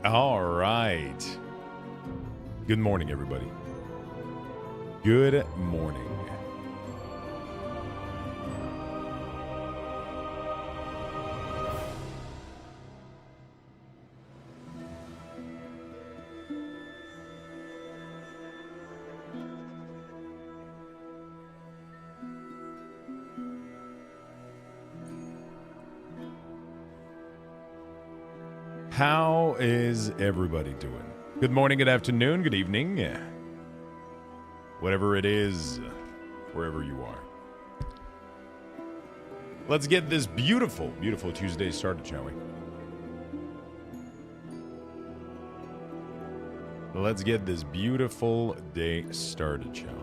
All right. Good morning, everybody. Good morning. How is everybody doing? Good morning, good afternoon, good evening. Whatever it is, wherever you are. Let's get this beautiful, beautiful Tuesday started, shall we? Let's get this beautiful day started, shall we?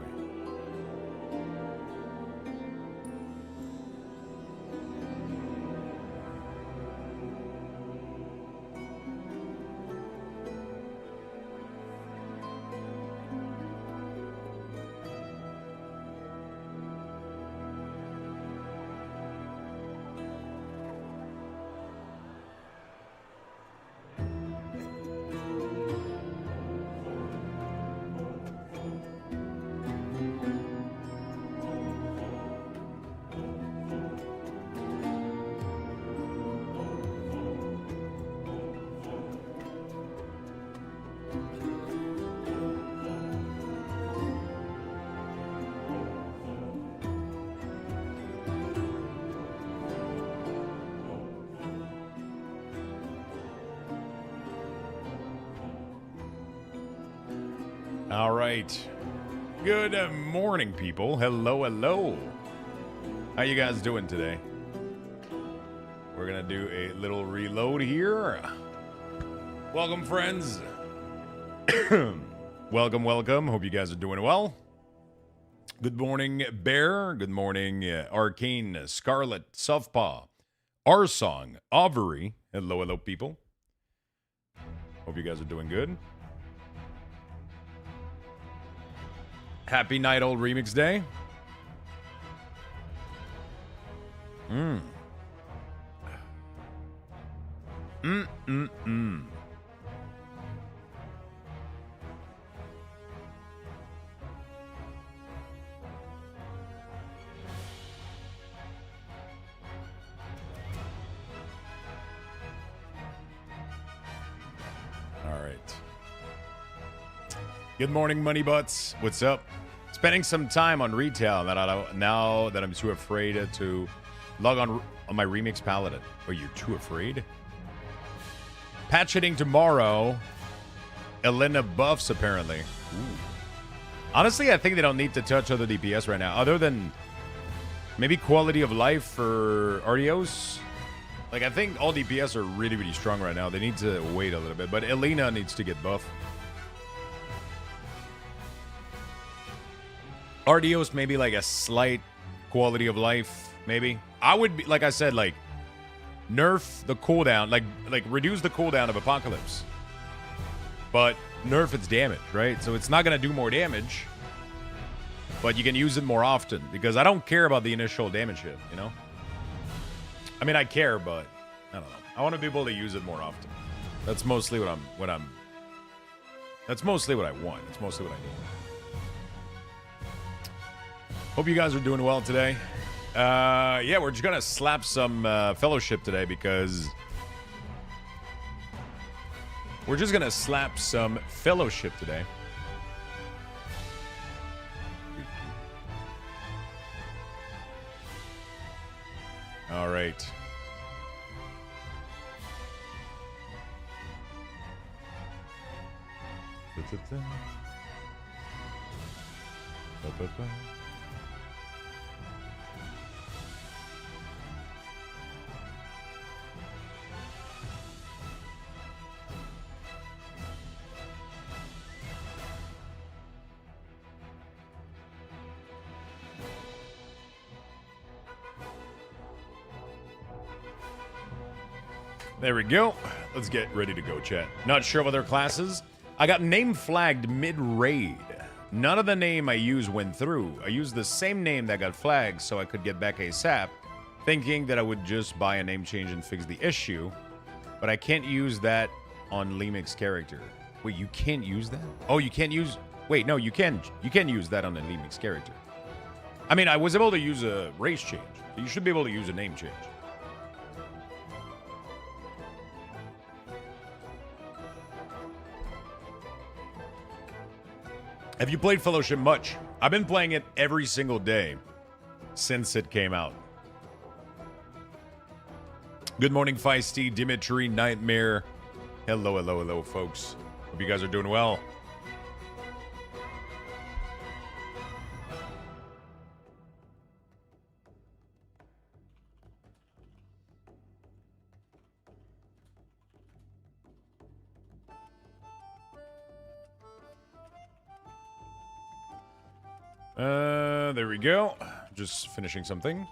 All right. Good morning, people. Hello, hello. How you guys doing today? We're going to do a little reload here. Welcome, friends. Welcome, welcome. Hope you guys are doing well. Good morning, Bear. Good morning, Arcane, Scarlet, Southpaw, Arsong, Avery. Hello, hello, people. Hope you guys are doing good. Happy Night Old Remix Day. All right. Good morning, Money Butts. What's up? Spending some time on retail now that I'm too afraid to log on my Remix Paladin. Are you too afraid? Patch hitting tomorrow. Elena buffs, apparently. Ooh. Honestly, I think they don't need to touch other DPS right now, other than maybe quality of life for RDOs. Like, I think all DPS are really, really strong right now. They need to wait a little bit, but Elena needs to get buffed. RDOs maybe like a slight quality of life, maybe. I would be, like I said, like nerf the cooldown, like reduce the cooldown of Apocalypse, but nerf its damage, right? So it's not gonna do more damage, but you can use it more often because I don't care about the initial damage hit, you know. I mean, I care, but I don't know. I want to be able to use it more often. That's mostly That's mostly what I want. It's mostly what I need. Hope you guys are doing well today. Yeah, we're just gonna slap some fellowship today because we're just gonna slap some fellowship today. All right. There we go. Let's get ready to go, chat. Not sure of other classes. I got name flagged mid-raid. None of the name I used went through. I used the same name that got flagged so I could get back ASAP, thinking that I would just buy a name change and fix the issue. But I can't use that on Lemix's character. Wait, you can't use that? Oh, you can't use... Wait, no, you can. You can use that on a Lemix's character. I mean, I was able to use a race change. You should be able to use a name change. Have you played Fellowship much? I've been playing it every single day since it came out. Good morning, Feisty, Dimitri, Nightmare. Hello, hello, hello, folks. Hope you guys are doing well. There we go. Just finishing something.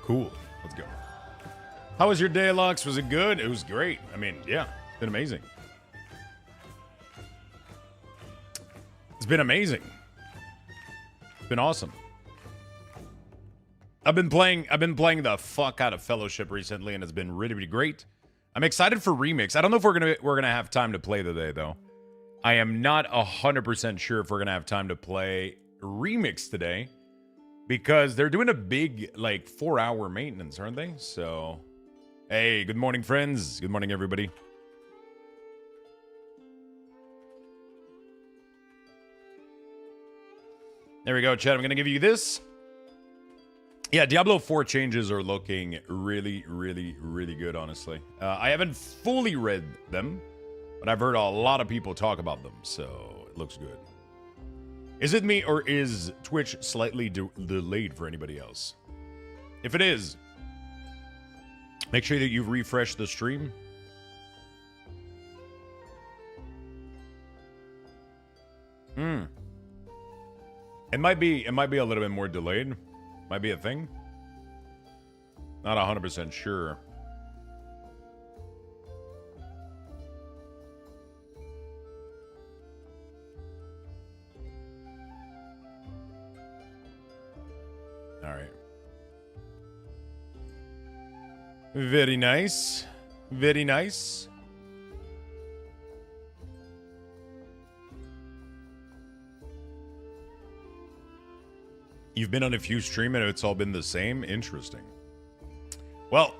Cool. Let's go. How was your day, Lux? Was it good? It was great. I mean, yeah, it's been amazing. It's been amazing. It's been awesome. I've been playing the fuck out of Fellowship recently, and it's been really, really great. I'm excited for Remix. I don't know if we're gonna have time to play today, though. I am not 100% sure if we're gonna have time to play Remix today, because they're doing a big, like, 4-hour maintenance, aren't they? So, hey, good morning, friends. Good morning, everybody. There we go, chat. I'm gonna give you this. Yeah, Diablo 4 changes are looking really, really, really good, honestly. I haven't fully read them, but I've heard a lot of people talk about them, so it looks good. Is it me, or is Twitch slightly delayed for anybody else? If it is, make sure that you refresh the stream. It might be a little bit more delayed. Might be a thing. Not 100% sure. All right. Very nice. Very nice. You've been on a few streams and it's all been the same? Interesting. Well,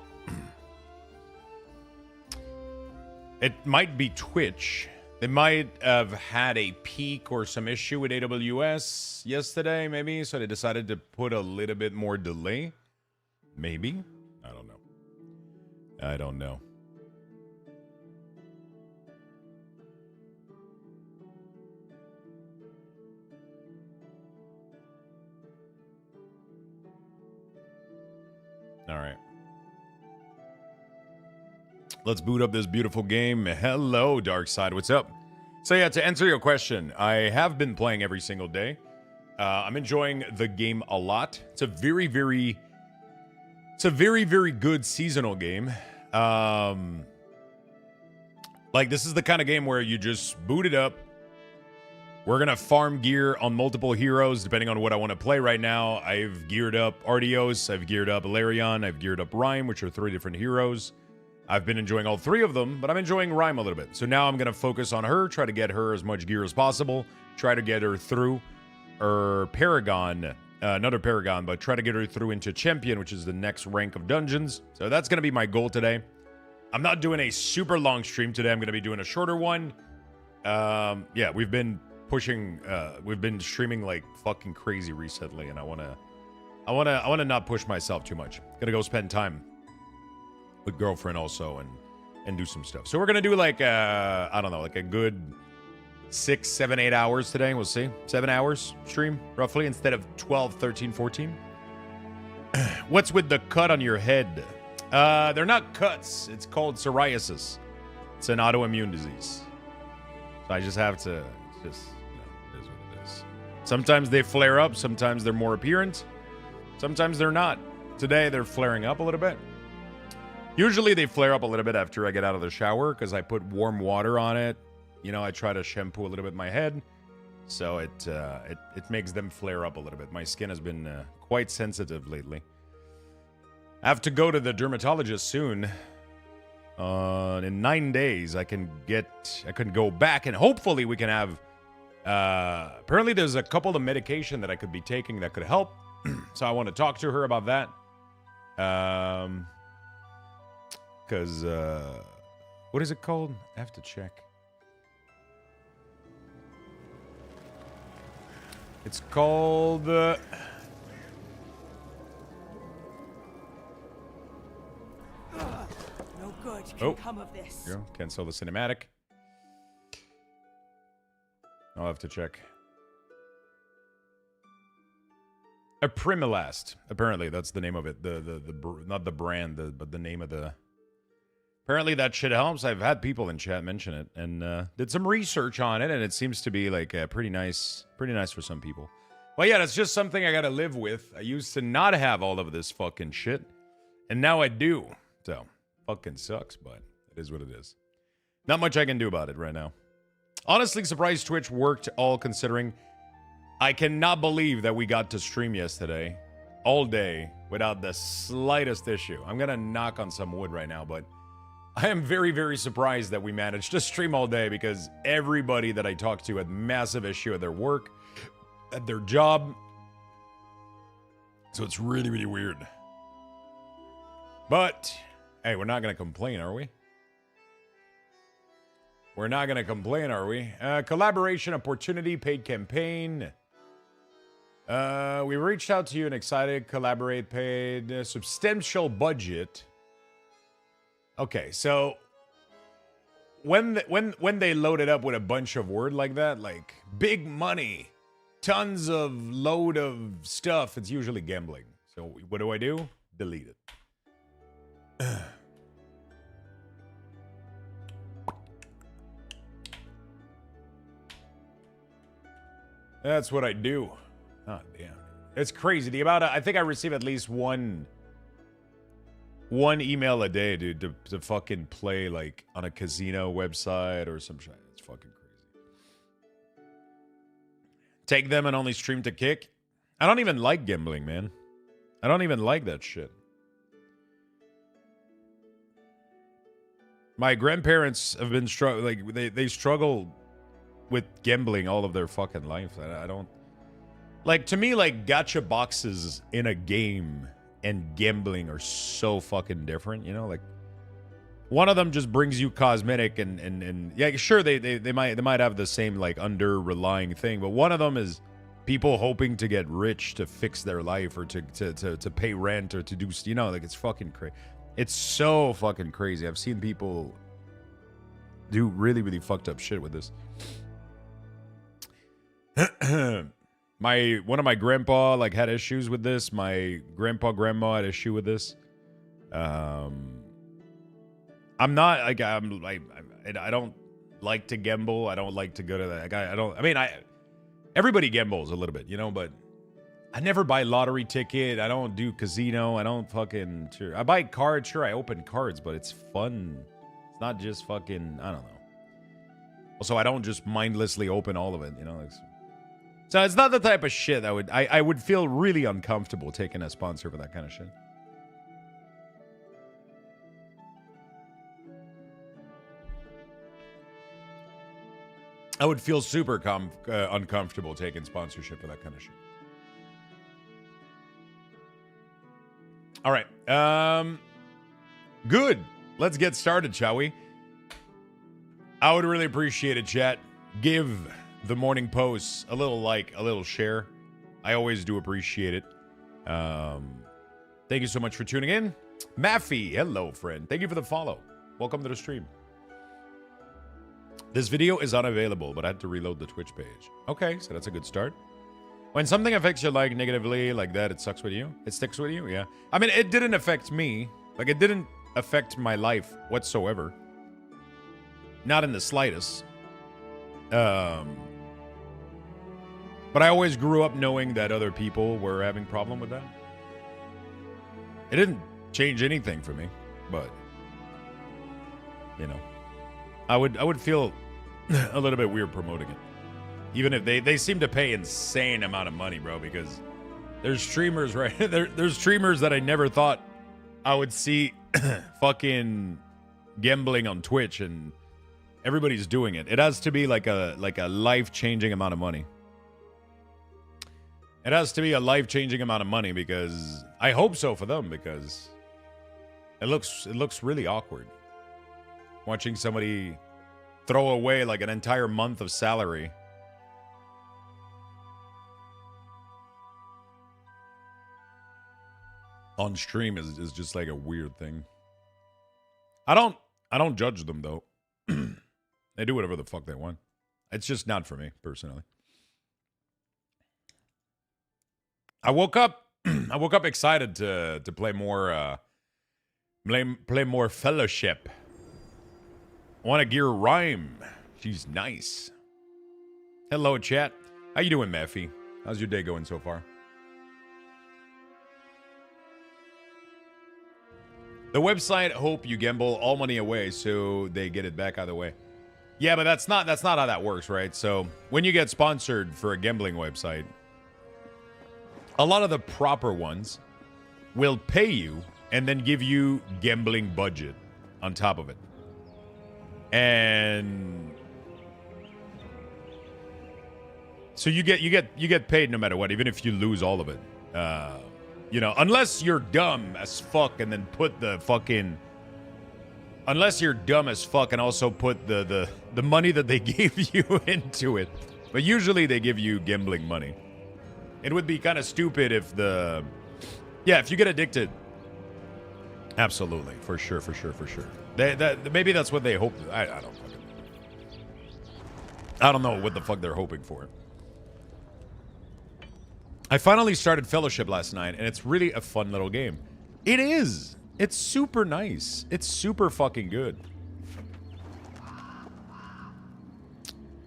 it might be Twitch. They might have had a peak or some issue with AWS yesterday, maybe, so they decided to put a little bit more delay. Maybe. I don't know. I don't know. All right. Let's boot up this beautiful game. Hello, Darkside. What's up? So yeah, to answer your question, I have been playing every single day. I'm enjoying the game a lot. It's a very, very good seasonal game. Like, this is the kind of game where you just boot it up. We're going to farm gear on multiple heroes, depending on what I want to play right now. I've geared up Artios, I've geared up Ilarion, I've geared up Rime, which are 3 different heroes. I've been enjoying all 3 of them, but I'm enjoying Rime a little bit. So now I'm going to focus on her, try to get her as much gear as possible, try to get her through her Paragon, another Paragon, but try to get her through into Champion, which is the next rank of dungeons. So that's going to be my goal today. I'm not doing a super long stream today. I'm going to be doing a shorter one. Yeah, we've been pushing. We've been streaming like fucking crazy recently, and I wanna not push myself too much. Gonna go spend time with girlfriend also, and do some stuff. So we're gonna do like I don't know, like a good 6, 7, 8 hours today. We'll see. 7 hours stream roughly instead of 12, 13, 14. What's with the cut on your head? They're not cuts. It's called psoriasis. It's an autoimmune disease. So I just have to, it's just, it is what it is. Sometimes they flare up. Sometimes they're more apparent. Sometimes they're not. Today they're flaring up a little bit. Usually they flare up a little bit after I get out of the shower because I put warm water on it. You know, I try to shampoo a little bit my head. So it makes them flare up a little bit. My skin has been quite sensitive lately. I have to go to the dermatologist soon. In 9 days, I can go back and hopefully we can have. Apparently, there's a couple of medication that I could be taking that could help. So I want to talk to her about that. Because what is it called? I have to check. It's called. No good can come of this. Here, cancel the cinematic. I'll have to check. A Primilast. Apparently, that's the name of it. The not the brand, but the name of the. Apparently, that shit helps. I've had people in chat mention it and did some research on it, and it seems to be like pretty nice for some people. Well, yeah, that's just something I gotta live with. I used to not have all of this fucking shit, and now I do. So, fucking sucks, but it is what it is. Not much I can do about it right now. Honestly, surprised Twitch worked, all considering. I cannot believe that we got to stream yesterday, all day, without the slightest issue. I'm gonna knock on some wood right now, but I am very, very surprised that we managed to stream all day because everybody that I talked to had massive issue at their work, at their job. So it's really, really weird. But, hey, we're not going to complain, are we? We're not going to complain, are we? Collaboration opportunity, paid campaign. We reached out to you and excited, collaborate, paid, substantial budget. Okay, so when they load it up with a bunch of word like that, like big money, tons of load of stuff, it's usually gambling. So what do? Delete it. That's what I do. Oh, damn. It's crazy. The amount of, I think I receive at least one email a day, dude, to fucking play like on a casino website or some shit. It's fucking crazy. Take them and only stream to kick. I don't even like gambling, man. I don't even like that shit. My grandparents have been like they struggle with gambling all of their fucking life. I don't like, to me, like gacha boxes in a game and gambling are so fucking different, you know? Like, one of them just brings you cosmetic and yeah, sure, they might have the same like under relying thing, but one of them is people hoping to get rich to fix their life or to pay rent or to do, you know, like it's fucking crazy. It's so fucking crazy. I've seen people do really, really fucked up shit with this. One of my grandpa like had issues with this. My grandma had issue with this. I'm not like I don't like to gamble. I don't like to go to that. Everybody gambles a little bit, you know, but I never buy lottery ticket. I don't do casino. I don't fucking sure. I buy cards. Sure, I open cards, but it's fun. It's not just fucking, I don't know. Also, I don't just mindlessly open all of it, you know. Like, so it's not the type of shit I would feel really uncomfortable taking a sponsor for that kind of shit. I would feel super uncomfortable taking sponsorship for that kind of shit. All right. Good. Let's get started, shall we? I would really appreciate it, chat. Give the morning posts, a little like, a little share. I always do appreciate it. Thank you so much for tuning in. Maffy, hello, friend. Thank you for the follow. Welcome to the stream. This video is unavailable, but I had to reload the Twitch page. Okay, so that's a good start. When something affects your life negatively like that, it sucks with you? It sticks with you? Yeah. I mean, it didn't affect me. Like, it didn't affect my life whatsoever. Not in the slightest. But I always grew up knowing that other people were having problem with that. It didn't change anything for me, but you know, I would feel a little bit weird promoting it. Even if they seem to pay insane amount of money, bro, because there's streamers, right? There's streamers that I never thought I would see fucking gambling on Twitch, and everybody's doing it. It has to be like a life-changing amount of money. It has to be a life-changing amount of money, because I hope so for them, because it looks really awkward watching somebody throw away like an entire month of salary on stream is just like a weird thing. I don't judge them though. They do whatever the fuck they want. It's just not for me personally. I woke up excited to play more play more Fellowship. I want to gear Rime. She's nice. Hello, chat. How you doing, Maffy? How's your day going so far? The website hope you gamble all money away so they get it back either way. Yeah, but that's not how that works, right? So when you get sponsored for a gambling website, a lot of the proper ones will pay you and then give you gambling budget on top of it. And so you get paid no matter what, even if you lose all of it. You know, unless you're dumb as fuck and then put the fucking... Unless you're dumb as fuck and also put the money that they gave you into it. But usually they give you gambling money. It would be kind of stupid if the... Yeah, if you get addicted. Absolutely. For sure. Maybe that's what they hope. I don't fucking know. I don't know what the fuck they're hoping for. I finally started Fellowship last night, and it's really a fun little game. It is. It's super nice. It's super fucking good.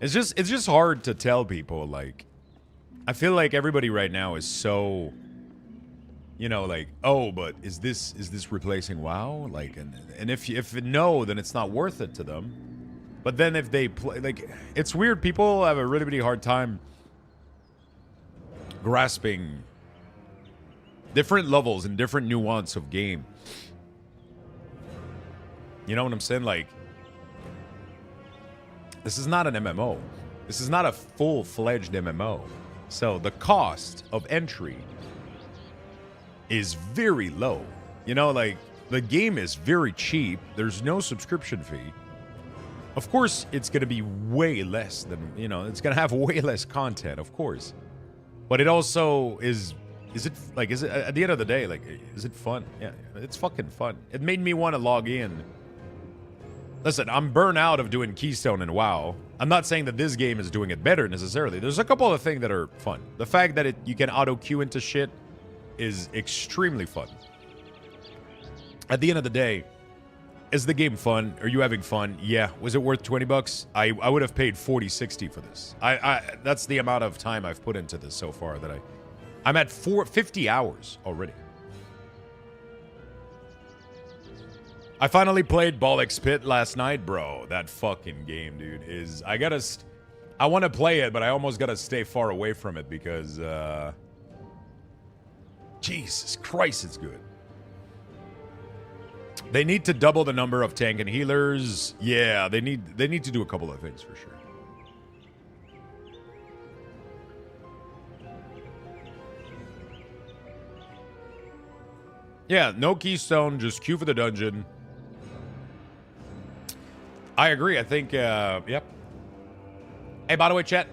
It's just hard to tell people, like, I feel like everybody right now is so, you know, like, oh, but is this replacing WoW? Like, and if no, then it's not worth it to them. But then if they play, like, it's weird. People have a really, really hard time grasping different levels and different nuance of game. You know what I'm saying? Like, this is not an MMO. This is not a full-fledged MMO. So the cost of entry is very low. You know, like, the game is very cheap. There's no subscription fee. Of course, it's going to be way less than, you know, it's going to have way less content, of course. But it also is it, like, is it, at the end of the day, like, is it fun? Yeah, it's fucking fun. It made me want to log in. Listen, I'm burnt out of doing Keystone and WoW. I'm not saying that this game is doing it better necessarily. There's a couple of things that are fun. The fact that you can auto-queue into shit is extremely fun. At the end of the day, is the game fun? Are you having fun? Yeah. Was it worth 20 bucks? I would have paid 40, 60 for this. That's the amount of time I've put into this so far that I'm at 50 hours already. I finally played Bollock's Pit last night, bro. That fucking game, dude, is... I want to play it, but I almost gotta stay far away from it because, Jesus Christ, it's good. They need to double the number of tank and healers. Yeah, they need to do a couple of things for sure. Yeah, no keystone, just queue for the dungeon. I agree. I think, yep. Hey, by the way, chat,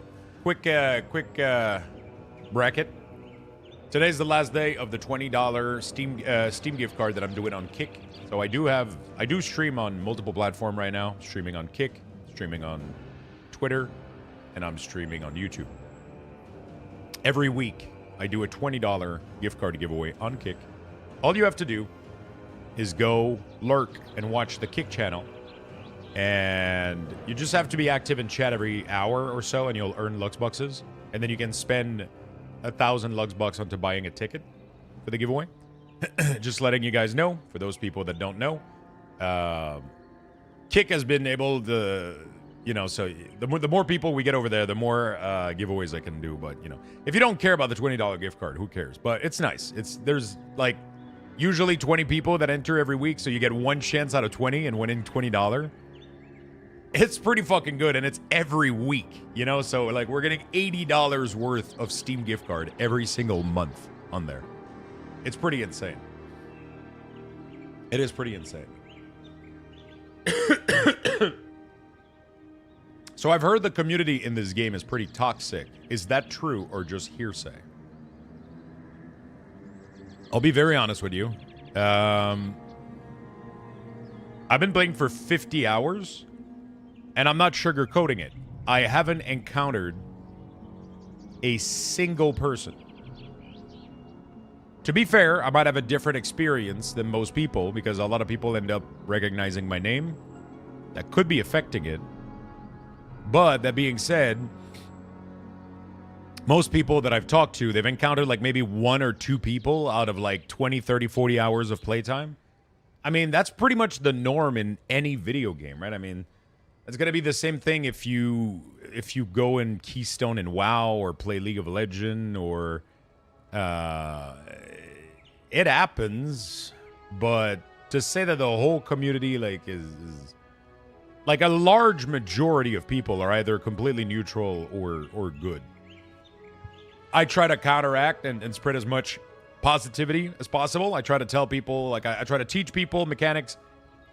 quick bracket. Today's the last day of the $20 Steam gift card that I'm doing on Kick. So I do stream on multiple platforms right now. Streaming on Kick, streaming on Twitter, and I'm streaming on YouTube. Every week, I do a $20 gift card giveaway on Kick. All you have to do is go lurk and watch the Kick channel. And you just have to be active in chat every hour or so, and you'll earn Luxboxes. And then you can spend 1,000 Luxbox onto buying a ticket for the giveaway. Just letting you guys know, for those people that don't know. Kick has been able to, you know, so the more people we get over there, the more giveaways I can do. But, you know, if you don't care about the $20 gift card, who cares? But it's nice. There's like usually 20 people that enter every week, so you get one chance out of 20 and winning $20. It's pretty fucking good, and it's every week, you know? So, like, we're getting $80 worth of Steam gift card every single month on there. It's pretty insane. It is pretty insane. So I've heard the community in this game is pretty toxic. Is that true or just hearsay? I'll be very honest with you. I've been playing for 50 hours, and I'm not sugarcoating it. I haven't encountered a single person. To be fair, I might have a different experience than most people because a lot of people end up recognizing my name. That could be affecting it. But that being said, most people that I've talked to, they've encountered like maybe 1 or 2 people out of like 20, 30, 40 hours of playtime. I mean, that's pretty much the norm in any video game, right? I mean, it's going to be the same thing if you go in Keystone and WoW or play League of Legends or it happens, but to say that the whole community like is like a large majority of people are either completely neutral or good. I try to counteract and spread as much positivity as possible. I try to tell people, like, I try to teach people mechanics.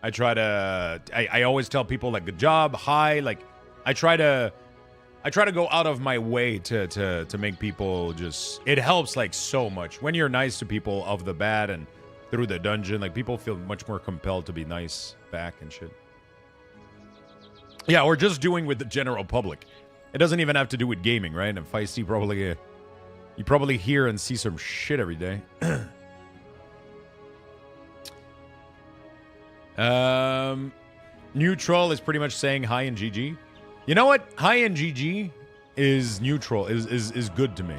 I always tell people, like, good job, hi. Like, I try to go out of my way to make people just, it helps, like, so much. When you're nice to people off the bat and through the dungeon, like, people feel much more compelled to be nice back and shit. Yeah, or just doing with the general public. It doesn't even have to do with gaming, right? And Feisty probably, you probably hear and see some shit every day. Neutral is pretty much saying hi and GG. You know what? Hi and GG is neutral, is good to me.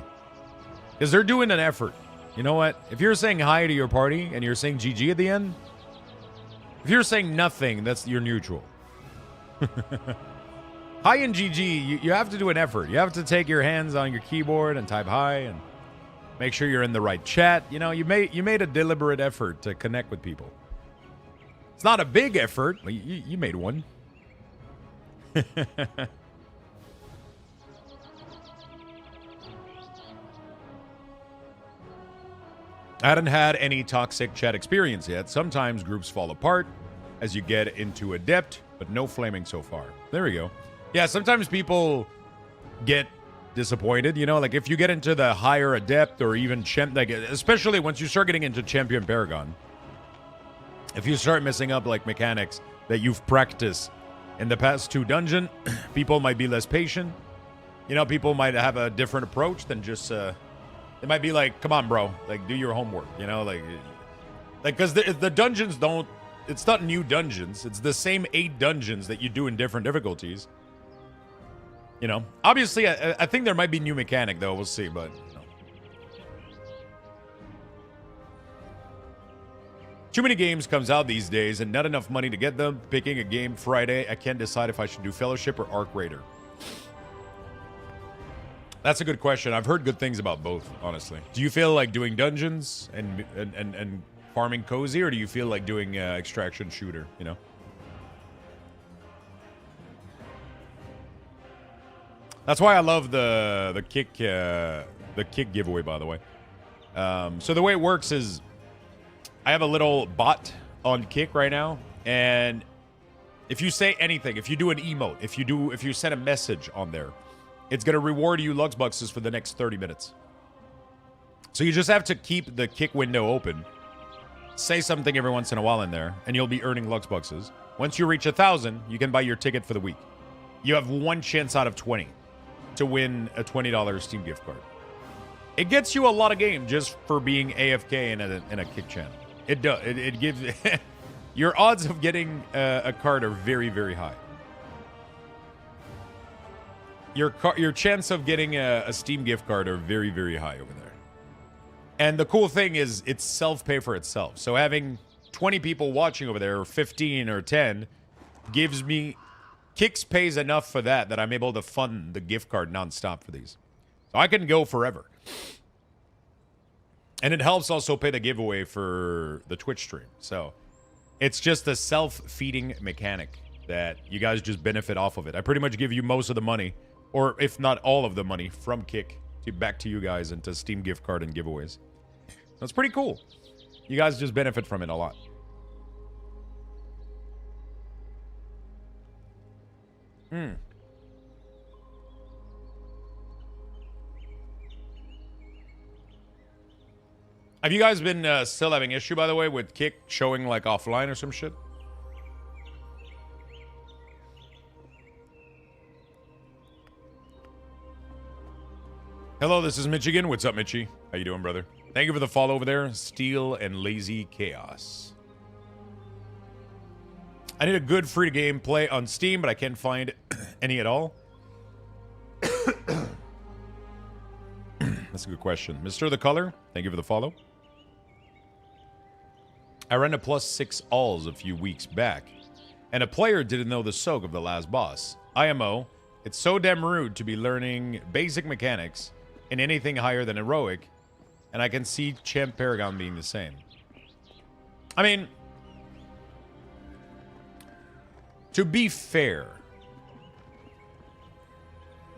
Because they're doing an effort. You know what? If you're saying hi to your party and you're saying GG at the end, if you're saying nothing, you're neutral. Hi and GG, you have to do an effort. You have to take your hands on your keyboard and type hi and make sure you're in the right chat. You know, you made a deliberate effort to connect with people. It's not a big effort, but you made one. I hadn't had any toxic chat experience yet. Sometimes groups fall apart as you get into Adept, but no flaming so far. There we go. Yeah, sometimes people get disappointed, you know, like if you get into the higher Adept or even like especially once you start getting into Champion Paragon, if you start messing up like mechanics that you've practiced in the past 2 dungeon, people might be less patient. You know, people might have a different approach than just they might be like, come on, bro, like do your homework, you know, like because the dungeons don't, it's not new dungeons, it's the same 8 dungeons that you do in different difficulties. You know, obviously, I think there might be new mechanic, though. We'll see, but... You know. Too many games comes out these days, and not enough money to get them. Picking a game Friday, I can't decide if I should do Fellowship or Arc Raider. That's a good question. I've heard good things about both, honestly. Do you feel like doing dungeons and farming cozy, or do you feel like doing extraction shooter, you know? That's why I love the kick giveaway, by the way. So the way it works is I have a little bot on Kick right now, and if you say anything, if you do an emote, if you send a message on there, it's going to reward you Lux Boxes for the next 30 minutes. So you just have to keep the kick window open. Say something every once in a while in there, and you'll be earning Lux Boxes. Once you reach 1,000, you can buy your ticket for the week. You have one chance out of 20 to win a $20 Steam gift card. It gets you a lot of game just for being AFK in a kick channel. It does. It gives... Your odds of getting a card are very, very high. Your chance of getting a Steam gift card are very, very high over there. And the cool thing is it's self-pay for itself. So having 20 people watching over there, or 15 or 10, gives me... Kicks pays enough for that I'm able to fund the gift card nonstop for these. So I can go forever. And it helps also pay the giveaway for the Twitch stream. So it's just a self-feeding mechanic that you guys just benefit off of it. I pretty much give you most of the money, or if not all of the money, from Kick back to you guys into Steam gift card and giveaways. That's pretty cool. You guys just benefit from it a lot. Have you guys been still having issue, by the way, with Kick showing like offline or some shit? Hello, this is Michigan. What's up, Mitchie? How you doing, brother? Thank you for the follow over there. Steel and Lazy Chaos. I need a good free game play on Steam, but I can't find any at all. That's a good question. Mr. The Color, thank you for the follow. I ran a +6 alls a few weeks back, and a player didn't know the soak of the last boss. IMO, it's so damn rude to be learning basic mechanics in anything higher than heroic, and I can see Champ Paragon being the same. I mean, to be fair,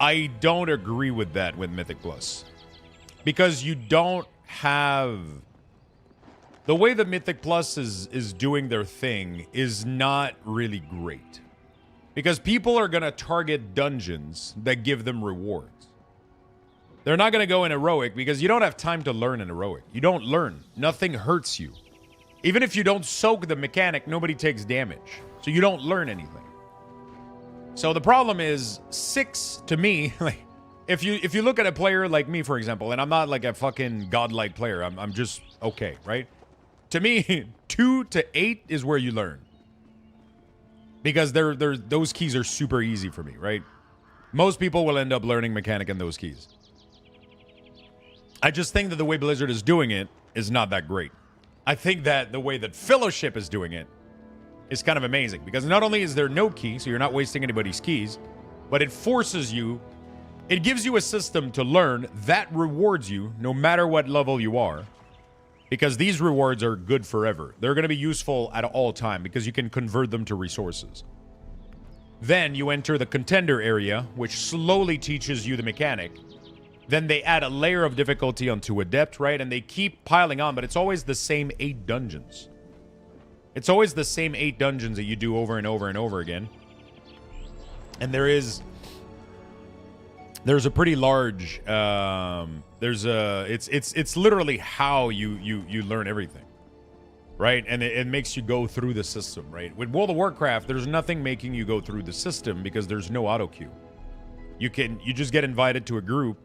I don't agree with that with Mythic Plus. Because you don't have... The way the Mythic Plus is doing their thing is not really great. Because people are going to target dungeons that give them rewards. They're not going to go in heroic because you don't have time to learn in heroic. You don't learn. Nothing hurts you. Even if you don't soak the mechanic, nobody takes damage. So you don't learn anything. So the problem is 6 to me, like, if you look at a player like me, for example, and I'm not like a fucking godlike player, I'm just okay, right? To me, 2 to 8 is where you learn. Because those keys are super easy for me, right? Most people will end up learning mechanic in those keys. I just think that the way Blizzard is doing it is not that great. I think that the way that Fellowship is doing it is kind of amazing. Because not only is there no key, so you're not wasting anybody's keys, but it forces you, it gives you a system to learn that rewards you no matter what level you are. Because these rewards are good forever. They're going to be useful at all time because you can convert them to resources. Then you enter the contender area, which slowly teaches you the mechanic. Then they add a layer of difficulty onto Adept, right? And they keep piling on, but it's always the same 8 dungeons. It's always the same 8 dungeons that you do over and over and over again. And there's a pretty large it's literally how you learn everything, right? And it makes you go through the system, right? With World of Warcraft, there's nothing making you go through the system because there's no auto queue. You just get invited to a group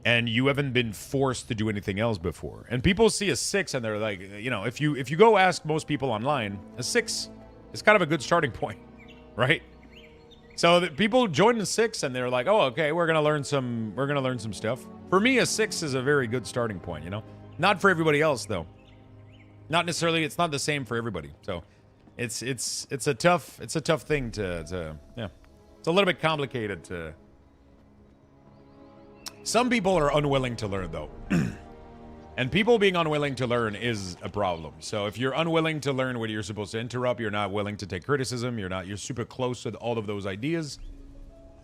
and you haven't been forced to do anything else before. And people see a 6 and they're like, you know, if you go ask most people online, a 6 is kind of a good starting point, right? So that people join the 6 and they're like, oh, okay, we're gonna learn some stuff. For me, a 6 is a very good starting point, you know? Not for everybody else though. Not necessarily, it's not the same for everybody. So it's a tough thing to yeah. It's a little bit complicated to. Some people are unwilling to learn though. And people being unwilling to learn is a problem. So if you're unwilling to learn what you're supposed to interrupt, you're not willing to take criticism, you're super close to all of those ideas,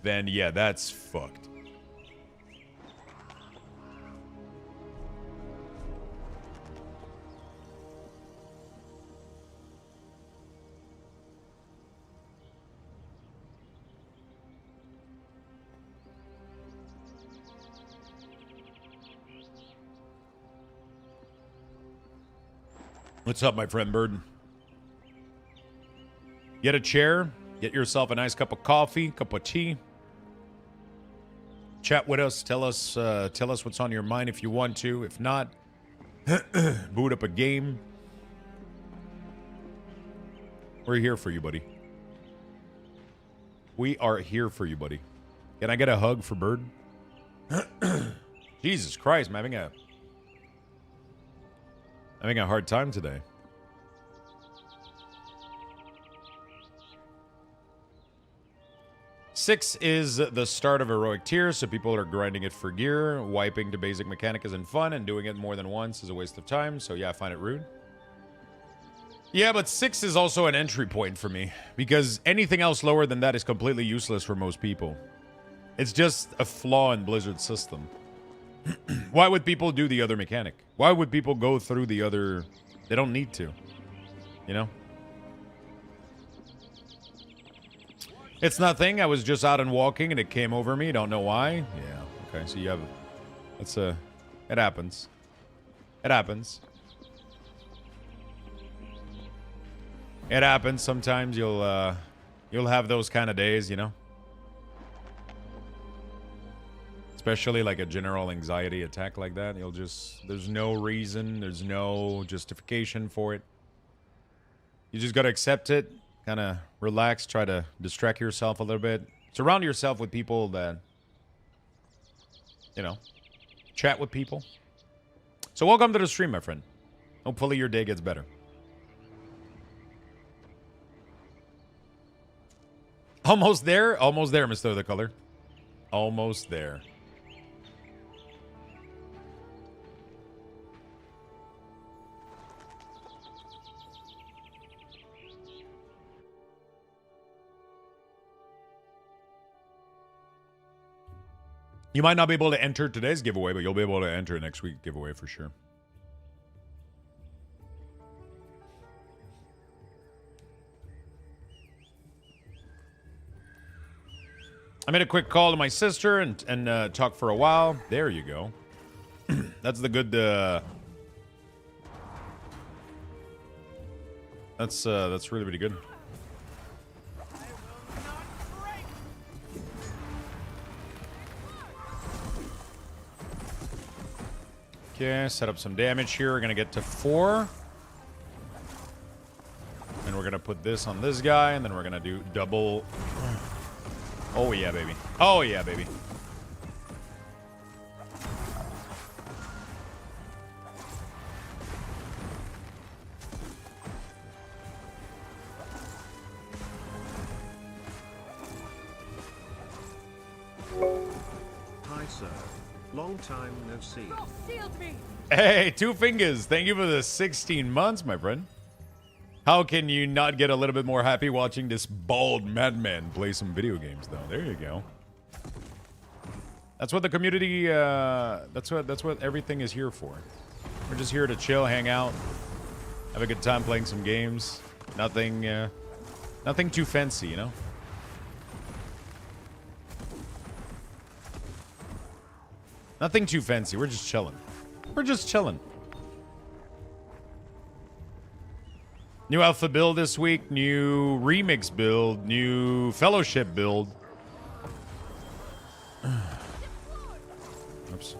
then yeah, that's fucked. What's up, my friend Bird? Get a chair. Get yourself a nice cup of coffee, cup of tea. Chat with us. Tell us what's on your mind if you want to. If not, boot up a game. We're here for you, buddy. We are here for you, buddy. Can I get a hug for Bird? Jesus Christ, I'm having a hard time today. Six is the start of heroic tier, so people are grinding it for gear. Wiping to basic mechanic isn't fun, and doing it more than once is a waste of time, so yeah, I find it rude. Yeah, but 6 is also an entry point for me, because anything else lower than that is completely useless for most people. It's just a flaw in Blizzard's system. Why would people do the other mechanic? Why would people go through the other... They don't need to. You know? It's nothing. I was just out and walking and it came over me. Don't know why. Yeah. Okay, so you have... It's a... It happens. It happens. It happens. Sometimes you'll have those kind of days, you know? Especially like a general anxiety attack like that. You'll just... There's no reason. There's no justification for it. You just gotta accept it. Kind of relax. Try to distract yourself a little bit. Surround yourself with people that... You know. Chat with people. So welcome to the stream, my friend. Hopefully your day gets better. Almost there? Almost there, Mr. The Color. Almost there. You might not be able to enter today's giveaway, but you'll be able to enter next week's giveaway for sure. I made a quick call to my sister and talk for a while. There you go. That's the good... That's really, really good. Okay, set up some damage here. We're going to get to 4. And we're going to put this on this guy, and then we're going to do double... Oh, yeah, baby. Oh, yeah, baby. Hi, sir. Long time no see. Hey, 2 fingers. Thank you for the 16 months, my friend. How can you not get a little bit more happy watching this bald madman play some video games, though? There you go. That's what the community, that's what everything is here for. We're just here to chill, hang out, have a good time playing some games. Nothing too fancy, you know? Nothing too fancy. We're just chilling. We're just chilling. New alpha build this week, new remix build, new fellowship build. Oops.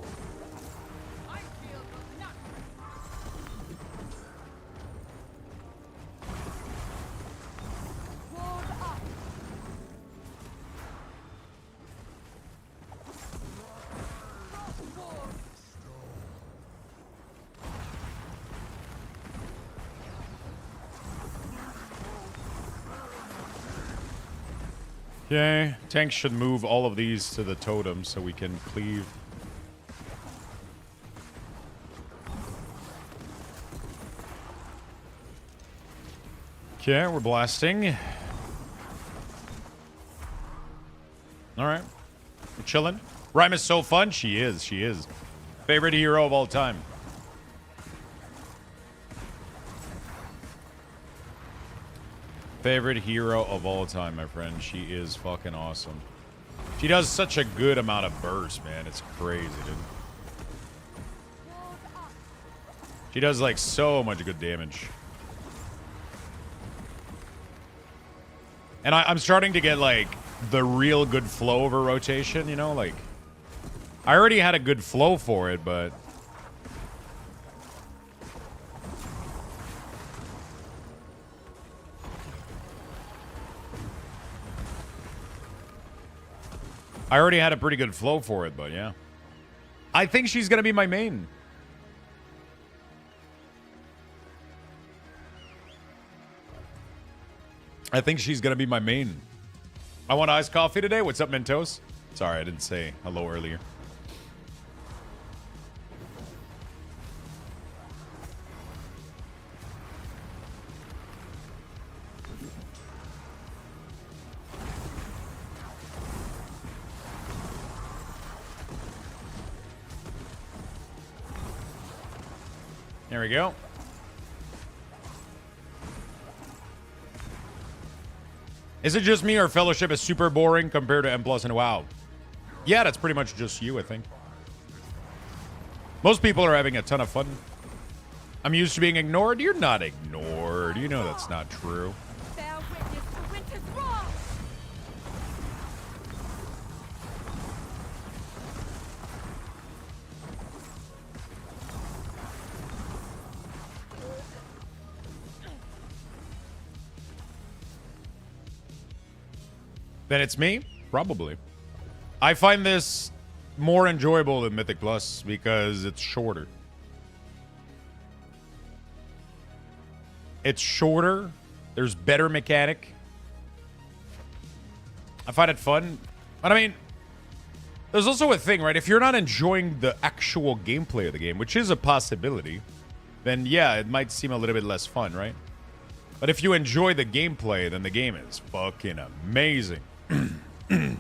Okay, tanks should move all of these to the totem so we can cleave. Okay, we're blasting. Alright. We're chilling. Rime is so fun. She is. She is. Favorite hero of all time. Favorite hero of all time, my friend. She is fucking awesome. She does such a good amount of burst, man. It's crazy, dude. She does, like, so much good damage. And I'm starting to get, like, the real good flow of a rotation, you know? Like, I already had a good flow for it, but... I already had a pretty good flow for it, but yeah. I think she's going to be my main. I think she's going to be my main. I want iced coffee today. What's up, Mentos? Sorry, I didn't say hello earlier. There we go. Is it just me or Fellowship is super boring compared to M+ and WoW? Yeah, that's pretty much just you, I think. Most people are having a ton of fun. I'm used to being ignored. You're not ignored. You know that's not true. Bear witness to winter's wrath. Then it's me? Probably. I find this more enjoyable than Mythic Plus because it's shorter. It's shorter. There's better mechanic. I find it fun. But I mean, there's also a thing, right? If you're not enjoying the actual gameplay of the game, which is a possibility, then yeah, it might seem a little bit less fun, right? But if you enjoy the gameplay, then the game is fucking amazing. You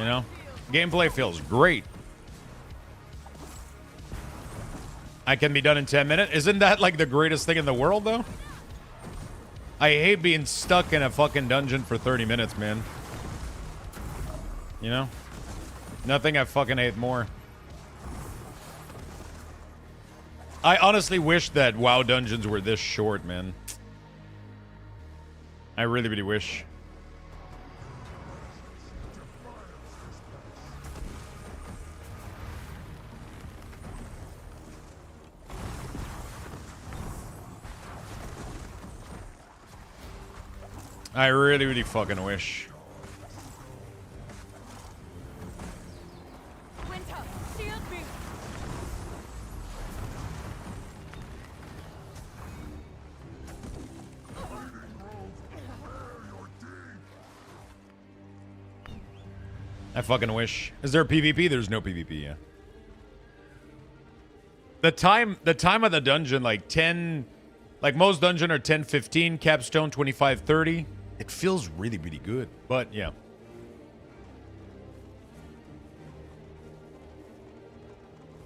know? Gameplay feels great. I can be done in 10 minutes. Isn't that like the greatest thing in the world, though? I hate being stuck in a fucking dungeon for 30 minutes, man. You know? Nothing I fucking hate more. I honestly wish that WoW dungeons were this short, man. I really, really wish. I really, really fucking wish. Winter, shield me. I fucking wish. Is there a PvP? There's no PvP, yeah. The time of the dungeon, like 10, like most dungeon are 10, 15, capstone 25, 30. It feels really, really good, but yeah.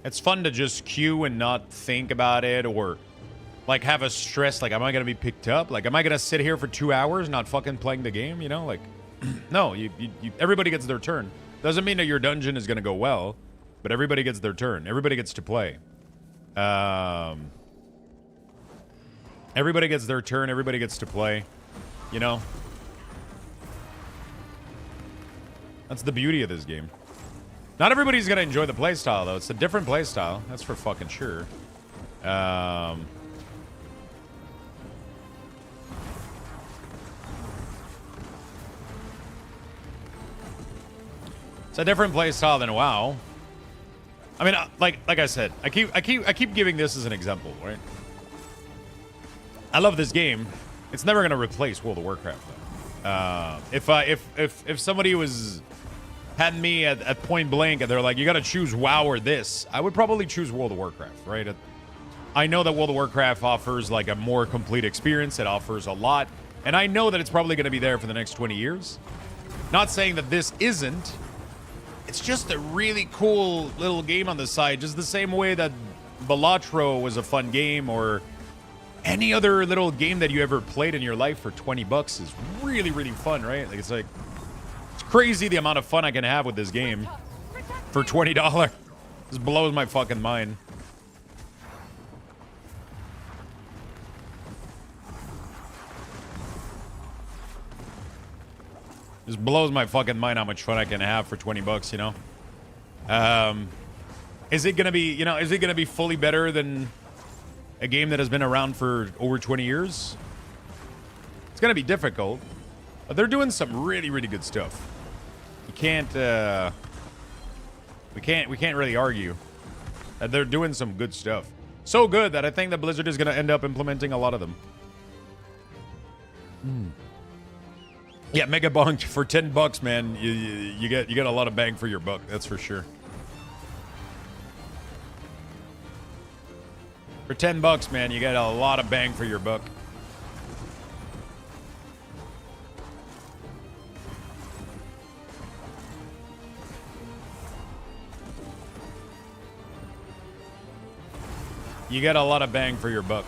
It's fun to just queue and not think about it or like have a stress, like, am I going to be picked up? Like, am I going to sit here for 2 hours not fucking playing the game, you know? Like, no, everybody gets their turn. Doesn't mean that your dungeon is going to go well, but everybody gets their turn. Everybody gets to play. Everybody gets their turn. Everybody gets to play, you know? That's the beauty of this game. Not everybody's going to enjoy the playstyle, though. It's a different playstyle. That's for fucking sure. It's a different playstyle than WoW. I mean, like I said, I keep giving this as an example, right? I love this game. It's never going to replace World of Warcraft, though. If somebody had me at point blank and they're like, you got to choose WoW or this, I would probably choose World of Warcraft, right? I know that World of Warcraft offers like a more complete experience. It offers a lot. And I know that it's probably going to be there for the next 20 years. Not saying that this isn't. It's just a really cool little game on the side. Just the same way that Balatro was a fun game, or any other little game that you ever played in your life for 20 bucks is really, really fun, right? Like, it's crazy the amount of fun I can have with this game for $20. Just blows my fucking mind. Just blows my fucking mind how much fun I can have for 20 bucks, you know? Is it gonna be, is it gonna be fully better than a game that has been around for over 20 years? It's gonna be difficult, but they're doing some really, really good stuff. You can't, we can't really argue that they're doing some good stuff. So good that I think that Blizzard is gonna end up implementing a lot of them. Yeah, Mega Bonk for 10 bucks, man. You get a lot of bang for your buck. That's for sure. For 10 bucks, man, you get a lot of bang for your buck. You get a lot of bang for your buck.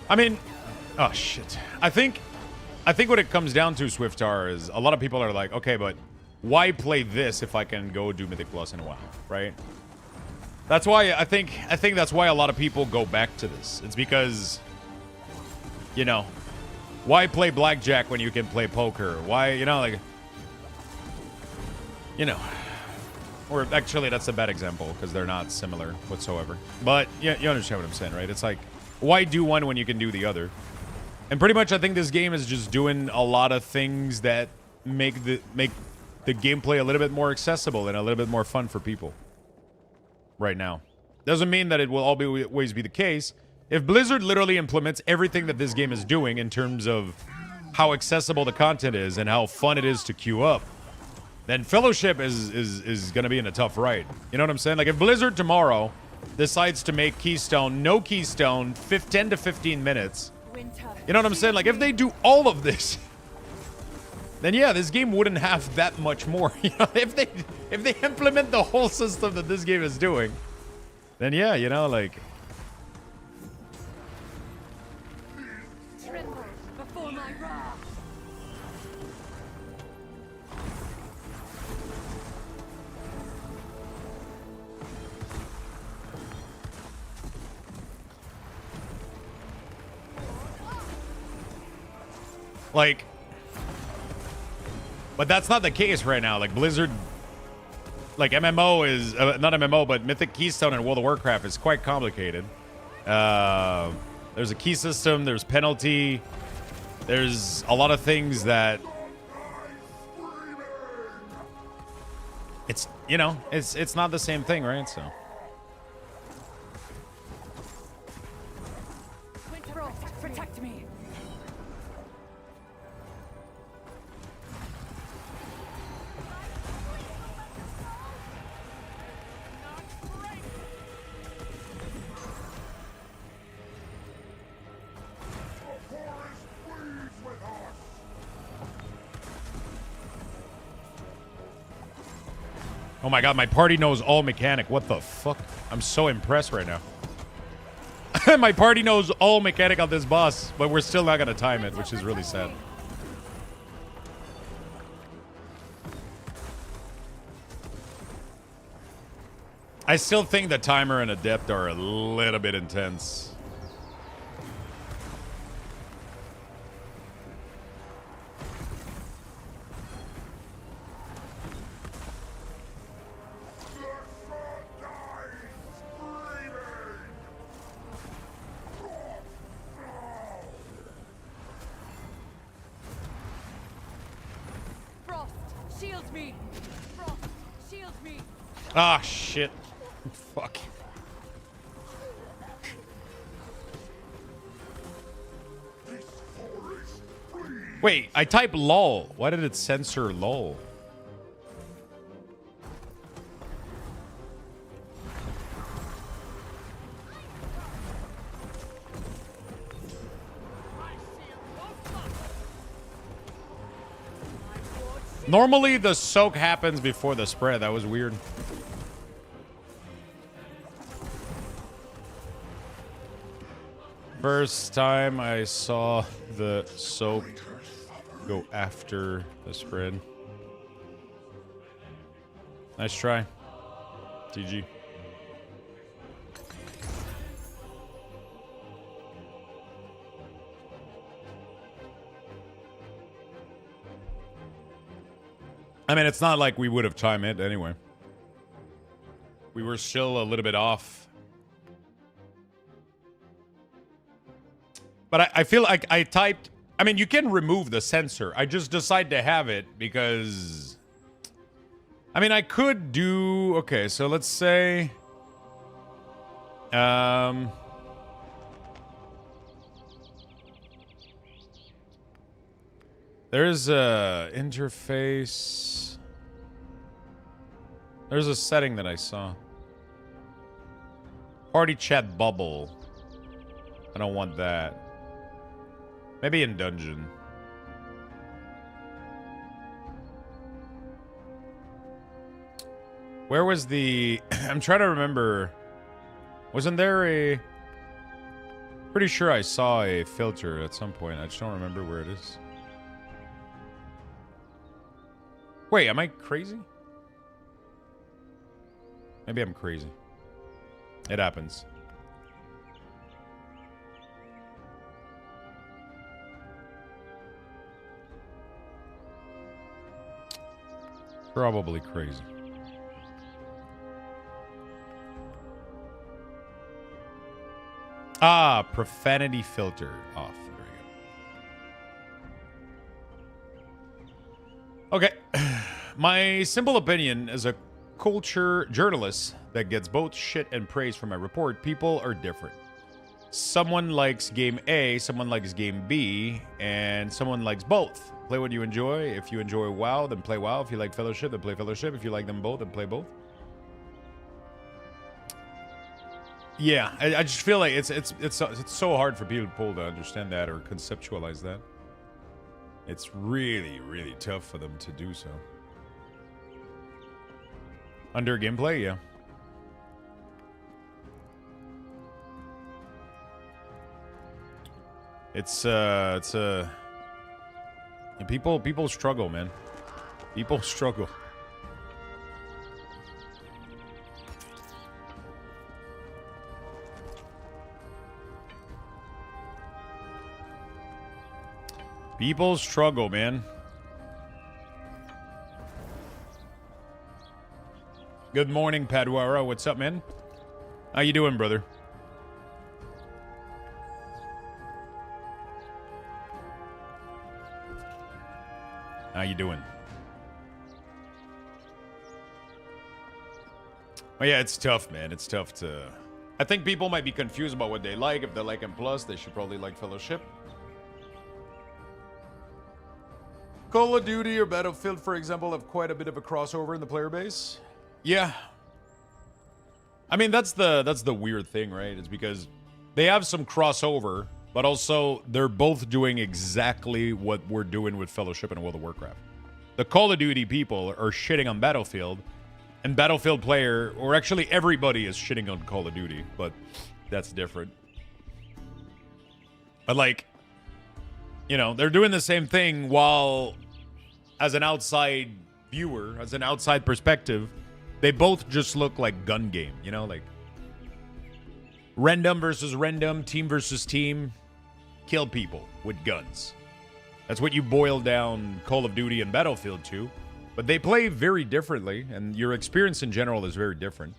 I mean, oh shit. I think what it comes down to, Swiftar, is a lot of people are like, okay, but why play this if I can go do Mythic Plus in a while, right? That's why I think that's why a lot of people go back to this. It's because, why play blackjack when you can play poker? Why, or actually that's a bad example because they're not similar whatsoever. But you understand what I'm saying, right? It's like, why do one when you can do the other? And pretty much I think this game is just doing a lot of things that make the gameplay a little bit more accessible and a little bit more fun for people right now. Doesn't mean that it will always be the case. If Blizzard literally implements everything that this game is doing in terms of how accessible the content is and how fun it is to queue up, then Fellowship is going to be in a tough ride. You know what I'm saying? Like if Blizzard tomorrow decides to make Keystone, no Keystone, 10 to 15 minutes. You know what I'm saying? Like if they do all of this, then yeah, this game wouldn't have that much more. If they implement the whole system that this game is doing, then yeah, like Tremble before my wrath. Like, but that's not the case right now. Like Blizzard, like MMO is not MMO, but Mythic Keystone and World of Warcraft is quite complicated. There's a key system. There's penalty. There's a lot of things that it's it's not the same thing, right? So. Frost, protect me. Oh my god, my party knows all mechanic. What the fuck? I'm so impressed right now. My party knows all mechanic on this boss, but we're still not gonna time it, which is really sad. I still think the timer and adept are a little bit intense. Frost, shield me. Frost, shield me. Ah, shit. Fuck. Wait, I type lol. Why did it censor lol? Normally the soak happens before the spread. That was weird. First time I saw the soak go after the spread. Nice try. GG. I mean, it's not like we would have timed it anyway. We were still a little bit off. But I feel like I typed... I mean, you can remove the censor. I just decided to have it because... I mean, I could do... Okay, so let's say... There's a interface. There's a setting that I saw. Party chat bubble. I don't want that. Maybe in dungeon. Where was the... I'm trying to remember. Wasn't there a... Pretty sure I saw a filter at some point. I just don't remember where it is. Wait, am I crazy? Maybe I'm crazy. It happens. Probably crazy. Ah, profanity filter off. There we go. Okay. My simple opinion as a culture journalist that gets both shit and praise for my report, people are different. Someone likes game A, someone likes game B, and someone likes both. Play what you enjoy. If you enjoy WoW, then play WoW. If you like Fellowship, then play Fellowship. If you like them both, then play both. Yeah, I just feel like it's so hard for people to understand that or conceptualize that. It's really, really tough for them to do so. Under gameplay, yeah. People struggle, man. People struggle. People struggle, man. Good morning, Paduara. What's up, man? How you doing, brother? How you doing? Well, yeah, it's tough, man. It's tough to... I think people might be confused about what they like. If they like M+, they should probably like Fellowship. Call of Duty or Battlefield, for example, have quite a bit of a crossover in the player base. Yeah. I mean, that's the weird thing, right? It's because they have some crossover, but also they're both doing exactly what we're doing with Fellowship and World of Warcraft. The Call of Duty people are shitting on Battlefield, and Battlefield player, or actually everybody is shitting on Call of Duty, but that's different. But like, you know, they're doing the same thing while, as an outside viewer, as an outside perspective, they both just look like gun game, you know, like random versus random, team versus team, kill people with guns. That's what you boil down Call of Duty and Battlefield to, but they play very differently, and your experience in general is very different.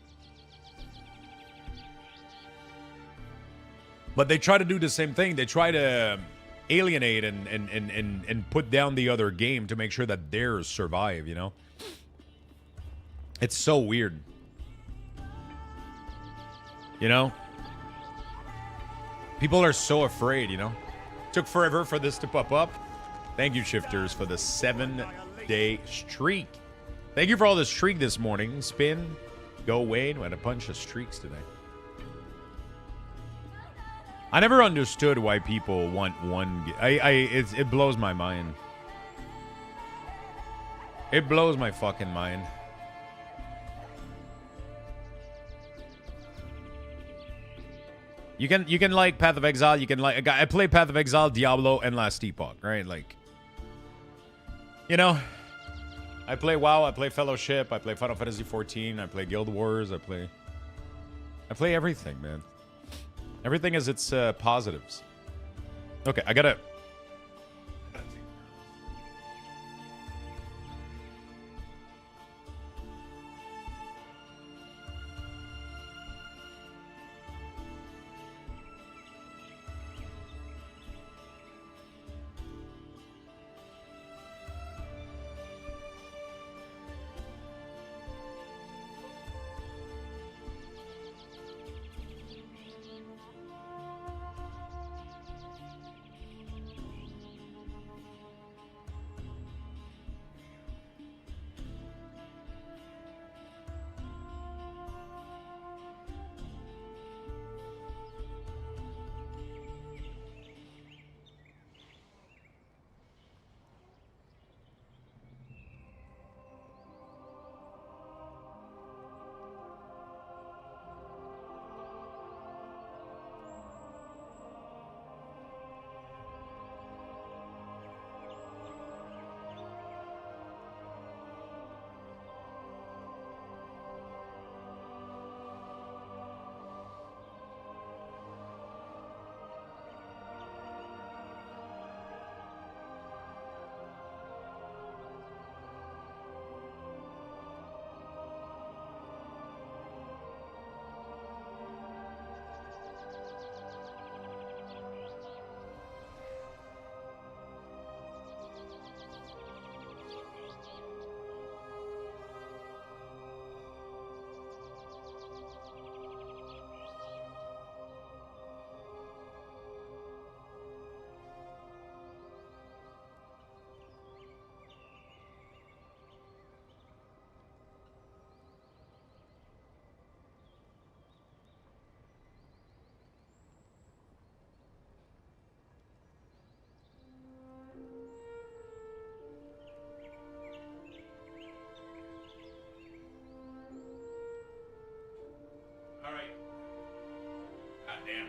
But they try to do the same thing. They try to alienate and put down the other game to make sure that theirs survive, you know? It's so weird. You know? People are so afraid, you know? Took forever for this to pop up. Thank you, Shifters, for the 7-day streak. Thank you for all the streak this morning. Spin, go Wayne. We had a bunch of streaks today. I never understood why people want one. It blows my mind. It blows my fucking mind. You can like Path of Exile. You can like I play Path of Exile, Diablo, and Last Epoch, right? Like, you know, I play WoW. I play Fellowship. I play Final Fantasy 14. I play Guild Wars. I play everything, man. Everything has its positives. Okay, I gotta...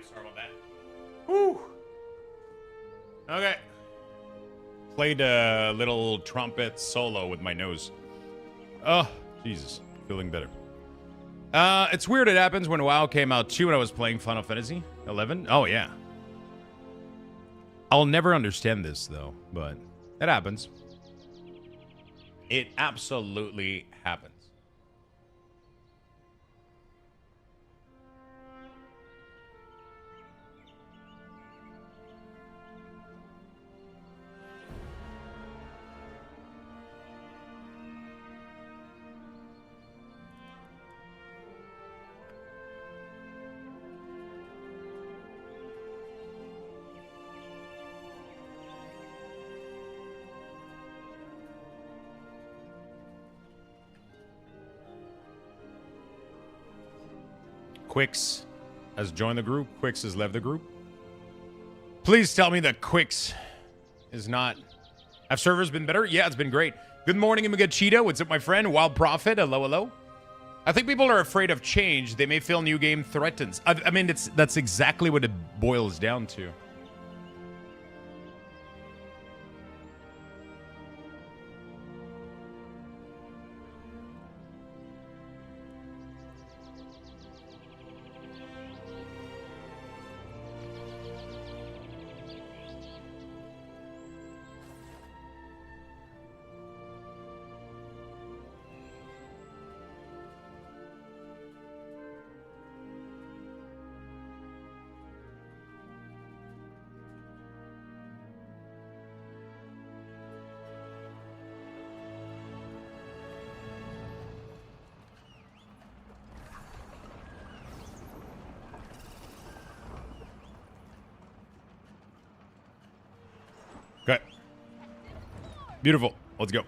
Sorry about that. Whew. Okay. Played a little trumpet solo with my nose. Oh, Jesus. Feeling better. It's weird it happens when WoW came out too when I was playing Final Fantasy 11. Oh, yeah. I'll never understand this, though, but it happens. It absolutely happens. Quix has joined the group. Quix has left the group. Please tell me that Quix is not... Have servers been better? Yeah, it's been great. Good morning, Cheetah. What's up, my friend? Wild Prophet. Hello, hello. I think people are afraid of change. They may feel new game threatens. I mean, that's exactly what it boils down to. Okay. Beautiful. Let's go.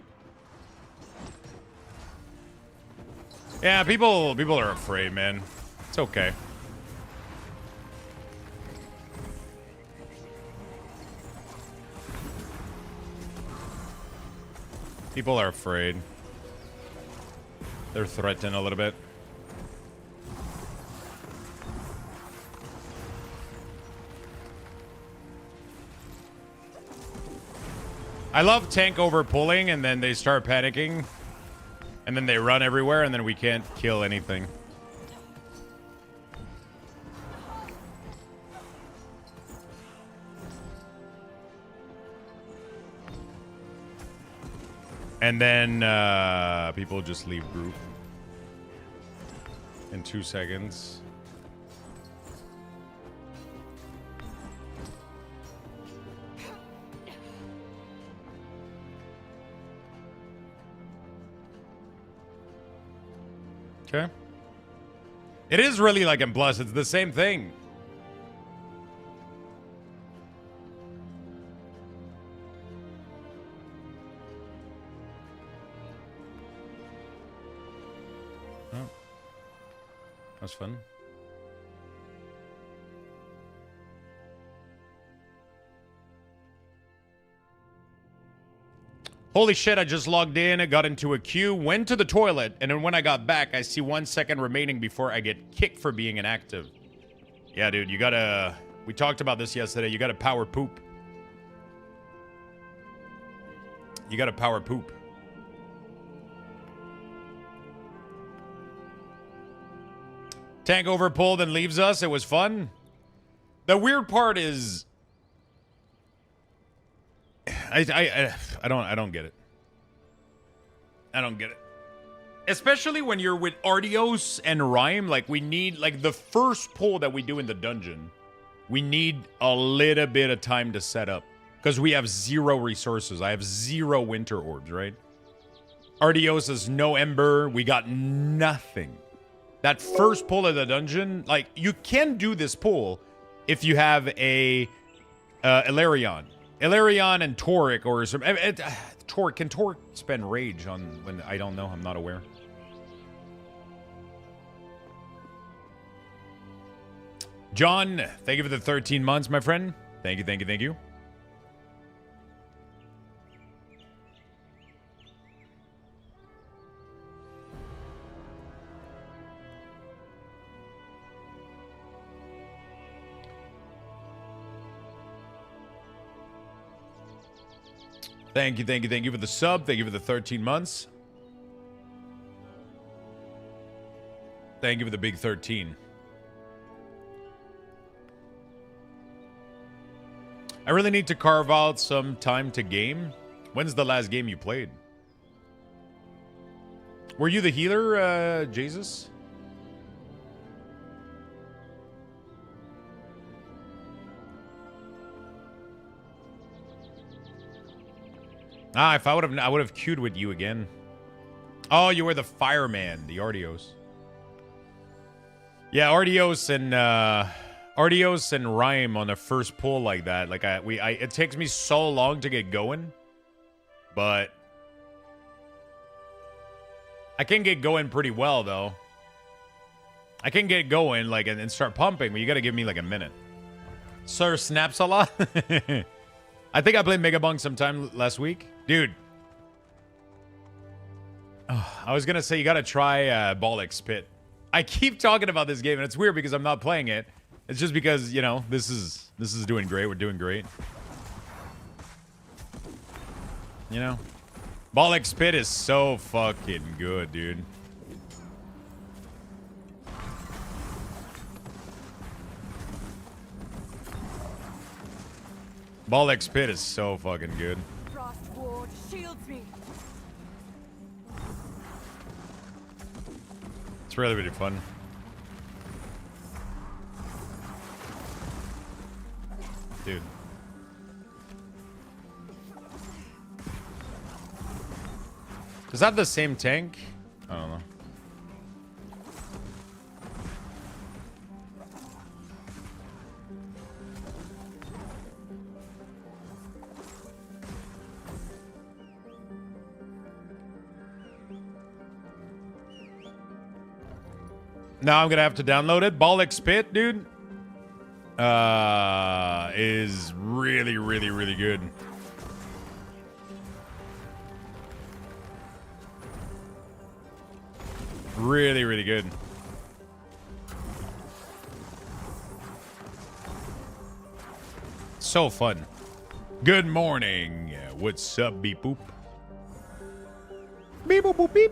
Yeah, people are afraid, man. It's okay. People are afraid. They're threatened a little bit. I love tank over pulling, and then they start panicking. And then they run everywhere, and then we can't kill anything. And then people just leave group in 2 seconds. Okay. It is really like in Plus, it's the same thing. Oh. That's fun. Holy shit, I just logged in, got into a queue, went to the toilet, and then when I got back, I see 1 second remaining before I get kicked for being inactive. Yeah, dude, you gotta... We talked about this yesterday. You gotta power poop. You gotta power poop. Tank overpulled and leaves us. It was fun. The weird part is... I don't get it. I don't get it. Especially when you're with Artios and Rime, like we need like the first pull that we do in the dungeon, we need a little bit of time to set up because we have 0 resources. I have 0 winter orbs, right? Artios has no ember. We got nothing. That first pull of the dungeon, like you can do this pull if you have a Ilarion. Ilarion and Toric or some... Toric, can Toric spend rage on when... I don't know. I'm not aware. John, thank you for the 13 months, my friend. Thank you, thank you, thank you. Thank you, thank you, thank you for the sub. Thank you for the 13 months. Thank you for the big 13. I really need to carve out some time to game. When's the last game you played? Were you the healer, Jesus? Ah, if I would have queued with you again. Oh, you were the fireman, the Artios. Yeah, Artios and Rime on the first pull like that. Like it takes me so long to get going, but I can get going pretty well though. I can get going like and start pumping, but you got to give me like a minute. Sir snaps a lot. I think I played Megabunk sometime last week. Dude. Oh, I was going to say you got to try Bolix Pit. I keep talking about this game, and it's weird because I'm not playing it. It's just because, you know, this is doing great. We're doing great. You know? Bolix Pit is so fucking good, dude. Bolix Pit is so fucking good. Frost ward shields me. It's really, really fun. Dude. Is that the same tank? I don't know. Now I'm gonna have to download it. Bolix Pit, dude, is really, really, really good. Really, really good. So fun. Good morning. What's up, beep boop? Beep boop boop beep.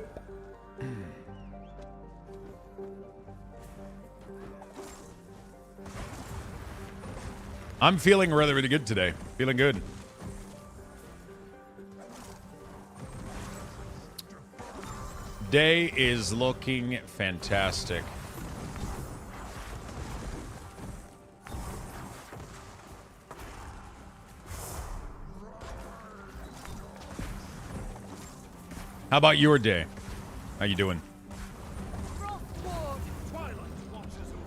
I'm feeling really, really good today. Feeling good. Day is looking fantastic. How about your day? How you doing? Frost ward. Twilight watches over.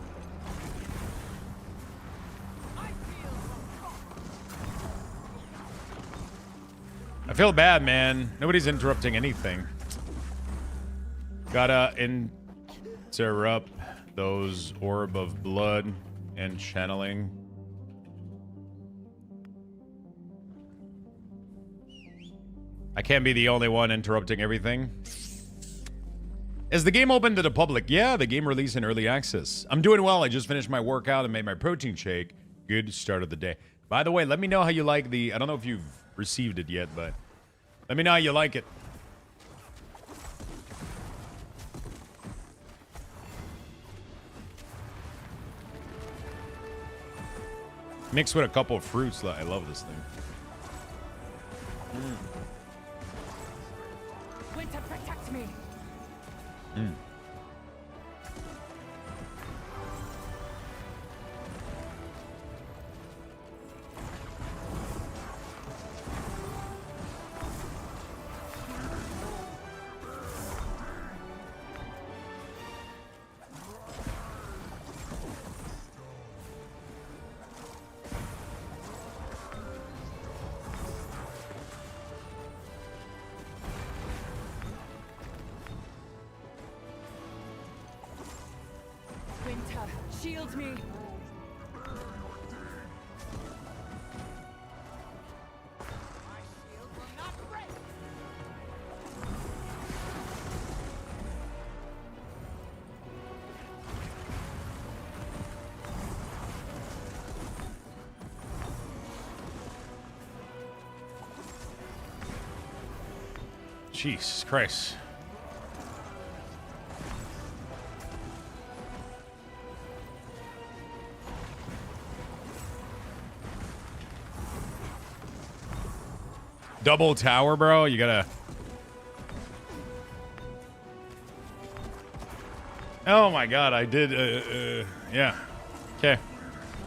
I feel I feel bad, man. Nobody's interrupting anything. Gotta interrupt those orb of blood and channeling. I can't be the only one interrupting everything. Is the game open to the public? Yeah, the game released in early access. I'm doing well. I just finished my workout and made my protein shake. Good start of the day. By the way, let me know how you like the... I don't know if you've received it yet, but... let me know how you like it. Mixed with a couple of fruits. I love this thing. Winter, protect me. Winter, shield me. My shield will not break. Jesus Christ. Double tower, bro. You gotta... Oh my god, I did... yeah. Okay.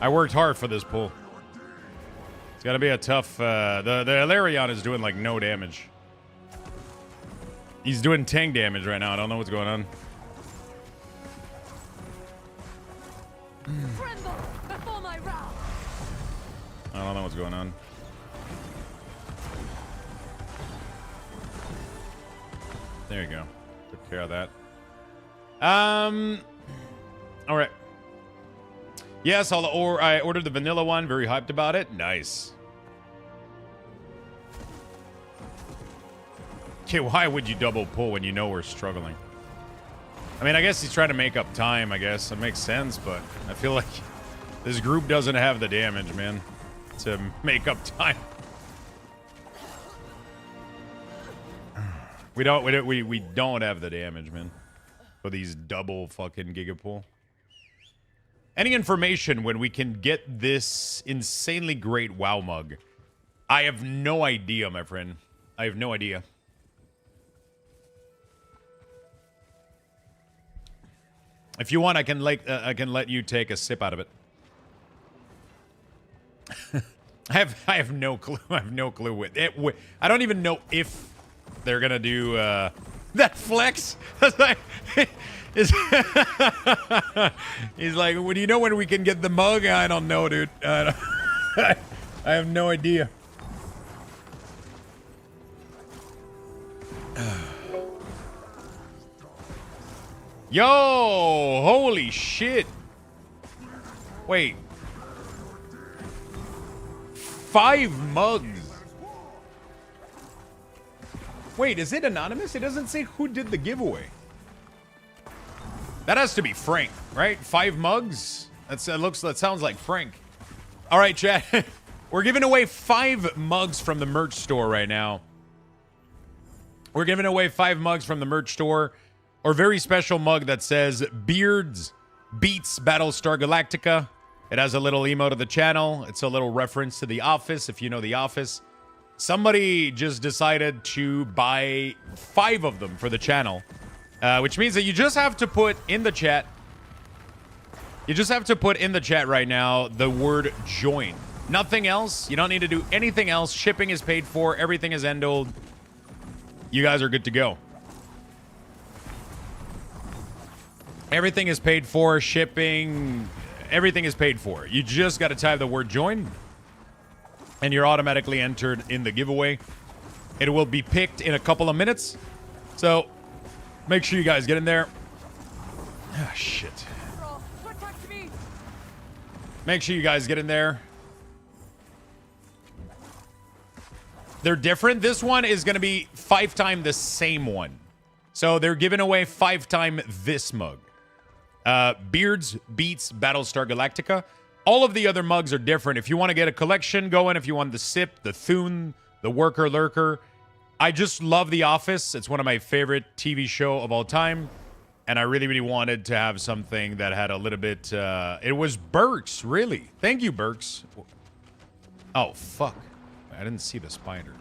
I worked hard for this pull. It's gotta be a tough... the Hilarion is doing, like, no damage. He's doing tank damage right now. I don't know what's going on. Tremble before my wrath. I don't know what's going on. There you go. Took care of that. All right. Yes, I ordered the vanilla one. Very hyped about it. Nice. Okay, why would you double pull when you know we're struggling? I mean, I guess he's trying to make up time, I guess. It makes sense, but I feel like this group doesn't have the damage, man, to make up time. We don't have the damage, man, for these double fucking gigapull. Any information when we can get this insanely great WoW mug? I have no idea, my friend. I have no idea. If you want, I can let you take a sip out of it. I have no clue. I have no clue with it. I don't even know if they're gonna do that flex. He's like, well, do you know when we can get the mug? I don't know, dude. I have no idea. Yo, holy shit. Wait. 5 mugs. Wait, is it anonymous? It doesn't say who did the giveaway. That has to be Frank, right? 5 mugs? That sounds like Frank. All right, chat. We're giving away 5 mugs from the merch store right now. We're giving away 5 mugs from the merch store. Or very special mug that says Beards Beats Battlestar Galactica. It has a little emote of the channel. It's a little reference to The Office, if you know The Office. Somebody just decided to buy 5 of them for the channel. Which means that you just have to put in the chat. You just have to put in the chat right now the word join. Nothing else. You don't need to do anything else. Shipping is paid for. Everything is end-old. You guys are good to go. Everything is paid for. Shipping. Everything is paid for. You just got to type the word join. And you're automatically entered in the giveaway. It will be picked in a couple of minutes. So, make sure you guys get in there. Ah, shit. Protect me. Make sure you guys get in there. They're different. This one is going to be 5 times the same one. So, they're giving away 5 times this mug. Beards Beats Battlestar Galactica. All of the other mugs are different. If you want to get a collection going, if you want the Sip, the Thune, the Worker Lurker. I just love The Office. It's one of my favorite TV show of all time. And I really, really wanted to have something that had a little bit... it was Burks, really. Thank you, Burks. Oh, fuck. I didn't see the spiders.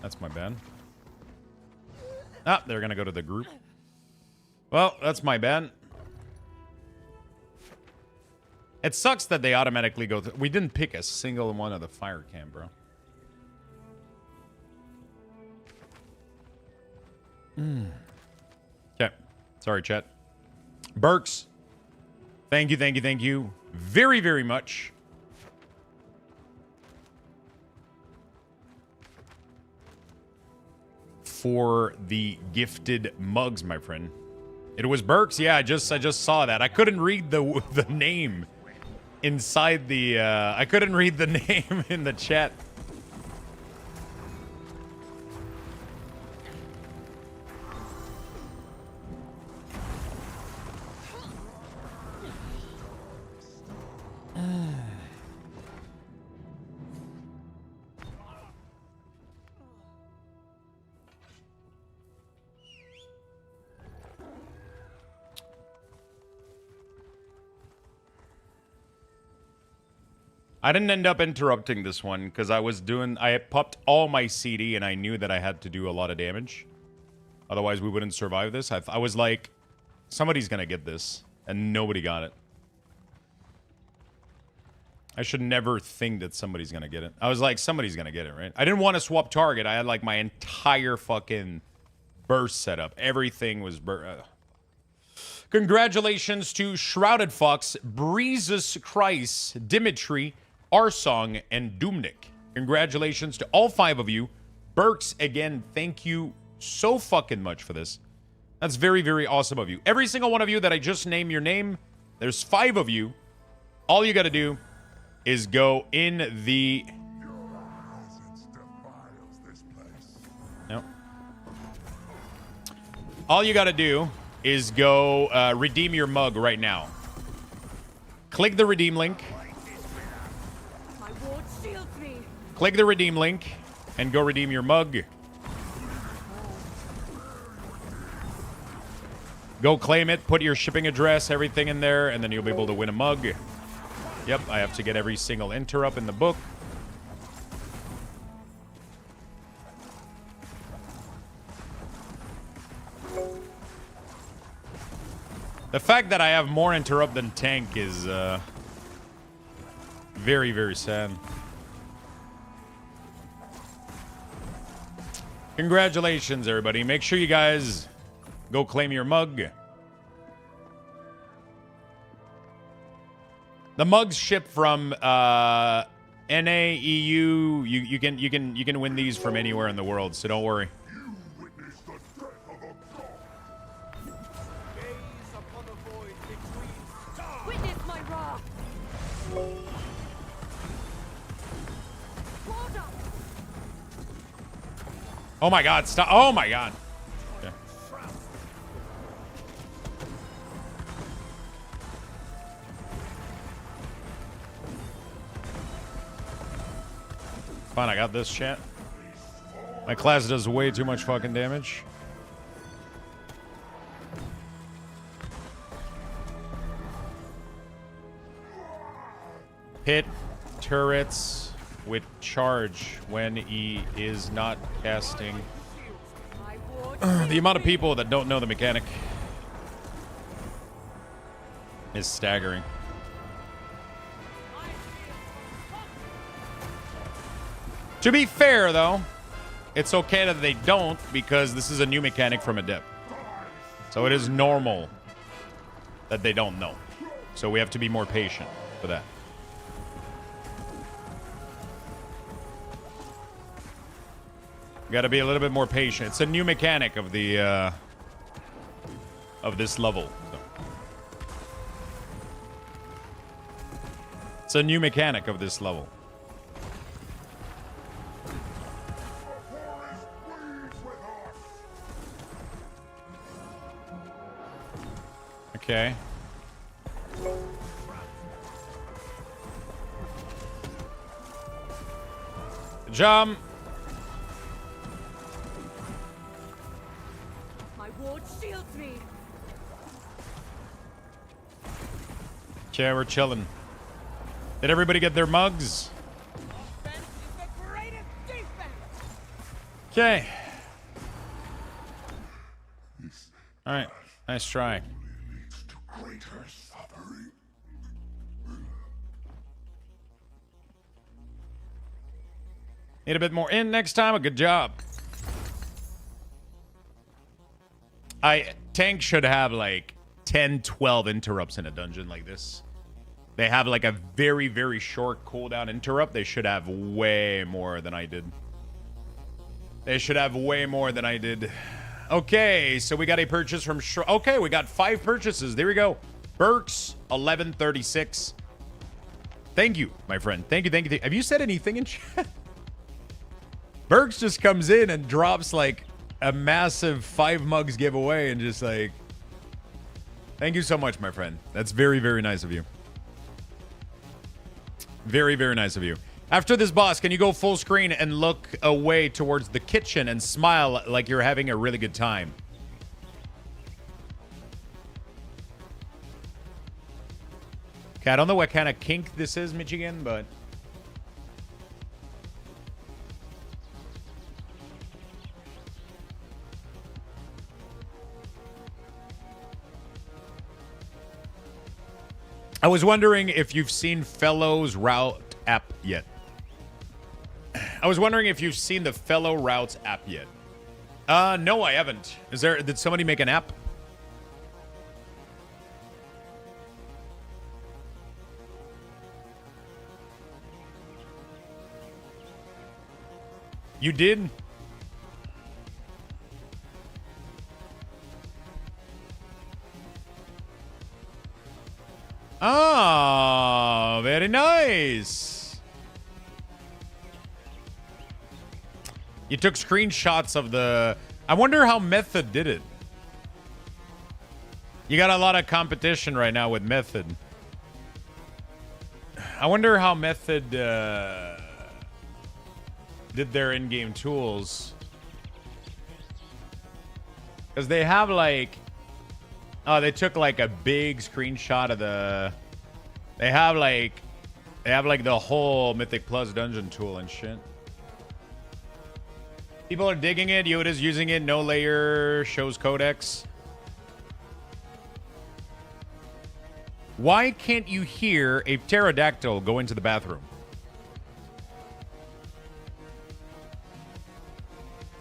That's my bad. Ah, they're going to go to the group. Well, that's my bad. It sucks that they automatically go through. We didn't pick a single one of the fire cam, bro. Okay. Sorry, chat. Burks. Thank you, thank you, thank you. Very, very much. For the gifted mugs, my friend. It was Burks. Yeah, I just saw that. I couldn't read the name inside the I couldn't read the name in the chat. I didn't end up interrupting this one because I popped all my CD and I knew that I had to do a lot of damage. Otherwise, we wouldn't survive this. I was like, somebody's gonna get this, and nobody got it. I should never think that somebody's gonna get it. I was like, somebody's gonna get it, right? I didn't want to swap target. I had like my entire fucking burst set up. Everything was Congratulations to Shrouded Fox, Breezes Christ, Dimitri, Arsong, and Doomnik. Congratulations to all 5 of you. Burks, again, thank you so fucking much for this. That's very, very awesome of you. Every single one of you that I just named your name, there's 5 of you. All you gotta do is go in the... No. All you gotta do is go redeem your mug right now. Click the redeem link. My ward shields me. Click the redeem link and go redeem your mug. Go claim it, put your shipping address, everything in there, and then you'll be able to win a mug. Yep, I have to get every single interrupt in the book. The fact that I have more interrupt than tank is very, very sad. Congratulations, everybody. Make sure you guys go claim your mug. The mugs ship from NA, EU. You can win these from anywhere in the world, so don't worry. Witness my wrath. Oh my god, stop. Oh my god. Okay. Fine, I got this, chat. My class does way too much fucking damage. Hit turrets with charge when he is not casting. The amount of people that don't know the mechanic is staggering. To be fair, though, it's okay that they don't because this is a new mechanic from Adept. So it is normal that they don't know. So we have to be more patient for that. Got to be a little bit more patient. It's a new mechanic of the of this level. So. It's a new mechanic of this level. Okay. Jump. Ward shields me. Okay, we're chilling. Did everybody get their mugs? Offense is the greatest defense. Okay. All right. Nice try. Need a bit more in next time. A good job. Tank should have like 10, 12 interrupts in a dungeon like this. They have like a very, very short cooldown interrupt. They should have way more than I did. They should have way more than I did. Okay, so we got a purchase from... Okay, we got 5 purchases. There we go. Burks, 1136. Thank you, my friend. Thank you, thank you. Have you said anything in chat? Burks just comes in and drops like a massive 5 mugs giveaway and just like... Thank you so much, my friend. That's very, very nice of you. Very, very nice of you. After this boss, can you go full screen and look away towards the kitchen and smile like you're having a really good time? Okay, I don't know what kind of kink this is, Michigan, but I was wondering if you've seen Fellows Route app yet. I was wondering if you've seen the Fellow Routes app yet. No, I haven't. Did somebody make an app? You did? Ah, very nice. You took screenshots of the... I wonder how Method did it. You got a lot of competition right now with Method. I wonder how Method did their in-game tools. Because they have like... Oh, they took like a big screenshot of the... They have like the whole Mythic Plus dungeon tool and shit. People are digging it. Yoda's using it. No layer shows codex. Why can't you hear a pterodactyl go into the bathroom?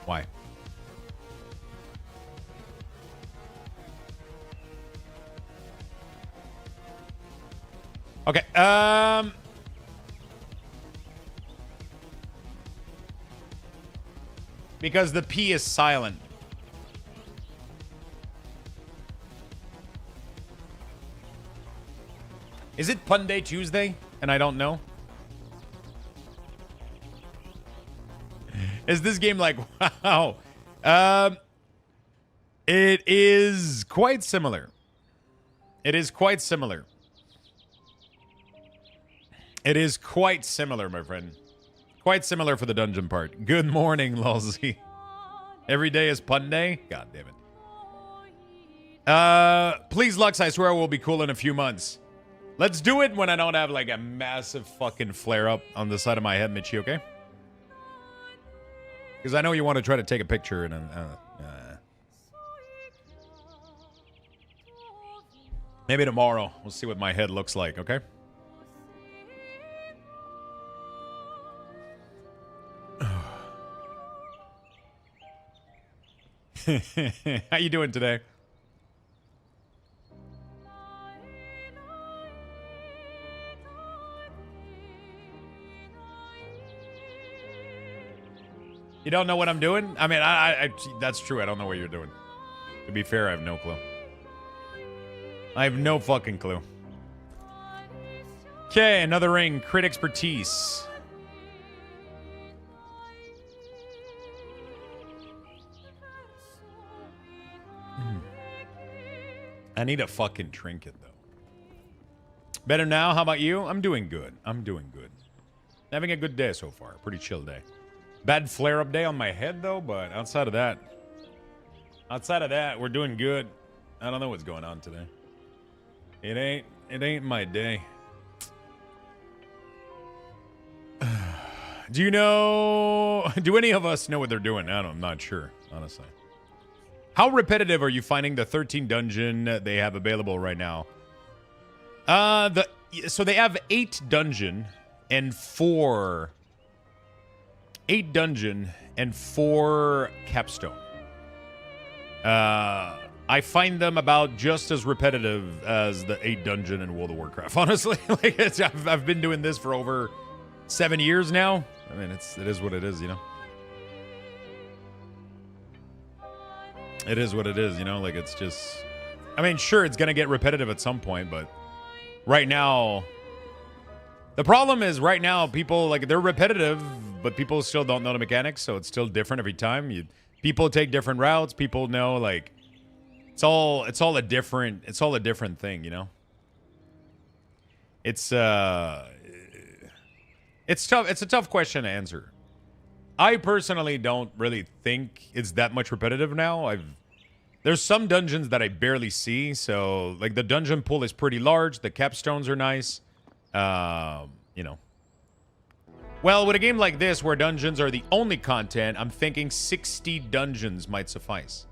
Why? Okay. Because the P is silent. Is it Pun Day Tuesday? And I don't know. Is this game like, wow? It is quite similar. It is quite similar. It is quite similar, my friend. Quite similar for the dungeon part. Good morning, Lolzy. Every day is Pun Day? God damn it. Please, Lux, I swear we'll be cool in a few months. Let's do it when I don't have like a massive fucking flare up on the side of my head, Michi, okay? Because I know you want to try to take a picture and maybe tomorrow we'll see what my head looks like, okay? How you doing today? You don't know what I'm doing? I mean, I that's true. I don't know what you're doing. To be fair, I have no clue. I have no fucking clue. Okay, another ring. Crit expertise. I need a fucking trinket, though. Better now? How about you? I'm doing good. I'm doing good. Having a good day so far. Pretty chill day. Bad flare-up day on my head, though, but outside of that, we're doing good. I don't know what's going on today. It ain't my day. Do any of us know what they're doing? I'm not sure, honestly. How repetitive are you finding the 13 dungeon they have available right now? So they have 8 dungeon and 4 capstone. I find them about just as repetitive as the 8 dungeon in World of Warcraft. Honestly, like I've been doing this for over 7 years now. I mean, it is what it is, you know. It is what it is, you know. Like it's just. I mean, sure, it's gonna get repetitive at some point, but right now. The problem is right now people like they're repetitive, but people still don't know the mechanics, so it's still different every time. People take different routes. People know like it's all a different thing, you know. It's tough. It's a tough question to answer. I personally don't really think it's that much repetitive now. There's some dungeons that I barely see, so like the dungeon pool is pretty large. The capstones are nice. You know. Well, with a game like this where dungeons are the only content, I'm thinking 60 dungeons might suffice.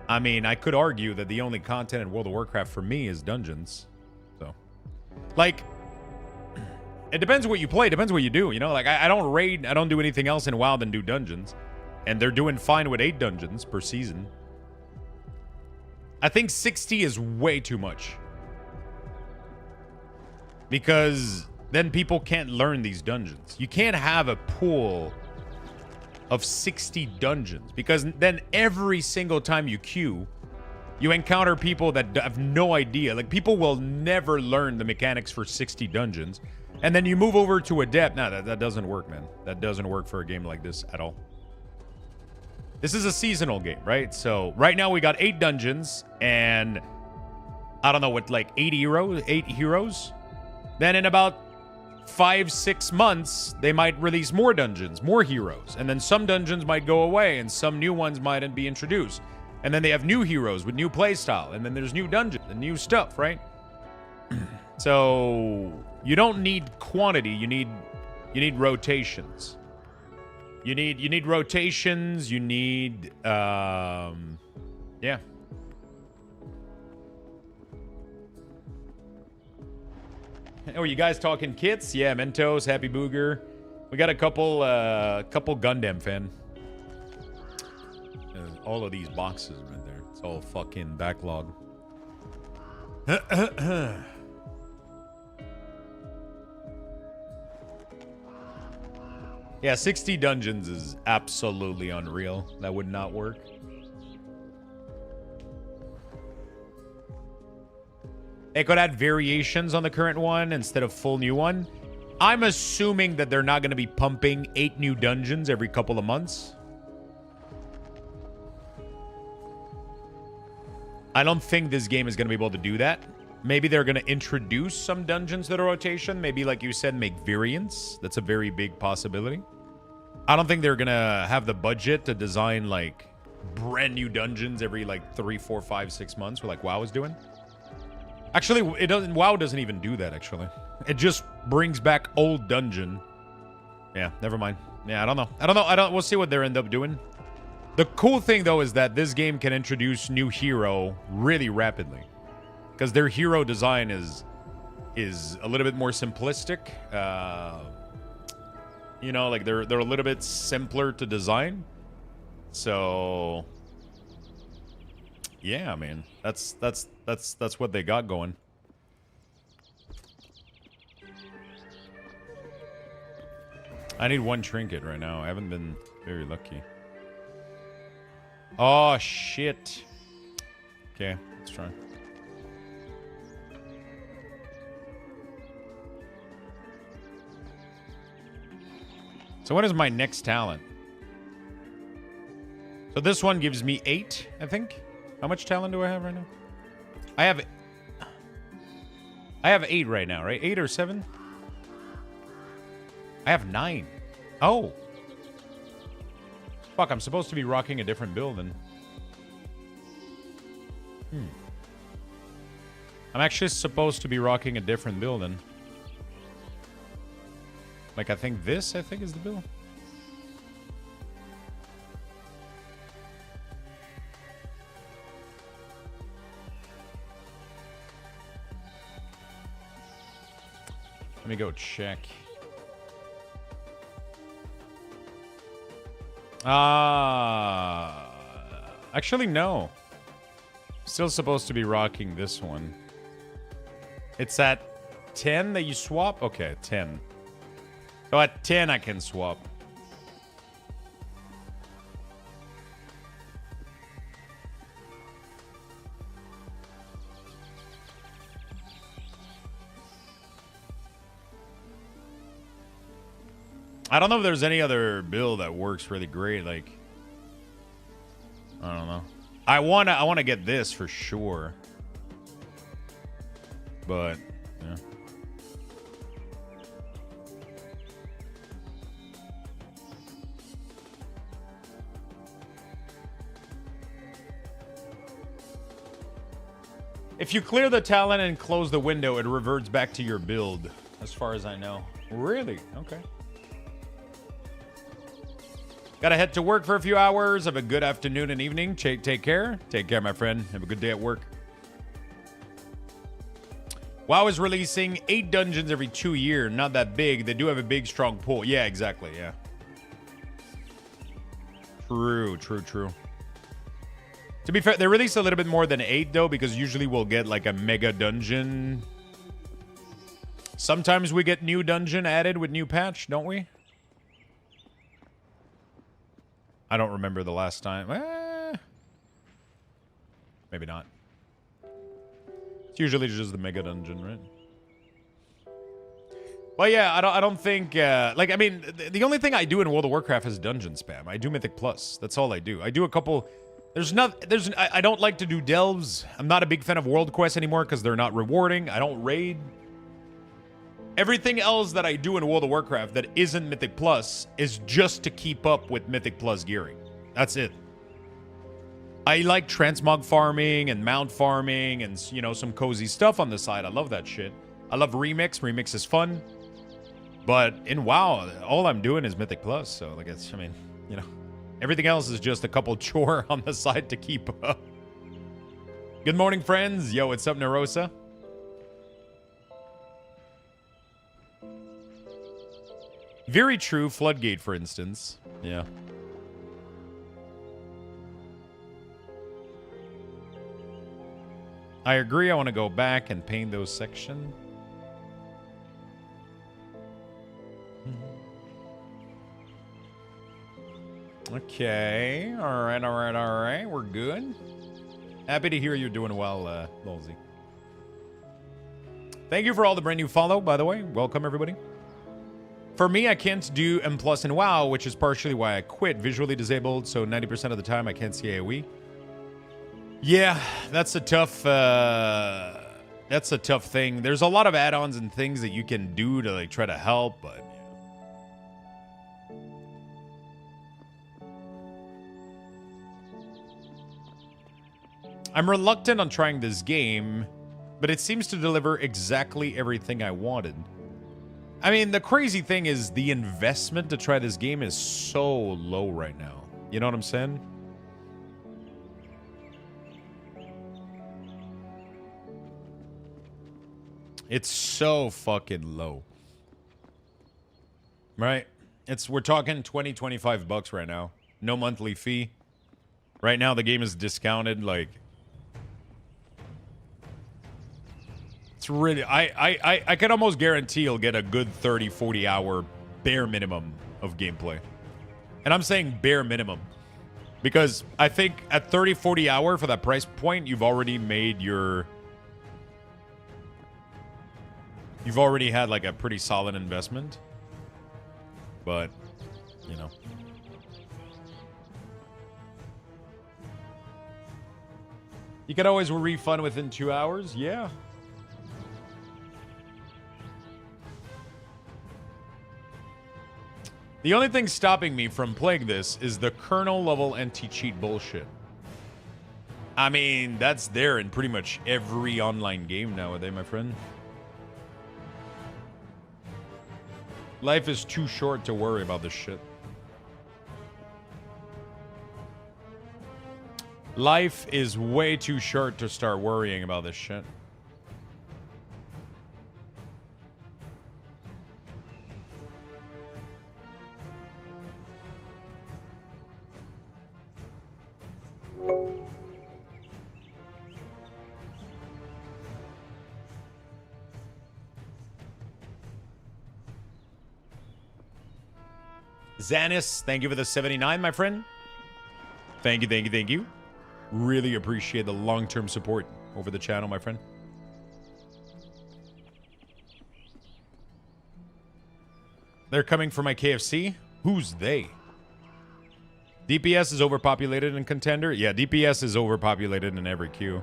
I mean, I could argue that the only content in World of Warcraft for me is dungeons. Like, it depends what you play. It depends what you do, you know? Like, I don't raid. I don't do anything else in WoW than do dungeons. And they're doing fine with 8 dungeons per season. I think 60 is way too much. Because then people can't learn these dungeons. You can't have a pool of 60 dungeons. Because then every single time you queue, you encounter people that have no idea. Like, people will never learn the mechanics for 60 dungeons. And then you move over to Adept. No, that doesn't work, man. That doesn't work for a game like this at all. This is a seasonal game, right? So right now we got 8 dungeons and I don't know what, like 8 heroes. Then in about 5-6 months, they might release more dungeons, more heroes. And then some dungeons might go away and some new ones mightn't be introduced. And then they have new heroes with new playstyle. And then there's new dungeons and new stuff, right? So you don't need quantity, you need rotations. You need rotations, you need yeah. Oh, you guys talking kits? Yeah, Mentos, Happy Booger. We got a couple Gundam fan. All of these boxes right there. It's all fucking backlog. Yeah, 60 dungeons is absolutely unreal. That would not work. They could add variations on the current one instead of full new one. I'm assuming that they're not going to be pumping 8 new dungeons every couple of months. I don't think this game is going to be able to do that. Maybe they're going to introduce some dungeons to the rotation. Maybe, like you said, make variants. That's a very big possibility. I don't think they're going to have the budget to design, like, brand new dungeons every, like, 3, 4, 5, 6 months, like WoW is doing. Actually, it doesn't. WoW doesn't even do that, actually. It just brings back old dungeon. Yeah, never mind. Yeah, I don't know. We'll see what they end up doing. The cool thing, though, is that this game can introduce new hero really rapidly. Because their hero design is a little bit more simplistic. You know, like they're a little bit simpler to design. So yeah, man. That's what they got going. I need 1 trinket right now. I haven't been very lucky. Oh shit. Okay, let's try. So what is my next talent? So this one gives me 8, I think. How much talent do I have right now? I have 8 right now, right? 8 or 7? I have 9. Oh. Fuck, I'm supposed to be rocking a different build then. I'm actually supposed to be rocking a different build then. Like, I think is the build. Let me go check. Actually, no. Still supposed to be rocking this one. It's at 10 that you swap? Okay, 10. So at 10, I can swap. I don't know if there's any other build that works really great. Like, I don't know. I wanna get this for sure. But yeah. If you clear the talent and close the window, it reverts back to your build, as far as I know. Really? Okay. Gotta head to work for a few hours. Have a good afternoon and evening. Take care. Take care, my friend. Have a good day at work. WoW is releasing 8 dungeons every 2 years. Not that big. They do have a big, strong pull. Yeah, exactly. Yeah. True. To be fair, they released a little bit more than 8, though, because usually we'll get, like, a mega dungeon. Sometimes we get new dungeon added with new patch, don't we? I don't remember the last time. Maybe not. It's usually just the mega dungeon, right? Well, yeah, I don't think, like, I mean, the only thing I do in World of Warcraft is dungeon spam. I do Mythic Plus. That's all I do. I do a couple, I don't like to do delves. I'm not a big fan of World Quests anymore because they're not rewarding. I don't raid. Everything else that I do in World of Warcraft that isn't Mythic Plus is just to keep up with Mythic Plus gearing. That's it. I like transmog farming and mount farming and, you know, some cozy stuff on the side. I love that shit. I love Remix. Remix is fun. But in WoW, all I'm doing is Mythic Plus. So, like, it's, I mean, you know, everything else is just a couple chore on the side to keep up. Good morning, friends. Yo, what's up, Nerosa? Very true. Floodgate, for instance. Yeah. I agree. I want to go back and paint those sections. Okay. All right. We're good. Happy to hear you're doing well, Lolzy. Thank you for all the brand new follow, by the way. Welcome, everybody. For me, I can't do M+ in WoW, which is partially why I quit. Visually disabled, so 90% of the time I can't see AoE. Yeah, that's a tough thing. There's a lot of add-ons and things that you can do to, like, try to help, but I'm reluctant on trying this game, but it seems to deliver exactly everything I wanted. I mean, the crazy thing is the investment to try this game is so low right now. You know what I'm saying? It's so fucking low. Right? We're talking 20, 25 bucks right now. No monthly fee. Right now the game is discounted, like, it's really, I can almost guarantee you'll get a good 30, 40 hour bare minimum of gameplay. And I'm saying bare minimum because I think at 30, 40 hour for that price point, you've already made your, you've already had like a pretty solid investment. But, you know. You can always refund within 2 hours. Yeah. The only thing stopping me from playing this is the kernel level anti-cheat bullshit. I mean, that's there in pretty much every online game nowadays, my friend. Life is too short to worry about this shit. Life is way too short to start worrying about this shit. Zanis, thank you for the 79, my friend. Thank you. Really appreciate the long-term support over the channel, my friend. They're coming for my KFC? Who's they? DPS is overpopulated in Contender? Yeah, DPS is overpopulated in every queue.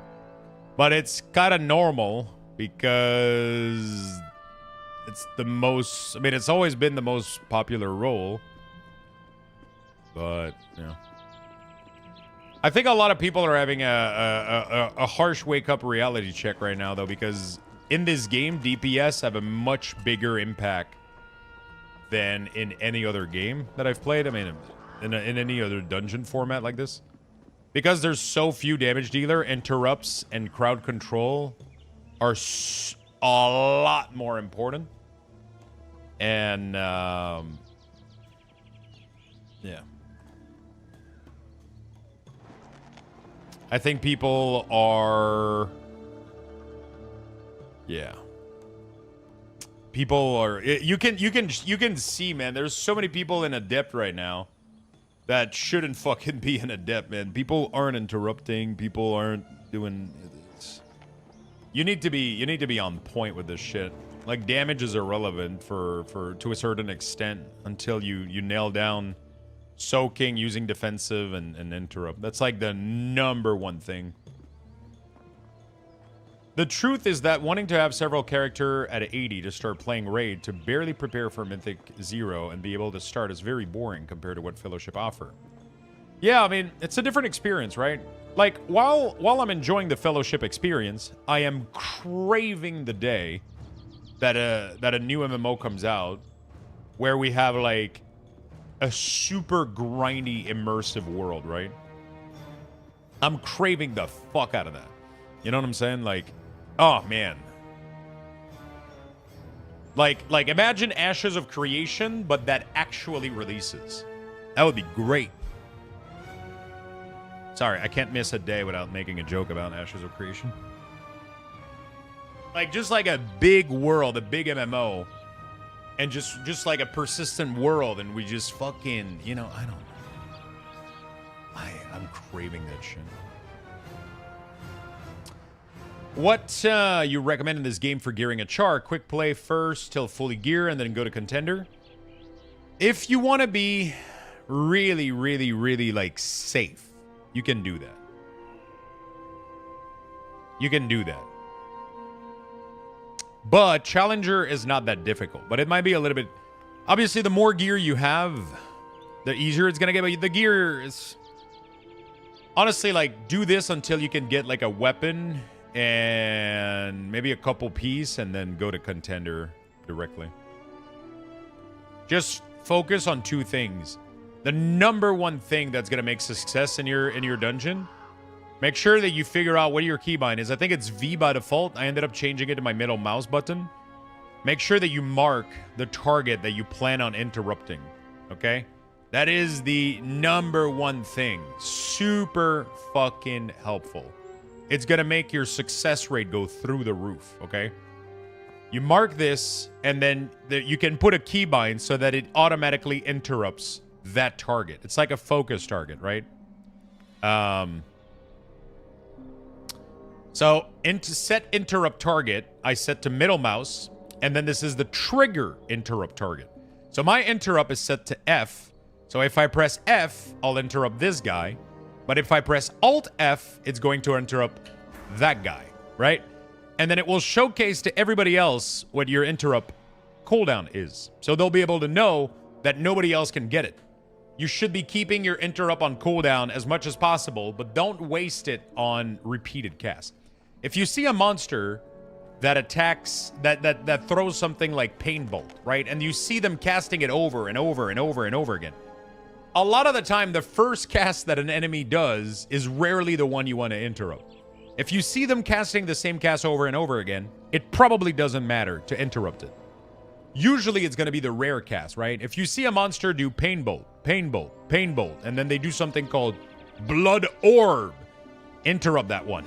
But it's kind of normal because it's the most... I mean, it's always been the most popular role. But, yeah. I think a lot of people are having a harsh wake-up reality check right now, though, because in this game, DPS have a much bigger impact than in any other game that I've played. I mean, in any other dungeon format like this. Because there's so few damage dealer, interrupts and crowd control are a lot more important. And, yeah. I think people are... Yeah. People are... You can see, man, there's so many people in Adept right now that shouldn't fucking be in Adept, man. People aren't interrupting. People aren't doing... You need to be on point with this shit. Like, damage is irrelevant to a certain extent until you nail down soaking, using defensive, and interrupt. That's like the #1 thing. The truth is that wanting to have several character at 80 to start playing Raid to barely prepare for Mythic 0 and be able to start is very boring compared to what Fellowship offer. Yeah, I mean, it's a different experience, right? Like, while I'm enjoying the Fellowship experience, I am craving the day that a new MMO comes out where we have, like, a super grindy, immersive world, right? I'm craving the fuck out of that. You know what I'm saying? Like, oh, man. Like imagine Ashes of Creation, but that actually releases. That would be great. Sorry, I can't miss a day without making a joke about Ashes of Creation. Like, just like a big world, a big MMO, and just like a persistent world, and we just fucking, you know, I don't know. I'm craving that shit. What you recommend in this game for gearing a char? Quick play first till fully gear and then go to contender? If you want to be really, really, really, like, safe, you can do that. You can do that. But Challenger is not that difficult. But it might be a little bit... Obviously, the more gear you have, the easier it's going to get. But the gear is... Honestly, like, do this until you can get, like, a weapon and maybe a couple piece, and then go to contender directly. Just focus on 2 things. The #1 thing that's going to make success in your dungeon, make sure that you figure out what your keybind is. I think it's V by default. I ended up changing it to my middle mouse button. Make sure that you mark the target that you plan on interrupting, okay? That is the #1 thing. Super fucking helpful. It's going to make your success rate go through the roof, okay? You mark this, and then you can put a keybind so that it automatically interrupts that target. It's like a focus target, right? So, set interrupt target, I set to middle mouse, and then this is the trigger interrupt target. So my interrupt is set to F. So if I press F, I'll interrupt this guy. But if I press Alt F, it's going to interrupt that guy, right? And then it will showcase to everybody else what your interrupt cooldown is. So they'll be able to know that nobody else can get it. You should be keeping your interrupt on cooldown as much as possible, but don't waste it on repeated cast. If you see a monster that attacks, that throws something like Pain Bolt, right? And you see them casting it over and over and over and over again. A lot of the time, the first cast that an enemy does is rarely the one you want to interrupt. If you see them casting the same cast over and over again, it probably doesn't matter to interrupt it. Usually it's going to be the rare cast, right? If you see a monster do Pain Bolt, Pain Bolt, Pain Bolt, and then they do something called Blood Orb, interrupt that one.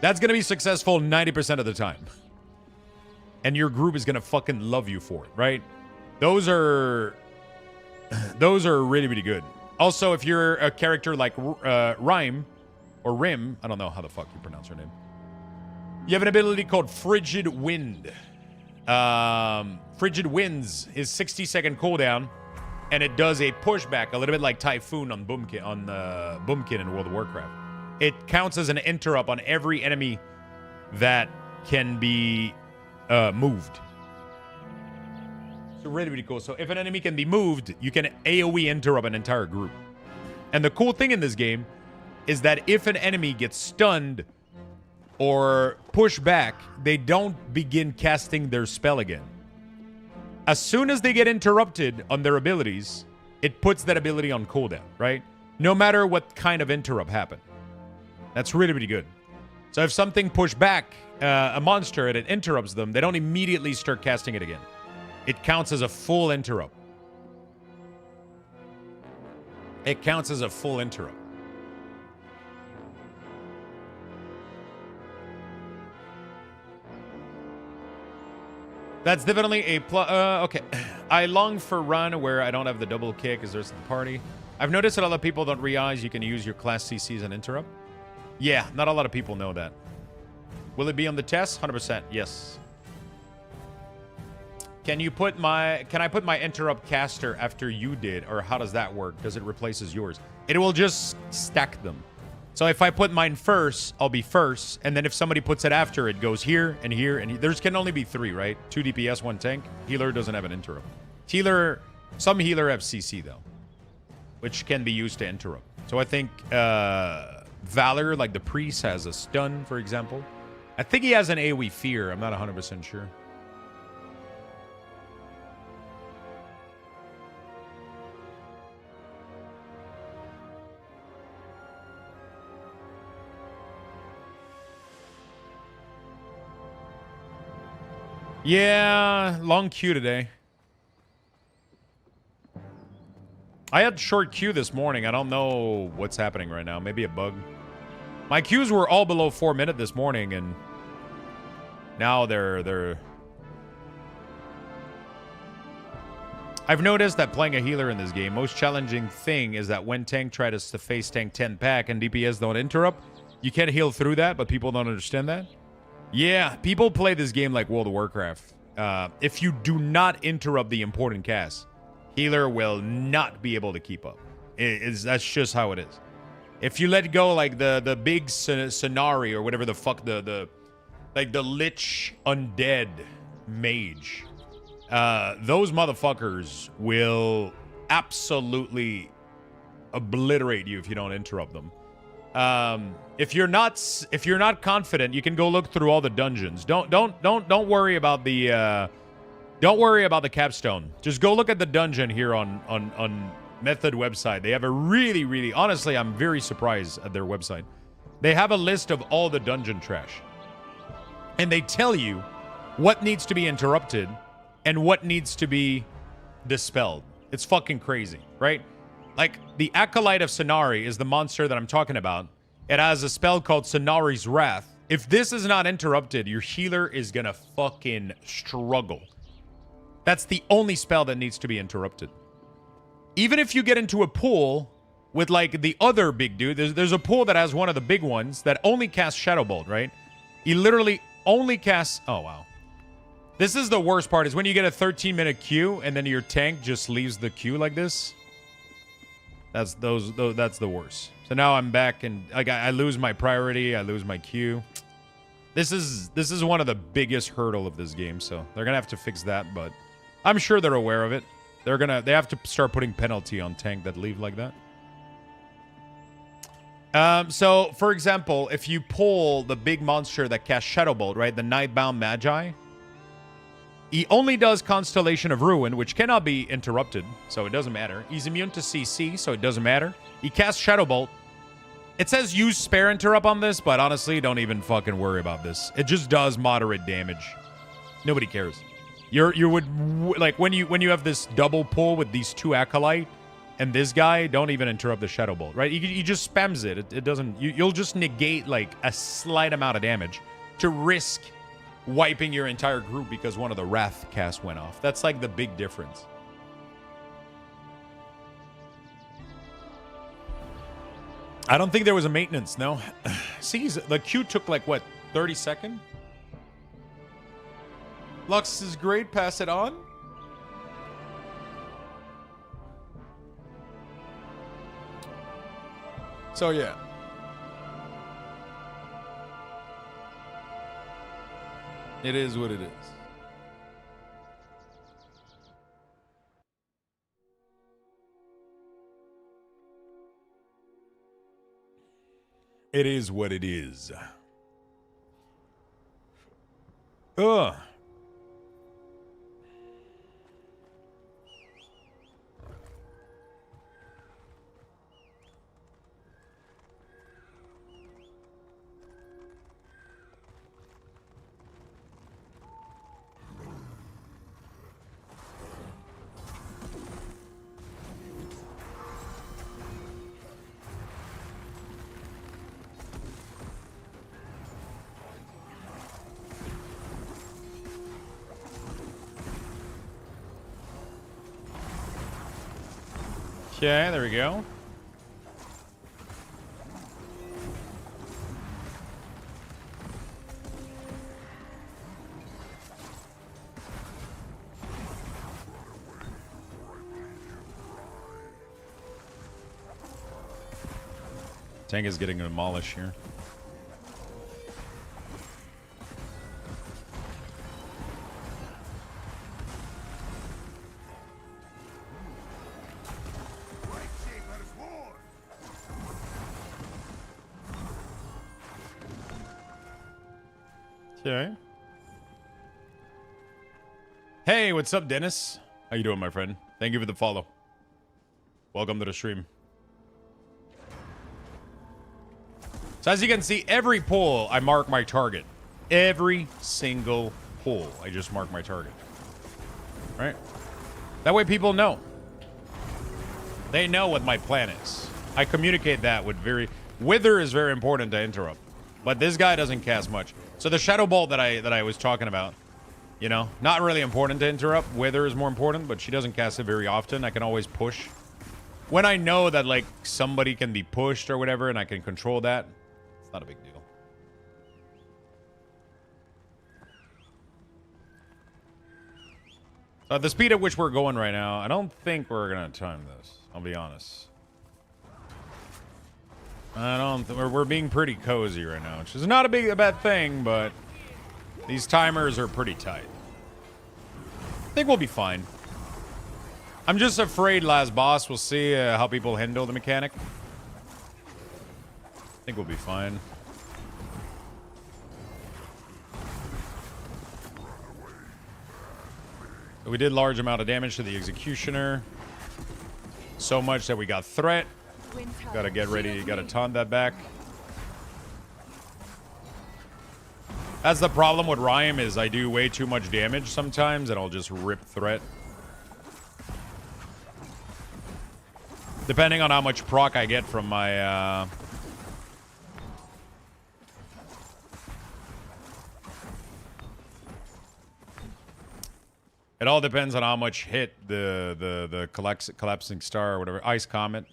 That's going to be successful 90% of the time. And your group is going to fucking love you for it, right? Those are really, really good. Also, if you're a character like Rime, or Rime, I don't know how the fuck you pronounce her name. You have an ability called Frigid Wind. Frigid Winds is 60-second cooldown, and it does a pushback, a little bit like Typhoon on Boomkin in World of Warcraft. It counts as an interrupt on every enemy that can be moved. So really, really cool. So if an enemy can be moved, you can AoE interrupt an entire group. And the cool thing in this game is that if an enemy gets stunned or pushed back, they don't begin casting their spell again. As soon as they get interrupted on their abilities, it puts that ability on cooldown, right? No matter what kind of interrupt happened. That's really, really good. So if something pushed back a monster and it interrupts them, they don't immediately start casting it again. It counts as a full interrupt. It counts as a full interrupt. That's definitely a plus. Okay. I long for run where I don't have the double kick as there's the party. I've noticed that a lot of people don't realize you can use your class CC as an interrupt. Yeah, not a lot of people know that. Will it be on the test? 100%. Yes. Can I put my interrupt caster after you did, or how does that work? Does it replaces yours? It will just stack them. So if I put mine first, I'll be first, and then if somebody puts it after, it goes here and here and here. There can only be 3, right? 2 DPS, 1 tank. Healer doesn't have an interrupt. Some healer have CC though, which can be used to interrupt. So I think Valor, like the priest, has a stun, for example. I think he has an AoE fear. I'm not 100% sure. Yeah, long queue today. I had short queue this morning. I don't know what's happening right now. Maybe a bug. My queues were all below 4 minutes this morning, and now they're... I've noticed that playing a healer in this game, most challenging thing is that when tank tries to face tank 10 pack and DPS don't interrupt, you can't heal through that, but people don't understand that. Yeah, people play this game like World of Warcraft. If you do not interrupt the important cast, healer will not be able to keep up. That's just how it is. If you let go like the big Sonari or whatever the fuck the Lich Undead Mage, those motherfuckers will absolutely obliterate you if you don't interrupt them. If you're not confident, you can go look through all the dungeons. Don't worry about the capstone. Just go look at the dungeon here on Method website. They have a really, honestly, I'm very surprised at their website. They have a list of all the dungeon trash. And they tell you what needs to be interrupted and what needs to be dispelled. It's fucking crazy, right? Like, the Acolyte of Sonari is the monster that I'm talking about. It has a spell called Sonari's Wrath. If this is not interrupted, your healer is gonna fucking struggle. That's the only spell that needs to be interrupted. Even if you get into a pool with, like, the other big dude, there's a pool that has one of the big ones that only casts Shadow Bolt, right? He literally only casts... Oh, wow. This is the worst part, is when you get a 13-minute queue and then your tank just leaves the queue like this. That's the worst. So now I'm back and like I lose my priority, I lose my queue. This is one of the biggest hurdle of this game, so they're gonna have to fix that, but I'm sure they're aware of it. They have to start putting penalty on tank that leave like that. So for example, if you pull the big monster that casts Shadow Bolt, right, the Nightbound Magi, he only does Constellation of Ruin, which cannot be interrupted, so it doesn't matter. He's immune to CC, so it doesn't matter. He casts Shadow Bolt. It says use spare interrupt on this, but honestly, don't even fucking worry about this. It just does moderate damage. Nobody cares. You would like when you have this double pull with these 2 Acolyte and this guy, don't even interrupt the Shadow Bolt, right? He just spams it. It doesn't. You'll just negate like a slight amount of damage to risk wiping your entire group because one of the Wrath casts went off. That's like the big difference. I don't think there was a maintenance, no. See, the queue took like, what, 30 seconds? Lux is great, pass it on. So, yeah. It is what it is. It is what it is. Ugh. Okay, there we go. Tank is getting demolished here. Okay. Hey, what's up, Dennis? How you doing, my friend? Thank you for the follow. Welcome to the stream. So as you can see, every pull, I mark my target. Every single pull, I just mark my target. Right? That way people know. They know what my plan is. I communicate that with Wither is very important to interrupt. But this guy doesn't cast much. So the Shadow Bolt that I was talking about, you know, not really important to interrupt. Wither is more important, but she doesn't cast it very often. I can always push. When I know that, like, somebody can be pushed or whatever, and I can control that, it's not a big deal. So at the speed at which we're going right now, I don't think we're going to time this. I'll be honest. We're being pretty cozy right now, which is not a bad thing, but these timers are pretty tight. I think we'll be fine. I'm just afraid last boss. We'll see how people handle the mechanic. I think we'll be fine. We did large amount of damage to the Executioner. So much that we got threat. Gotta get ready, gotta taunt that back. That's the problem with Rime, is I do way too much damage sometimes and I'll just rip threat. Depending on how much proc I get from my it all depends on how much hit the collapsing star or whatever. Ice Comet.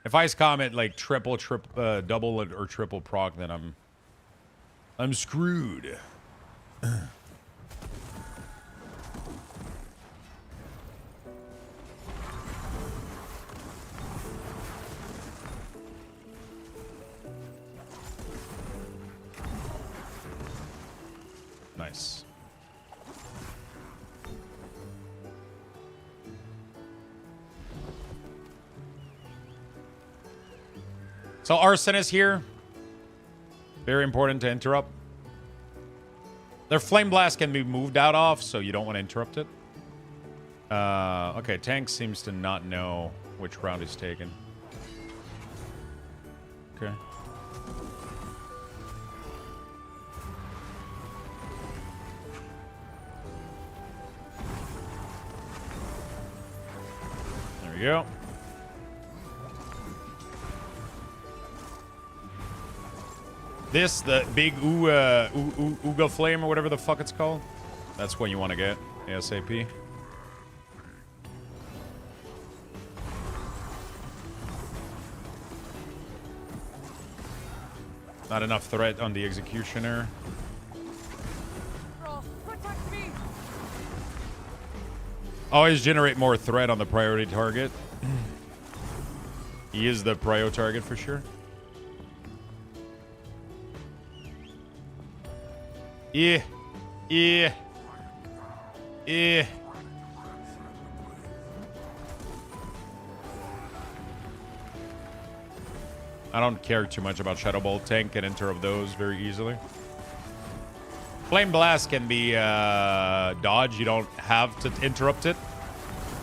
If Ice Comet like double or triple proc, then I'm screwed. Nice. So Arson is here. Very important to interrupt. Their Flame Blast can be moved out of, so you don't want to interrupt it. Okay, Tank seems to not know which round he's taken. Okay. There we go. This, the big Ooga Flame or whatever the fuck it's called. That's what you want to get ASAP. Not enough threat on the Executioner. Protect me. Always generate more threat on the priority target. He is the prio target for sure. Yeah. Yeah. Yeah. I don't care too much about Shadow Bolt. Tank can interrupt those very easily. Flame Blast can be dodge. You don't have to interrupt it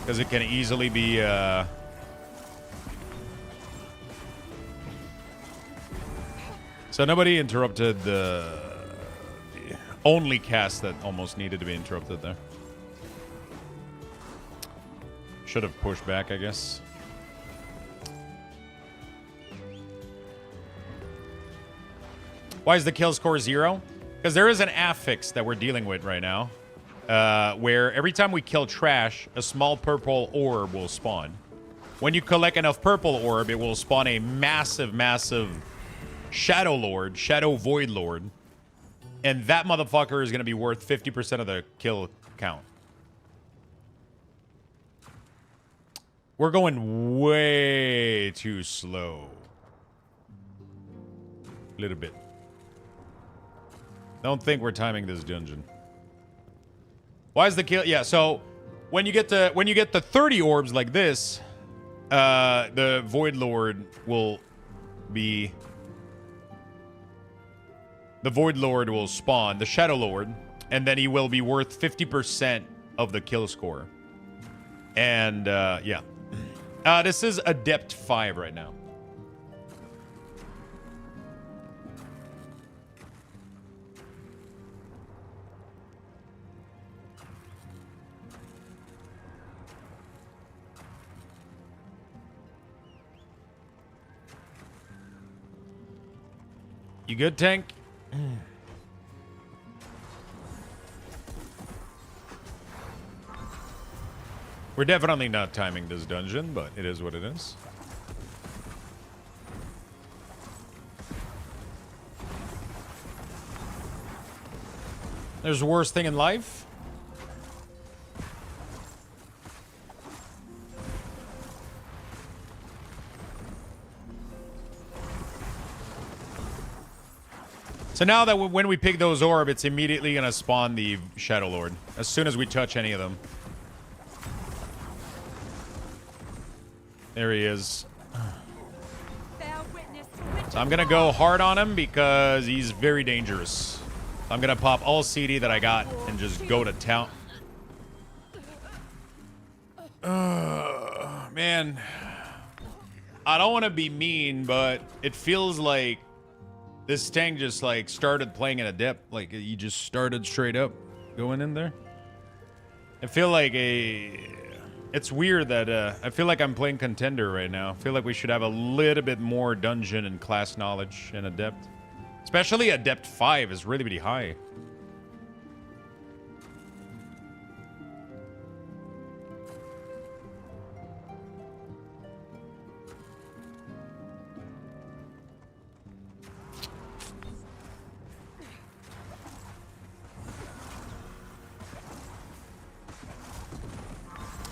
because it can easily be so nobody interrupted the only cast that almost needed to be interrupted there. Should have pushed back, I guess. Why is the kill score 0? Because there is an affix that we're dealing with right now. where every time we kill trash, a small purple orb will spawn. When you collect enough purple orb, it will spawn a massive, massive Shadow Lord, Shadow Void Lord. And that motherfucker is going to be worth 50% of the kill count. We're going way too slow. A little bit. Don't think we're timing this dungeon. Why is the kill? Yeah, so when you get the 30 orbs like this, the Void Lord will be... The Void Lord will spawn, the Shadow Lord, and then he will be worth 50% of the kill score. And, yeah. This is Adept 5 right now. You good, Tank? We're definitely not timing this dungeon, but it is what it is. There's a worse thing in life. So now that when we pick those orb, it's immediately going to spawn the Shadow Lord as soon as we touch any of them. There he is. So I'm going to go hard on him because he's very dangerous. I'm going to pop all CD that I got and just go to town. Man. I don't want to be mean, but it feels like this tank just like started playing an Adept. Like he just started straight up going in there. I feel like it's weird that I feel like I'm playing Contender right now. I feel like we should have a little bit more dungeon and class knowledge in Adept. Especially Adept 5 is really, really high.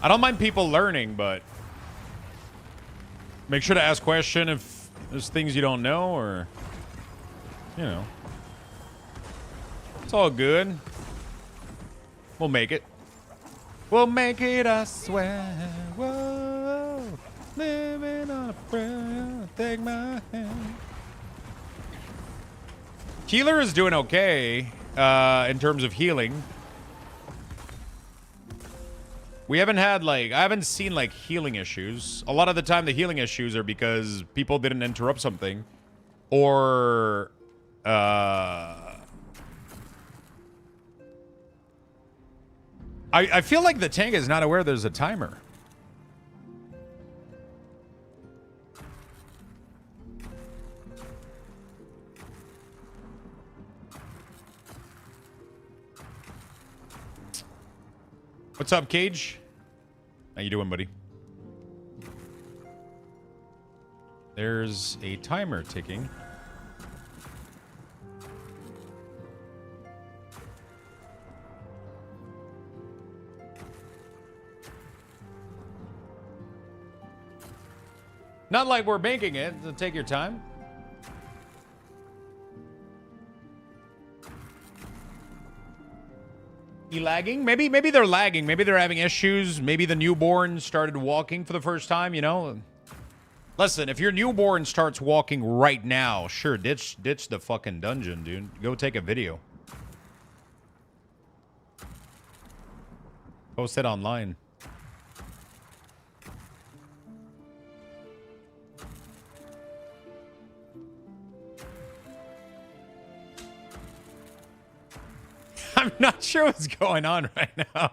I don't mind people learning, but make sure to ask question if there's things you don't know, or, you know. It's all good. We'll make it. We'll make it, I swear. Whoa, living on a prayer. Take my hand. Healer is doing okay in terms of healing. We haven't had, like, I haven't seen, like, healing issues. A lot of the time, the healing issues are because people didn't interrupt something. Or, I feel like the tank is not aware there's a timer. What's up, Cage? How you doing, buddy? There's a timer ticking. Not like we're making it, so take your time. Lagging? Maybe they're lagging. Maybe they're having issues. Maybe the newborn started walking for the first time, you know? Listen, if your newborn starts walking right now, sure, ditch the fucking dungeon, dude. Go take a video. Post it online. I'm not sure what's going on right now.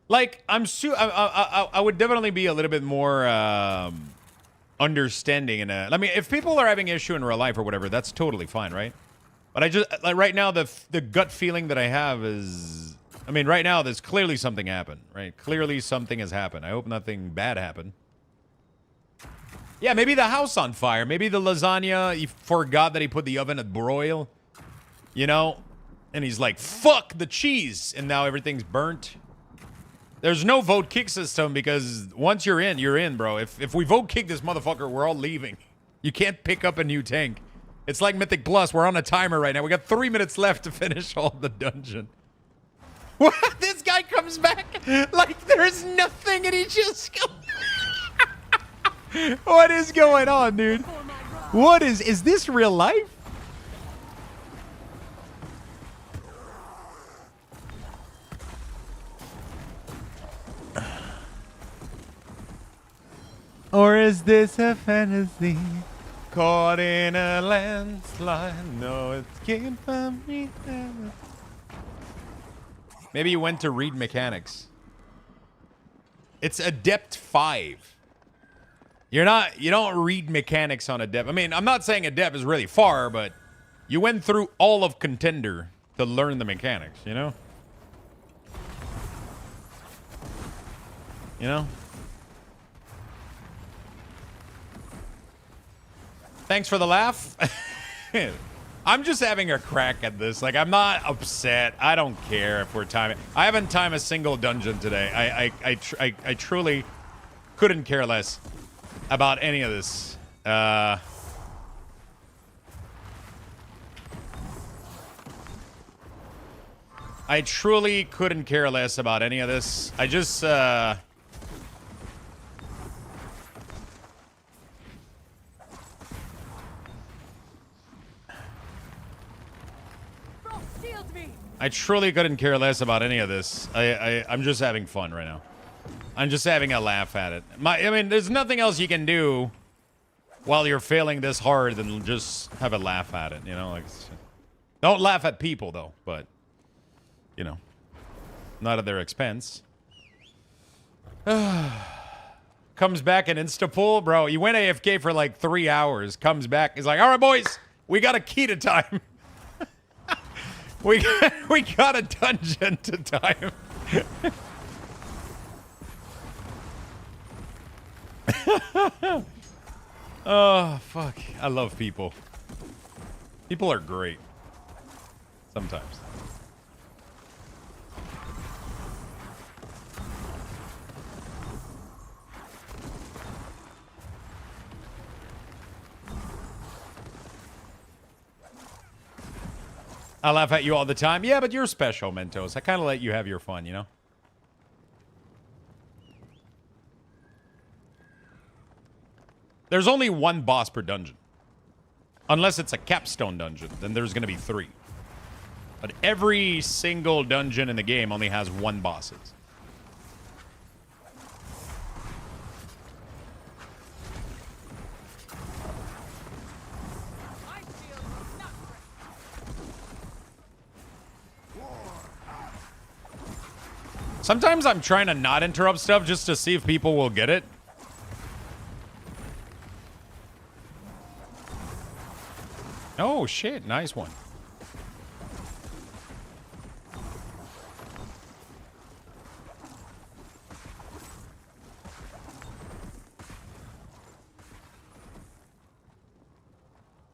Like, I would definitely be a little bit more understanding. I mean, if people are having issue in real life or whatever, that's totally fine, right? But I just like right now the gut feeling that I have is, I mean, right now there's clearly something happened, right? Clearly something has happened. I hope nothing bad happened. Yeah, maybe the house on fire. Maybe the lasagna, he forgot that he put the oven at broil, you know? And he's like, fuck the cheese. And now everything's burnt. There's no vote kick system because once you're in, bro. If we vote kick this motherfucker, we're all leaving. You can't pick up a new tank. It's like Mythic Plus. We're on a timer right now. We got 3 minutes left to finish all the dungeon. What? This guy comes back like there's nothing and he just goes... What is going on, dude? What is this real life? Or is this a fantasy? Caught in a landslide. No, it came from me. Maybe you went to read mechanics. It's Adept 5. You don't read mechanics on Adept. I mean, I'm not saying Adept is really far, but you went through all of Contender to learn the mechanics, you know? You know? Thanks for the laugh. I'm just having a crack at this. Like, I'm not upset. I don't care if we're timing. I haven't timed a single dungeon today. I truly couldn't care less about any of this. I truly couldn't care less about any of this. I just, I truly couldn't care less about any of this. I'm just having fun right now. I'm just having a laugh at it. I mean, there's nothing else you can do while you're failing this hard than just have a laugh at it, you know? Like, don't laugh at people, though, but, you know, not at their expense. Comes back and insta-pull. Bro, you went AFK for like 3 hours. Comes back. He's like, all right, boys, we got a key to time. we got a dungeon to time. Oh, fuck. I love people. People are great. Sometimes. I laugh at you all the time. Yeah, but you're special, Mentos. I kind of let you have your fun, you know? There's only one boss per dungeon. Unless it's a capstone dungeon, then there's going to be 3. But every single dungeon in the game only has 1 bosses. Sometimes I'm trying to not interrupt stuff just to see if people will get it. Oh, shit. Nice one.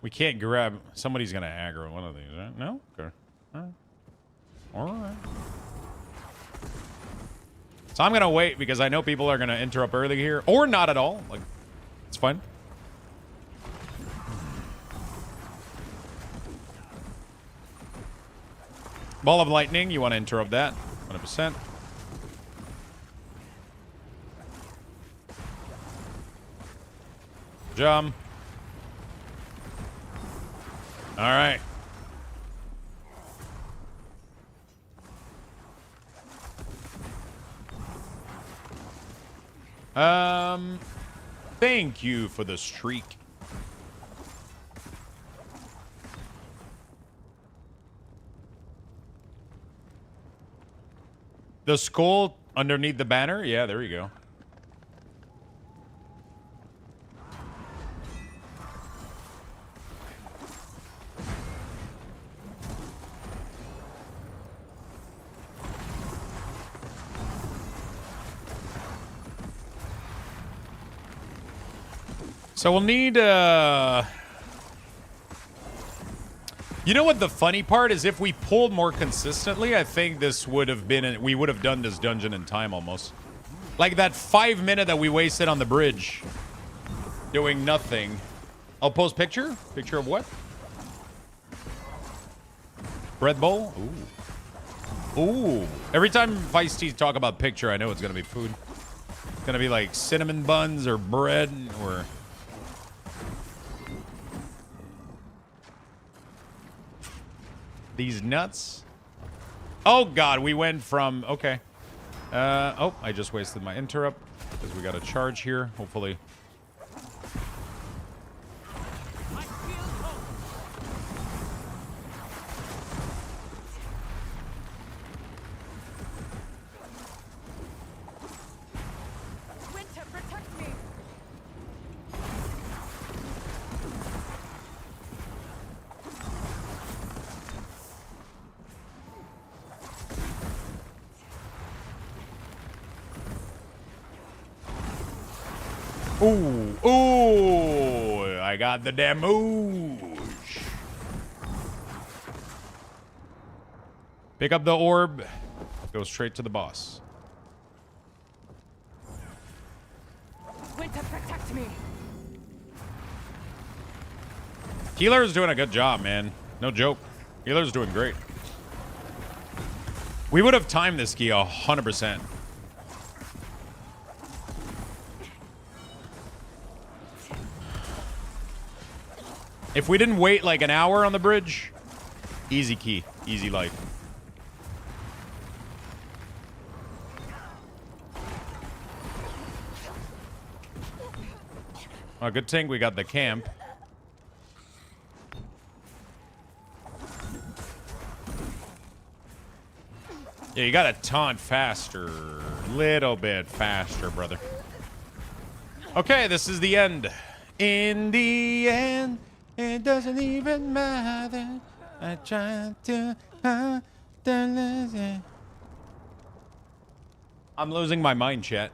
We can't grab... Somebody's going to aggro one of these, right? No? Okay. All right. All right. So I'm going to wait because I know people are going to interrupt early here. Or not at all. Like, it's fine. Ball of lightning, you want to interrupt that? 100%. Jump. All right. Thank you for the streak. The skull underneath the banner? Yeah, there you go. So we'll need, you know what the funny part is? If we pulled more consistently, I think this would have been, we would have done this dungeon in time almost. Like that 5 minute that we wasted on the bridge. Doing nothing. I'll post picture? Picture of what? Bread bowl? Ooh. Ooh. Every time Feisty talk about picture, I know it's gonna be food. It's gonna be like cinnamon buns or bread or... These nuts? Oh god, we went from... Okay. Oh, I just wasted my interrupt. Because we got a charge here, hopefully. Winter, protect me. Ooh, ooh, I got the damage. Pick up the orb. Go straight to the boss. Winter, protect me. Healer's doing a good job, man. No joke. Healer's doing great. We would have timed this key 100%. If we didn't wait like an hour on the bridge, easy key, easy life. Oh, good thing we got the camp. Yeah, you gotta taunt faster. Little bit faster, brother. Okay, this is the end. In the end, it doesn't even matter. I tried to... I'm losing my mind, chat.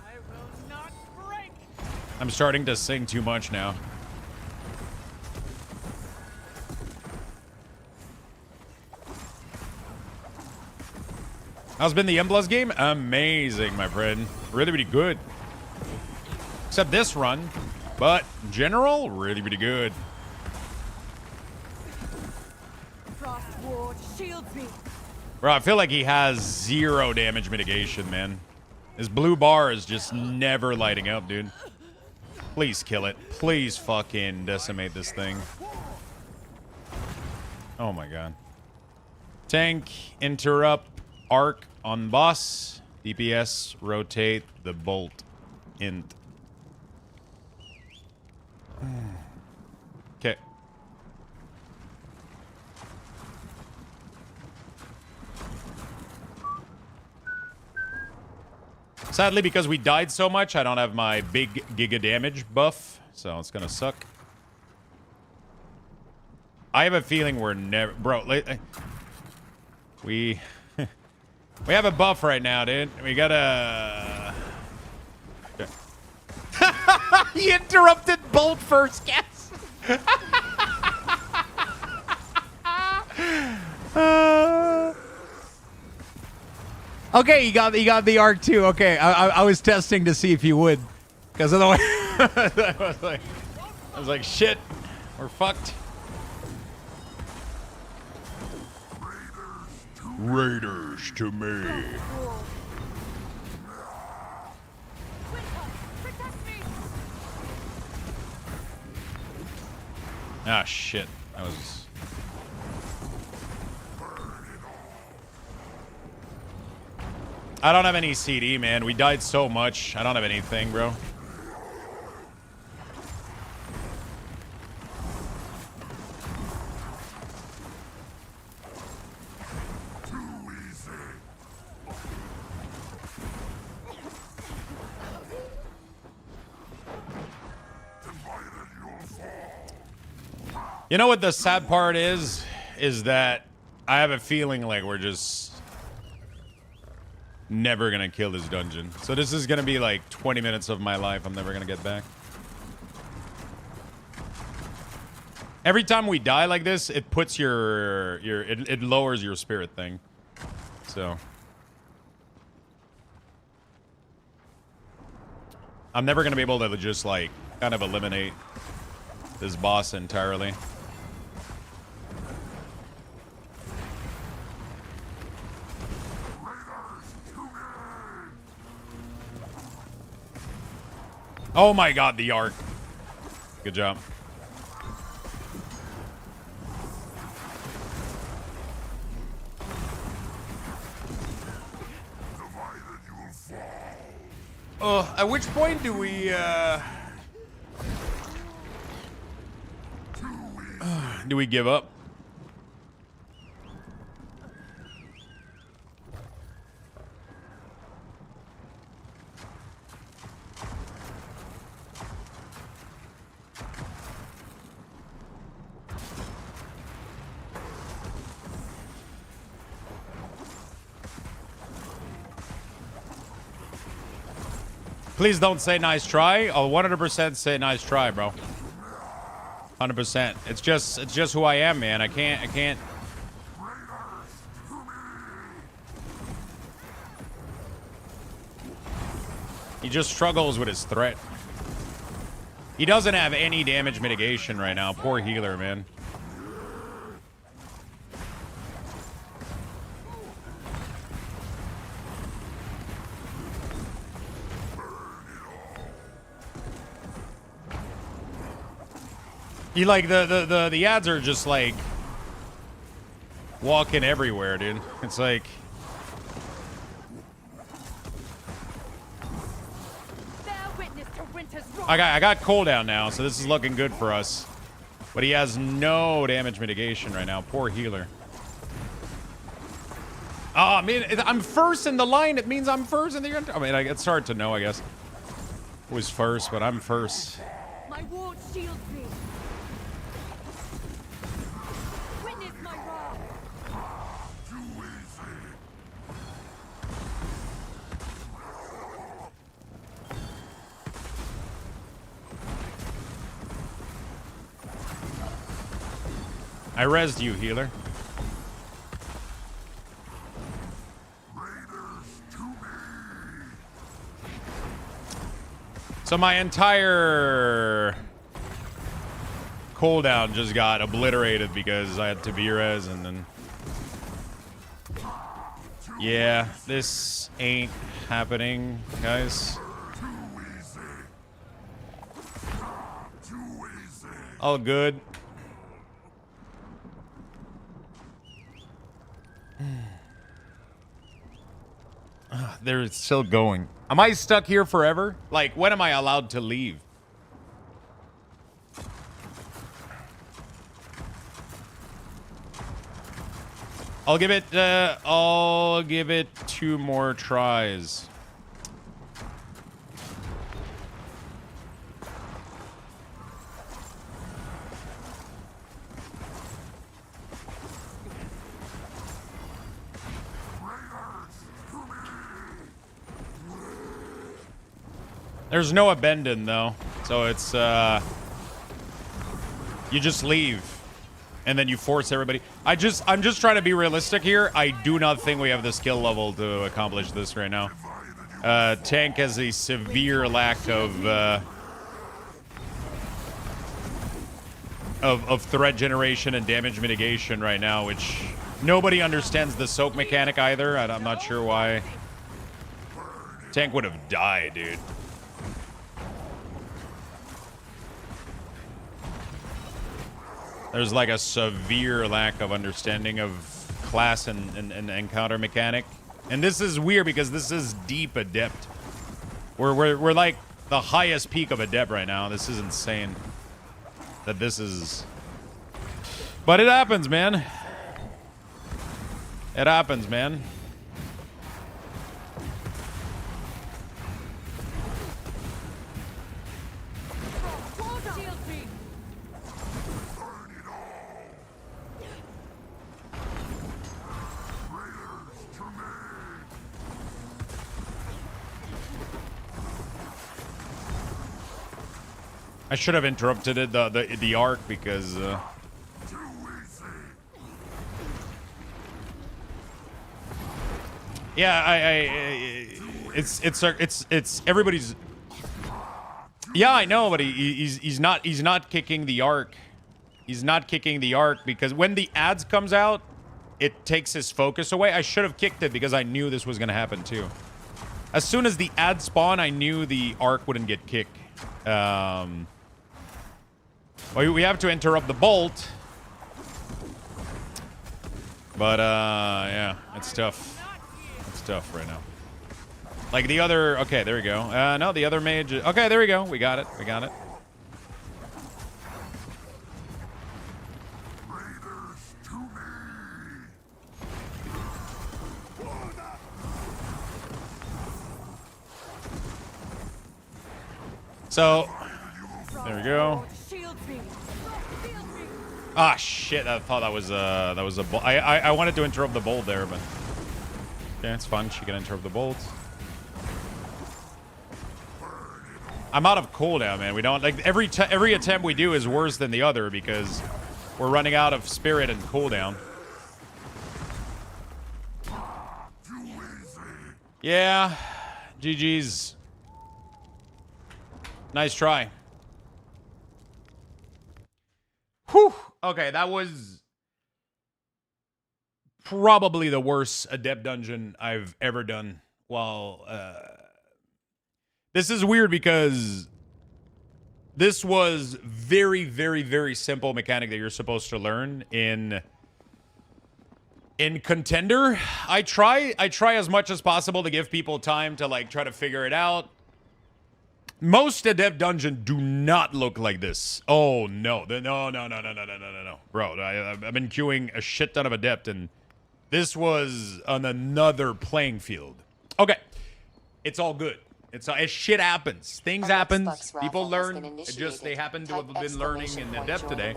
I will not break. I'm starting to sing too much now. How's been the Emblas game? Amazing, my friend. Really, really good. Except this run. But in general, really, really good. Frost ward shields me. Bro, I feel like he has 0 damage mitigation, man. His blue bar is just never lighting up, dude. Please kill it. Please fucking decimate this thing. Oh my god. Tank, interrupt, arc on boss. DPS, rotate the bolt. Int. Okay. Sadly, because we died so much, I don't have my big giga damage buff, so it's gonna suck. I have a feeling we're never... Bro, we... we have a buff right now, dude. We gotta... Okay. He interrupted bolt first, guess. Okay, you got the arc too. Okay, I was testing to see if you would, because otherwise I was like, shit, we're fucked. Raiders to me. Winter, protect me. Ah, shit. That was... I don't have any CD, man. We died so much. I don't have anything, bro. You know what the sad part is? Is that I have a feeling like we're just... Never gonna kill this dungeon. So this is gonna be like 20 minutes of my life I'm never gonna get back. Every time we die like this, it puts it lowers your spirit thing. So I'm never gonna be able to just like kind of eliminate this boss entirely. Oh my god, the arc. Good job. At which point do we, do we give up? Please don't say nice try. I'll 100% say nice try, bro. 100%. It's just who I am, man. I can't. He just struggles with his threat. He doesn't have any damage mitigation right now. Poor healer, man. You like the ads are just like walking everywhere, dude. It's like I got cooldown now, so this is looking good for us. But he has no damage mitigation right now. Poor healer. Oh, I mean, I'm first in the line. It means I'm first in the. I mean, it's hard to know, I guess, who's first, but I'm first. My ward shields me. Witness my wrath. I rezzed you, healer. So my entire cooldown just got obliterated because I had to be res, and then yeah, this ain't happening, guys. All good. They're still going. Am I stuck here forever? Like, when am I allowed to leave? I'll give it 2 more tries. There's no abandon though, so it's you just leave, and then you force everybody. I'm just trying to be realistic here. I do not think we have the skill level to accomplish this right now. Tank has a severe lack of threat generation and damage mitigation right now, which nobody understands the soak mechanic either. I'm not sure why. Tank would have died, dude. There's like a severe lack of understanding of class and encounter mechanic. And this is weird because this is deep adept. We're like the highest peak of adept right now. This is insane. That this is... But it happens, man. It happens, man. I should have interrupted it, the arc, because yeah, it's everybody's. Yeah, I know, but he's not kicking the arc. He's not kicking the arc because when the ads comes out, it takes his focus away. I should have kicked it because I knew this was gonna happen too. As soon as the ads spawn, I knew the arc wouldn't get kicked. Well, we have to interrupt the bolt. But, yeah, it's tough. It's tough right now. Like the other... Okay, there we go. No, the other mage... Okay, there we go. We got it. We got it. So, there we go. Ah, shit! I thought that was a bolt. I wanted to interrupt the bolt there, but okay, it's fun. She can interrupt the bolt. I'm out of cooldown, man. We don't like every attempt we do is worse than the other because we're running out of spirit and cooldown. Yeah, GG's. Nice try. Whew. Okay, that was probably the worst adept dungeon I've ever done. Well, this is weird because this was very, very, very simple mechanic that you're supposed to learn in Contender. I try as much as possible to give people time to like try to figure it out. Most adept dungeon do not look like this. Oh no, no, bro. I've been queuing a shit ton of adept, and this was on another playing field. Okay, it's all good. It's shit happens. Things happen. People learn. It just they happen to have been learning in adept today.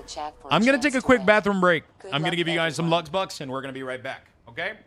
I'm gonna take a quick bathroom break. I'm gonna give you guys some Luxthos, and we're gonna be right back. Okay.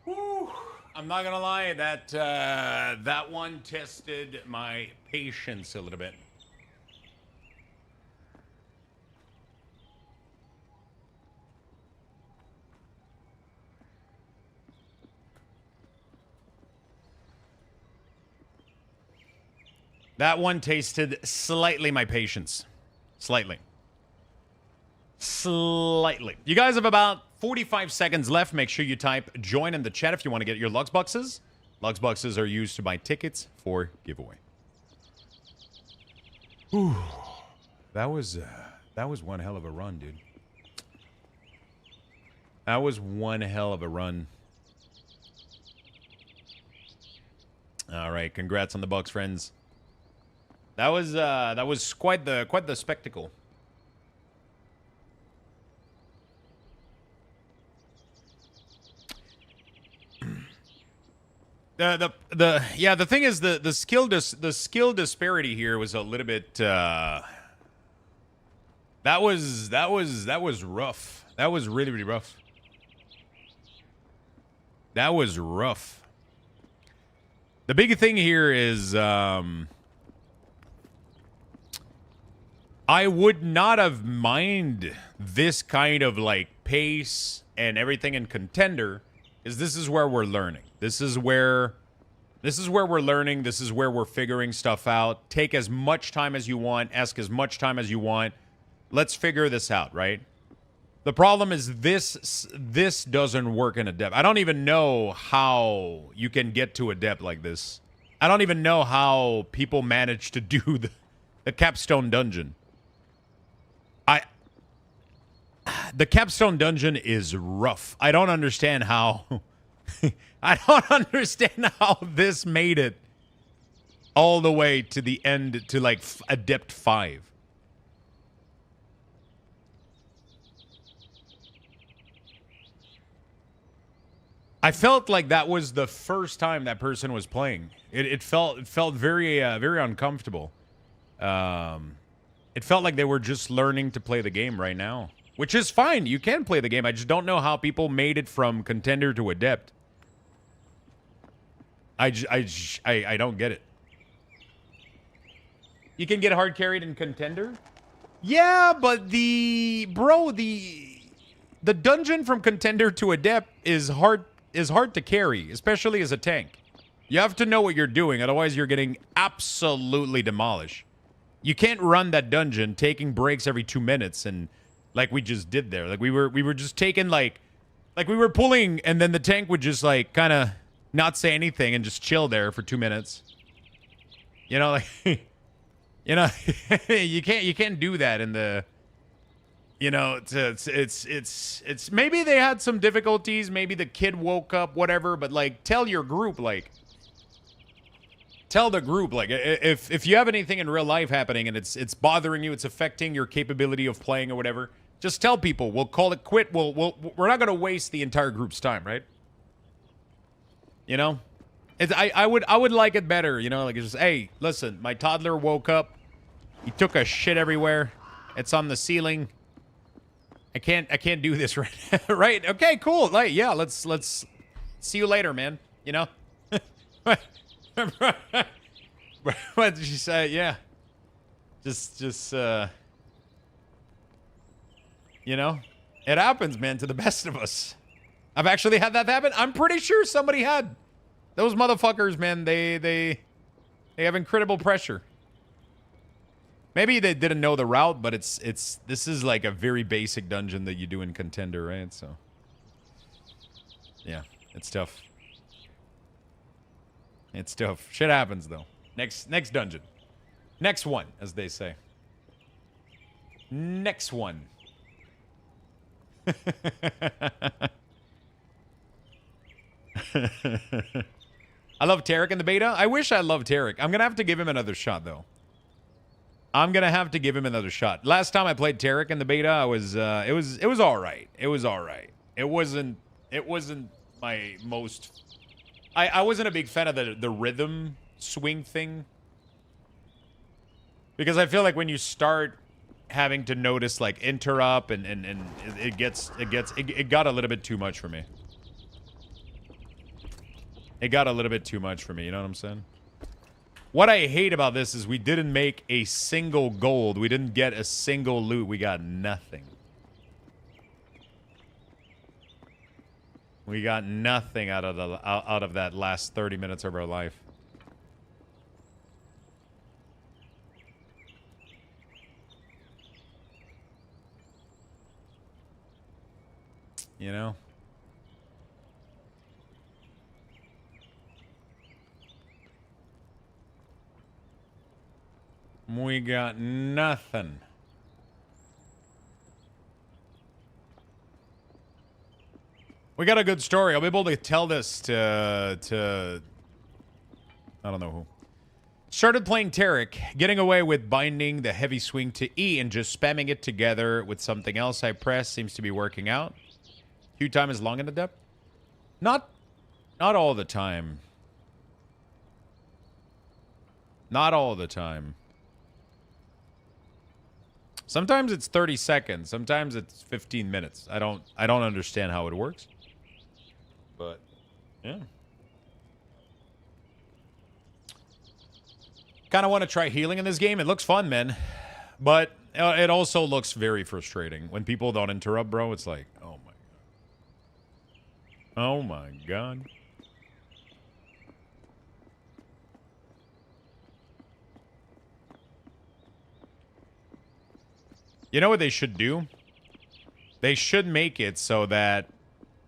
Whew. I'm not gonna lie, that one tested my patience a little bit. That one tasted slightly my patience. Slightly. Slightly. You guys have about 45 seconds left. Make sure you type join in the chat if you want to get your Luxboxes. Lux boxes are used to buy tickets for giveaway. Whew. That was one hell of a run, dude. That was one hell of a run. All right, congrats on the Bucks, friends. That was quite the spectacle. The thing is the skill disparity here was a little bit that was rough. That was really rough. That was rough. The big thing here is I would not have minded this kind of like pace and everything in Contender, is this is where we're learning. This is where we're learning. This is where we're figuring stuff out. Take as much time as you want. Ask as much time as you want. Let's figure this out, right? The problem is this doesn't work in a depth. I don't even know how you can get to a depth like this. I don't even know how people manage to do the capstone dungeon. The capstone dungeon is rough. I don't understand how I don't understand how this made it all the way to the end, to like Adept 5. I felt like that was the first time that person was playing. It felt very very uncomfortable. It felt like they were just learning to play the game right now, which is fine. You can play the game. I just don't know how people made it from Contender to Adept. I don't get it. You can get hard carried in Contender? Yeah, but the dungeon from Contender to Adept is hard to carry, especially as a tank. You have to know what you're doing, otherwise you're getting absolutely demolished. You can't run that dungeon taking breaks every 2 minutes and like we just did there. Like we were just taking like we were pulling and then the tank would just like kind of not say anything and just chill there for 2 minutes. You know, like you know, you can't do that in the, you know, it's maybe they had some difficulties, maybe the kid woke up, whatever, but like tell your group, like tell the group, like if you have anything in real life happening and it's bothering you, it's affecting your capability of playing or whatever, just tell people. We'll call it quit. We're not going to waste the entire group's time, right? You know, I would like it better, you know, like it's just, hey, listen, my toddler woke up, he took a shit everywhere, it's on the ceiling. I can't do this right right. Okay, cool. Like, yeah, let's see you later, man. You know? What did she say? Yeah. Just you know, it happens, man, to the best of us. I've actually had that happen. I'm pretty sure somebody had. Those motherfuckers, man, they have incredible pressure. Maybe they didn't know the route, but this is like a very basic dungeon that you do in Contender, right? So yeah, it's tough. It's tough. Shit happens though. Next dungeon. Next one, as they say. Next one. I love Tarek in the beta. I wish I loved Tarek. I'm gonna have to give him another shot though. I'm gonna have to give him another shot. Last time I played Tarek in the beta, I was it was all right. It was all right. It wasn't my most. I wasn't a big fan of the rhythm swing thing, because I feel like when you start having to notice like interrupt and it got a little bit too much for me. It got a little bit too much for me. You know what I'm saying? What I hate about this is we didn't make a single gold. We didn't get a single loot. We got nothing. We got nothing out of that last 30 minutes of our life. You know? We got nothing. We got a good story. I'll be able to tell this to I don't know who. Started playing Tarek, getting away with binding the heavy swing to E and just spamming it together with something else I press. Seems to be working out. Queue time is long in the depth. Not all the time. Not all the time. Sometimes it's 30 seconds. Sometimes it's 15 minutes. I don't understand how it works. But yeah. Kind of want to try healing in this game. It looks fun, man. But it also looks very frustrating. When people don't interrupt, bro, it's like, oh my god. Oh my god. You know what they should do? They should make it so that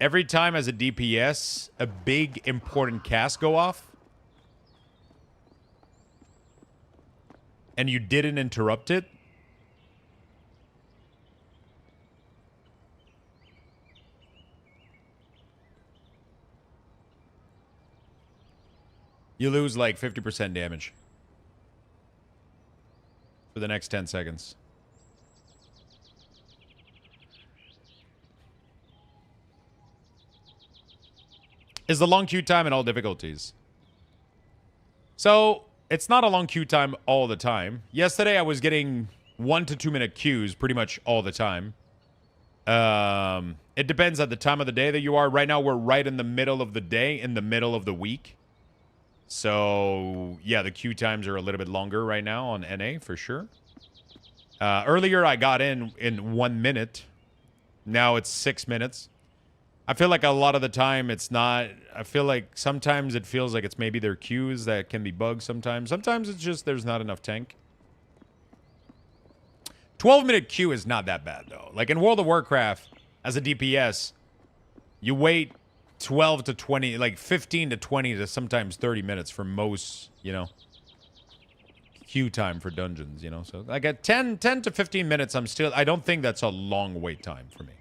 every time as a DPS, a big important cast go off, and you didn't interrupt it, you lose like 50% damage for the next 10 seconds. Is the long queue time in all difficulties? So, it's not a long queue time all the time. Yesterday, I was getting 1 to 2 minute queues pretty much all the time. It depends at the time of the day that you are. Right now, we're right in the middle of the day, in the middle of the week. So, yeah, the queue times are a little bit longer right now on NA, for sure. Earlier, I got in 1 minute. Now it's 6 minutes. I feel like a lot of the time it's not. I feel like sometimes it feels like it's maybe their queues that can be bugged sometimes. Sometimes it's just there's not enough tank. 12-minute queue is not that bad, though. Like in World of Warcraft, as a DPS, you wait 12 to 20, like 15 to 20 to sometimes 30 minutes for most, you know, queue time for dungeons, you know. So like at 10 to 15 minutes, I don't think that's a long wait time for me.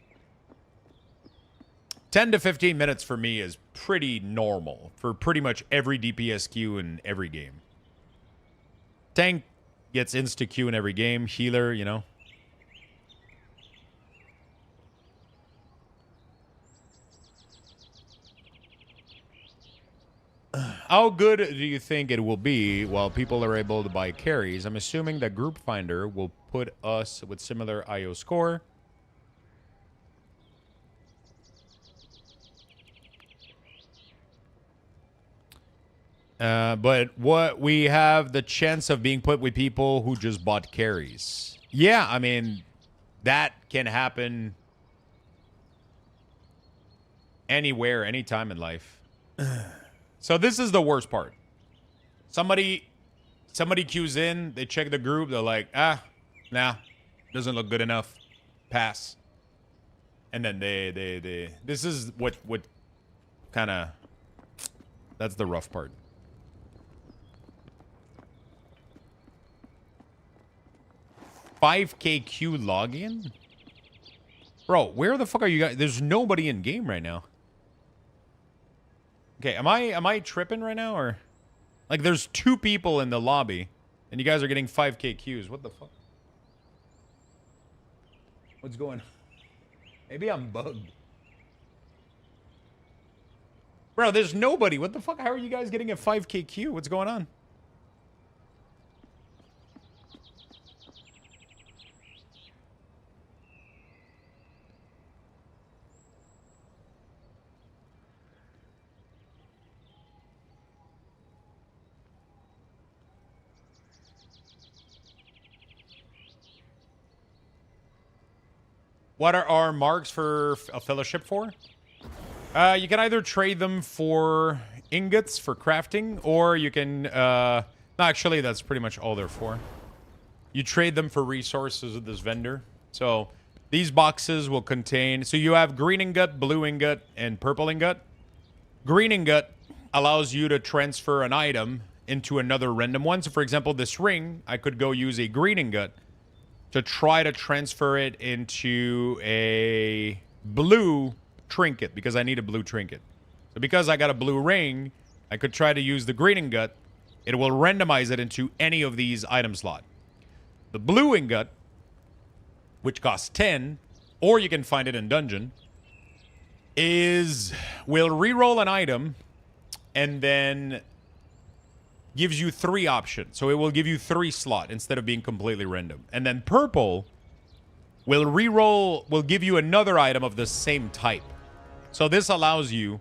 10 to 15 minutes for me is pretty normal for pretty much every DPS queue in every game. Tank gets insta queue in every game. Healer, you know. How good do you think it will be while people are able to buy carries? I'm assuming that Group Finder will put us with similar IO score. But what we have the chance of being put with people who just bought carries. Yeah, I mean, that can happen anywhere, anytime in life. So this is the worst part. Somebody queues in, they check the group, they're like, nah, doesn't look good enough. Pass. And then they this is what kind of, that's the rough part. $5K queue login? Bro, where the fuck are you guys? There's nobody in game right now. Okay, am I tripping right now, or like there's 2 people in the lobby and you guys are getting 5K queues? What the fuck? What's going on? Maybe I'm bugged. Bro, there's nobody. What the fuck? How are you guys getting a 5K queue? What's going on? What are our marks for a fellowship for? You can either trade them for ingots for crafting, or you can... no, actually, that's pretty much all they're for. You trade them for resources with this vendor. So these boxes will contain... So you have green ingot, blue ingot, and purple ingot. Green ingot allows you to transfer an item into another random one. So, for example, this ring, I could go use a green ingot to try to transfer it into a blue trinket because I need a blue trinket. So because I got a blue ring, I could try to use the green ingot. It will randomize it into any of these item slot. The blue ingot, which costs 10, or you can find it in dungeon, will reroll an item and then gives you 3 options. So it will give you 3 slot instead of being completely random. And then purple will give you another item of the same type. So this allows you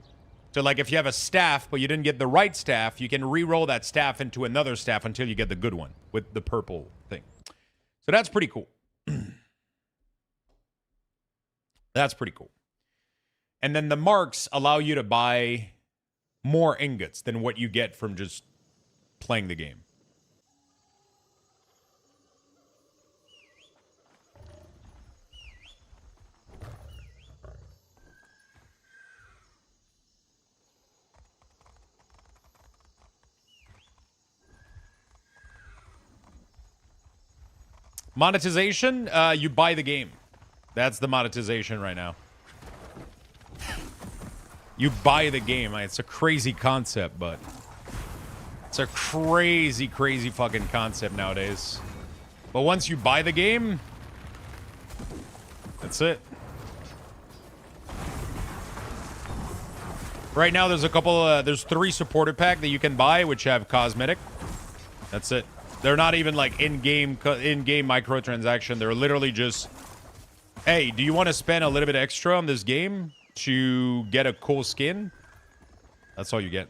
to, like, if you have a staff but you didn't get the right staff, you can reroll that staff into another staff until you get the good one with the purple thing. So that's pretty cool. That's pretty cool. And then the marks allow you to buy more ingots than what you get from just playing the game. Monetization, you buy the game. That's the monetization right now. You buy the game. It's a crazy concept, but it's a crazy, crazy fucking concept nowadays. But once you buy the game, that's it. Right now, there's a couple. There's 3 supported pack that you can buy, which have cosmetic. That's it. They're not even like in-game microtransaction. They're literally just, hey, do you want to spend a little bit extra on this game to get a cool skin? That's all you get.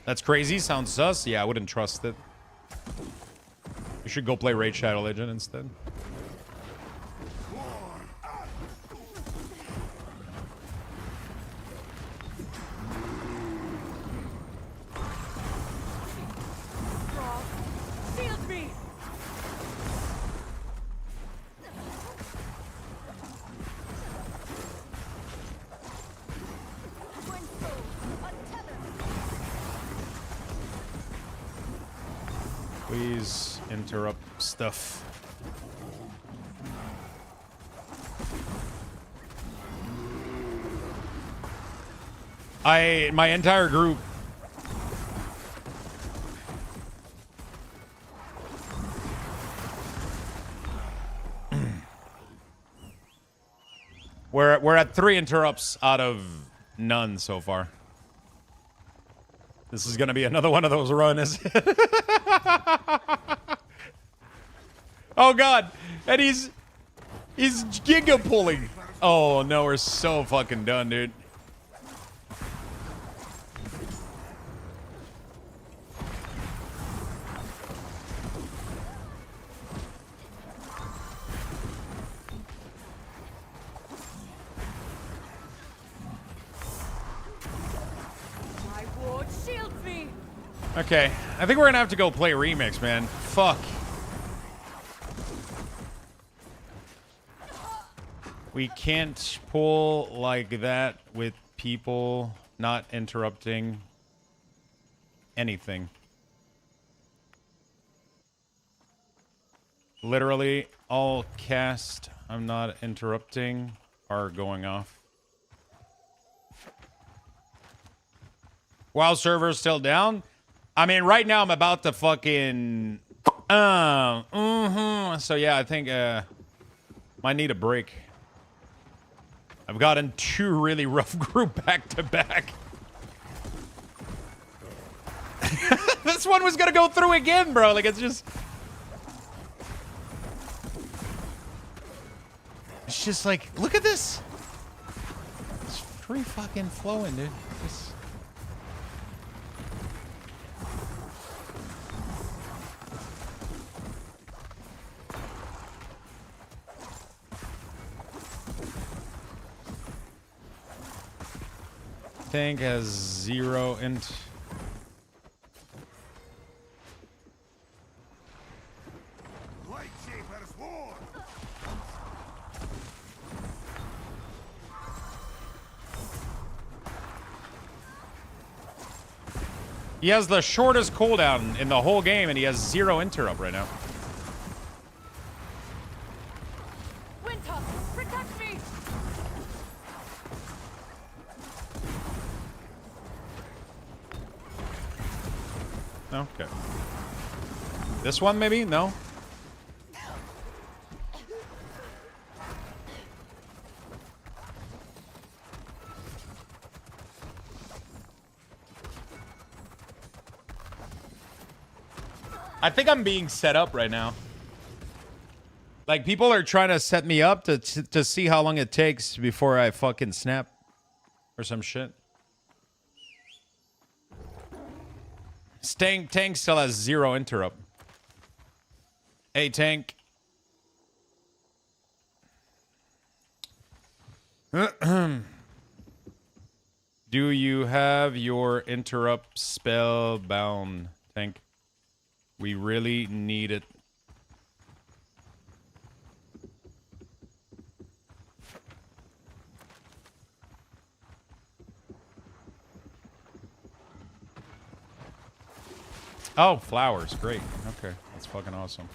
That's crazy. Sounds sus. Yeah, I wouldn't trust it. You should go play Raid Shadow Legend instead. Shield me! Please interrupt stuff. My entire group. We're at 3 interrupts out of none so far. This is gonna be another one of those runs. Oh god, and he's giga pulling. Oh no, we're so fucking done, dude. My ward shields me! Okay, I think we're gonna have to go play Remix, man. Fuck. We can't pull like that with people not interrupting anything. Literally, all cast I'm not interrupting are going off. While server's still down? I mean, right now I'm about to fucking... So yeah, I think might need a break. I've gotten 2 really rough group back to back. This one was gonna go through again, bro. Like, it's just... It's just like, look at this. It's free fucking flowing, dude. Just... Tank has 0 int. He has the shortest cooldown in the whole game, and he has 0 interrupt right now. Winter, protect me! Okay. This one, maybe? No? I think I'm being set up right now. Like, people are trying to set me up to see how long it takes before I fucking snap. Or some shit. Tank still has 0 interrupt. Hey, Tank. Do you have your interrupt spellbound, Tank? We really need it. Oh, flowers. Great. Okay. That's fucking awesome.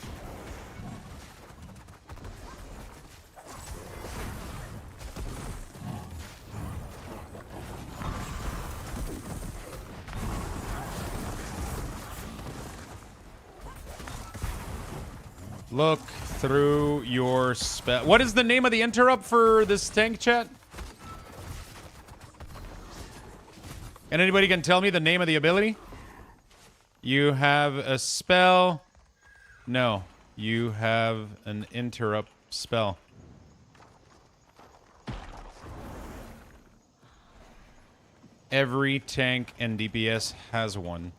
Look through your spell. What is the name of the interrupt for this tank, chat? And anybody can tell me the name of the ability? You have a spell. No, you have an interrupt spell. Every tank and DPS has one.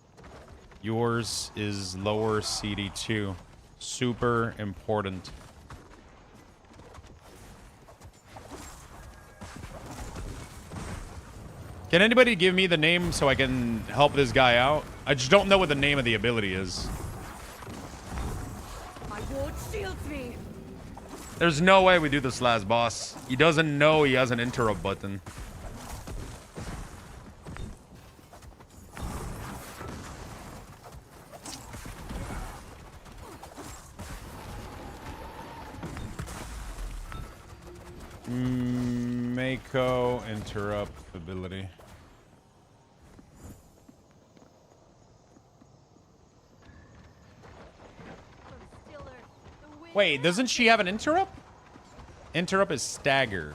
Yours is lower CD2. Super important. Can anybody give me the name so I can help this guy out? I just don't know what the name of the ability is. My ward shields me. There's no way we do this last boss. He doesn't know he has an interrupt button. Mako interrupt ability. Wait, doesn't she have an interrupt? Interrupt is stagger.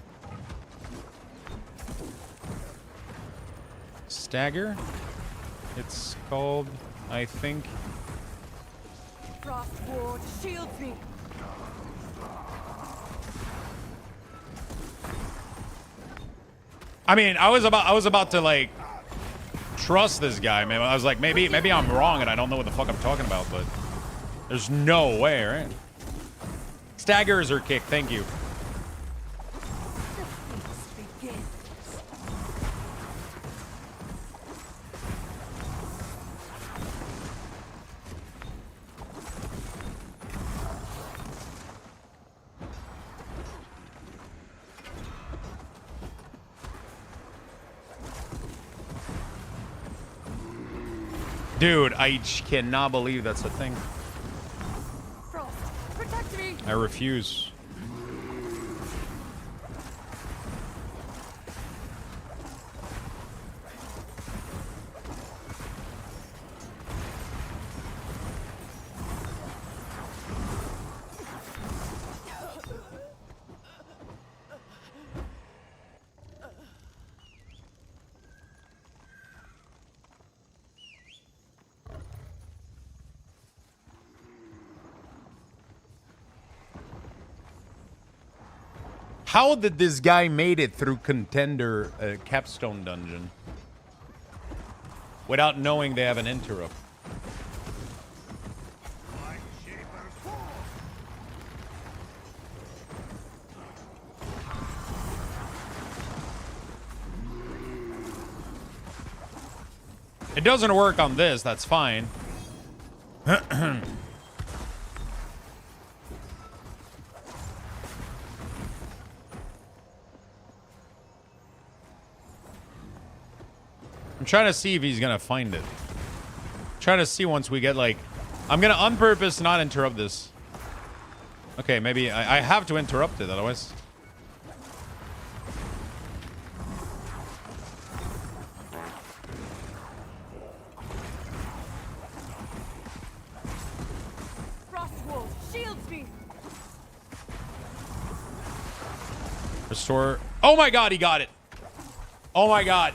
Stagger? It's called, I think. Frost ward shields me. I mean, I was about to like trust this guy, man. I was like, maybe I'm wrong and I don't know what the fuck I'm talking about, but there's no way, right? Staggers or kick, thank you. Dude, I cannot believe that's a thing. Frost, protect me. I refuse. How did this guy made it through contender capstone dungeon without knowing they have an interrupt? It doesn't work on this, that's fine. I'm trying to see if he's gonna find it. Trying to see once we get like... I'm gonna on purpose not interrupt this. Okay, maybe I have to interrupt it otherwise. Frost wall shields me. Restore. Oh my god, he got it. Oh my god.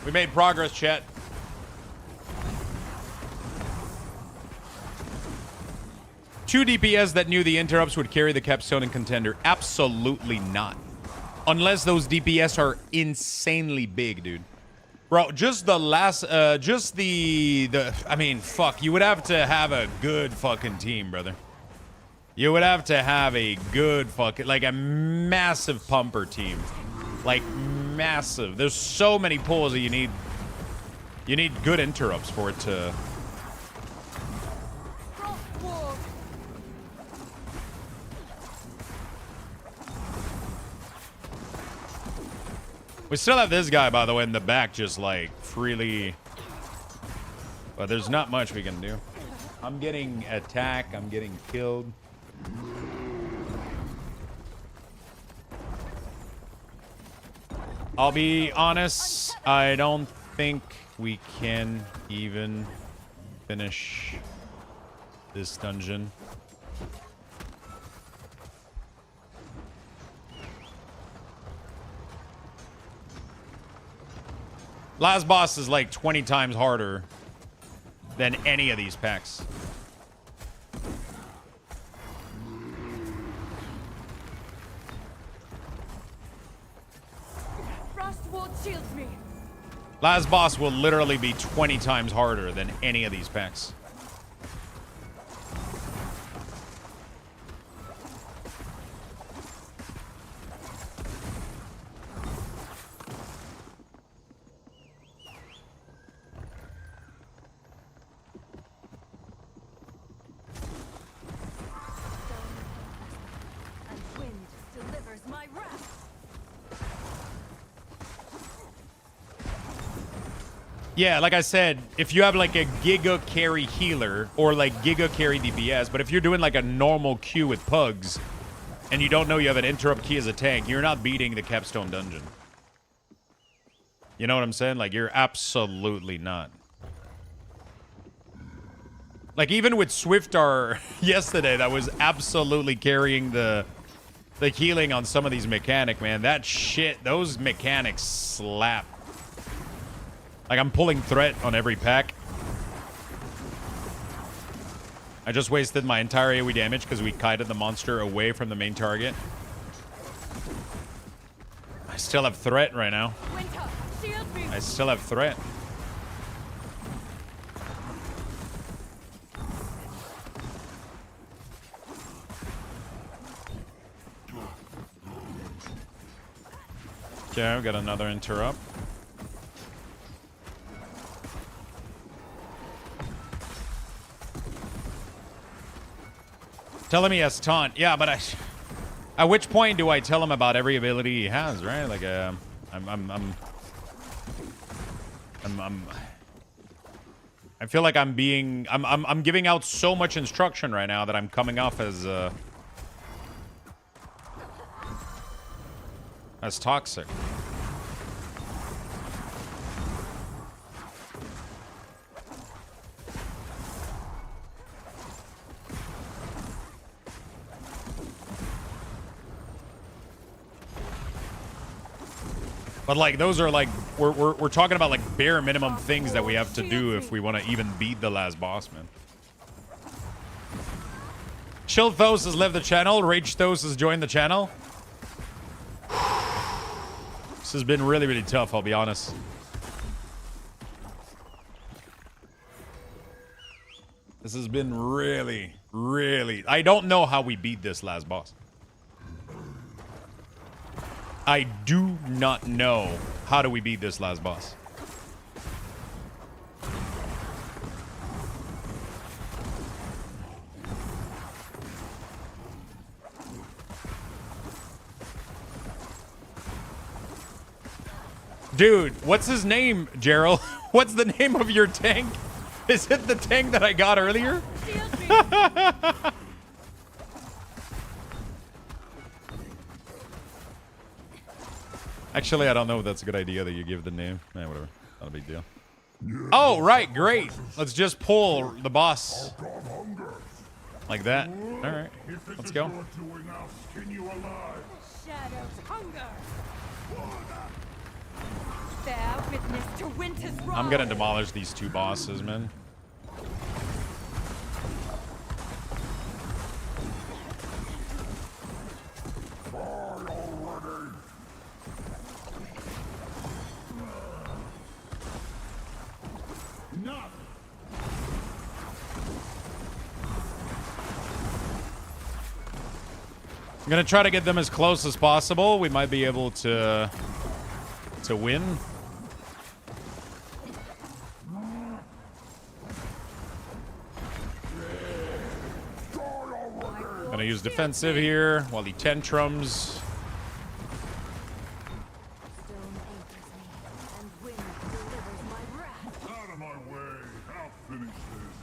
We made progress, chat. Two DPS that knew the interrupts would carry the capstone in contender. Absolutely not. Unless those DPS are insanely big, dude. Bro, just the last, just the, I mean, fuck. You would have to have a good fucking team, brother. You would have to have a good fucking, like a massive pumper team. Like, massive. There's so many pulls that you need good interrupts for it to... Frost wall. We still have this guy, by the way, in the back, just like freely. But there's not much we can do. I'm getting attacked. I'm getting killed. I'll be honest. I don't think we can even finish this dungeon. Last boss is like 20 times harder than any of these packs. Frost wall shields me. Last boss will literally be 20 times harder than any of these packs. And wind delivers my wrath. Yeah, like I said, if you have like a Giga carry healer or like Giga carry DPS, but if you're doing like a normal queue with pugs and you don't know you have an interrupt key as a tank, you're not beating the capstone dungeon. You know what I'm saying? Like, you're absolutely not. Like, even with Swiftar yesterday, that was absolutely carrying the healing on some of these mechanic, man. That shit, those mechanics slap. Like, I'm pulling threat on every pack. I just wasted my entire AoE damage because we kited the monster away from the main target. I still have threat right now. Winter, shield me. I still have threat. Okay, I've got another interrupt. Telling me he has taunt. Yeah, but at which point do I tell him about every ability he has, right? Like, I feel like I'm giving out so much instruction right now that I'm coming off as toxic. But like, those are like, we're talking about like bare minimum things that we have to do if we want to even beat the last boss, man. Luxthos has left the channel. Ragethos has joined the channel. This has been really, really tough, I'll be honest. This has been really, really... I don't know how we beat this last boss. I do not know how do we beat this last boss. Dude, what's his name, Gerald? What's the name of your tank? Is it the tank that I got earlier? Shield me. Actually, I don't know if that's a good idea that you give the name. Whatever. Not a big deal. Oh, right. Great. Let's just pull the boss. Like that. All right. Let's go. Shadows hunger. Bear witness to winter's wrath. I'm gonna demolish these two bosses, man. I'm gonna try to get them as close as possible. We might be able to win. Gonna use defensive here while he tantrums. Stone anchors me, and wind delivers my wrath. Out of my way. I'll finish this.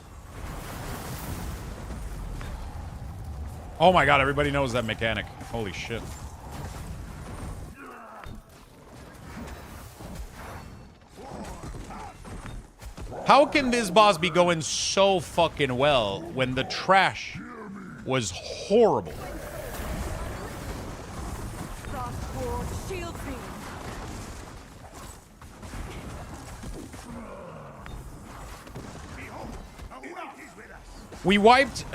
Oh my god, everybody knows that mechanic. Holy shit. How can this boss be going so fucking well when the trash was horrible? Frostward shield me. We wiped.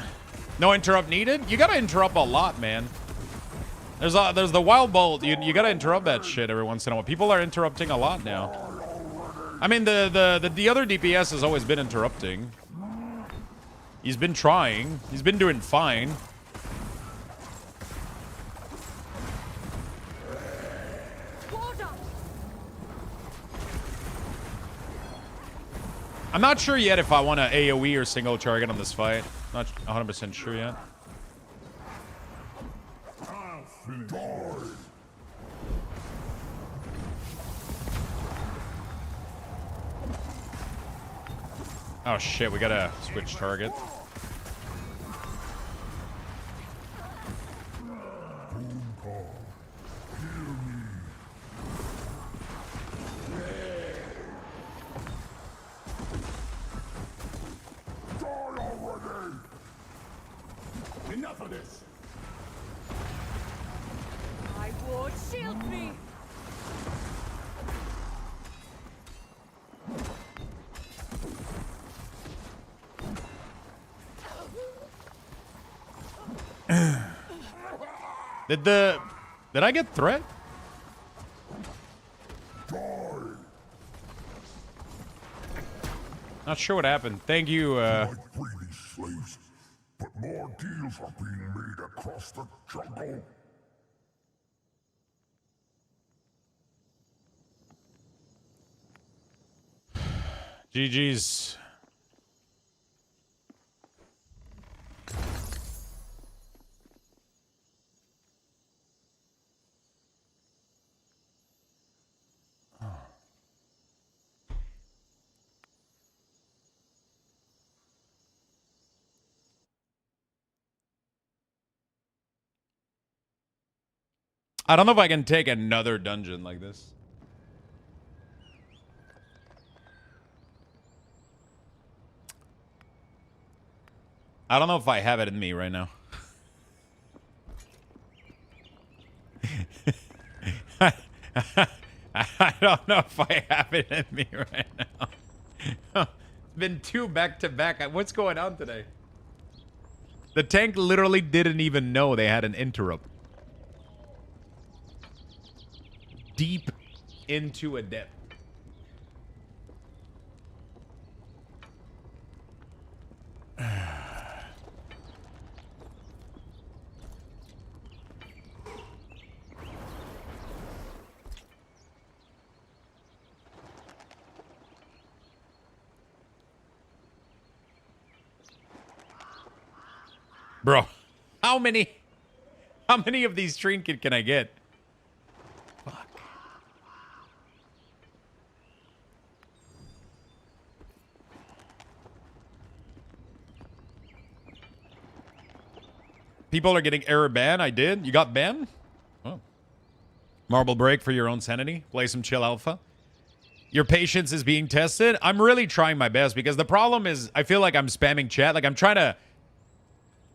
No interrupt needed? You gotta interrupt a lot, man. There's the wild bolt. You gotta interrupt that shit every once in a while. People are interrupting a lot now. I mean, the other DPS has always been interrupting. He's been trying. He's been doing fine. Ward up. I'm not sure yet if I want to AoE or single target on this fight. Not 100% sure yet. I'll finish this. Oh shit, we gotta switch target. Enough of this. My ward shield me. Did I get threat? Not sure what happened. Thank you, Might free these slaves, but more deals are being made across the jungle. GG's. I don't know if I can take another dungeon like this. I don't know if I have it in me right now. I don't know if I have it in me right now. It's been two back-to-back. What's going on today? The tank literally didn't even know they had an interrupt. Deep into a depth. Bro, how many of these trinket can I get? Fuck. People are getting error ban. I did. You got banned? Oh. Marble break for your own sanity. Play some chill alpha. Your patience is being tested. I'm really trying my best because the problem is I feel like I'm spamming chat. Like I'm trying to...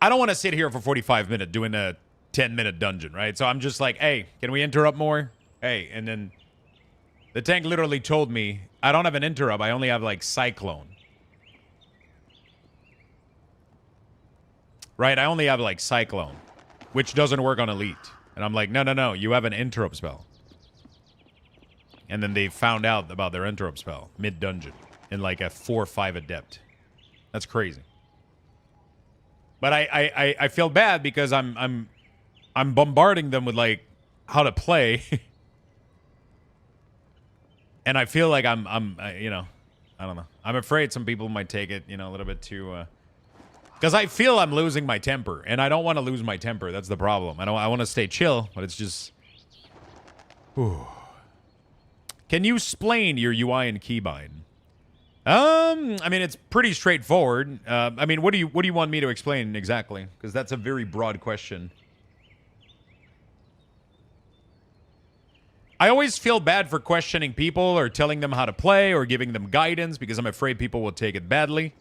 I don't want to sit here for 45 minutes doing a 10-minute dungeon, right? So I'm just like, hey, can we interrupt more? Hey, and then the tank literally told me, I don't have an interrupt. I only have like Cyclone. Right? I only have like Cyclone, which doesn't work on Elite. And I'm like, no. You have an interrupt spell. And then they found out about their interrupt spell mid-dungeon in like a 4-5 adept. That's crazy. But I feel bad because I'm bombarding them with like how to play. And I feel like I'm you know, I don't know. I'm afraid some people might take it, you know, a little bit too because I feel I'm losing my temper, and I don't want to lose my temper. That's the problem. I want to stay chill, but it's just whew. Can you explain your UI and keybind? I mean, it's pretty straightforward. I mean, what do you want me to explain exactly? Because that's a very broad question. I always feel bad for questioning people or telling them how to play or giving them guidance because I'm afraid people will take it badly.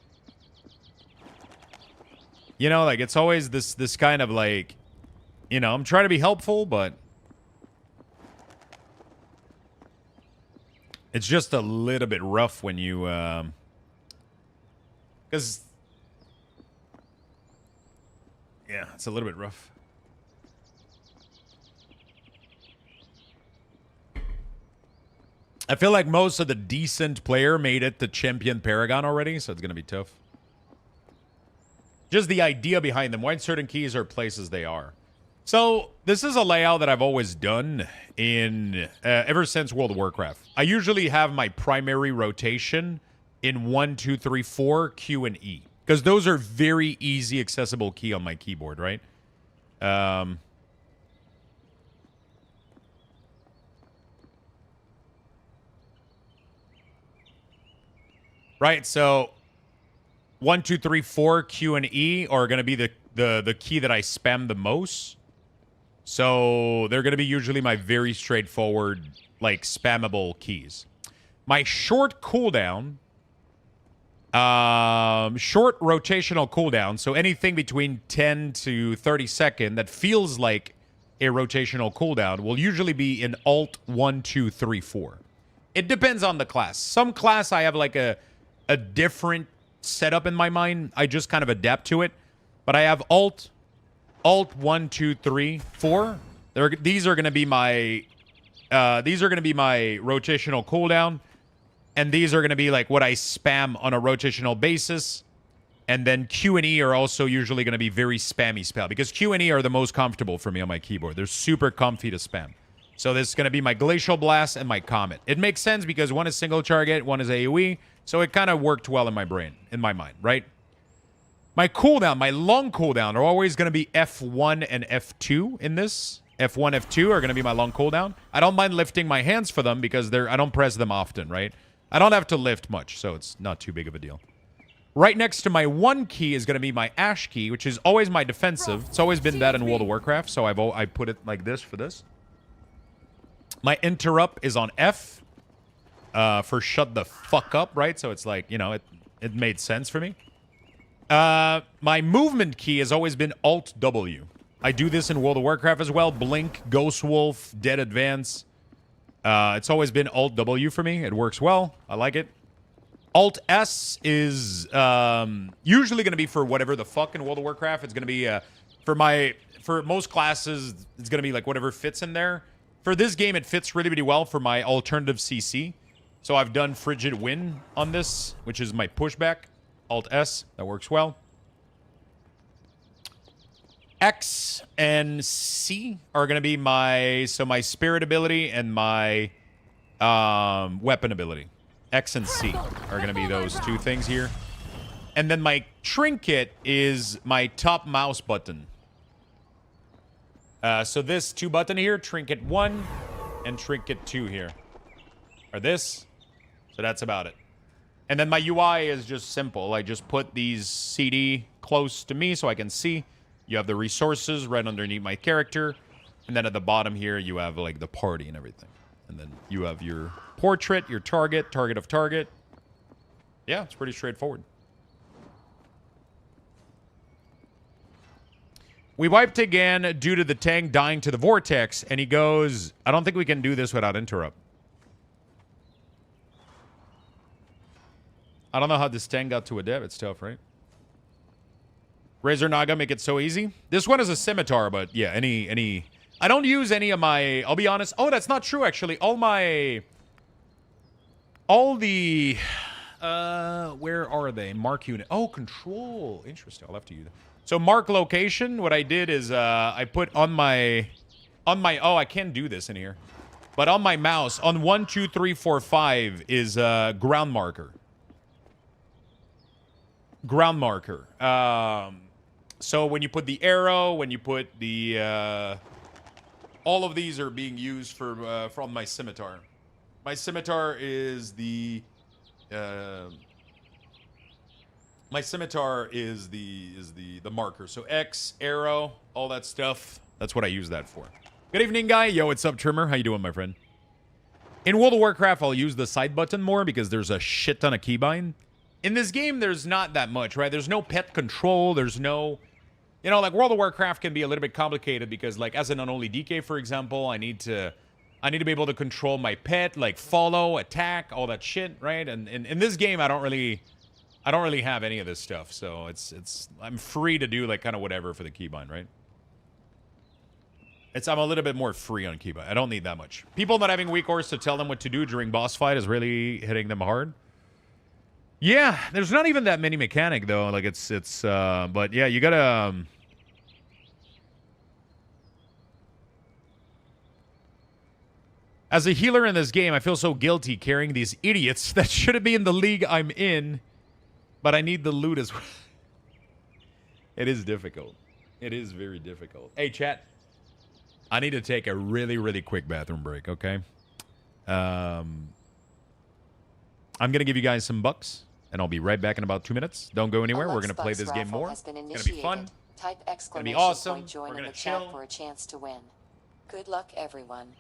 You know, like it's always this kind of like, you know, I'm trying to be helpful, but it's just a little bit rough when you, because, yeah, it's a little bit rough. I feel like most of the decent player made it to Champion Paragon already, so it's going to be tough. Just the idea behind them, why certain keys are places they are. So this is a layout that I've always done in ever since World of Warcraft. I usually have my primary rotation in 1, 2, 3, 4, Q, and E. Because those are very easy, accessible key on my keyboard, right? Right, so 1, 2, 3, 4, Q, and E are going to be the key that I spam the most. So they're going to be usually my very straightforward, like, spammable keys. My short cooldown, short rotational cooldown, so anything between 10 to 30 seconds that feels like a rotational cooldown will usually be in Alt 1, 2, 3, 4. It depends on the class. Some class I have like a different setup in my mind. I just kind of adapt to it. But I have Alt 1, 2, 3, 4. These are going to be my rotational cooldown, and these are going to be like what I spam on a rotational basis. And then Q and E are also usually going to be very spammy spell because Q and E are the most comfortable for me on my keyboard. They're super comfy to spam. So this is going to be my Glacial Blast and my Comet. It makes sense because one is single target, one is AoE, so it kind of worked well in my brain, in my mind, right? My cooldown, my long cooldown are always going to be F1 and F2 in this. F1, F2 are going to be my long cooldown. I don't mind lifting my hands for them because I don't press them often, right? I don't have to lift much, so it's not too big of a deal. Right next to my 1 key is going to be my Ash key, which is always my defensive. It's always been that in World of Warcraft, so I put it like this for this. My interrupt is on F for shut the fuck up, right? So it's like, you know, it made sense for me. My movement key has always been Alt W. I do this in World of Warcraft as well. Blink, Ghost Wolf, Dead Advance. It's always been Alt W for me. It works well. I like it. Alt S is usually going to be for whatever the fuck in World of Warcraft. It's going to be for most classes, it's going to be like whatever fits in there. For this game, it fits really, really well for my alternative CC. So I've done Frigid Wind on this, which is my pushback. Alt S, that works well. X and C are going to be my spirit ability and my weapon ability. X and C are going to be those two things here. And then my trinket is my top mouse button. So this 2 button here, trinket 1 and trinket 2 here. Or this. So that's about it. And then my UI is just simple. I just put these CD close to me so I can see. You have the resources right underneath my character. And then at the bottom here, you have like the party and everything. And then you have your portrait, your target, target of target. Yeah, it's pretty straightforward. We wiped again due to the tank dying to the vortex. And he goes, I don't think we can do this without interrupt. I don't know how this tank got to a dev. It's tough, right? Razor Naga make it so easy. This one is a scimitar, but yeah, any... I don't use any of my... I'll be honest. Oh, that's not true, actually. All the... where are they? Mark unit. Oh, control. Interesting. I'll have to use that. So mark location, what I did is I put on my... Oh, I can't do this in here. But on my mouse, on 1, 2, 3, 4, 5 is ground marker. Ground marker. So when you put the arrow, when you put the... all of these are being used for from my scimitar. My scimitar is the... my scimitar is the marker. So X, arrow, all that stuff. That's what I use that for. Good evening, guy. Yo, what's up, Trimmer? How you doing, my friend? In World of Warcraft, I'll use the side button more because there's a shit ton of keybind. In this game, there's not that much, right? There's no pet control. There's no... You know, like World of Warcraft can be a little bit complicated because, like, as an unholy DK, for example, I need to be able to control my pet, like follow, attack, all that shit, right? And in this game, I don't really have any of this stuff, so I'm free to do like kind of whatever for the keybind, right? I'm a little bit more free on keybind. I don't need that much. People not having weak ores to tell them what to do during boss fight is really hitting them hard. Yeah, there's not even that many mechanic though. Like but yeah, you gotta. As a healer in this game, I feel so guilty carrying these idiots that shouldn't be in the league I'm in, but I need the loot as well. It is difficult. It is very difficult. Hey, chat. I need to take a really, really quick bathroom break, okay? I'm going to give you guys some bucks, and I'll be right back in about 2 minutes. Don't go anywhere. We're going to play this game more. It's going to be fun. Type it's going to be awesome. Join We're in going the to chill. chat for a chance to win. Good luck, everyone.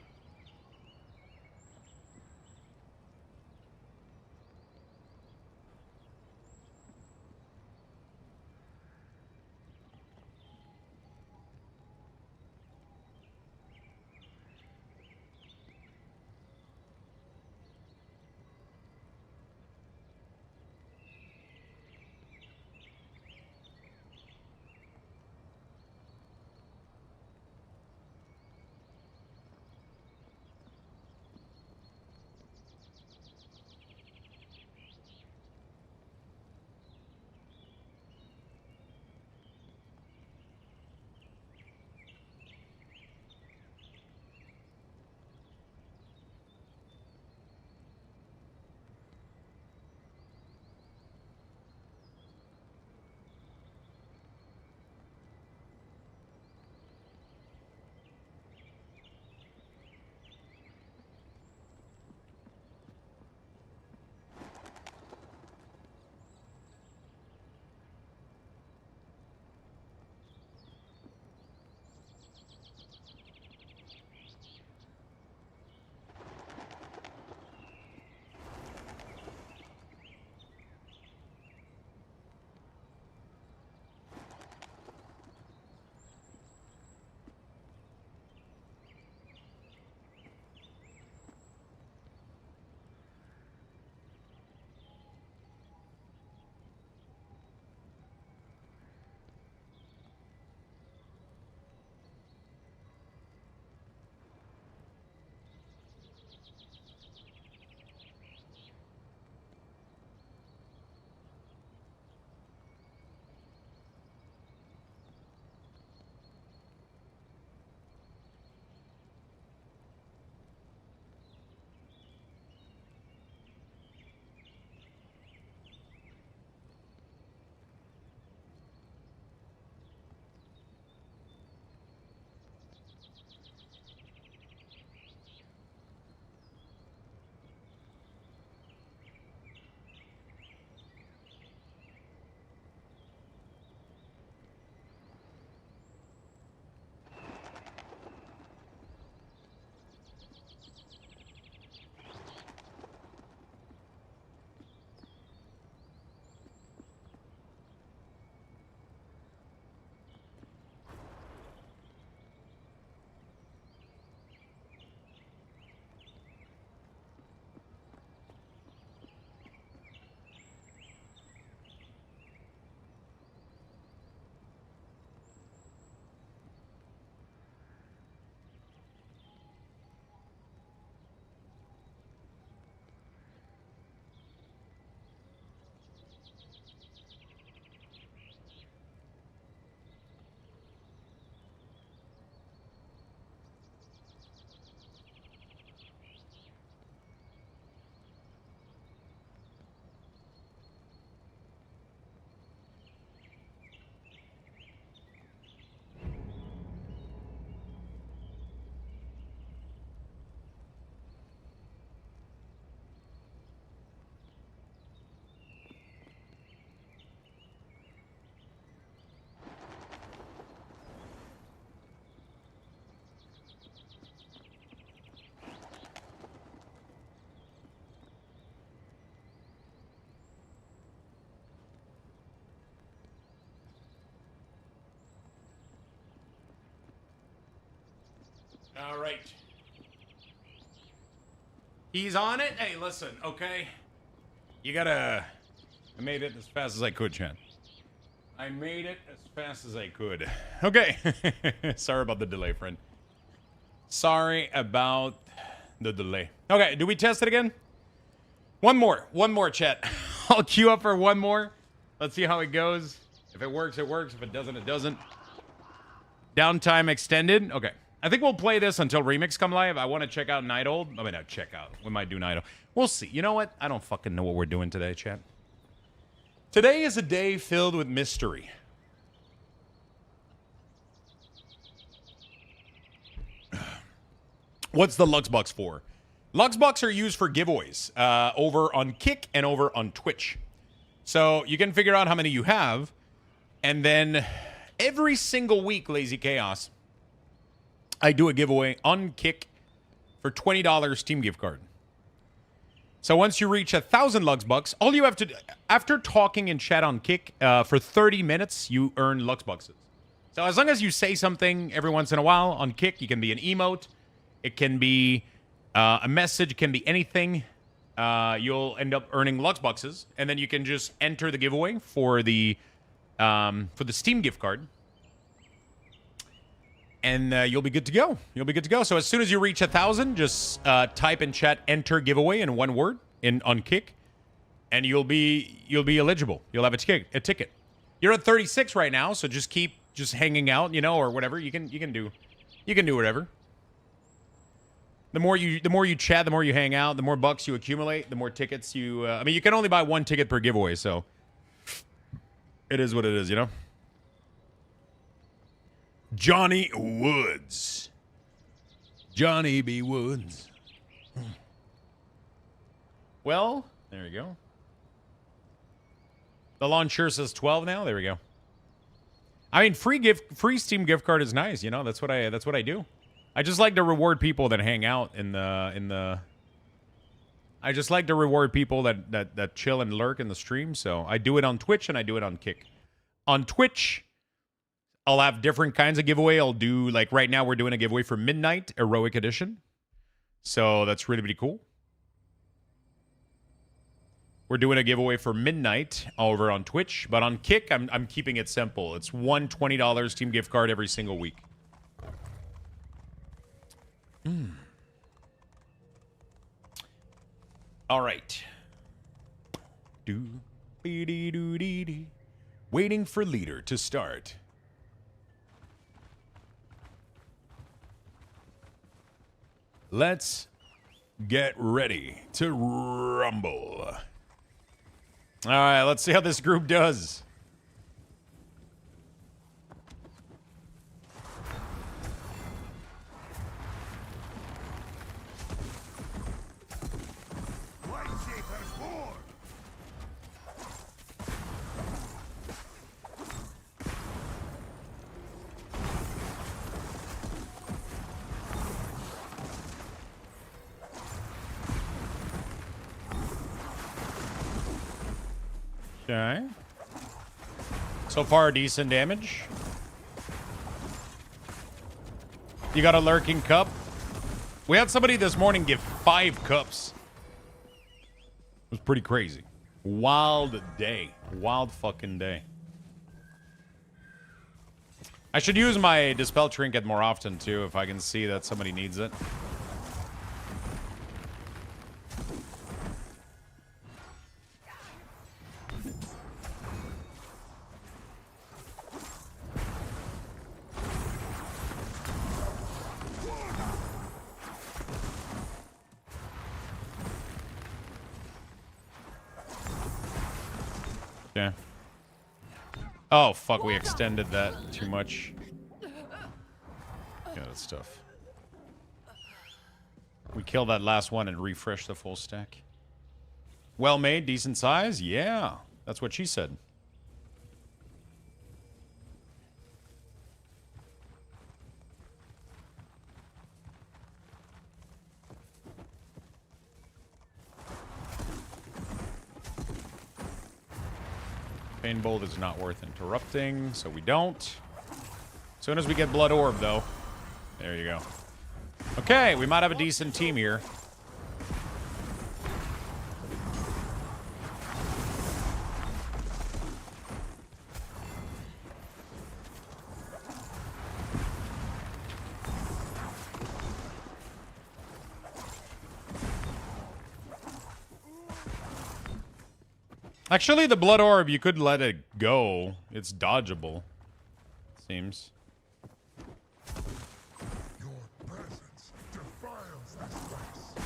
All right. He's on it. Hey, listen, okay? You gotta... I made it as fast as I could, Chan. I made it as fast as I could. Okay. Sorry about the delay, friend. Sorry about the delay. Okay, do we test it again? One more. One more, chat. I'll queue up for one more. Let's see how it goes. If it works, it works. If it doesn't, it doesn't. Downtime extended. Okay. I think we'll play this until Remix come live. I want to check out Night Old. I mean, not check out. We might do Night Old. We'll see. You know what? I don't fucking know what we're doing today, chat. Today is a day filled with mystery. What's the Luxbox for? Luxbox are used for giveaways over on Kick and over on Twitch. So you can figure out how many you have. And then every single week, Lazy Chaos, I do a giveaway on Kick for $20 Steam gift card. So once you reach 1,000 Luxbucks, all you have to do, after talking in chat on Kick for 30 minutes, you earn Luxbucks. So as long as you say something every once in a while on Kick, you can be an emote, it can be a message, it can be anything. You'll end up earning Luxbucks, and then you can just enter the giveaway for the Steam gift card. And you'll be good to go. You'll be good to go. So as soon as you reach 1,000, just type in chat "enter giveaway" in one word on Kick, and you'll be eligible. You'll have a ticket. You're at 36 right now, so just keep hanging out, you know, or whatever. You can do whatever. The more you chat, the more you hang out, the more bucks you accumulate, the more tickets you. I mean, you can only buy one ticket per giveaway, so it is what it is, you know. Johnny Woods. Johnny B. Woods. Well, there you go. The launcher says 12 now. There we go. I mean, free Steam gift card is nice. You know, that's what I do. I just like to reward people that hang out in the. I just like to reward people that chill and lurk in the stream. So I do it on Twitch and I do it on Kick. On Twitch, I'll have different kinds of giveaway. I'll do, like, right now we're doing a giveaway for Midnight Heroic Edition. So that's really, really cool. We're doing a giveaway for Midnight over on Twitch. But on Kick, I'm keeping it simple. It's one $20 Steam gift card every single week. All right. Waiting for leader to start. Let's get ready to rumble. All right, let's see how this group does. Okay. So far, decent damage. You got a lurking cup. We had somebody this morning give 5 cups. It was pretty crazy. Wild day. Wild fucking day. I should use my Dispel Trinket more often, too, if I can see that somebody needs it. Yeah. Oh, fuck, we extended that too much. Yeah, that's tough. We killed that last one and refreshed the full stack. Well made, decent size? Yeah, that's what she said. Pain Bolt is not worth interrupting, so we don't. As soon as we get Blood Orb, though. There you go. Okay, we might have a decent team here. Actually, the blood orb, you could let it go. It's dodgeable, seems. Your presence defiles this place.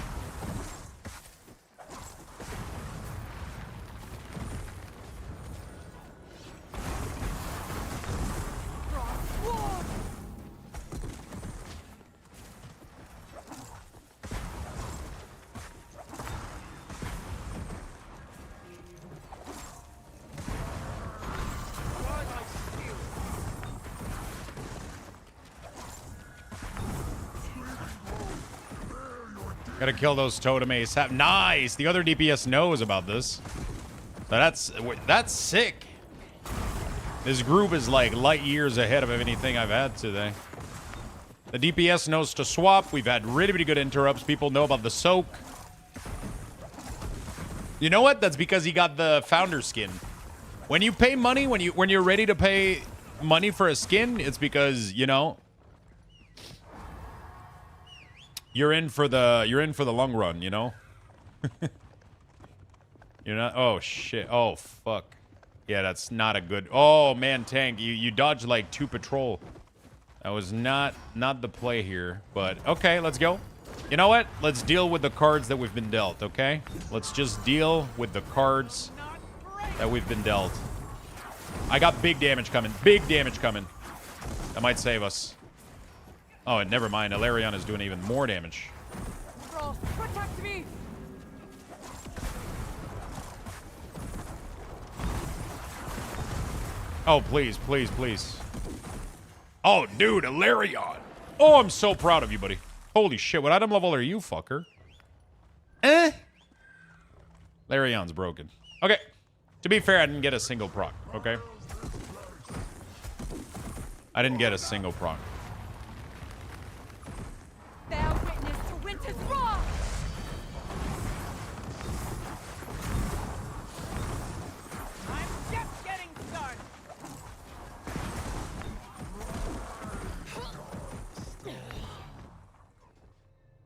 Gotta kill those totem ace. Nice! The other DPS knows about this. So that's sick. This group is like light years ahead of anything I've had today. The DPS knows to swap. We've had really good interrupts. People know about the soak. You know what? That's because he got the founder skin. When you pay money, when you're ready to pay money for a skin, it's because, you know, you're in for the long run, you know? You're not. Oh shit. Oh fuck. Yeah, that's not a good. Oh man, tank, you dodged like 2 patrol. That was not the play here, but okay, let's go. You know what? Let's deal with the cards that we've been dealt, okay? Let's just deal with the cards that we've been dealt. I got big damage coming. Big damage coming. That might save us. Oh, and never mind. Alarion is doing even more damage. Frost, protect me! Oh, please, please, please. Oh, dude, Alarion. Oh, I'm so proud of you, buddy. Holy shit, what item level are you, fucker? Larion's broken. Okay. To be fair, I didn't get a single proc, okay? I didn't get a single proc. Bear witness to winter's wrath! I'm just getting started!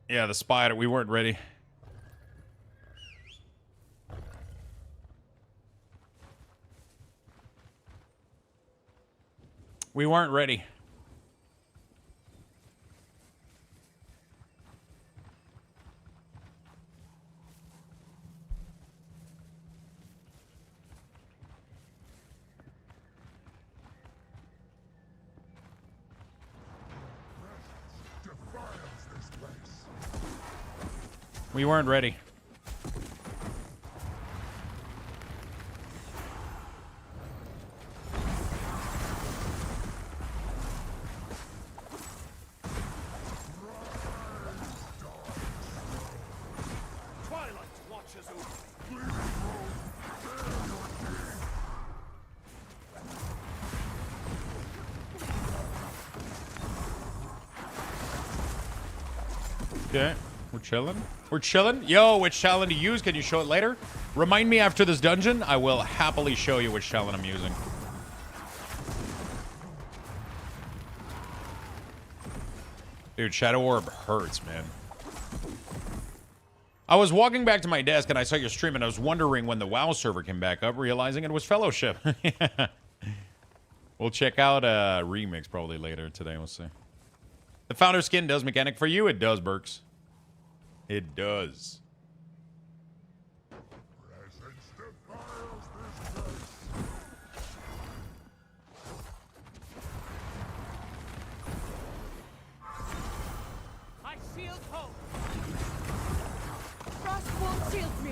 Yeah, the spider, we weren't ready. We weren't ready. We weren't ready. Twilight watches over. Okay, we're chilling. We're chilling. Yo, which challenge to use? Can you show it later? Remind me after this dungeon. I will happily show you which challenge I'm using. Dude, Shadow Orb hurts, man. I was walking back to my desk and I saw your stream and I was wondering when the WoW server came back up, realizing it was Fellowship. We'll check out Remix probably later today. We'll see. The founder skin does mechanic for you. It does, Burks. It does. Presence defiles this place. I shield hope! Frost won't shield me!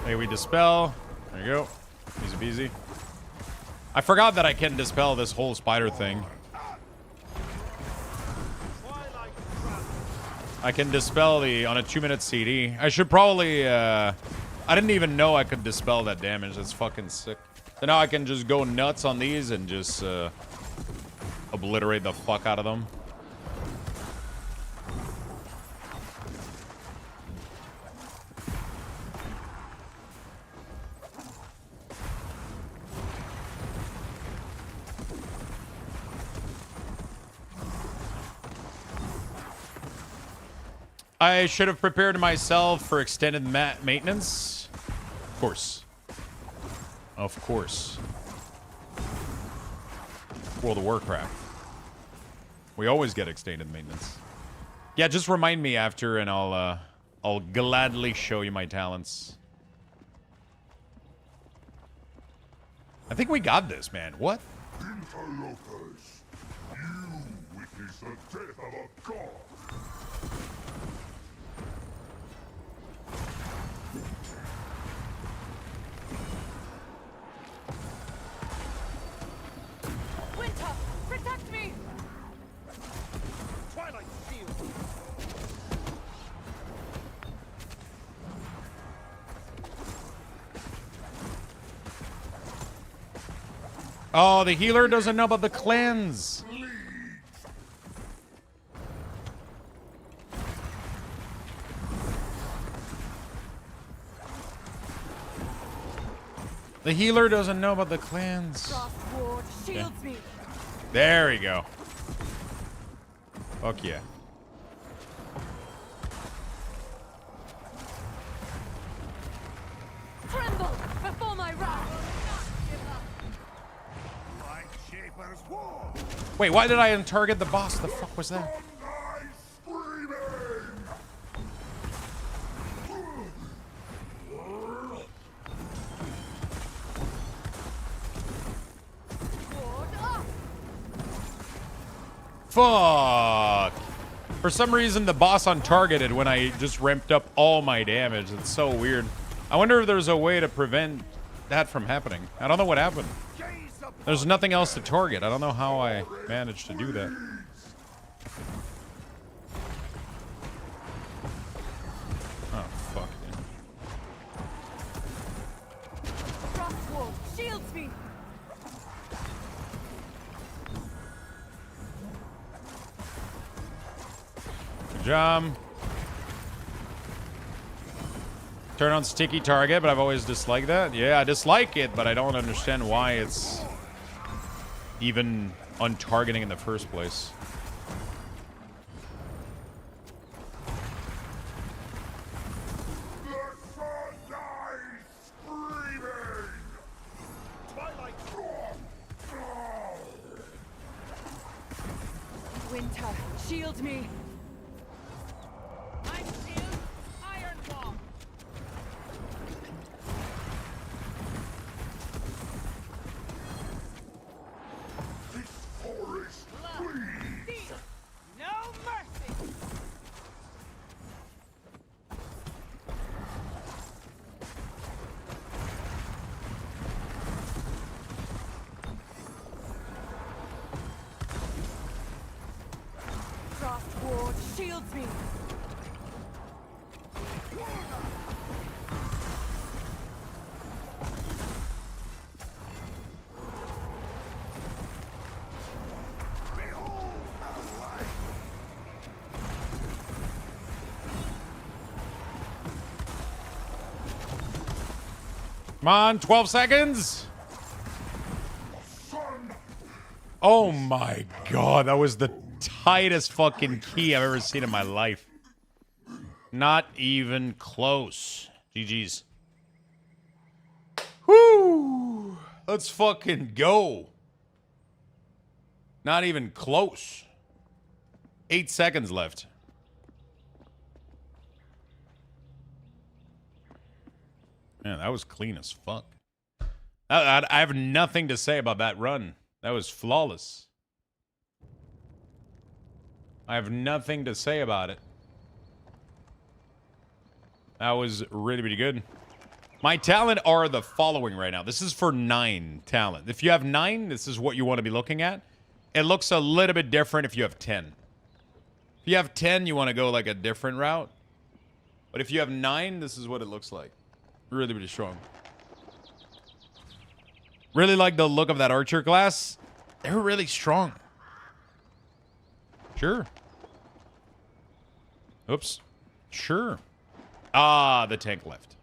Hey, we dispel. There you go. Easy peasy. I forgot that I can dispel this whole spider thing. I can dispel the on a 2-minute CD. I should probably I didn't even know I could dispel that damage. That's fucking sick. So now I can just go nuts on these and just obliterate the fuck out of them. I should have prepared myself for extended maintenance. Of course. Of course. World of Warcraft. We always get extended maintenance. Yeah, just remind me after and I'll gladly show you my talents. I think we got this, man. What? Interlopers, you witness the death of a god. Winter, protect me! Twilight shield. Oh, the healer doesn't know about the cleanse. The healer doesn't know about the cleanse. Frost ward shields me. There we go. Fuck yeah. Tremble before my wrath. Light Shaper's war. Wait, why did I untarget the boss? The fuck was that? Ward up. Fuck. For some reason, the boss untargeted when I just ramped up all my damage. It's so weird. I wonder if there's a way to prevent that from happening. I don't know what happened. There's nothing else to target. I don't know how I managed to do that. Oh, fuck. Frost ward shields me. Good job. Turn on sticky target, but I've always disliked that. Yeah, I dislike it, but I don't understand why it's even untargeting in the first place. Winter, shield me. I'm shield. Iron wall. Deep. No mercy. Frost ward shields me. Come on, 12 seconds. Oh my god, that was the tightest fucking key I've ever seen in my life. Not even close. GG's. Whoo! Let's fucking go. Not even close. 8 seconds left. Man, that was clean as fuck. I have nothing to say about that run. That was flawless. I have nothing to say about it. That was really, really good. My talent are the following right now. This is for 9 talent. If you have 9, this is what you want to be looking at. It looks a little bit different if you have 10. If you have 10, you want to go like a different route. But if you have 9, this is what it looks like. Really, really strong. Really like the look of that archer class. They were really strong. Sure. Oops. Sure. Ah, the tank left.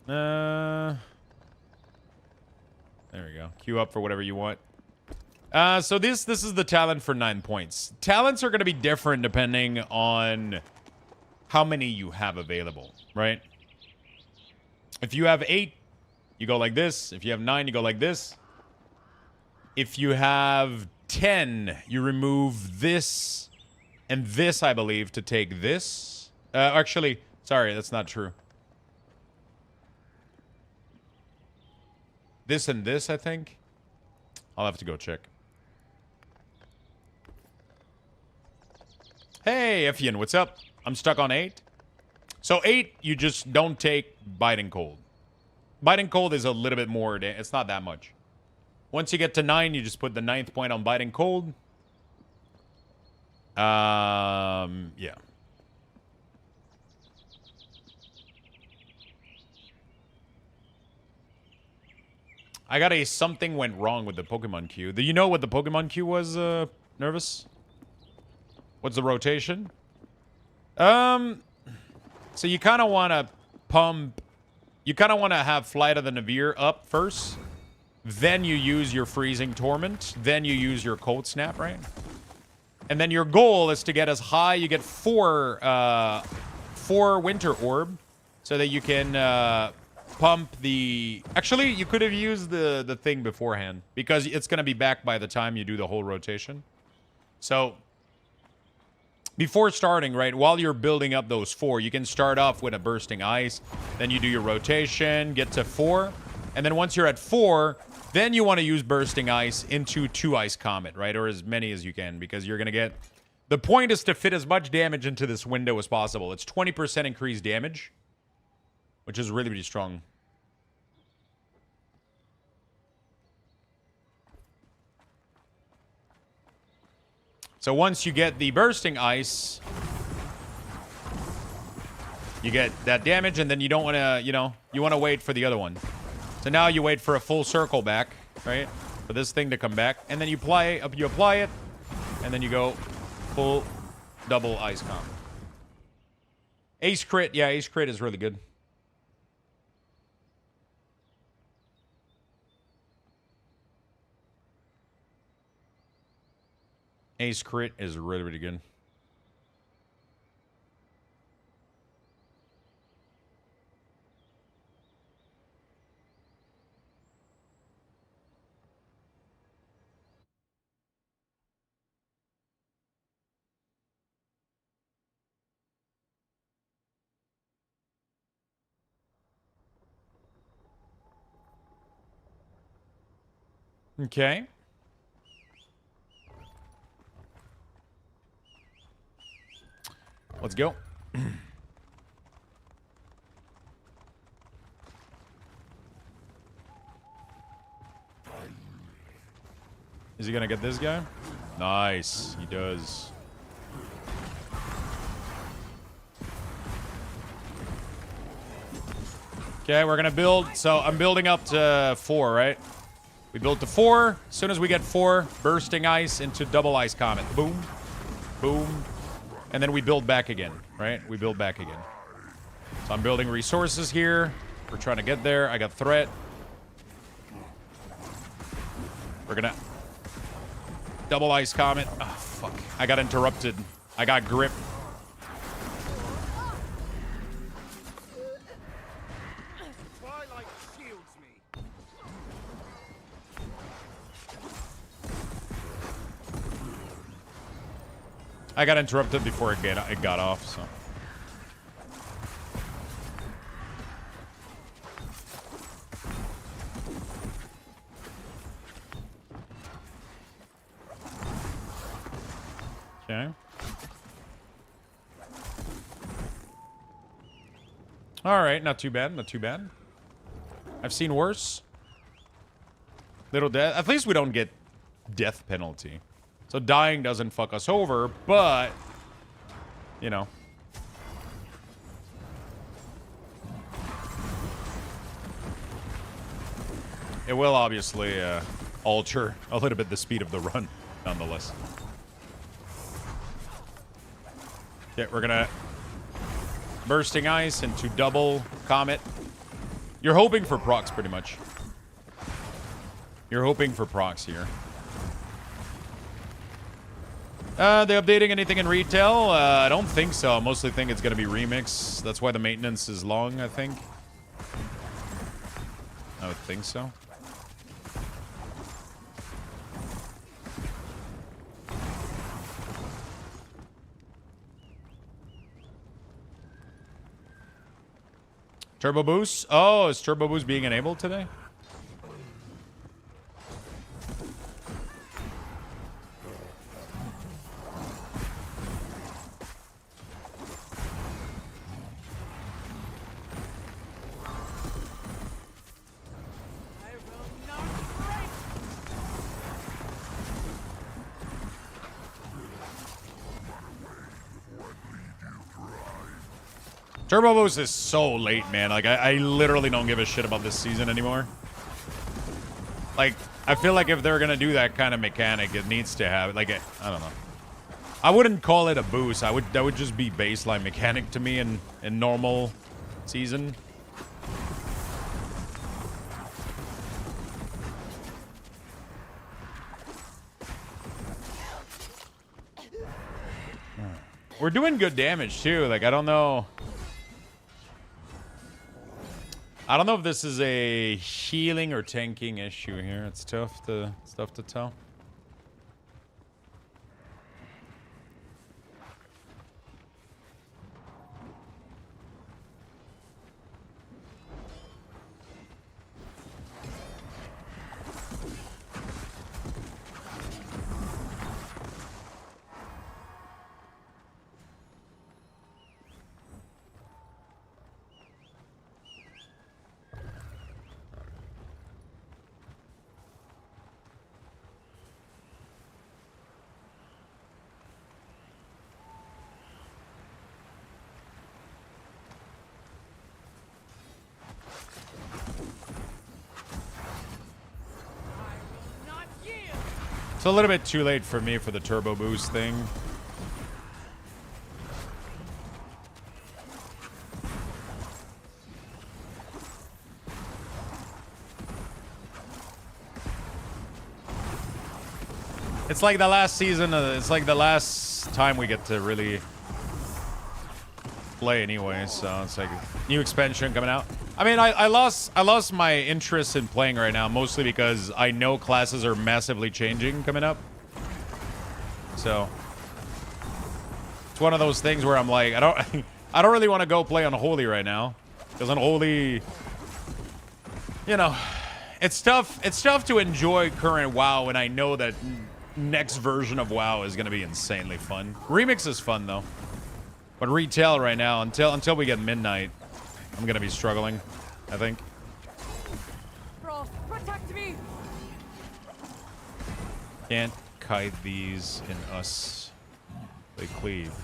There we go. Queue up for whatever you want. So this is the talent for 9 points. Talents are going to be different depending on how many you have available, right? If you have 8, you go like this. If you have 9, you go like this. If you have 10, you remove this and this, I believe, to take this. Actually, sorry, that's not true. This and this, I think. I'll have to go check. Hey, Effian, what's up? I'm stuck on 8. So 8, you just don't take biting cold. Biting cold is a little bit more. It's not that much. Once you get to 9, you just put the 9th point on biting cold. Yeah. I got a something went wrong with the Pokemon queue. Do you know what the Pokemon queue was, Nervous? What's the rotation? So you kind of want to pump... You kind of want to have Flight of the Navir up first. Then you use your Freezing Torment. Then you use your Cold Snap, right? And then your goal is to get as high... You get 4 Winter Orb. So that you can... pump the... Actually, you could have used the thing beforehand. Because it's going to be back by the time you do the whole rotation. So, before starting, right, while you're building up those 4, you can start off with a Bursting Ice. Then you do your rotation, get to 4. And then once you're at 4, then you want to use Bursting Ice into 2 Ice Comet, right? Or as many as you can. Because you're going to get... The point is to fit as much damage into this window as possible. It's 20% increased damage. Which is really, really strong. So once you get the Bursting Ice, you get that damage, and then you don't want to, you know, you want to wait for the other one. So now you wait for a full circle back, right? For this thing to come back, and then you apply it, and then you go full double Ice Comp. Ace Crit, yeah, Ace Crit is really good. Ace Crit is really, really good. Okay. Let's go. Is he gonna get this guy? Nice. He does. Okay, we're gonna build. So I'm building up to 4, right? We built to 4. As soon as we get 4, Bursting Ice into double Ice Comet. Boom. Boom. And then we build back again, right? We build back again. So I'm building resources here. We're trying to get there. I got threat. We're gonna... Double Ice Comet. Oh, fuck. I got interrupted. I got grip. Twilight shields me. I got interrupted before it got off, so... Okay. Alright, not too bad, not too bad. I've seen worse. Little death. At least we don't get death penalty. So dying doesn't fuck us over, but... You know. it will obviously alter a little bit the speed of the run, nonetheless. Okay, we're gonna bursting ice into double comet. You're hoping for procs, pretty much. You're hoping for procs here. They updating anything in retail? I don't think so. I mostly think it's gonna be remix. That's why the maintenance is long, I think. I would think so. Turbo boost? Oh, is turbo boost being enabled today? Turbo boost is so late, man. Like, I literally don't give a shit about this season anymore. Like, I feel like if they're gonna do that kind of mechanic, it needs to have, like, I don't know. I wouldn't call it a boost. That would just be baseline mechanic to me in normal season. We're doing good damage too. Like, I don't know if this is a healing or tanking issue here. It's tough to tell. It's a little bit too late for me for the turbo boost thing. It's like the last season. It's like the last time we get to really play anyway. So it's like a new expansion coming out. I mean, I lost my interest in playing right now, mostly because I know classes are massively changing coming up. So it's one of those things where I'm like, I don't really want to go play Unholy right now, because Unholy, you know, it's tough. It's tough to enjoy current WoW when I know that next version of WoW is going to be insanely fun. Remix is fun though, but retail right now until we get midnight, I'm gonna be struggling, I think. Frost, protect me! Can't kite these in us. They cleave.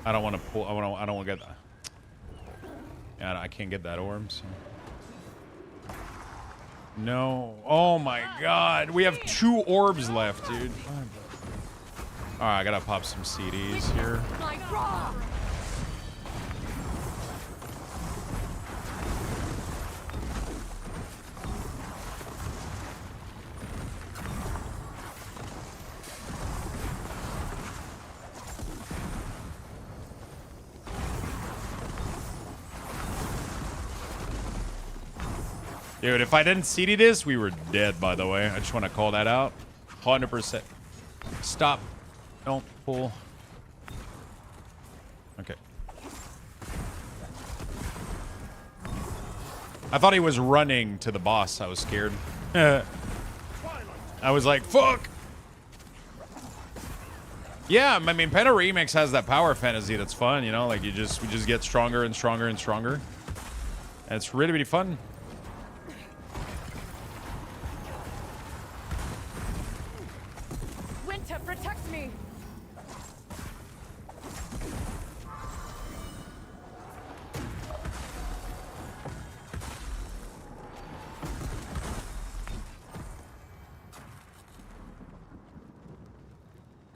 I don't want to pull. I don't want to get that. Yeah, I can't get that orb, so. No. Oh my god. We have 2 orbs left, dude. Alright, I gotta pop some CDs here. Dude, if I didn't CD this, we were dead, by the way. I just want to call that out. 100%. Stop. Don't pull. Okay. I thought he was running to the boss. I was scared. I was like, fuck. Yeah, I mean, Penta Remix has that power fantasy that's fun, you know? Like, we just get stronger and stronger and stronger. And it's really, really fun.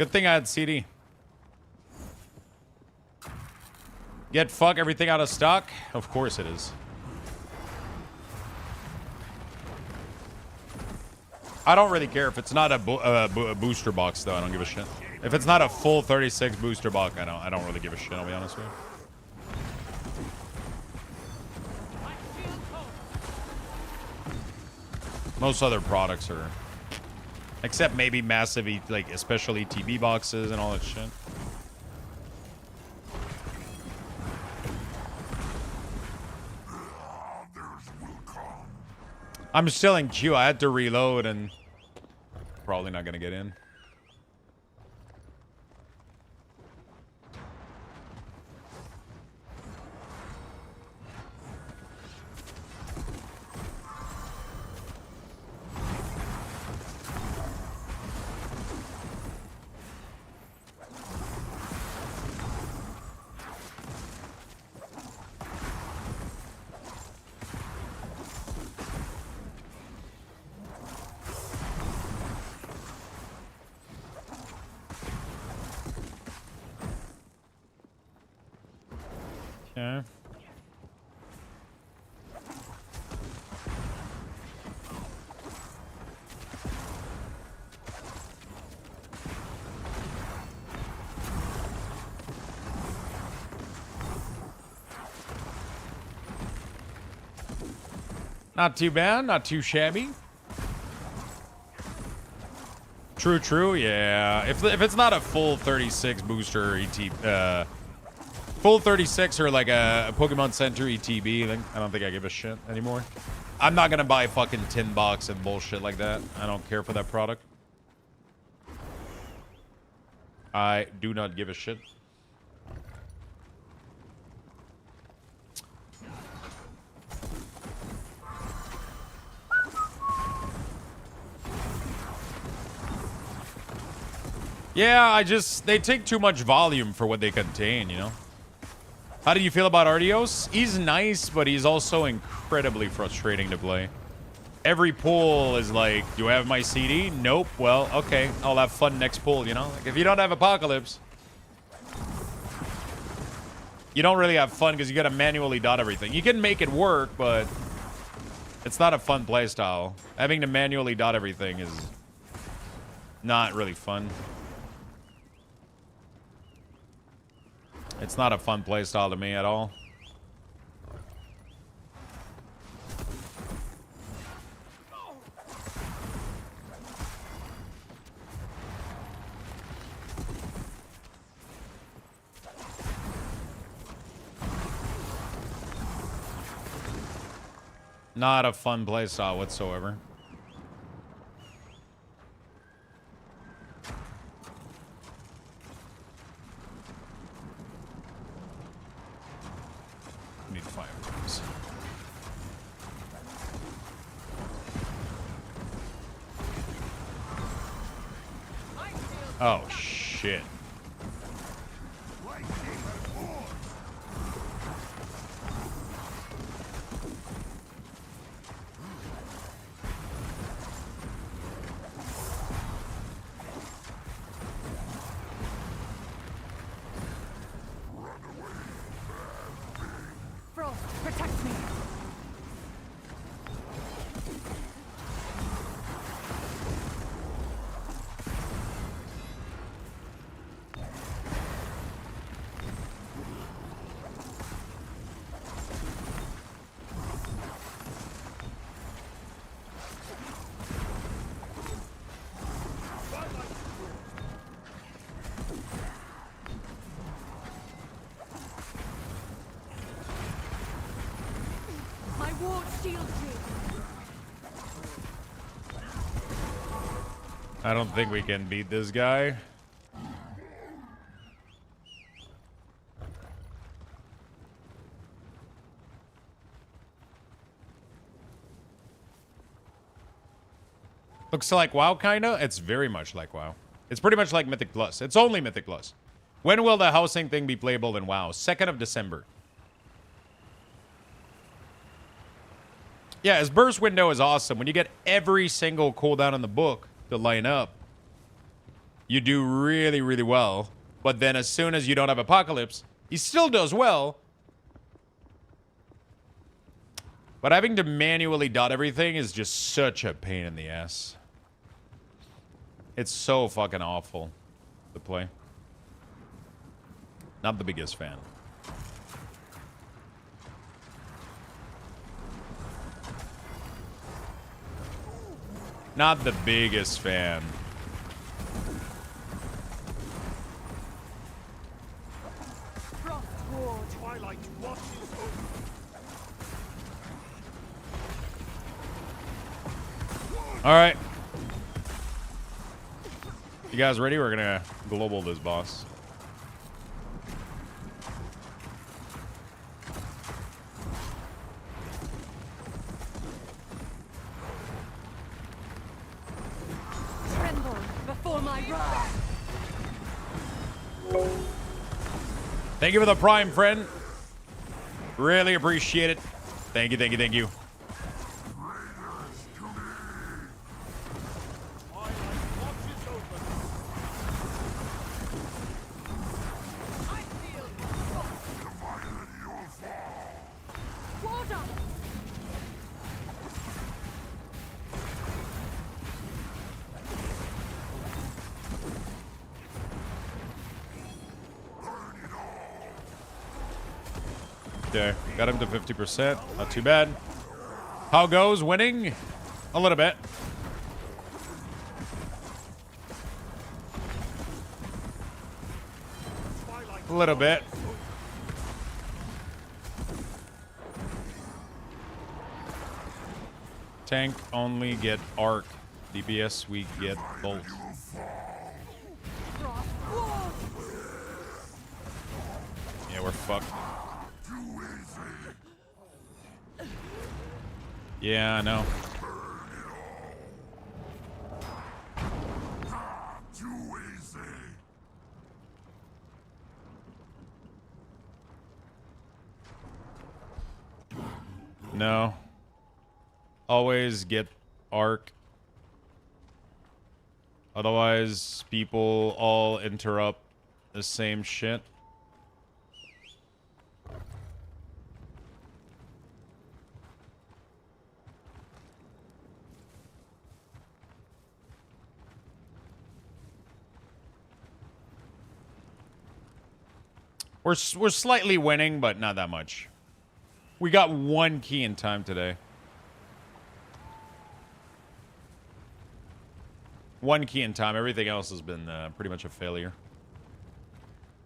Good thing I had CD. Get fuck everything out of stock? Of course it is. I don't really care if it's not a booster box, though. I don't give a shit. If it's not a full 36 booster box, I don't really give a shit. I'll be honest with you. Most other products are, except maybe massive, like special ETB boxes and all that shit. I'm still in queue. I had to reload and probably not gonna get in. Okay. Not too bad, not too shabby. True, yeah. If it's not a full 36 booster ET, full 36 or like a Pokemon Center ETB, then I don't think I give a shit anymore. I'm not gonna buy fucking tin box and bullshit like that. I don't care for that product. I do not give a shit. Yeah, they take too much volume for what they contain, you know? How do you feel about Artios? He's nice, but he's also incredibly frustrating to play. Every pull is like, do I have my CD? Nope. Well, okay. I'll have fun next pull, you know? Like, if you don't have Apocalypse, you don't really have fun because you got to manually dot everything. You can make it work, but it's not a fun playstyle. Having to manually dot everything is not really fun. It's not a fun playstyle to me at all. Not a fun playstyle whatsoever. Need fireworks. Oh shit. Frost, protect me. My ward shields you. I don't think we can beat this guy. Looks like WoW, kinda. It's very much like WoW. It's pretty much like Mythic Plus. It's only Mythic Plus. When will the housing thing be playable in WoW? 2nd of December. Yeah, his burst window is awesome. When you get every single cooldown in the book to line up, you do really, really well. But then as soon as you don't have Apocalypse, he still does well. But having to manually dot everything is just such a pain in the ass. It's so fucking awful to play. Not the biggest fan. Not the biggest fan. Twilight watches over. All right. You guys ready? We're gonna global this boss. Tremble before my wrath. Thank you for the Prime, friend. Really appreciate it. Thank you, thank you, thank you. Twilight watches over. I feel Water. Okay, got him to 50%. Not too bad. How goes? Winning? A little bit. A little bit. Tank only get arc. DPS we get bolt. Yeah, we're fucked. Yeah, I know. No. Always get arc. Otherwise, people all interrupt the same shit. We're slightly winning, but not that much. We got one key in time today. One key in time. Everything else has been pretty much a failure.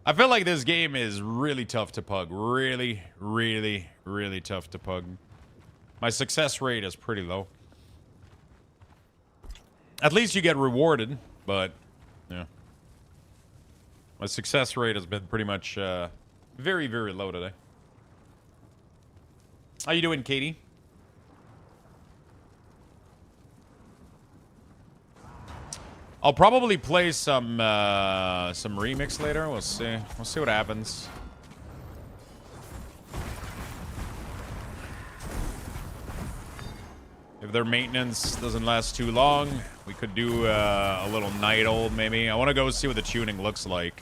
I feel like this game is really tough to pug. Really, really, really tough to pug. My success rate is pretty low. At least you get rewarded, but yeah. My success rate has been pretty much very, very low today. How you doing, Katie? I'll probably play some remix later. We'll see. We'll see what happens. If their maintenance doesn't last too long, we could do a little night old maybe. I want to go see what the tuning looks like.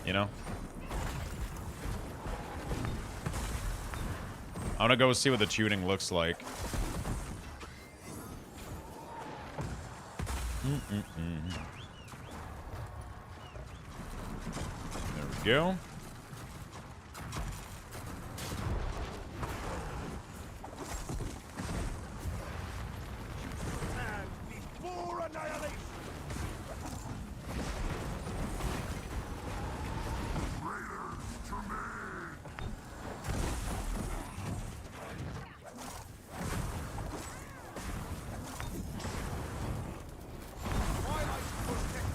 You know? I want to go see what the tuning looks like. There we go. and before annihilation. Twilight protect.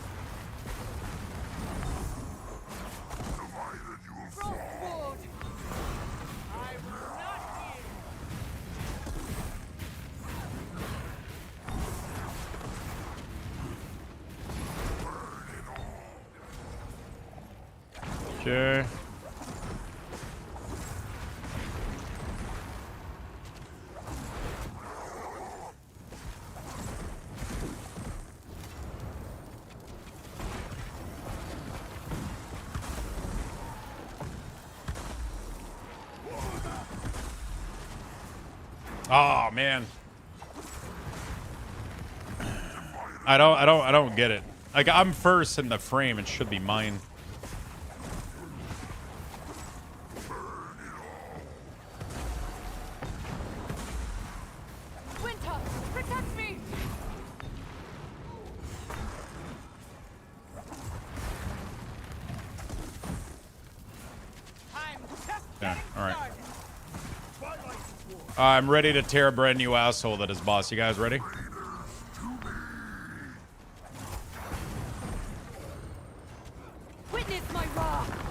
Frostward. I will not yield. Okay. Oh man. I don't get it. Like, I'm first in the frame. It should be mine. Winter, protect me! I'm just Yeah, getting all right. started. Twilight War. I'm ready to tear a brand new asshole that is boss. You guys ready? Witness my wrath!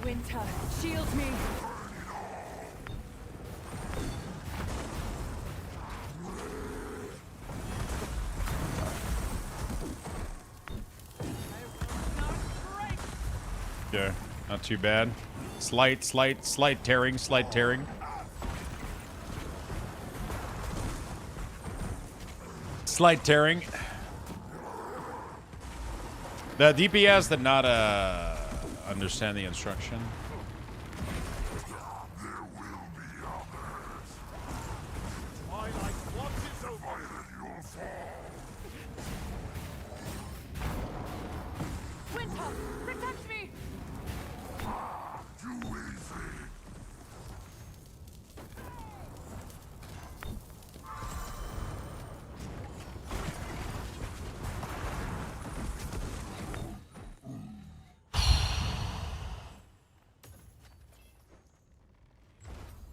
Winter, shield me! Yeah, not too bad. Slight tearing. Slight tearing. The DPS did not understand the instruction. Twilight watches over you. Winter, protect me!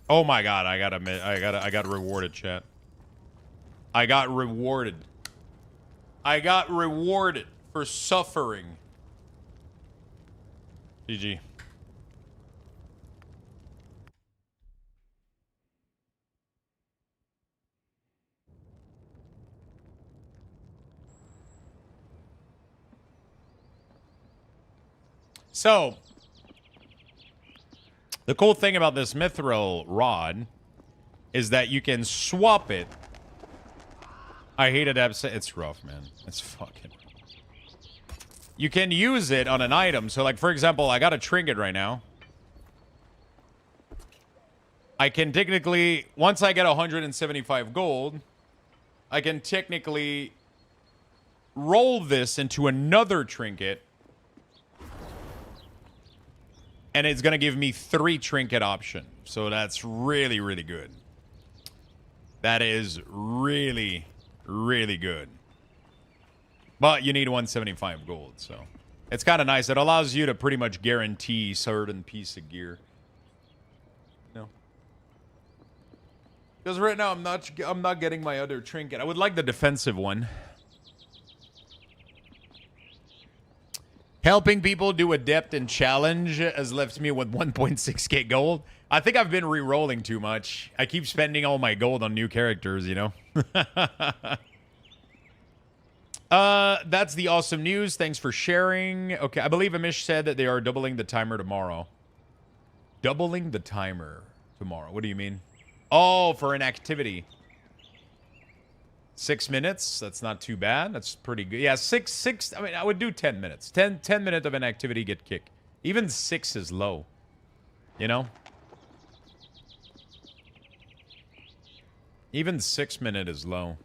Oh my god, I got rewarded, chat. I got rewarded. I got rewarded for suffering. GG. So, the cool thing about this mithril rod is that you can swap it. I hated episode. It's rough, man. It's fucking. You can use it on an item. So, like, for example, I got a trinket right now. I can technically, once I get 175 gold, I can technically roll this into another trinket. And it's going to give me 3 trinket options. So that's really, really good. That is really, really good. But you need 175 gold, so it's kind of nice. It allows you to pretty much guarantee certain piece of gear. No. Because right now I'm not getting my other trinket. I would like the defensive one. Helping people do Adept and Challenge has left me with 1.6k gold. I think I've been re-rolling too much. I keep spending all my gold on new characters, you know? That's the awesome news. Thanks for sharing. Okay, I believe Amish said that they are doubling the timer tomorrow. Doubling the timer tomorrow. What do you mean? Oh, for an activity. 6 minutes. That's not too bad. That's pretty good. Yeah, six. I mean, I would do 10 minutes. 10 minutes of an activity get kicked. Even 6 is low. You know? Even 6 minutes is low.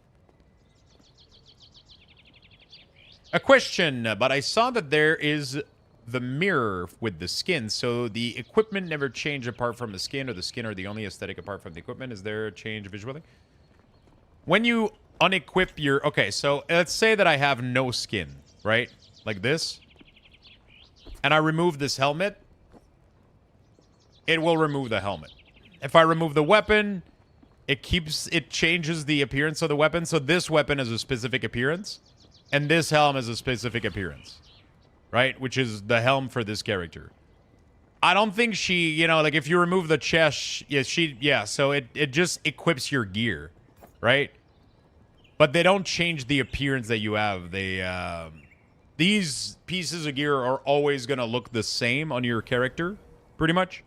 A question, but I saw that there is the mirror with the skin, so the equipment never changed apart from the skin, or the skin are the only aesthetic apart from the equipment. Is there a change visually? When you unequip your... Okay, so let's say that I have no skin, right? Like this. And I remove this helmet. It will remove the helmet. If I remove the weapon, it changes the appearance of the weapon. So this weapon has a specific appearance. And this helm has a specific appearance. Right? Which is the helm for this character. I don't think she, you know, like if you remove the chest, yeah, so it just equips your gear. Right? But they don't change the appearance that you have. They, these pieces of gear are always going to look the same on your character. Pretty much.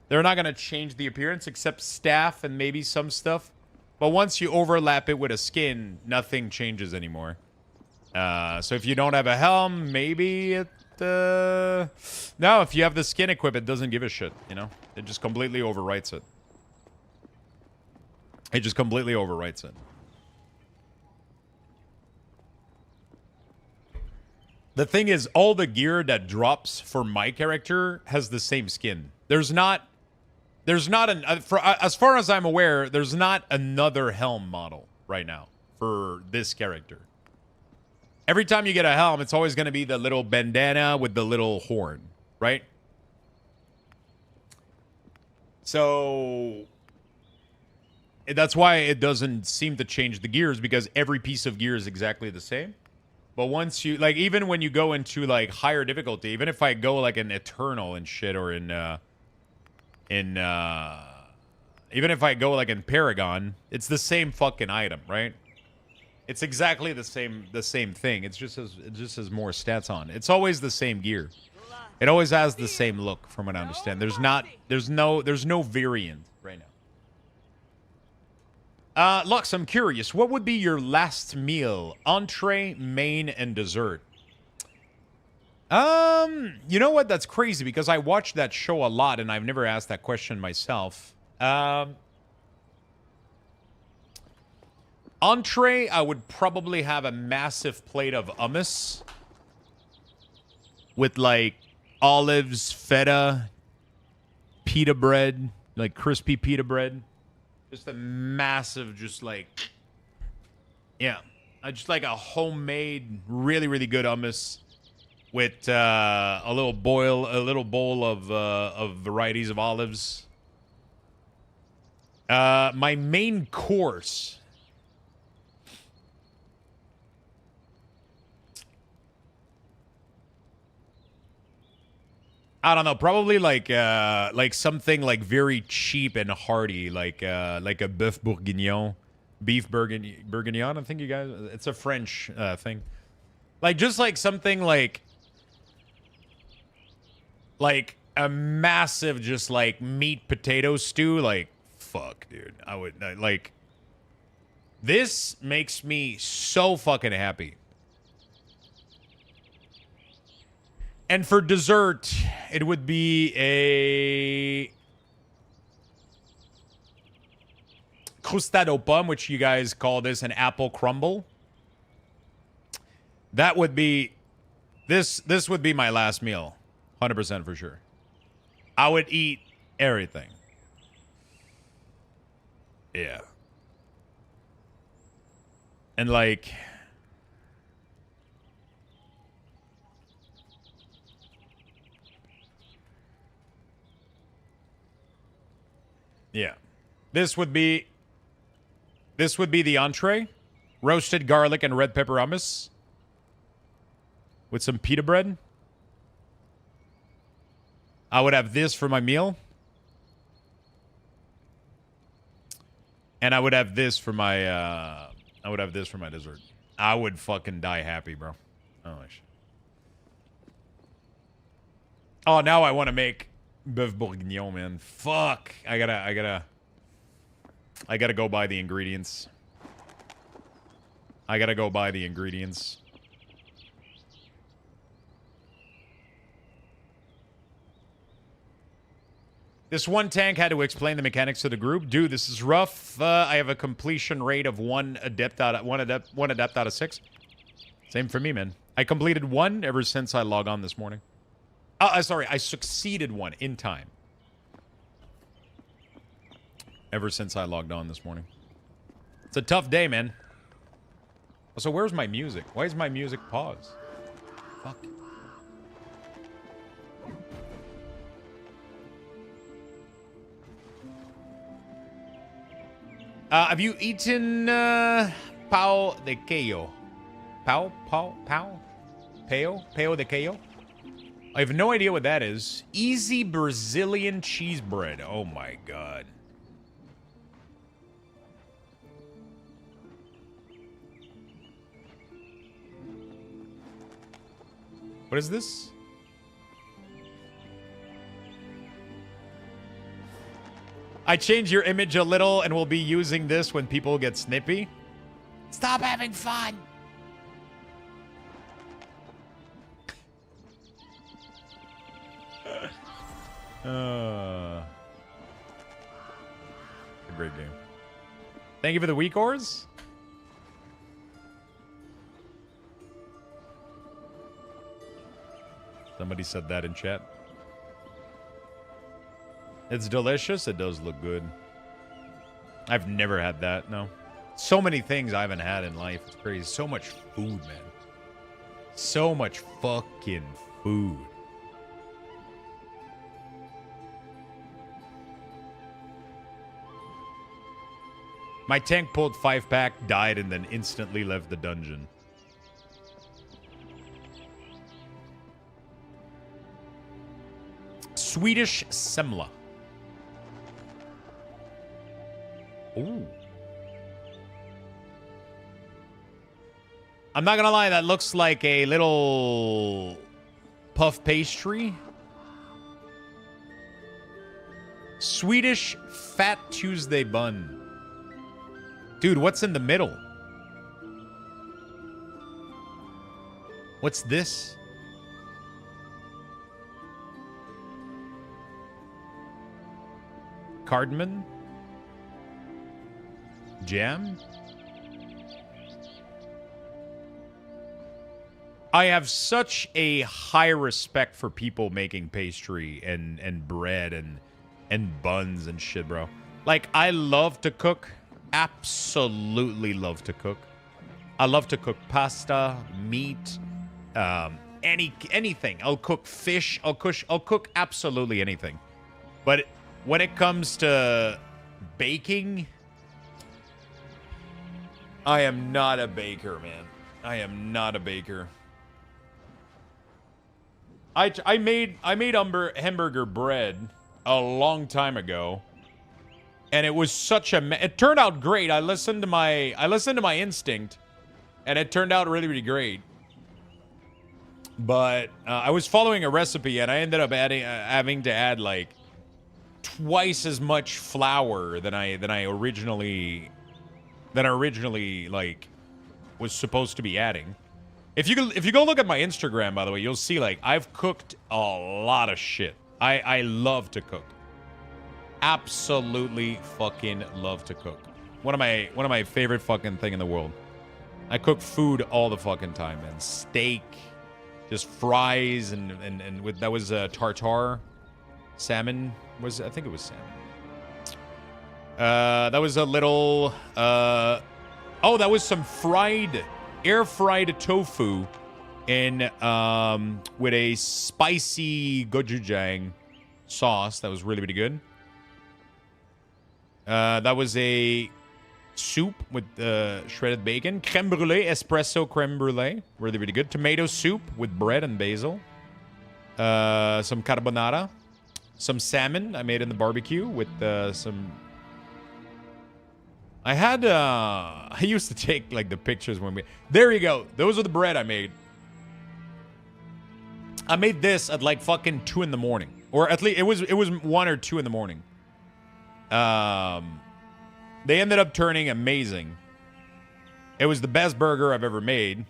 They're not going to change the appearance except staff and maybe some stuff. But once you overlap it with a skin, nothing changes anymore. So if you don't have a helm, maybe no, if you have the skin equip, it doesn't give a shit, you know? It just completely overwrites it. It just completely overwrites it. The thing is, all the gear that drops for my character has the same skin. There's not as far as I'm aware, there's not another helm model right now for this character. Every time you get a helm, it's always going to be the little bandana with the little horn, right? So that's why it doesn't seem to change the gears, because every piece of gear is exactly the same. But once you, like, even when you go into, like, higher difficulty, even if I go, like, an Eternal and shit, or even if I go, like, in Paragon, it's the same fucking item, right? It's exactly the same thing. It just has more stats on. It's always the same gear. It always has the same look, from what I understand. There's no variant right now. Lux, I'm curious. What would be your last meal? Entree, main, and dessert. You know what? That's crazy, because I watched that show a lot, and I've never asked that question myself. Entree, I would probably have a massive plate of hummus with, like, olives, feta, pita bread, like crispy pita bread. Just a massive, just like, yeah. Just like a homemade, really, really good hummus with a little bowl of varieties of olives. My main course. I don't know, probably like something like very cheap and hearty, like a bœuf bourguignon, beef bourguignon. I think you guys, it's a French thing, like just like something like a massive, just like meat potato stew. Like, fuck, dude, I would like. This makes me so fucking happy. And for dessert, it would be a crustade aux pommes, which you guys call this an apple crumble. That would be this would be my last meal, 100% for sure. I would eat everything. Yeah. And like, yeah. This would be the entree. Roasted garlic and red pepper hummus with some pita bread. I would have this for my meal. And I would have this for my dessert. I would fucking die happy, bro. Oh, shit. Oh, now I want to make bœuf bourguignon, man. Fuck. I gotta go buy the ingredients. I gotta go buy the ingredients. This one tank had to explain the mechanics to the group. Dude, this is rough. I have a completion rate of one adept out of 6. Same for me, man. I completed one ever since I logged on this morning. Sorry, I succeeded one in time. Ever since I logged on this morning. It's a tough day, man. So where's my music? Why is my music paused? Fuck. Have you eaten pão de queijo? Pão de queijo? I have no idea what that is. Easy Brazilian cheese bread. Oh my god. What is this? I changed your image a little and we'll be using this when people get snippy. Stop having fun. A great game. Thank you for the weak ores. Somebody said that in chat. It's delicious. It does look good. I've never had that, no. So many things I haven't had in life. It's crazy. So much food, man. So much fucking food. My tank pulled 5-pack, died, and then instantly left the dungeon. Swedish semla. Ooh. I'm not gonna lie, that looks like a little puff pastry. Swedish Fat Tuesday bun. Dude, what's in the middle? What's this? Cardamom? Jam? I have such a high respect for people making pastry and bread and buns and shit, bro. Like, I love to cook. Absolutely love to cook. I love to cook pasta, meat, anything. I'll cook fish. I'll cook absolutely anything. But when it comes to baking, I am not a baker, man. I am not a baker. I made hamburger bread a long time ago. And it was such a... It turned out great. I listened to my instinct, and it turned out really, really great. But I was following a recipe, and I ended up having to add like twice as much flour than I originally like was supposed to be adding. If you go look at my Instagram, by the way, you'll see like I've cooked a lot of shit. I love to cook. Absolutely fucking love to cook. One of my favorite fucking thing in the world. I cook food all the fucking time, man. Steak, just fries, and with that was tartare. Salmon was, I think it was salmon. That was a little oh, that was some air fried tofu in with a spicy gochujang sauce. That was really, really good. That was a soup with shredded bacon. Creme brulee, espresso creme brulee. Really, really good. Tomato soup with bread and basil. Some carbonara. Some salmon I made in the barbecue with some... I used to take, like, the pictures when we... There you go. Those are the bread I made. I made this at, like, fucking 2 in the morning. Or at least, it was 1 or 2 in the morning. They ended up turning amazing. It was the best burger I've ever made.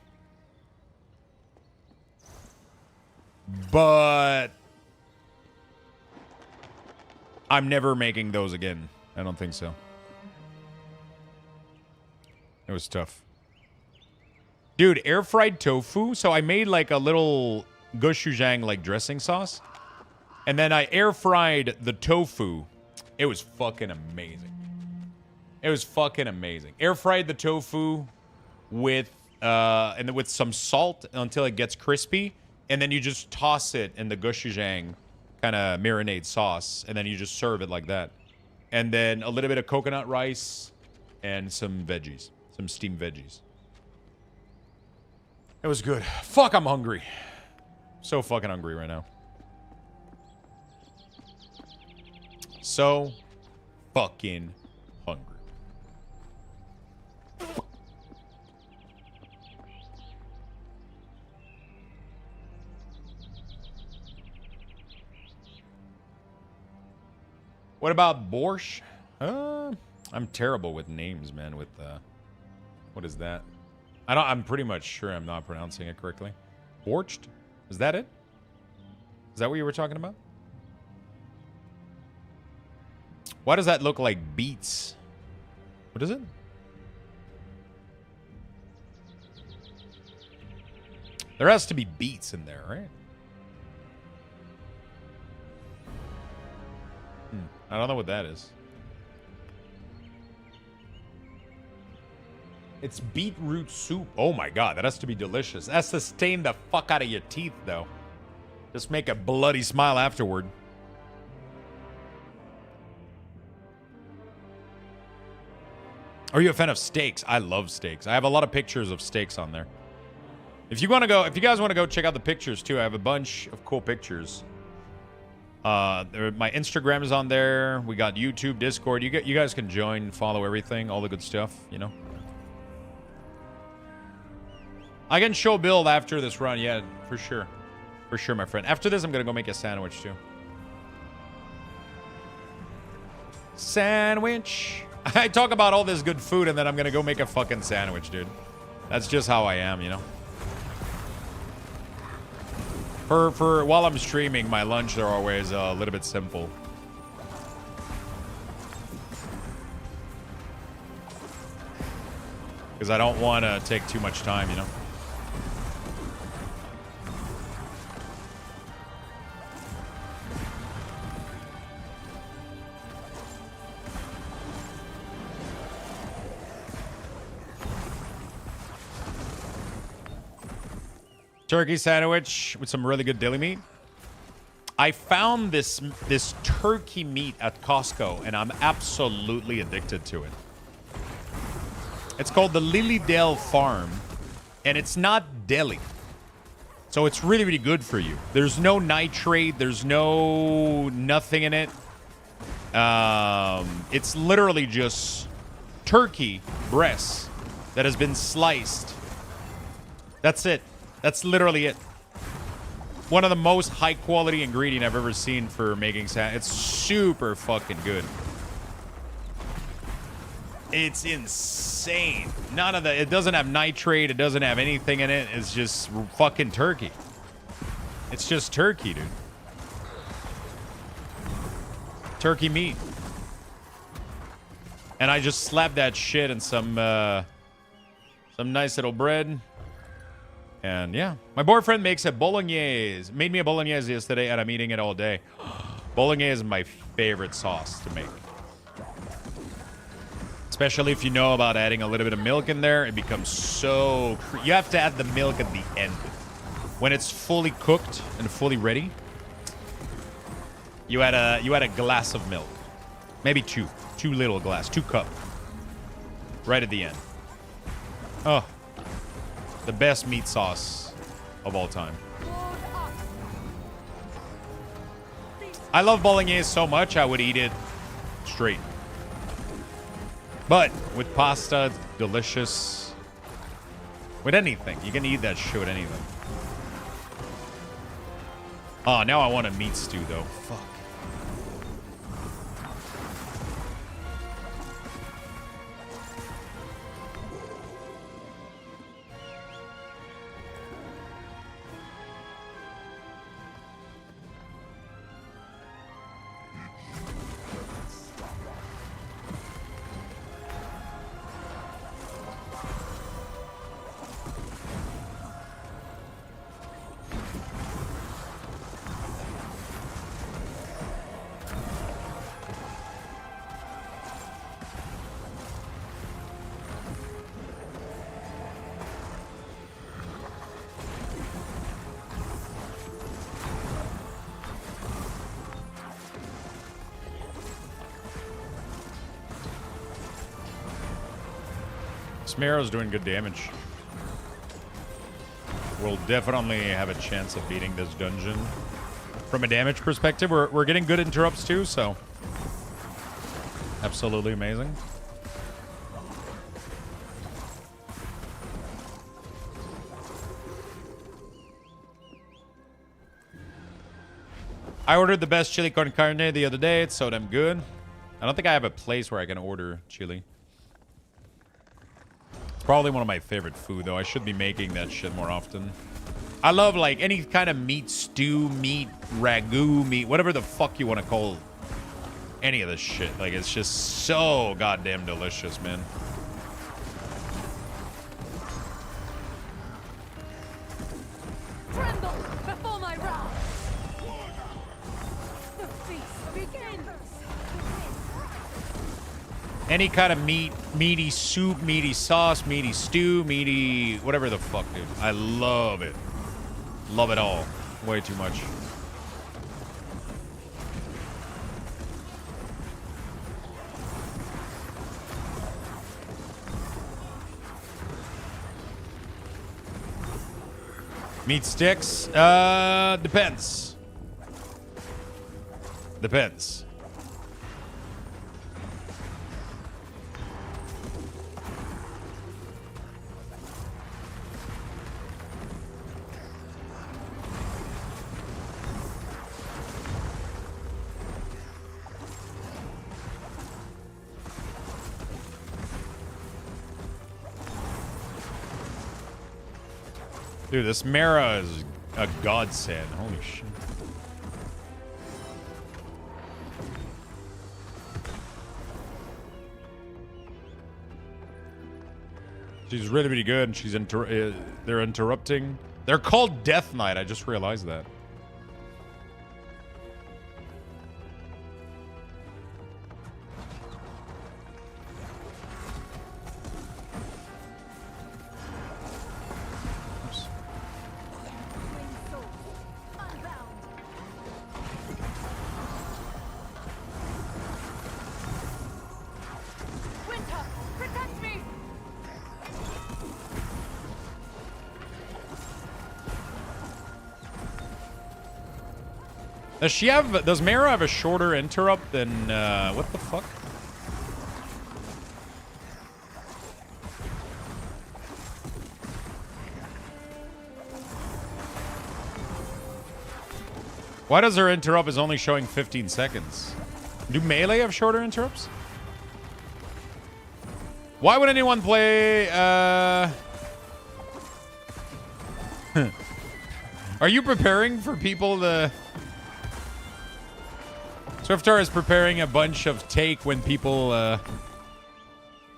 But I'm never making those again. I don't think so. It was tough. Dude, air fried tofu. So I made like a little gochujang like dressing sauce. And then I air fried the tofu. It was fucking amazing. It was fucking amazing. Air fried the tofu with with some salt until it gets crispy, and then you just toss it in the gochujang kind of marinade sauce, and then you just serve it like that. And then a little bit of coconut rice and some veggies, some steamed veggies. It was good. Fuck, I'm hungry. So fucking hungry right now. So fucking hungry. What about borscht? I'm terrible with names, man. With what is that? I'm pretty much sure I'm not pronouncing it correctly. Borscht? Is that it? Is that what you were talking about? Why does that look like beets? What is it? There has to be beets in there, right? I don't know what that is. It's beetroot soup. Oh my god, that has to be delicious. That's to stain the fuck out of your teeth, though. Just make a bloody smile afterward. Are you a fan of steaks? I love steaks. I have a lot of pictures of steaks on there. If you guys want to go check out the pictures too, I have a bunch of cool pictures. My Instagram is on there. We got YouTube, Discord. You guys can join, follow everything, all the good stuff, you know. I can show build after this run, yeah, for sure. For sure, my friend. After this, I'm gonna go make a sandwich too. Sandwich. I talk about all this good food and then I'm gonna go make a fucking sandwich, dude. That's just how I am, you know. For while I'm streaming, my lunch are always a little bit simple. Because I don't want to take too much time, you know. Turkey sandwich with some really good deli meat. I found this turkey meat at Costco, and I'm absolutely addicted to it. It's called the Lilydale Farm, and it's not deli. So it's really, really good for you. There's no nitrate. There's no nothing in it. It's literally just turkey breast that has been sliced. That's it. That's literally it. One of the most high quality ingredient I've ever seen for making sandwich. It's super fucking good. It's insane. None of the, it doesn't have nitrate. It doesn't have anything in it. It's just fucking turkey. It's just turkey, dude. Turkey meat. And I just slapped that shit in some nice little bread. And yeah, my boyfriend makes a bolognese. Made me a bolognese yesterday, and I'm eating it all day. Bolognese is my favorite sauce to make. Especially if you know about adding a little bit of milk in there. It becomes so... You have to add the milk at the end. When it's fully cooked and fully ready, you add a glass of milk. Maybe two. 2 little glass. 2 cup. Right at the end. Oh. The best meat sauce of all time. I love bolognese so much, I would eat it straight. But with pasta, it's delicious. With anything. You can eat that shit with anything. Oh, now I want a meat stew, though. Fuck. Smero's doing good damage. We'll definitely have a chance of beating this dungeon. From a damage perspective, we're getting good interrupts too, so... Absolutely amazing. I ordered the best chili con carne the other day. It's so damn good. I don't think I have a place where I can order chili. Probably one of my favorite food, though. I should be making that shit more often. I love, like, any kind of meat stew, meat, ragu, meat, whatever the fuck you want to call any of this shit. Like, it's just so goddamn delicious, man. Tremble before my wrath. The feast begins. Any kind of meat, meaty soup, meaty sauce, meaty stew, meaty whatever the fuck, dude. I love it. Love it all. Way too much. Meat sticks? Depends. Depends. Dude, this Mara is a godsend. Holy shit. She's really, really good. She's they're interrupting. They're called Death Knight. I just realized that. Does Mara have a shorter interrupt than, what the fuck? Why does her interrupt is only showing 15 seconds? Do melee have shorter interrupts? Why would anyone play, Are you preparing for people to... Swiftar is preparing a bunch of take when people,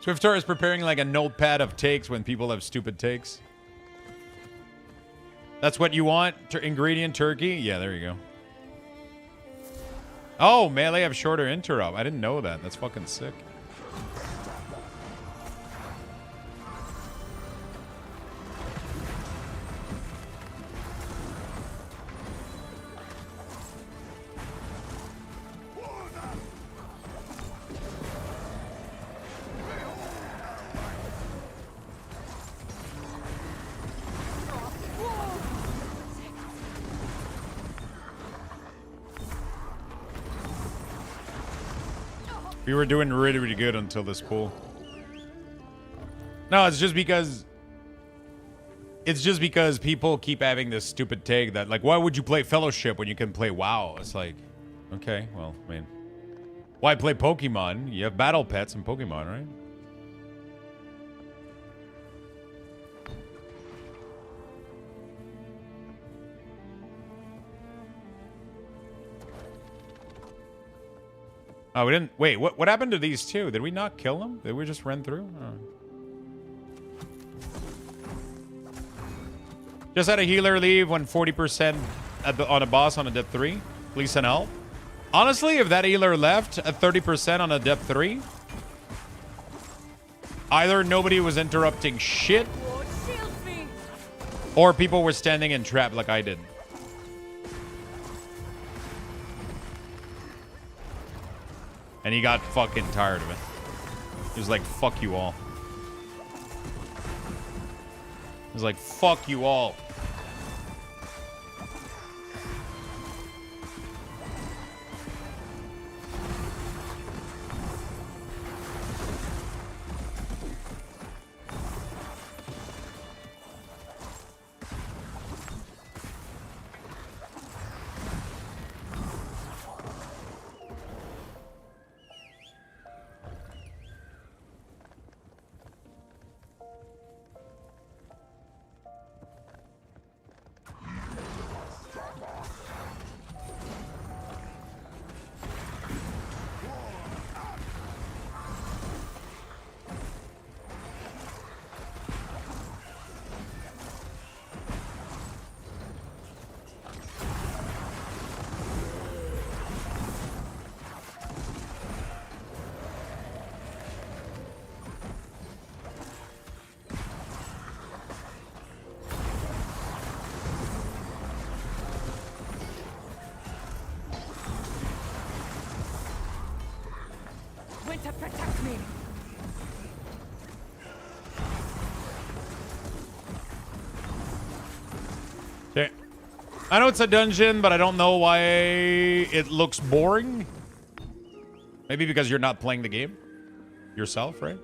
Swiftar is preparing like a notepad of takes when people have stupid takes. That's what you want? Ingredient turkey? Yeah, there you go. Oh, melee have shorter interrupt. I didn't know that. That's fucking sick. We were doing really, really good until this pool. No, it's just because people keep having this stupid take that, like, why would you play Fellowship when you can play WoW? It's like, okay, well, I mean, why play Pokemon? You have battle pets in Pokemon, right? Oh, we didn't... Wait, what happened to these two? Did we not kill them? Did we just run through? Oh. Just had a healer leave when 40% on a boss on a depth 3. Please send help. Honestly, if that healer left at 30% on a depth 3, either nobody was interrupting shit, or people were standing in trap like I did. And he got fucking tired of it. He was like, fuck you all. He was like, fuck you all. me. Okay. I know it's a dungeon, but I don't know why it looks boring. Maybe because you're not playing the game yourself, right?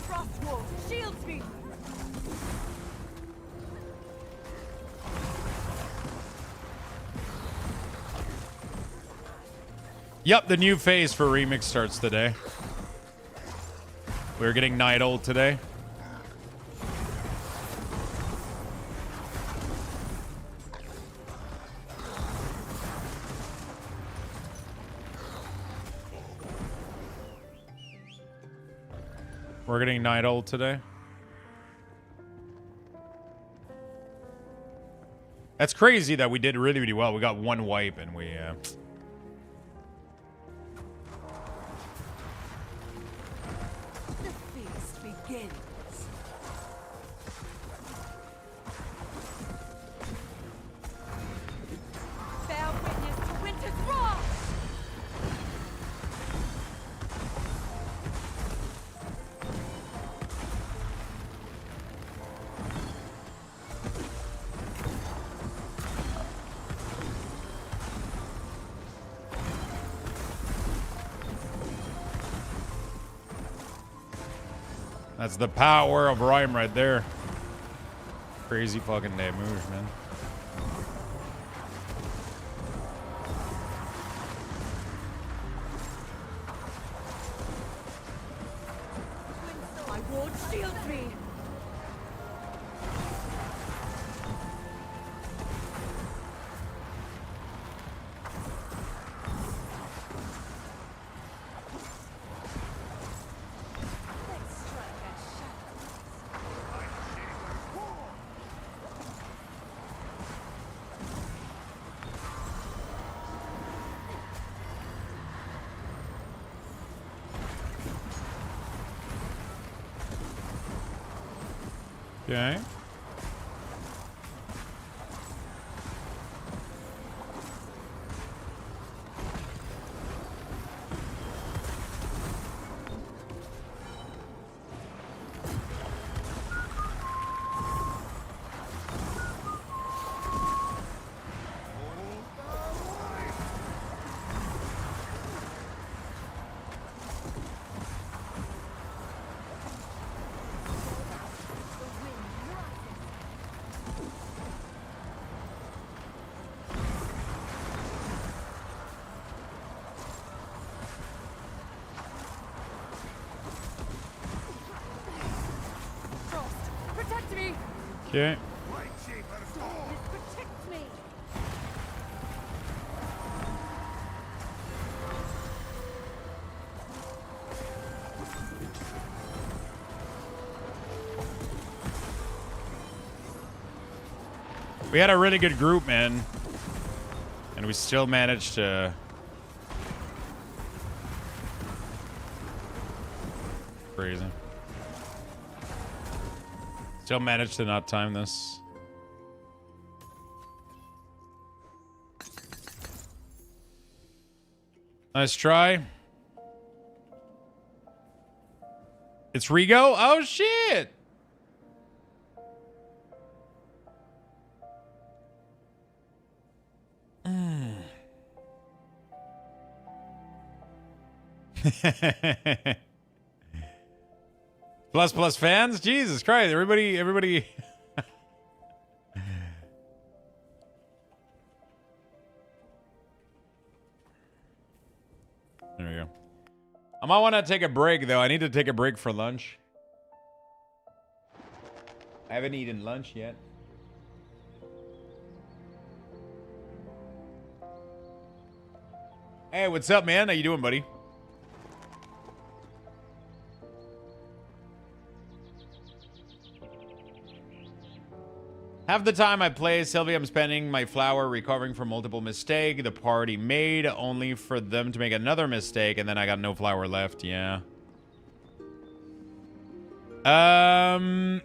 Frost wall shields me. Yep, the new phase for Remix starts today. We're getting Night Old today. We're getting Night Old today. That's crazy that we did really, really well. We got one wipe and we... The feast begins. Bear witness to winter's wrath. That's the power of Rime right there. Crazy fucking day moves, man. My ward shields me. Let's strike at shadows. Okay. The wind rises. Frost, protect me. Okay. This protects me. We had a really good group, man. And we still managed to... Crazy. Still managed to not time this. Nice try. It's Rigo? Oh, shit! Plus fans? Jesus Christ, everybody. There we go. I might want to take a break, though. I need to take a break for lunch. I haven't eaten lunch yet. Hey, what's up, man? How you doing, buddy? Half the time I play Sylvie, I'm spending my flower recovering from multiple mistakes the party made, only for them to make another mistake, and then I got no flower left. Yeah. I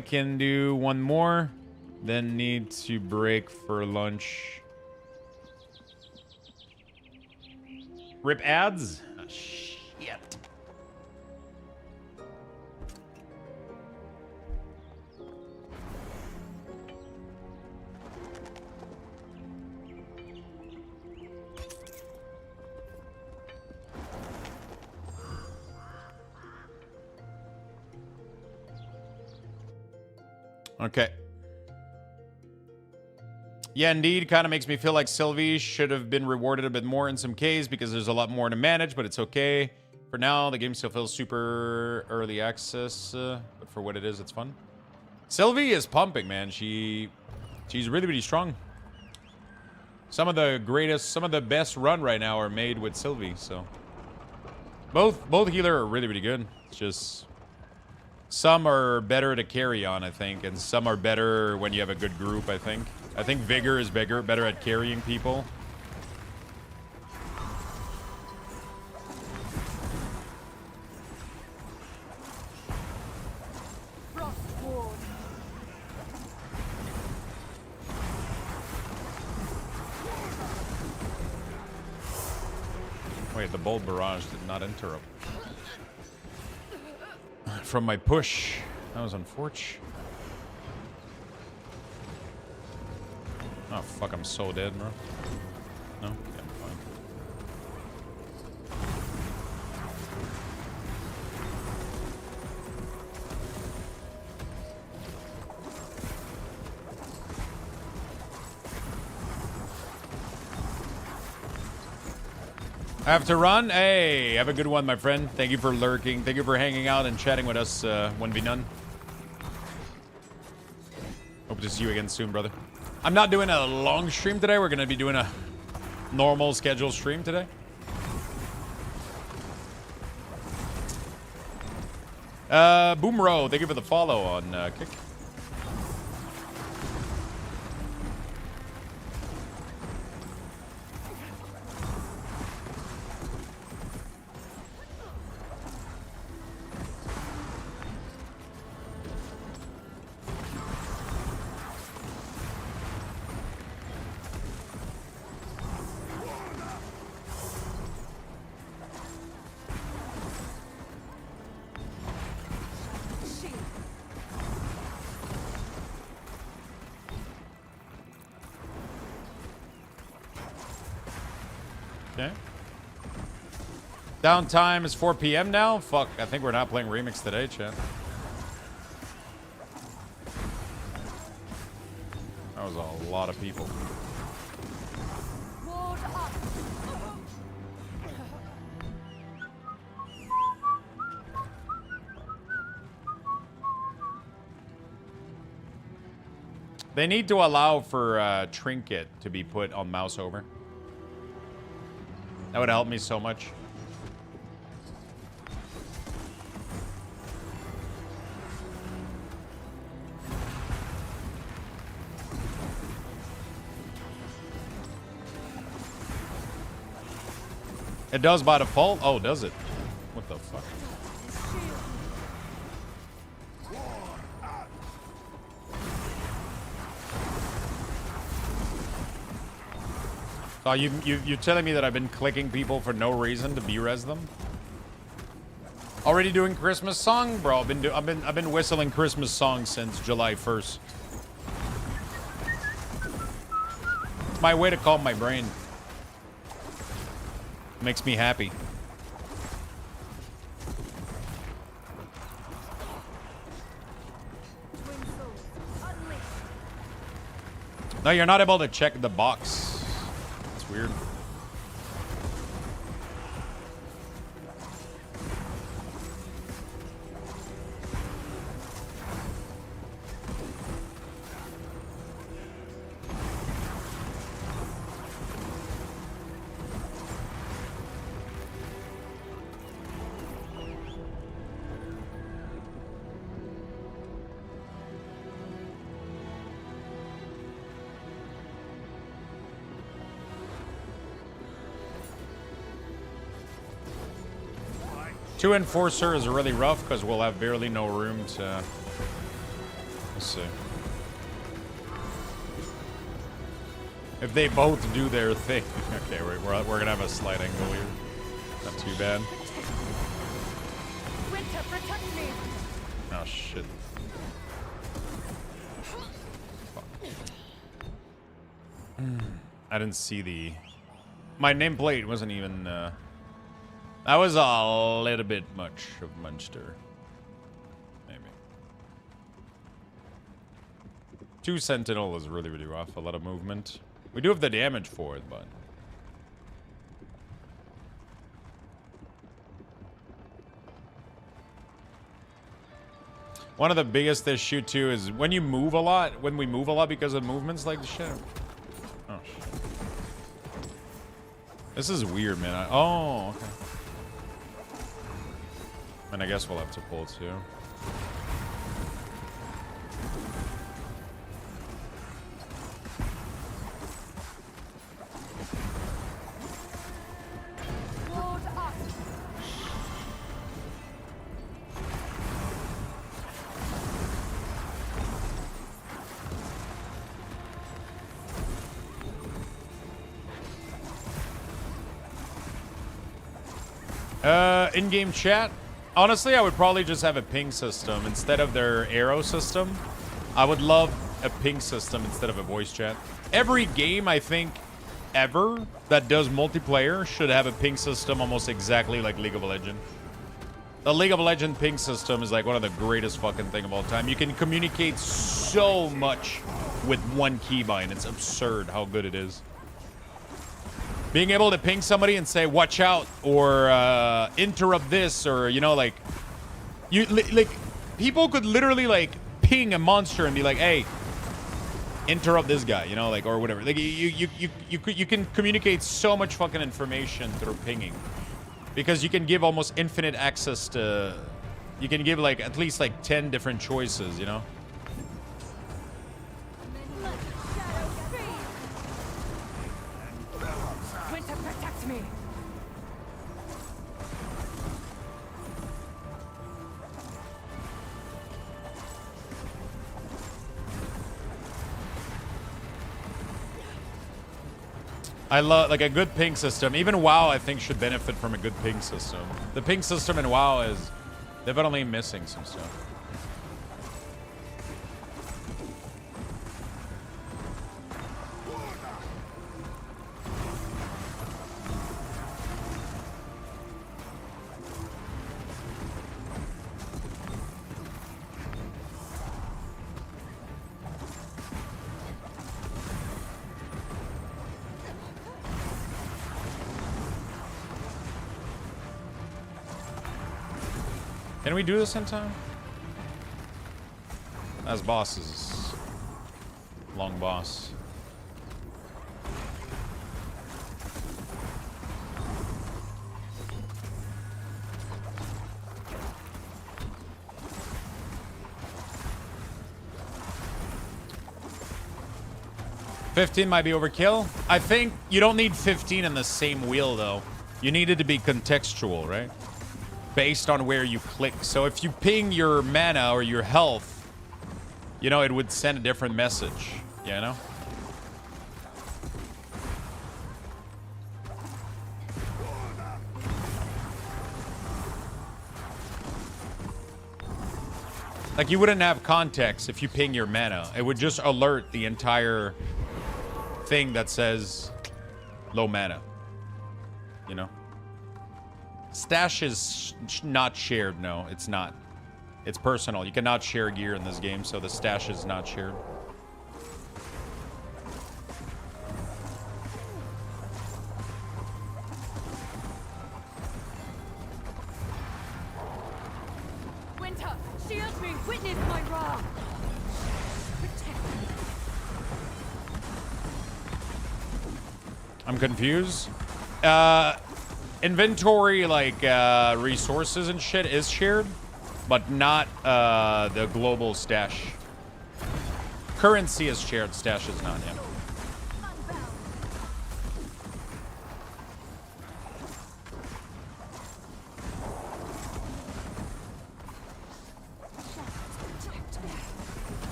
can do one more, then need to break for lunch. Rip ads? Oh, shit. Okay. Yeah, indeed. Kind of makes me feel like Sylvie should have been rewarded a bit more in some cases because there's a lot more to manage, but it's okay. For now, the game still feels super early access, but for what it is, it's fun. Sylvie is pumping, man. She's really, really strong. Some of the best run right now are made with Sylvie, so. Both healer are really, really good. It's just some are better to carry on, I think, and some are better when you have a good group, I think. I think Vigor is better at carrying people. Wait, the bold barrage did not interrupt. From my push. That was unfortunate. Oh, fuck, I'm so dead, bro. No? Yeah, I'm fine. I have to run. Hey, have a good one, my friend. Thank you for lurking. Thank you for hanging out and chatting with us, 1v none. Hope to see you again soon, brother. I'm not doing a long stream today. We're going to be doing a normal scheduled stream today. Boomro, thank you for the follow on Kick. Okay. Downtime is 4 p.m. now? Fuck, I think we're not playing Remix today, chat. That was a lot of people. They need to allow for Trinket to be put on mouse over. That would help me so much. It does by default? Oh, does it? What the fuck? Oh, you're telling me that I've been clicking people for no reason to B-res them? Already doing Christmas song, bro. I've been whistling Christmas songs since July 1st. It's my way to calm my brain. Makes me happy. No, you're not able to check the box. It's weird. Two Enforcer is really rough because we'll have barely no room to... Let's see. If they both do their thing. Okay, we're gonna have a slight angle here. Not too bad. Winter, protect me. Oh shit. Fuck. I didn't see the... My nameplate wasn't even... That was a little bit much of Munster. Maybe. 2 Sentinel is really, really rough. A lot of movement. We do have the damage for it, but... One of the biggest issue too is when you move a lot, when we move a lot because of movements like the shit. Oh shit. This is weird, man. Oh, okay. And I guess we'll have to pull too. Load up. In-game chat. Honestly, I would probably just have a ping system instead of their arrow system. I would love a ping system instead of a voice chat. Every game, I think, ever that does multiplayer should have a ping system almost exactly like League of Legends. The League of Legends ping system is like one of the greatest fucking thing of all time. You can communicate so much with one keybind. It's absurd how good it is. Being able to ping somebody and say, watch out, or interrupt this, or, you know, like, like, people could literally, like, ping a monster and be like, hey, interrupt this guy, you know, like, or whatever. Like, you can communicate so much fucking information through pinging. Because you can give almost infinite access to, you can give, like, at least, like, 10 different choices, you know? Winter, protect me. I love, like, a good ping system. Even WoW, I think, should benefit from a good ping system. The ping system in WoW is definitely missing some stuff. Can we do this in time? As bosses. Long boss. $15 might be overkill. I think you don't need 15 in the same wheel, though. You need it to be contextual, right? Based on where you click. So if you ping your mana or your health, you know, it would send a different message, you know? Like, you wouldn't have context if you ping your mana. It would just alert the entire thing that says low mana, you know? Stash is not shared. No, it's not. It's personal. You cannot share gear in this game, so the stash is not shared. Winter, shield me. Witness my wrath. Protect me. I'm confused. Inventory, like, resources and shit is shared, but not, the global stash. Currency is shared, stash is not, yeah.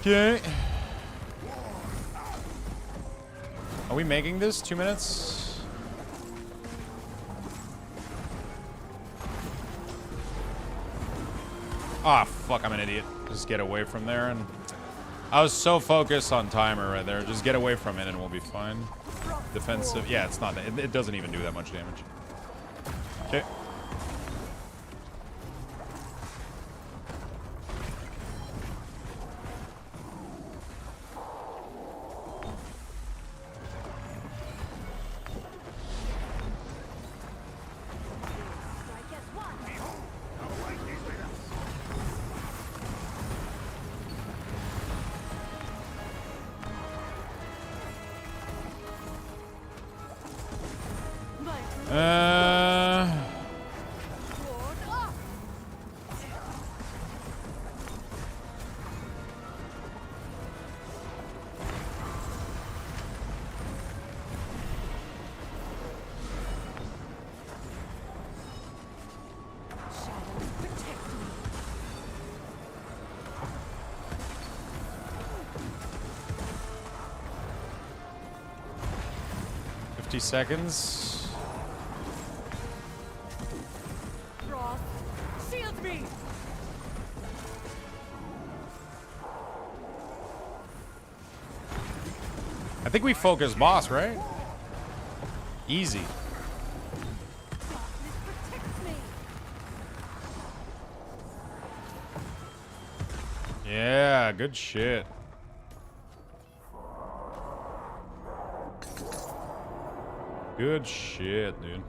Okay. Are we making this? 2 minutes? Ah, fuck, I'm an idiot. Just get away from there. And I was so focused on timer right there. Just get away from it and we'll be fine. Defensive. Yeah, it's not. It doesn't even do that much damage. Okay. Strike as one. Sword up. 50 seconds. Frost. Shield me. I think we focus boss, right? Easy. Darkness protects me. Yeah, good shit. Good shit, dude.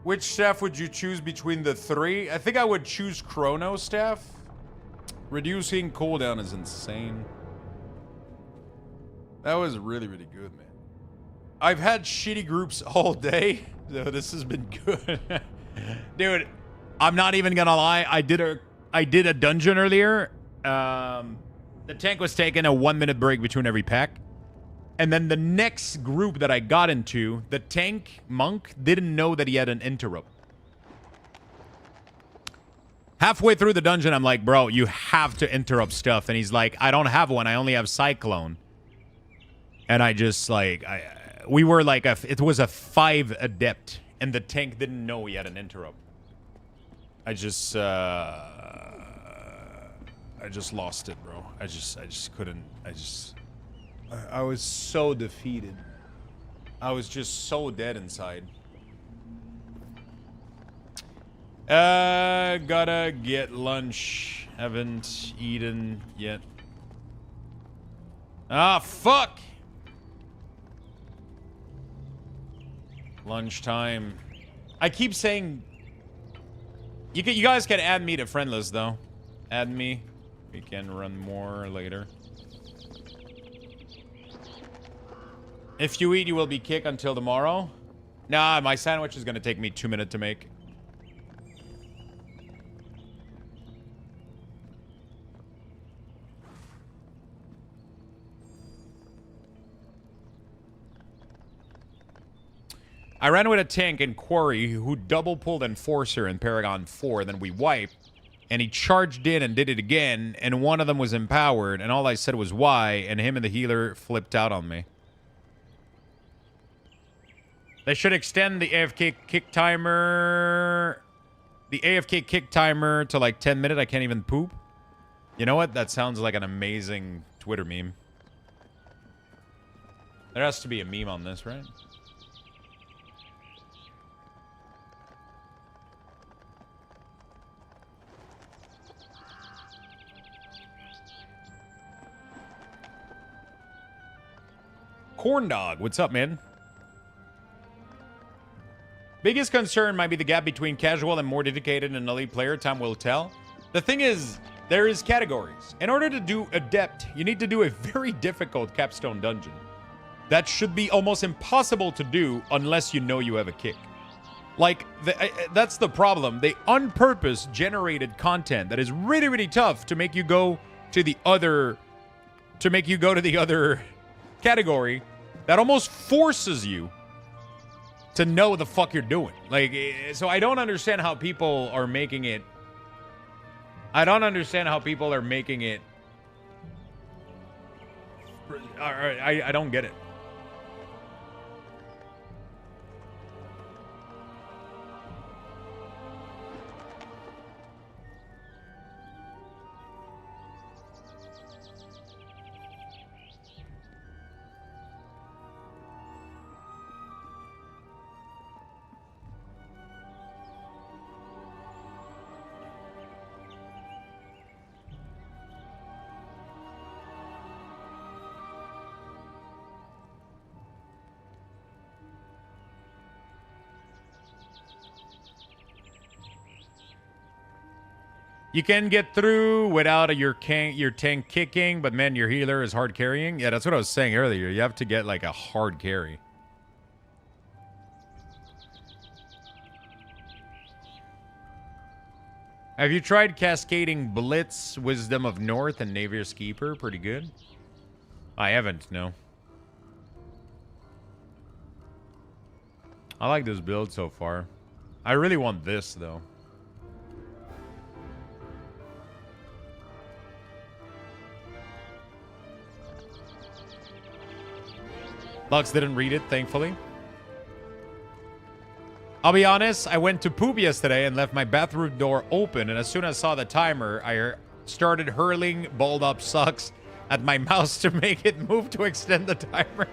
Which staff would you choose between the three? I think I would choose Chrono staff. Reducing cooldown is insane. That was really, really good, man. I've had shitty groups all day, so this has been good. Dude, I'm not even gonna lie. I did a dungeon earlier. The tank was taking a 1-minute break between every pack. And then the next group that I got into, the tank monk didn't know that he had an interrupt. Halfway through the dungeon, I'm like, bro, you have to interrupt stuff. And he's like, I don't have one. I only have Cyclone. And I just like, we were like, it was a 5 adept. And the tank didn't know he had an interrupt. I just lost it, bro. I just couldn't. I was so defeated. I was just so dead inside. Gotta get lunch. Haven't eaten yet. Ah, fuck! Lunchtime. I keep saying... You guys can add me to friend list, though. Add me. We can run more later. If you eat, you will be kicked until tomorrow. Nah, my sandwich is gonna take me 2 minutes to make. I ran with a tank in Quarry who double pulled Enforcer in Paragon 4, then we wiped, and he charged in and did it again, and one of them was empowered, and all I said was why, and him and the healer flipped out on me. They should extend the AFK kick timer... The AFK kick timer to like 10 minutes. I can't even poop. You know what? That sounds like an amazing Twitter meme. There has to be a meme on this, right? Corn Dog, what's up, man? Biggest concern might be the gap between casual and more dedicated and elite player. Time will tell. The thing is, there is categories. In order to do Adept, you need to do a very difficult capstone dungeon. That should be almost impossible to do unless you know you have a kick. Like, that's the problem. They on purpose generated content that is really, really tough to make you go to the other... To make you go to the other category that almost forces you to know the fuck you're doing. Like, so I don't understand how people are making it I don't understand how people are making it. I don't get it. You can get through without your tank kicking, but man, your healer is hard carrying. Yeah, that's what I was saying earlier. You have to get like a hard carry. Have you tried cascading Blitz, Wisdom of North, and Navier Keeper? Pretty good. I haven't, no. I like this build so far. I really want this, though. Lux didn't read it, thankfully. I'll be honest, I went to poop yesterday and left my bathroom door open, and as soon as I saw the timer, I started hurling balled up sucks at my mouse to make it move to extend the timer.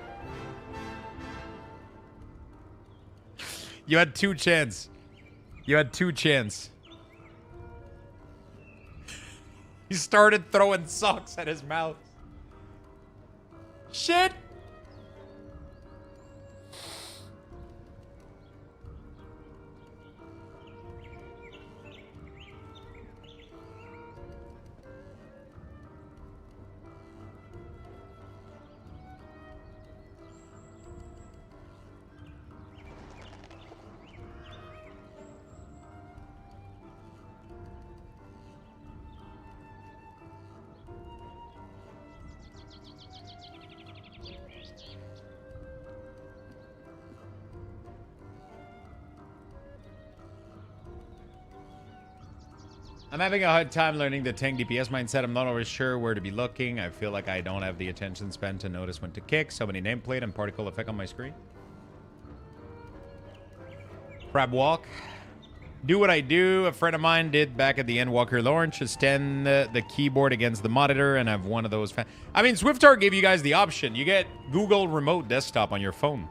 You had 2 chance. You had 2 chance. He started throwing socks at his mouth. Shit! I'm having a hard time learning the tank DPS mindset. I'm not always sure where to be looking. I feel like I don't have the attention span to notice when to kick. So many nameplate and particle effect on my screen. Crab walk. Do what I do. A friend of mine did back at the end. Walker Lawrence. Just stand the keyboard against the monitor and have one of those. I mean, Swiftar gave you guys the option. You get Google Remote Desktop on your phone.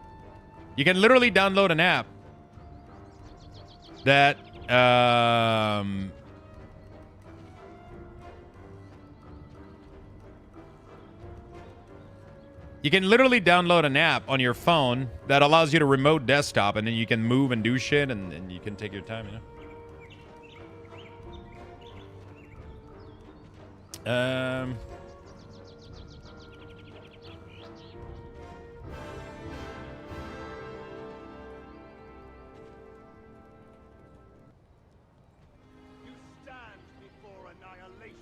You can literally download an app that you can literally download an app on your phone that allows you to remote desktop, and then you can move and do shit, and you can take your time, you know? You stand before annihilation.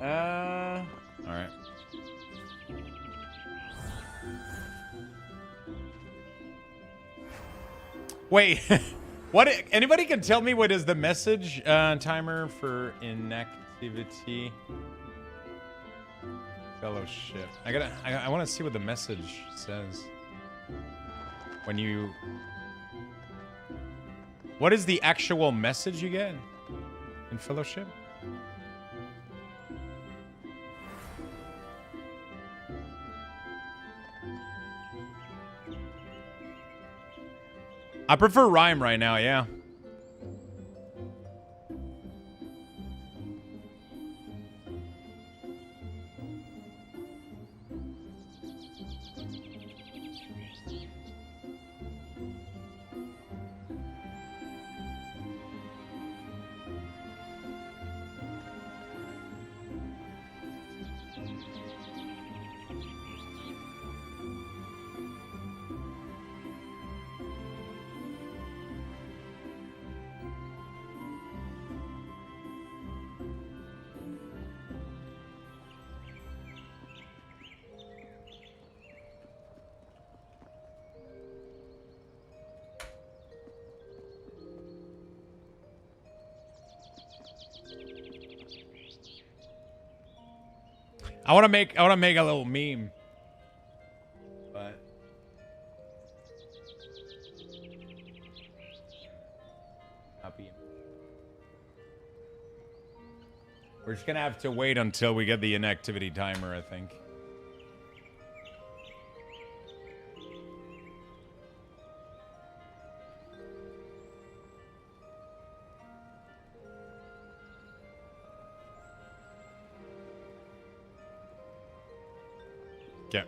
All right. Wait, what? Anybody can tell me what is the message timer for inactivity? Fellowship. I want to see what the message says. When you... What is the actual message you get in Fellowship? I prefer Rime right now, yeah. I want to make a little meme. But copy. We're just gonna have to wait until we get the inactivity timer, I think. Okay.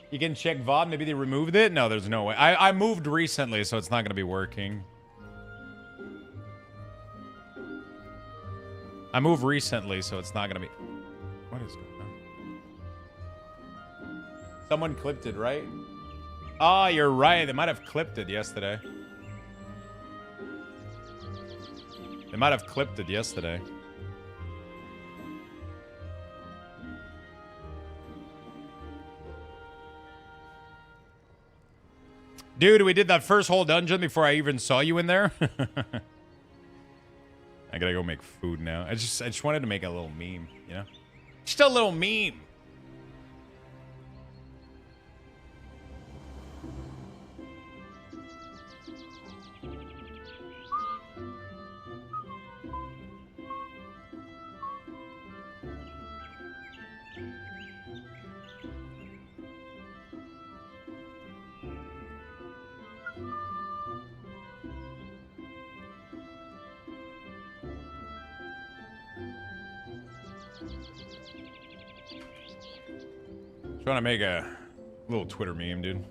You can check VOD. Maybe they removed it? No, there's no way. I moved recently, so it's not going to be working. I moved recently, so it's not going to be... What is going on? Someone clipped it, right? Ah, you're right. They might have clipped it yesterday. They might have clipped it yesterday. Dude, we did that first whole dungeon before I even saw you in there. I gotta go make food now. I just wanted to make a little meme, you know? Just a little meme. Trying to make a little Twitter meme, dude.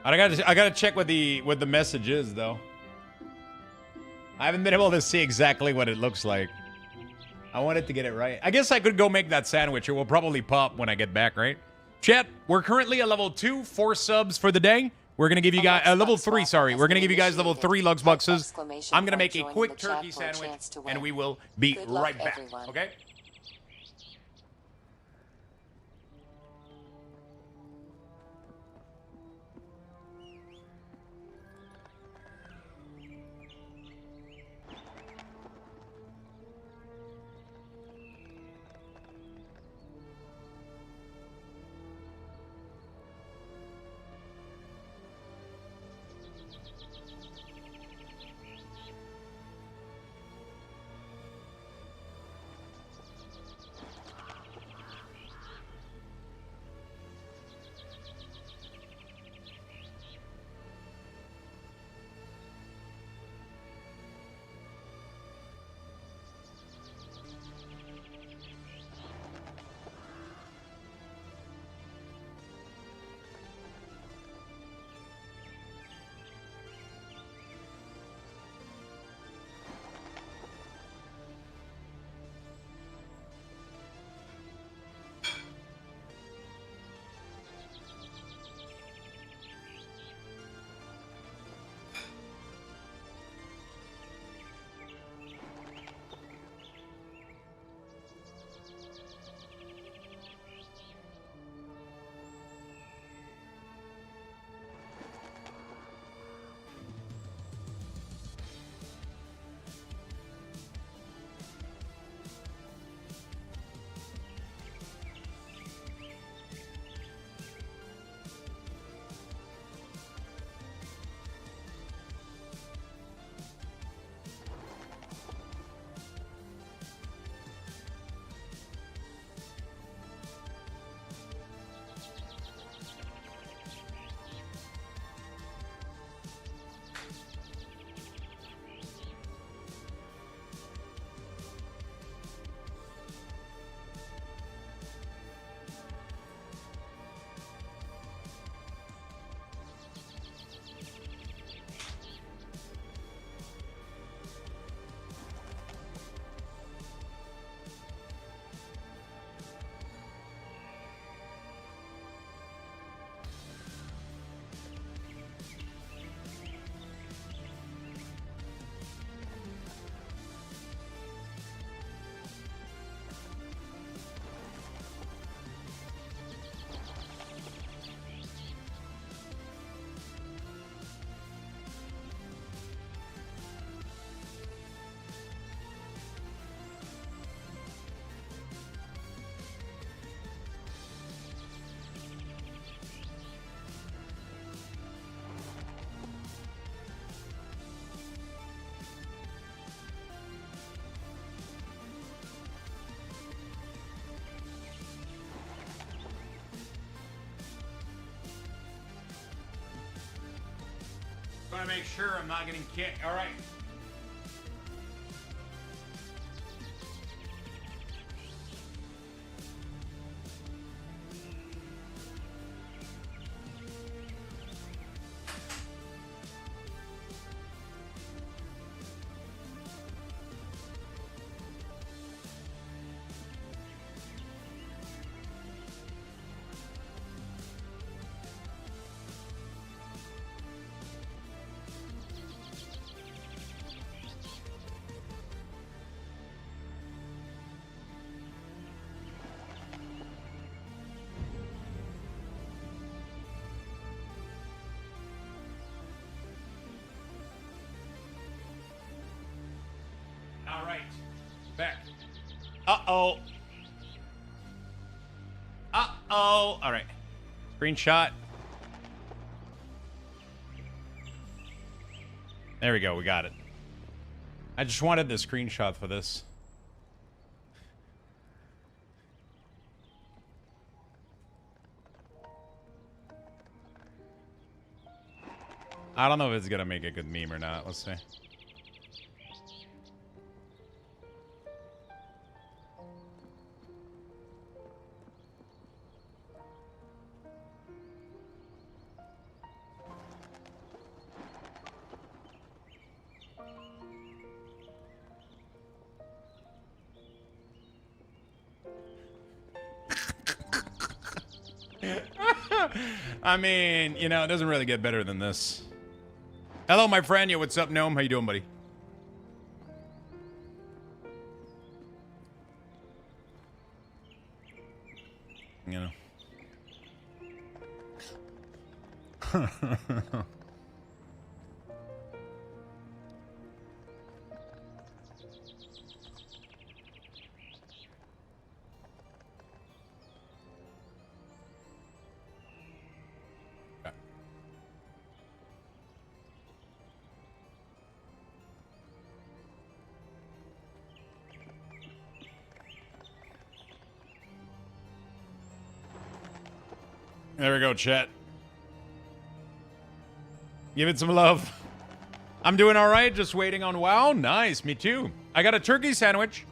I gotta check what the message is, though. I haven't been able to see exactly what it looks like. I wanted to get it right. I guess I could go make that sandwich. It will probably pop when I get back, right? Chat, we're currently at level 2, 4 subs for the day. We're gonna give you guys level 3. Sorry, we're gonna give you guys level 3 Lux Boxes. I'm gonna make a quick turkey sandwich, and we will be right back. Okay? want to make sure I'm not getting kicked. All right. All right. Back. Uh-oh. Uh-oh. All right. Screenshot. There we go. We got it. I just wanted the screenshot for this. I don't know if it's going to make a good meme or not. Let's see. I mean, you know, it doesn't really get better than this. Hello, my friend. Yeah, what's up, Gnome? How you doing, buddy? You know. There we go, chat. Give it some love. I'm doing all right, just waiting on WoW. Nice, me too. I got a turkey sandwich.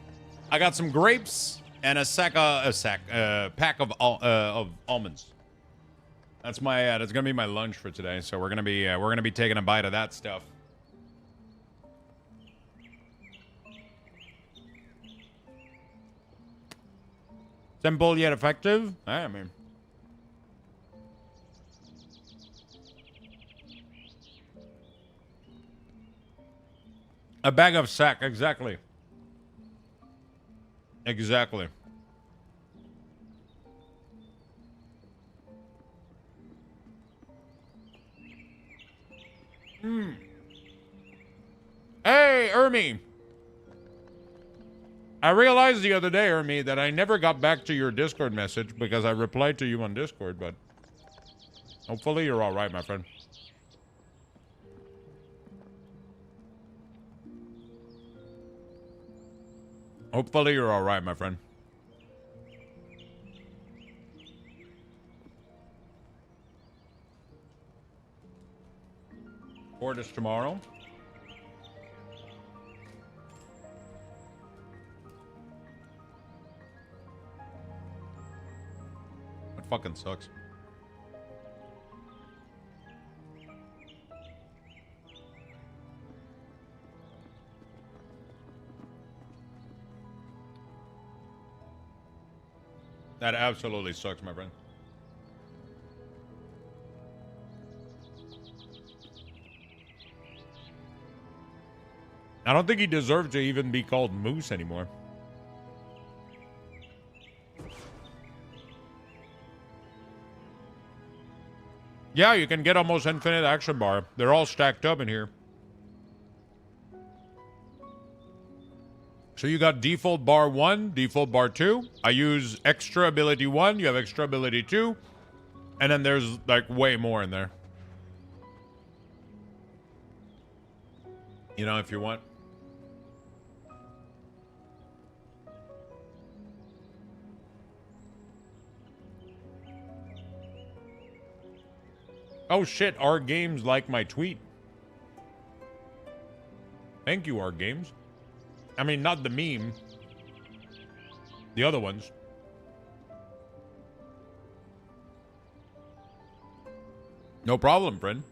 I got some grapes and a pack of almonds. That's my that's gonna be my lunch for today. So we're gonna be taking a bite of that stuff. Simple yet effective. I mean. A bag of sack, exactly. Exactly. Hey, Ermi. I realized the other day, Ermi, that I never got back to your Discord message because I replied to you on Discord, but hopefully you're all right, my friend. Hopefully you're all right, my friend. Port is tomorrow. It fucking sucks. That absolutely sucks, my friend. I don't think he deserves to even be called Moose anymore. Yeah, you can get almost infinite action bar. They're all stacked up in here. So you got default bar 1, default bar 2. I use extra ability 1. You have extra ability 2. And then there's like way more in there. You know, if you want. Oh shit, our games like my tweet. Thank you, Art Games. I mean, not the meme. The other ones. No problem, friend.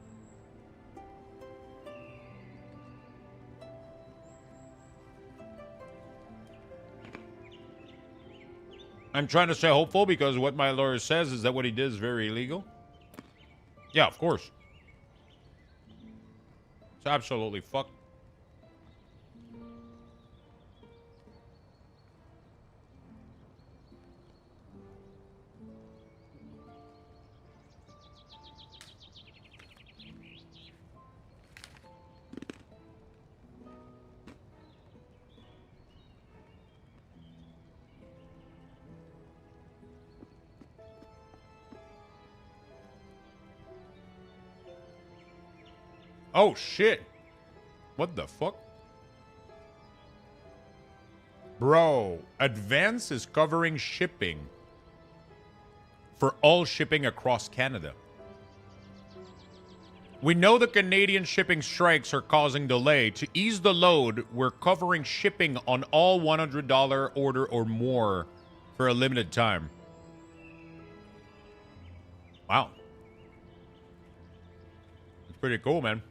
I'm trying to stay hopeful because what my lawyer says is that what he did is very illegal. Yeah, of course. It's absolutely fucked. Oh, shit. What the fuck? Bro, Advance is covering shipping for all shipping across Canada. We know the Canadian shipping strikes are causing delay. To ease the load, we're covering shipping on all $100 order or more for a limited time. Wow. It's pretty cool, man.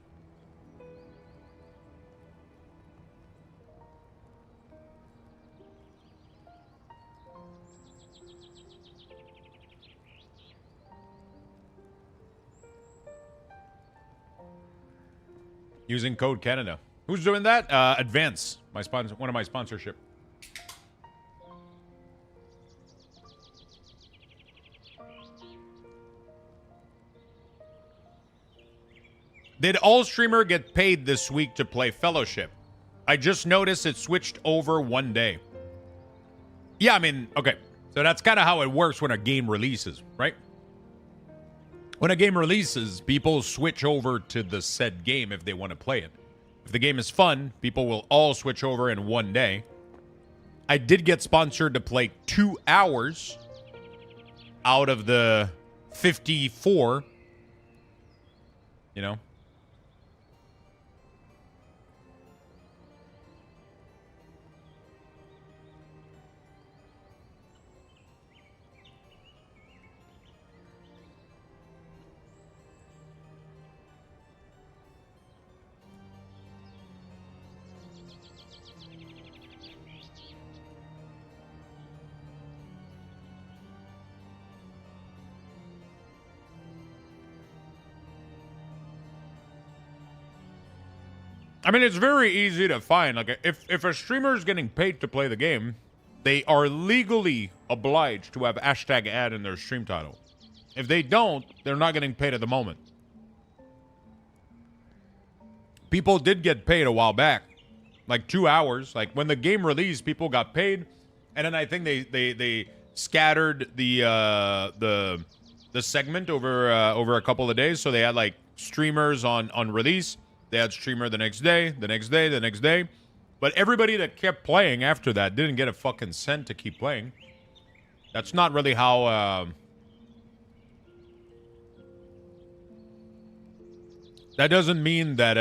Using code Canada. Who's doing that? Advance, my sponsor, one of my sponsorship. Did all streamer get paid this week to play Fellowship? I just noticed it switched over one day. Yeah, I mean, okay. So that's kind of how it works when a game releases, right? When a game releases, people switch over to the said game if they want to play it. If the game is fun, people will all switch over in one day. I did get sponsored to play 2 hours out of the 54. You know? I mean, it's very easy to find. Like, if a streamer is getting paid to play the game, they are legally obliged to have hashtag ad in their stream title. If they don't, they're not getting paid at the moment. People did get paid a while back, like 2 hours. Like when the game released, people got paid, and then I think they scattered the segment over a couple of days. So they had like streamers on release. They had streamer the next day, the next day, the next day. But everybody that kept playing after that didn't get a fucking cent to keep playing. That's not really how... that doesn't mean that...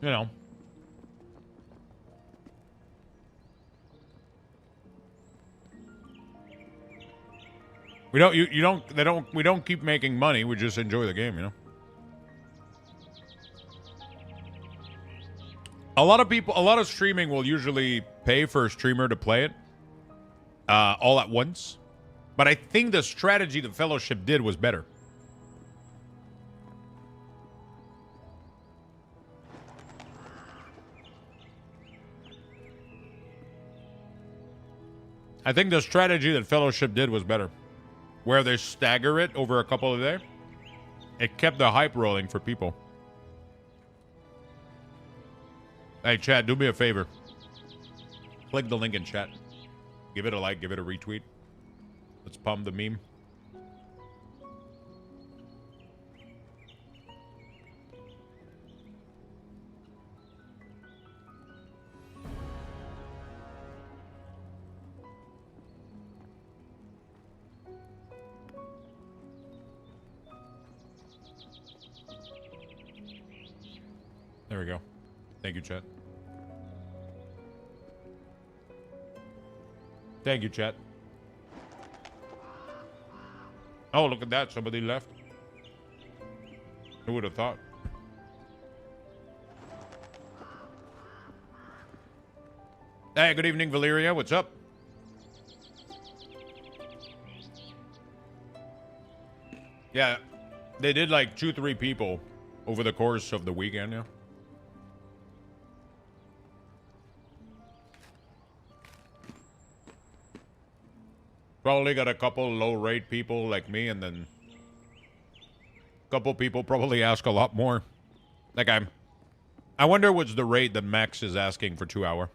you know. We don't keep making money. We just enjoy the game, you know. A lot of streaming will usually pay for a streamer to play it all at once. But I think the strategy the Fellowship did was better. I think the strategy that Fellowship did was better. Where they stagger it over a couple of days. It kept the hype rolling for people. Hey, chat, do me a favor. Click the link in chat. Give it a like, give it a retweet. Let's pump the meme. There we go. Thank you, chat. Thank you, chat. Oh, look at that. Somebody left. Who would have thought? Hey, good evening, Valeria. What's up? Yeah, they did like 2-3 people over the course of the weekend, yeah. Probably got a couple low-rate people like me, and then a couple people probably ask a lot more. Like I wonder what's the rate that Max is asking for 2 hour.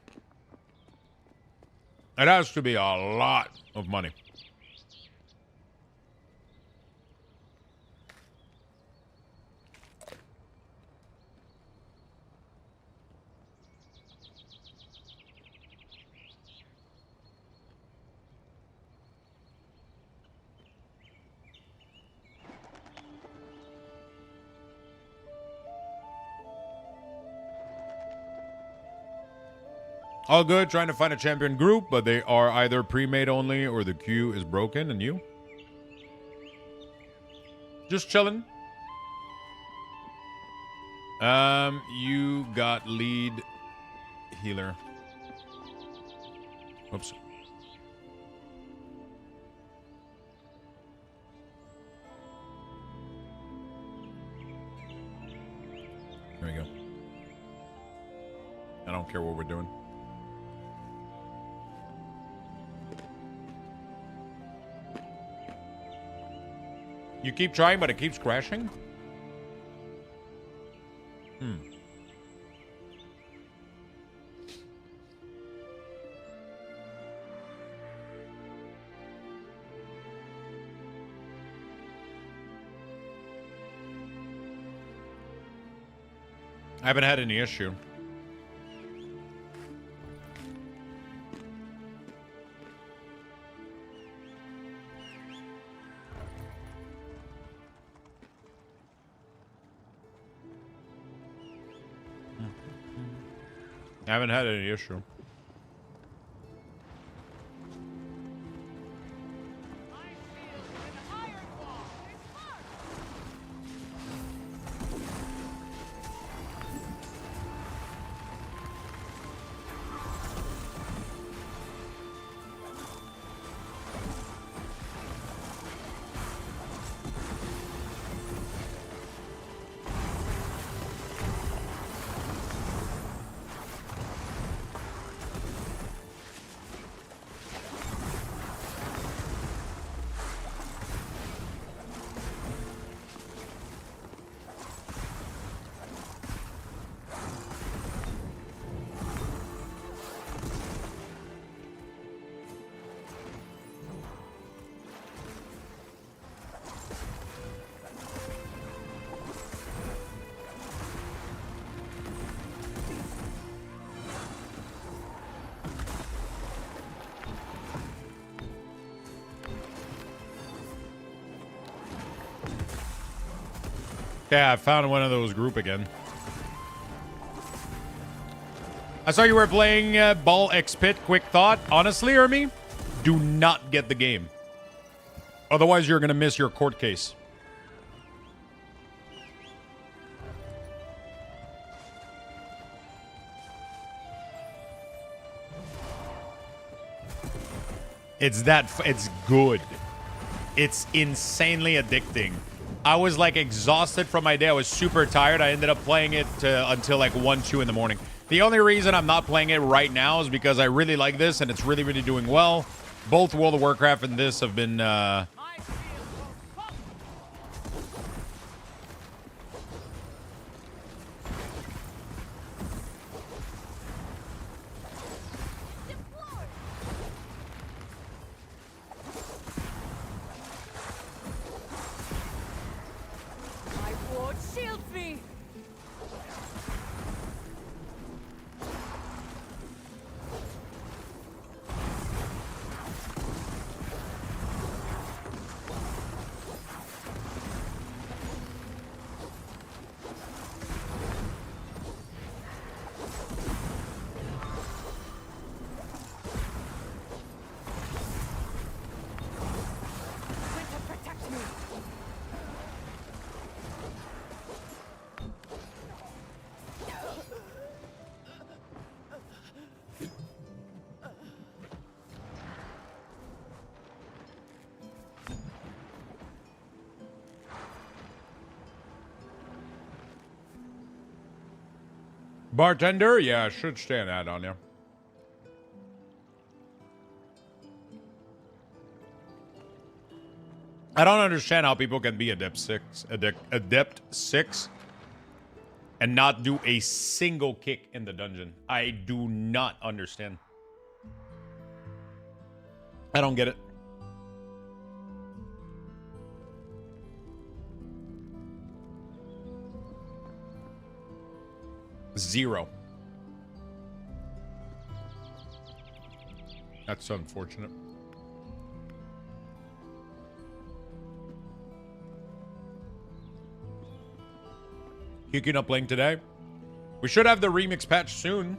It has to be a lot of money. All good, trying to find a champion group, but they are either pre-made only or the queue is broken. And you? Just chilling. You got lead healer. Oops. There we go. I don't care what we're doing. You keep trying, but it keeps crashing? I haven't had any issue. I haven't had any issue. Yeah, I found one of those group again. I saw you were playing Ball X Pit. Quick thought. Honestly, Ermi, do not get the game. Otherwise, you're going to miss your court case. It's good. It's insanely addicting. I was like exhausted from my day. I was super tired. I ended up playing it until like 1, 2 in the morning. The only reason I'm not playing it right now is because I really like this and it's really, really doing well. Both World of Warcraft and this have been... Bartender? Yeah, I should stand that on you. I don't understand how people can be adept 6 and not do a single kick in the dungeon. I do not understand. I don't get it. Zero. That's unfortunate. Kicking up playing today. We should have the remix patch soon.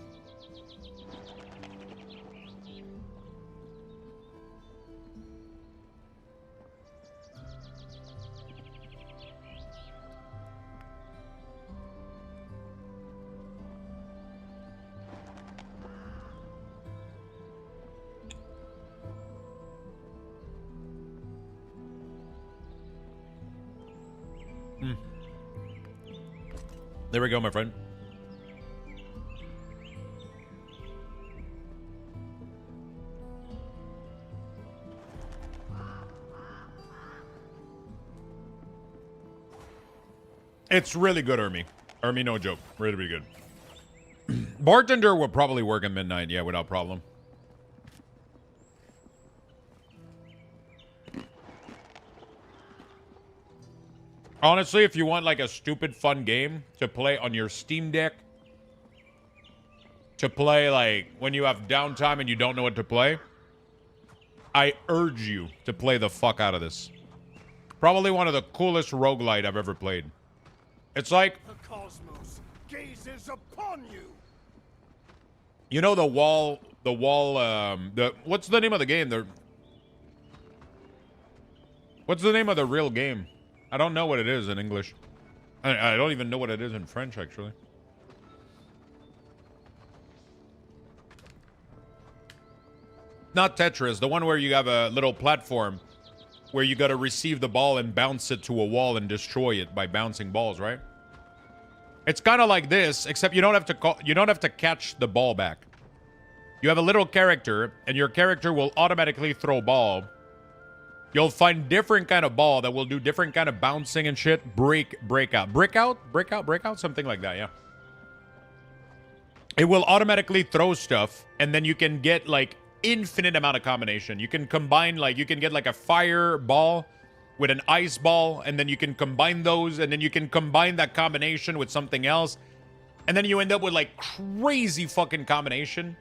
There we go, my friend. It's really good, Ermi. Ermi, no joke. Really, really good. Bartender will probably work at midnight, yeah, without problem. Honestly, if you want like a stupid fun game to play on your Steam Deck, to play like when you have downtime and you don't know what to play, I urge you to play the fuck out of this. Probably one of the coolest roguelite I've ever played. It's like The cosmos gazes upon you. you know the wall what's the name of the game? What's the name of the real game? I don't know what it is in English. I don't even know what it is in French, actually. Not Tetris, the one where you have a little platform where you got to receive the ball and bounce it to a wall and destroy it by bouncing balls, right? It's kind of like this, except you don't have to catch the ball back. You have a little character, and your character will automatically throw ball. You'll find different kind of ball that will do different kind of bouncing and shit. Breakout, something like that, yeah. It will automatically throw stuff, and then you can get like infinite amount of combination. You can combine, like, you can get like a fire ball with an ice ball, and then you can combine those, and then you can combine that combination with something else, and then you end up with like crazy fucking combination.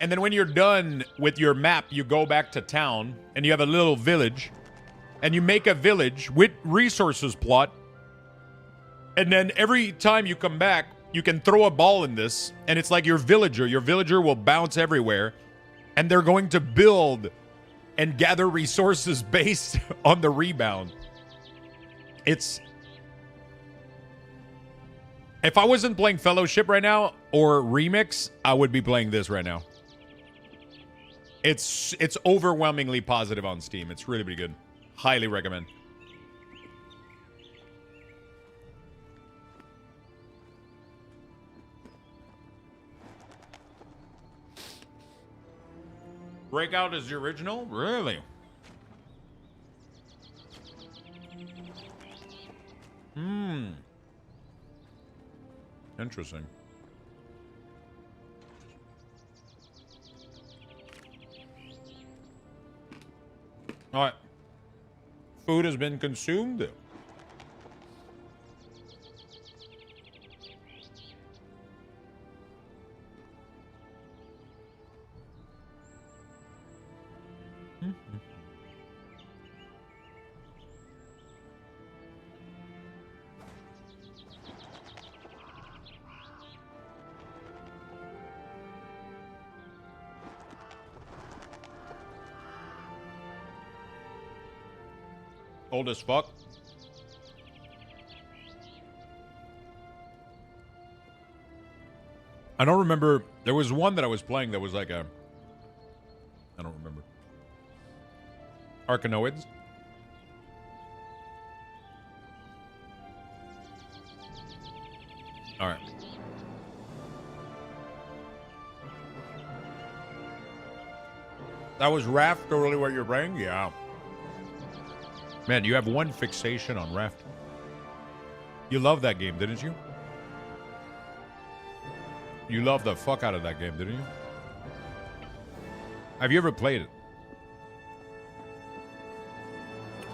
And then when you're done with your map, you go back to town and you have a little village, and you make a village with resources plot. And then every time you come back, you can throw a ball in this, and it's like your villager. Your villager will bounce everywhere, and they're going to build and gather resources based on the rebound. It's... If I wasn't playing Fellowship right now or Remix, I would be playing this right now. It's overwhelmingly positive on Steam. It's really, really good. Highly recommend. Breakout is the original? Really? Interesting. All right. Food has been consumed. Old as fuck. I don't remember. There was one that I was playing that was like a... I don't remember. Arcanoids. All right. That was Raft totally what you're playing? Yeah. Man, you have one fixation on Raft. You love that game, didn't you? You loved the fuck out of that game, didn't you? Have you ever played it?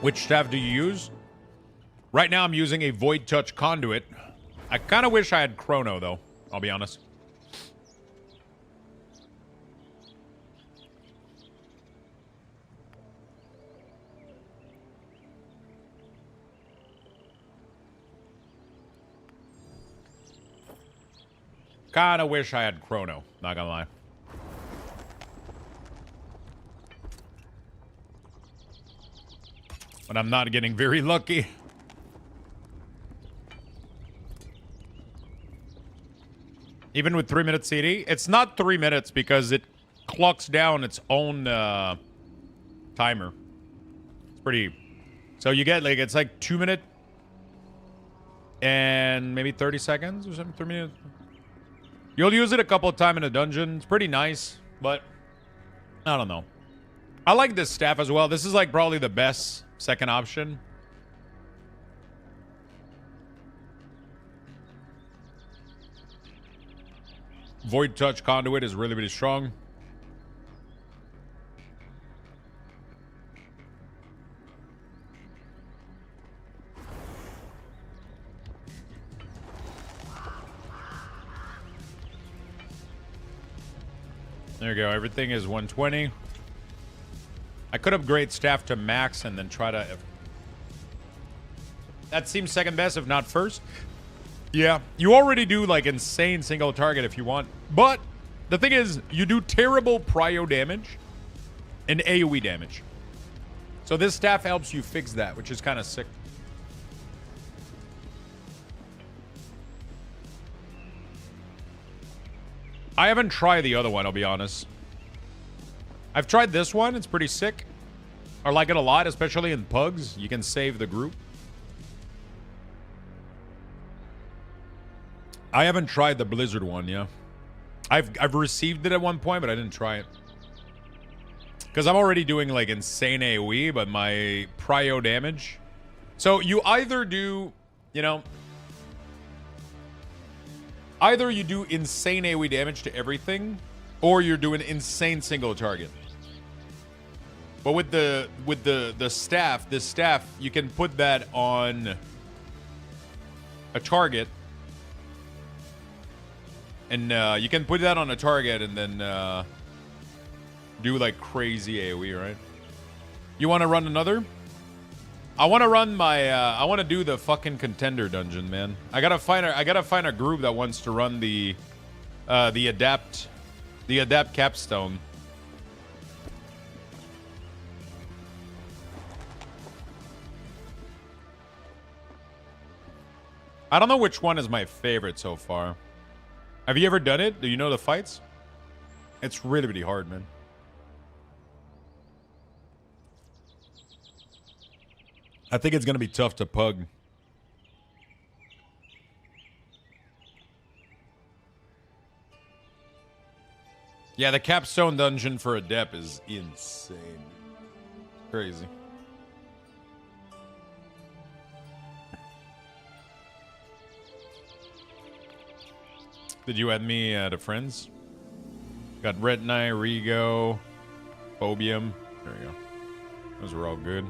Which staff do you use? Right now I'm using a Void Touch Conduit. I kind of wish I had Chrono, though. I'll be honest. Kinda wish I had Chrono, not gonna lie. But I'm not getting very lucky. Even with 3 minutes CD, it's not 3 minutes because it clocks down its own timer. It's pretty. So you get like it's like 2 minutes and maybe 30 seconds or something. 3 minutes. You'll use it a couple of times in a dungeon. It's pretty nice, but I don't know. I like this staff as well. This is like probably the best second option. Void Touch Conduit is really, really strong. There you go. Everything is 120. I could upgrade staff to max and then try to... That seems second best, if not first. Yeah, you already do, like, insane single target if you want. But the thing is, you do terrible prio damage and AoE damage. So this staff helps you fix that, which is kind of sick. I haven't tried the other one, I'll be honest. I've tried this one. It's pretty sick. I like it a lot, especially in pugs. You can save the group. I haven't tried the Blizzard one, yeah. I've received it at one point, but I didn't try it. Because I'm already doing, like, insane AoE, but my prio damage... So you either do, you know... Either you do insane AoE damage to everything, or you're doing insane single target. But with the staff, this staff, you can put that on a target. And you can put that on a target and then do like crazy AoE, right? You want to run another? I want to run my. I want to do the fucking contender dungeon, man. I gotta find a group that wants to run the adapt capstone. I don't know which one is my favorite so far. Have you ever done it? Do you know the fights? It's really, really hard, man. I think it's going to be tough to pug. Yeah, the capstone dungeon for Adept is insane. Crazy. Did you add me to friends? Got Retini, Rigo, Phobium. There we go. Those were all good.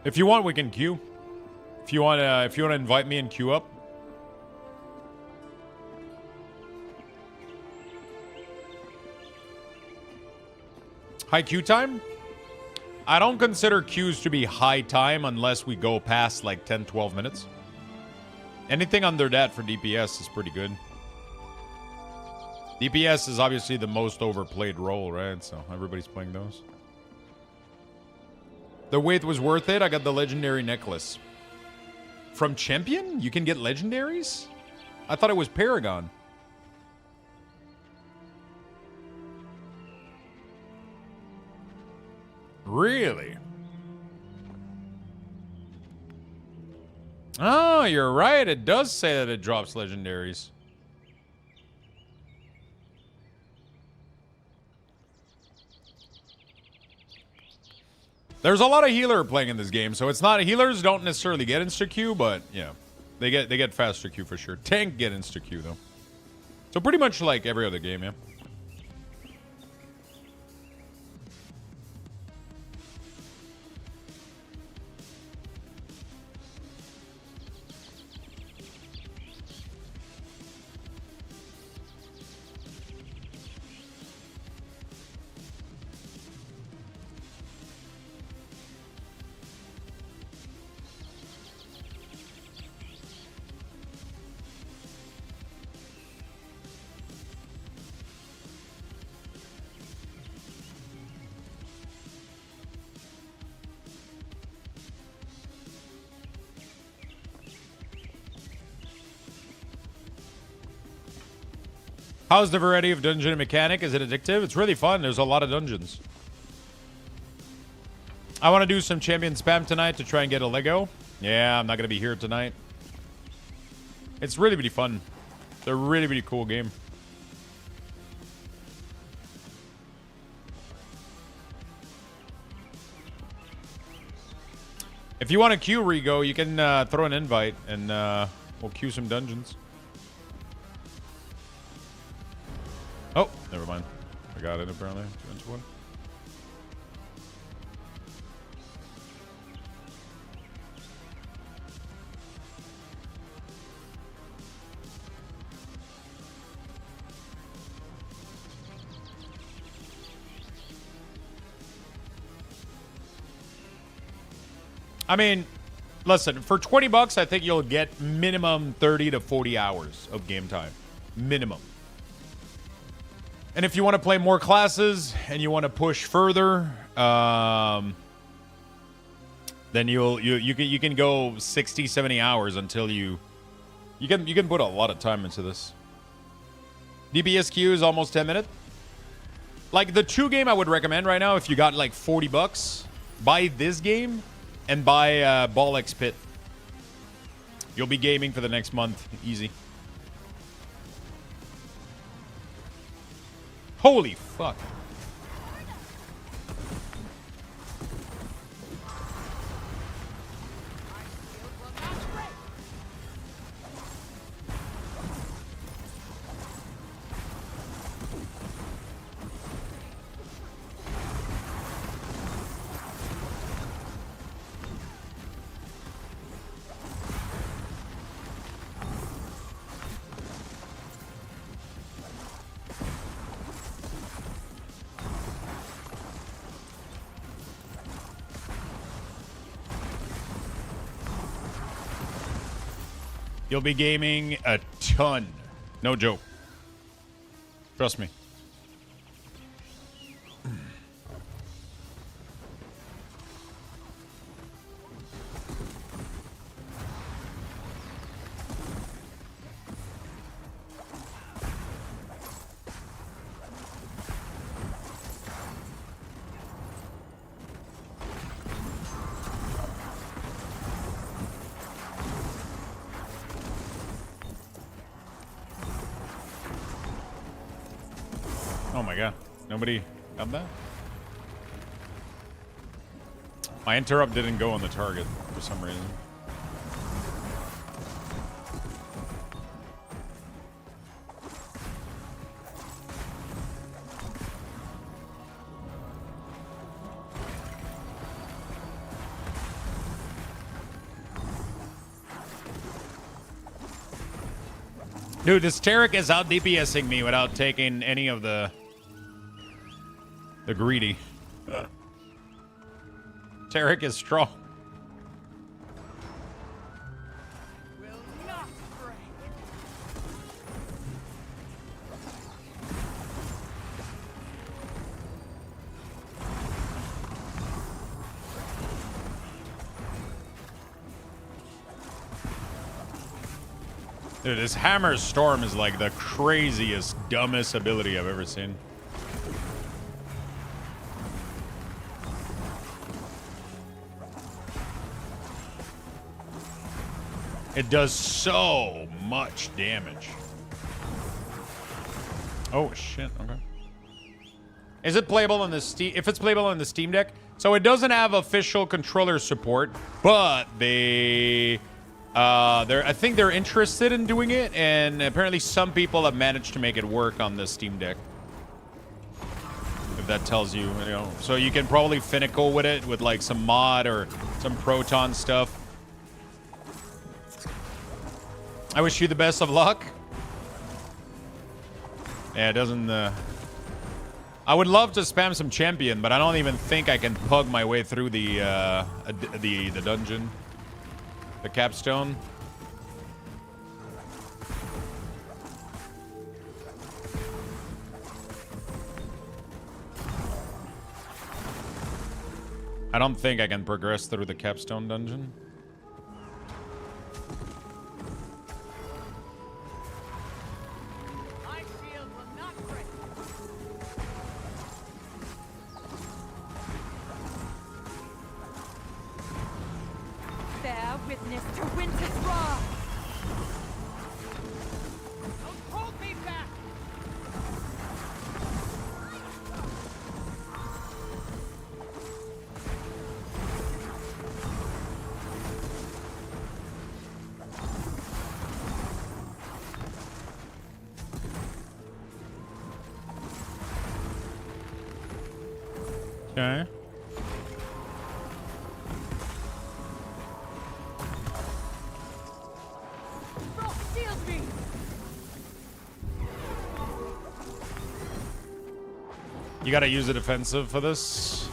If you want, we can queue. If you want to invite me and queue up. High queue time? I don't consider queues to be high time unless we go past like 10, 12 minutes. Anything under that for DPS is pretty good. DPS is obviously the most overplayed role, right? So everybody's playing those. The wait was worth it. I got the legendary necklace. From Champion? You can get legendaries? I thought it was Paragon. Really? Oh, you're right. It does say that it drops legendaries. There's a lot of healer playing in this game, so it's not healers don't necessarily get insta queue, but yeah, they get faster queue for sure. Tank get insta queue though, so pretty much like every other game, yeah. How's the variety of dungeon mechanic? Is it addictive? It's really fun. There's a lot of dungeons. I want to do some champion spam tonight to try and get a Lego. Yeah, I'm not going to be here tonight. It's really, really fun. It's a really, really cool game. If you want to queue Rigo, you can throw an invite and we'll queue some dungeons. Oh, never mind. I got it apparently. 2-1. I mean, listen, for 20 bucks, I think you'll get minimum 30 to 40 hours of game time. Minimum. And if you want to play more classes and you want to push further, then you can go 60, 70 hours until you can put a lot of time into this. DPS queue is almost 10 minutes. Like the 2 game I would recommend right now, if you got like 40 bucks, buy this game and buy Ball X Pit. You'll be gaming for the next month, easy. Holy fuck. You'll be gaming a ton. No joke. Trust me. Oh my god. Nobody got that? My interrupt didn't go on the target for some reason. Dude, this Tarek is out DPSing me without taking any of the greedy. Tarek is strong. Will not break. Dude, this Hammer Storm is like the craziest, dumbest ability I've ever seen. It does so much damage. Oh shit, okay. Is it playable on the Steam? If it's playable on the Steam Deck, so it doesn't have official controller support, but I think they're interested in doing it, and apparently some people have managed to make it work on the Steam Deck. If that tells you, you know, so you can probably finical with it with like some mod or some Proton stuff. I wish you the best of luck. Yeah, it doesn't. I would love to spam some champion, but I don't even think I can pug my way through the dungeon, the capstone. I don't think I can progress through the capstone dungeon. My shield will not break. Bear witness to winter's wrath. Don't hold me back. Okay. Frost shield me. You gotta use a defensive for this.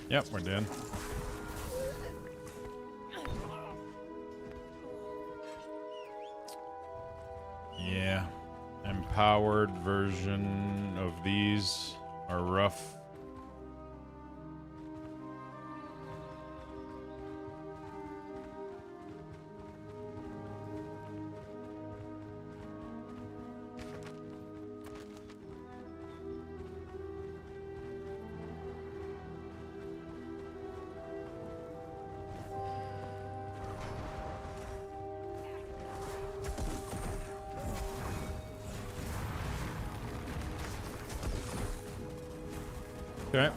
Yep, we're dead. Yeah. Empowered version of these are rough. Okay.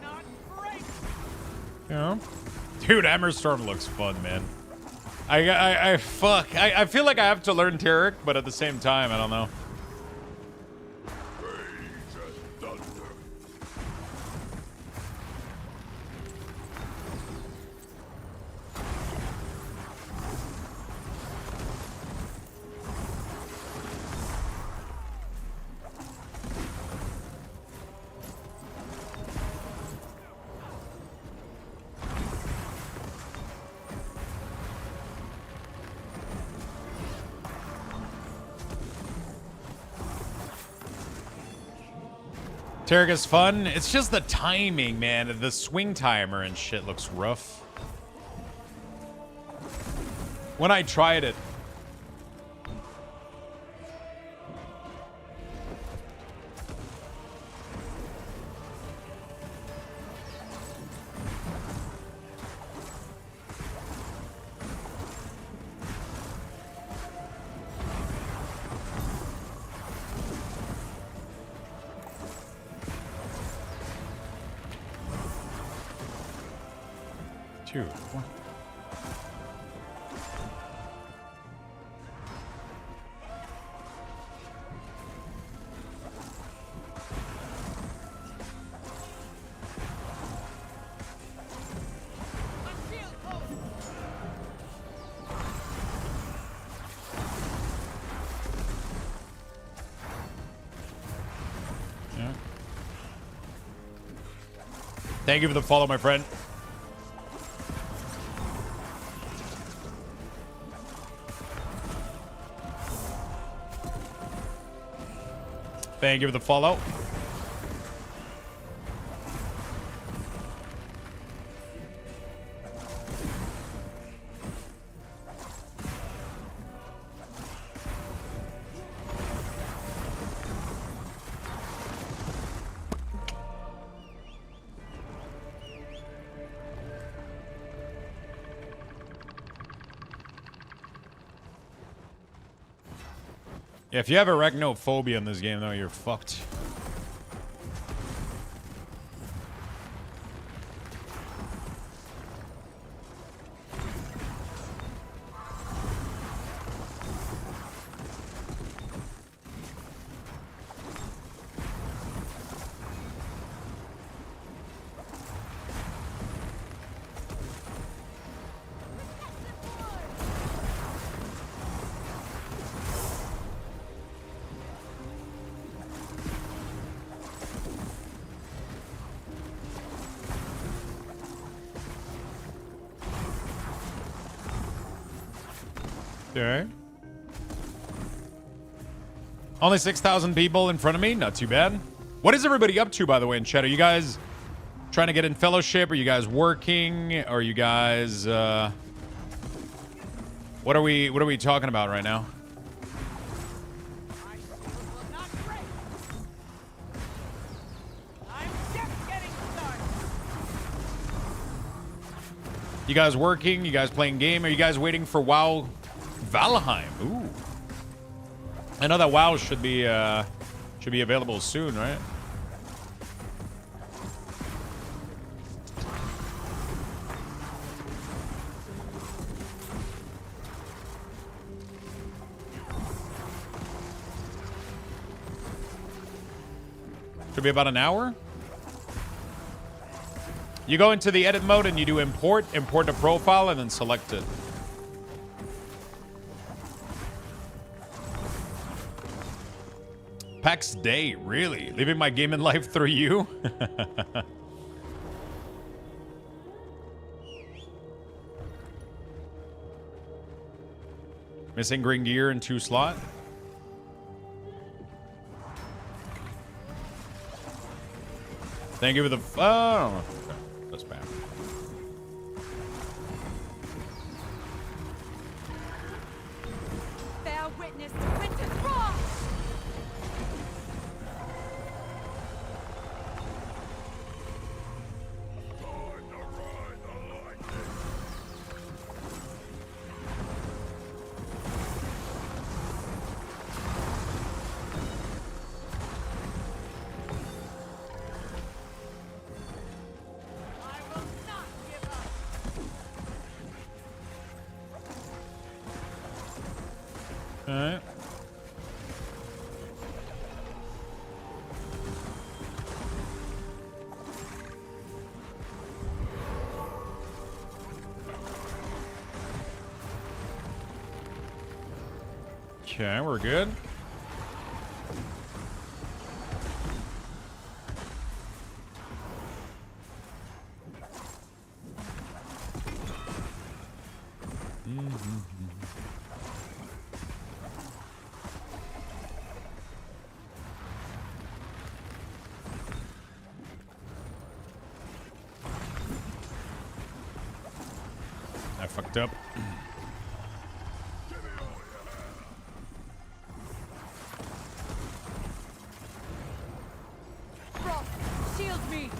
Not break. Yeah. Dude, Hammerstorm looks fun, man. I feel like I have to learn Tarek, but at the same time, I don't know. Tarek is fun. It's just the timing, man. The swing timer and shit looks rough. When I tried it. Dude, what? Thank you for the follow, my friend. Thank you for the follow. Yeah, if you have arachnophobia in this game, though, you're fucked. Okay. Only 6,000 people in front of me. Not too bad. What is everybody up to, by the way, in chat? Are you guys trying to get in fellowship? Are you guys working? Are you guys what are we talking about right now? My shield will not break. I'm just getting started. You guys working? You guys playing game? Are you guys waiting for WoW Valheim? Ooh. I know that WoW should be available soon, right? Should be about an hour. You go into the edit mode and you do import to profile, and then select it. Pax Day, really? Living my gaming life through you? Missing green gear in 2 slot. Thank you for the... Oh, okay. That's bad. Bear witness to winter's wrath! I will not give up. All right. Okay, we're good. I fucked up. Frost, shield me!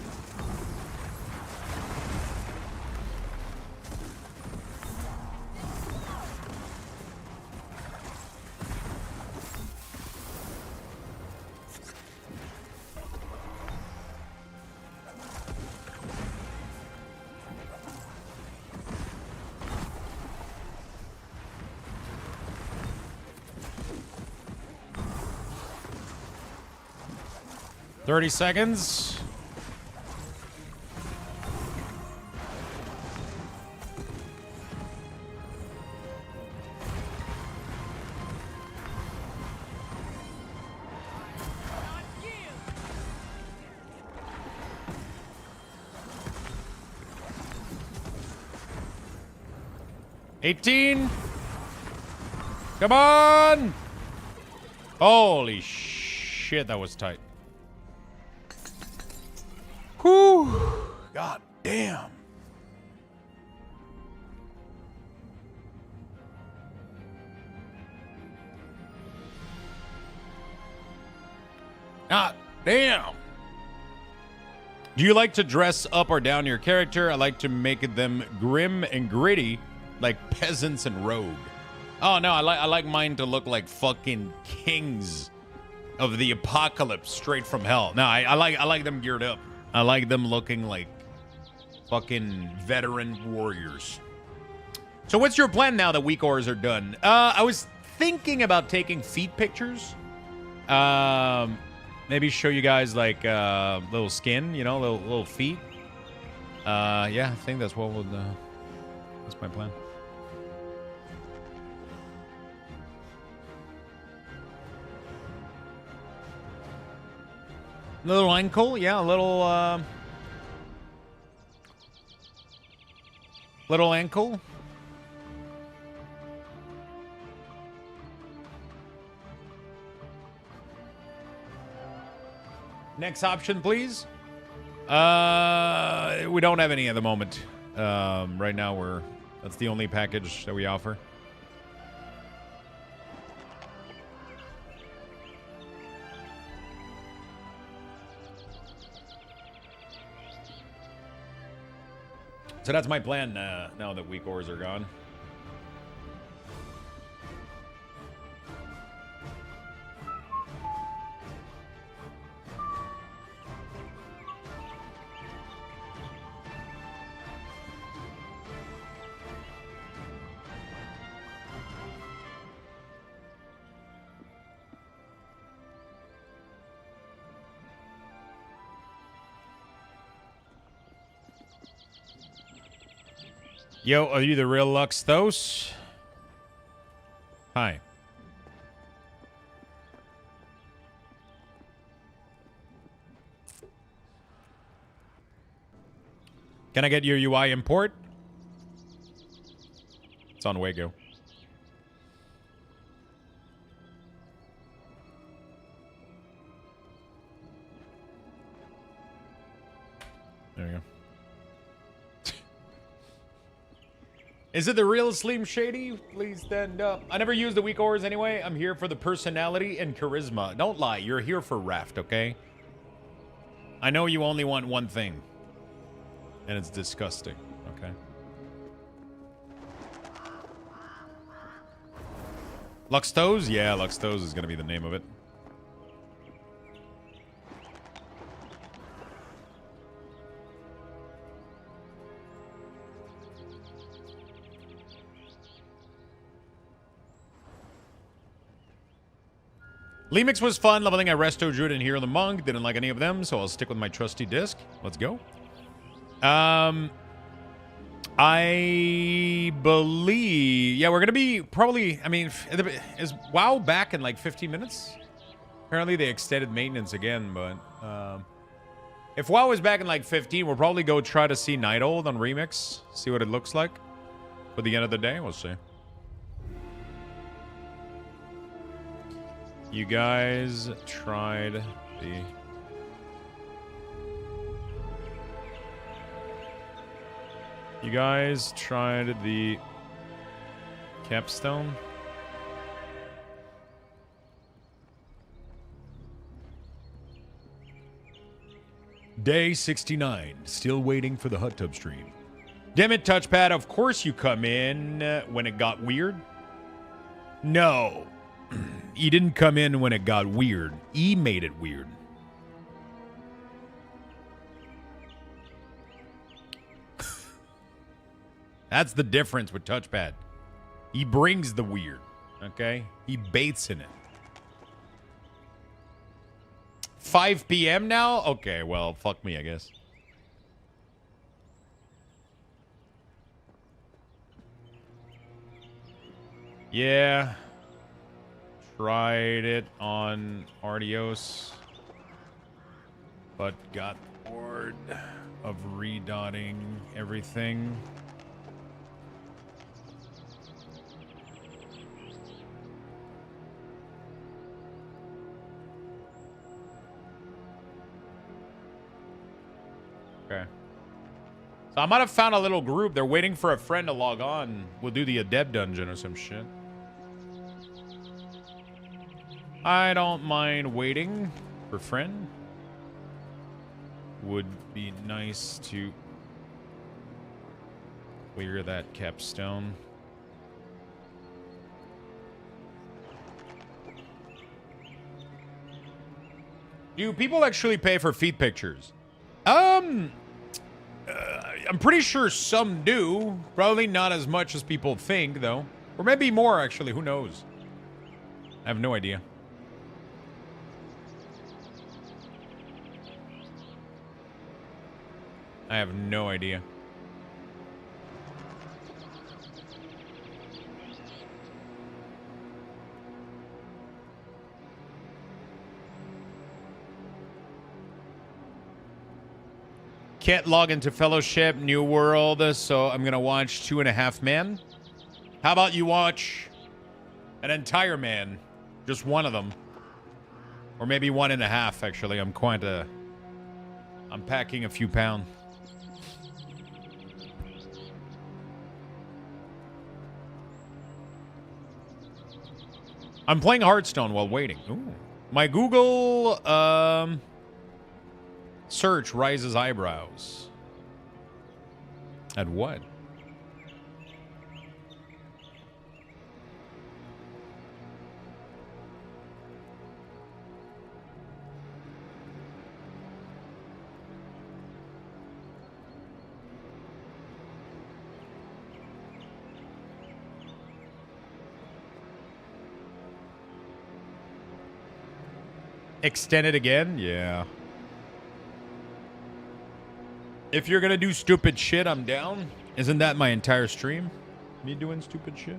$30 seconds. Not yield. 18. Come on. Holy shit, that was tight. Whew. God damn. God damn. Do you like to dress up or down your character? I like to make them grim and gritty, like peasants and rogue. Oh no, I like mine to look like fucking kings of the apocalypse straight from hell. No, I like them geared up. I like them looking like fucking veteran warriors. So what's your plan now that weak ores are done? I was thinking about taking feet pictures. Maybe show you guys like little skin, you know, little feet. Yeah, I think that's what would. That's my plan. Little ankle, yeah, a little little ankle. Next option, please. We don't have any at the moment. Right now, that's the only package that we offer. So that's my plan now that weak ores are gone. Yo, are you the real Luxthos? Hi. Can I get your UI import? It's on Wago. There you go. Is it the real Slim Shady? Please stand up. I never use the weak ores anyway. I'm here for the personality and charisma. Don't lie. You're here for Raft, okay? I know you only want one thing. And it's disgusting, okay? Luxthos? Yeah, Luxthos is going to be the name of it. Lemix was fun. Leveling a Resto Druid and Hero the Monk. Didn't like any of them, so I'll stick with my trusty disc. Let's go. I believe... Yeah, we're going to be probably... I mean, is WoW back in like 15 minutes? Apparently they extended maintenance again, but... if WoW is back in like 15, we'll probably go try to see Night Old on Remix. See what it looks like. For the end of the day, we'll see. You guys tried the... You guys tried the capstone? Day 69. Still waiting for the hot tub stream. Damn it, touchpad. Of course you come in when it got weird. No. He didn't come in when it got weird. He made it weird. That's the difference with touchpad. He brings the weird, okay? He baits in it. 5 p.m. now? Okay, well, fuck me, I guess. Yeah. Tried it on Artios, but got bored of redotting everything. Okay. So I might have found a little group. They're waiting for a friend to log on. We'll do the adept dungeon or some shit. I don't mind waiting for friend. Would be nice to clear that capstone. Do people actually pay for feet pictures? I'm pretty sure some do. Probably not as much as people think, though. Or maybe more, actually. Who knows? I have no idea. I have no idea. Can't log into Fellowship, New World, so I'm gonna watch 2.5 Men. How about you watch an entire man? Just one of them. Or maybe 1.5, actually. I'm packing a few pounds. I'm playing Hearthstone while waiting. Ooh. My Google search rises eyebrows. At what? Extend it again? Yeah. If you're gonna do stupid shit, I'm down. Isn't that my entire stream? Me doing stupid shit?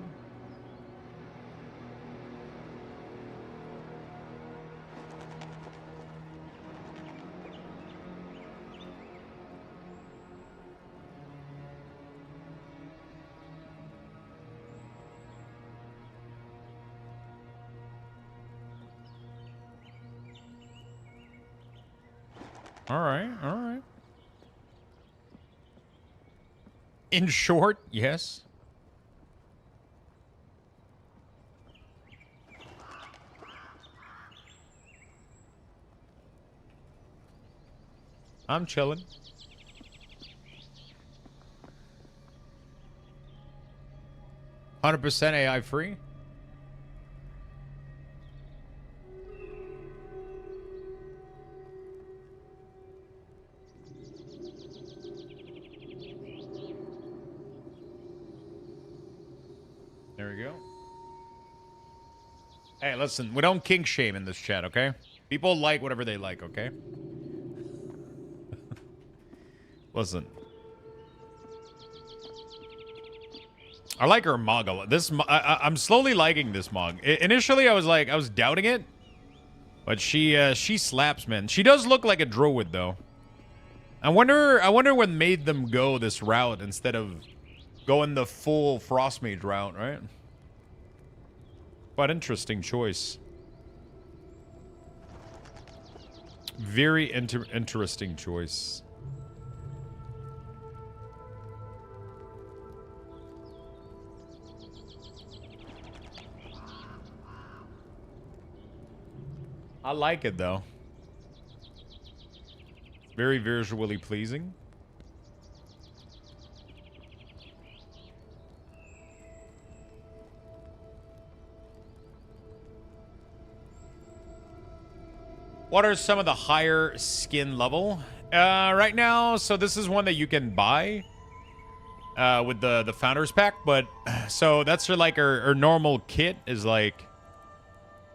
All right, all right. In short, yes. I'm chilling. %, AI free. There we go. Hey, listen, we don't kink shame in this chat, okay? People like whatever they like, okay? Listen. I like her mog a lot. I'm slowly liking this mog. Initially, I was doubting it. But she slaps, man. She does look like a druid, though. I wonder what made them go this route instead of going the full frost mage route, right? But interesting choice. Very interesting choice. I like it, though. Very visually pleasing. What are some of the higher skin level? Right now, so this is one that you can buy with the Founders Pack, but so that's her normal kit is like,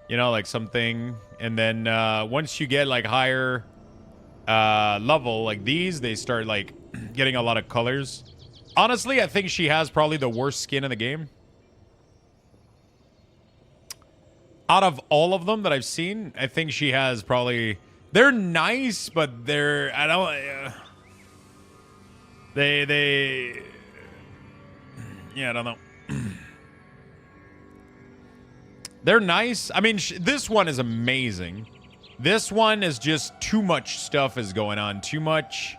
you know, like something, and then once you get like higher level, like these, they start like getting a lot of colors. Honestly, I think she has probably the worst skin in the game. Out of all of them that I've seen, I think she has probably... They're nice, but they're... I don't... They... Yeah, I don't know. They're nice. I mean, this one is amazing. This one is just too much stuff is going on. Too much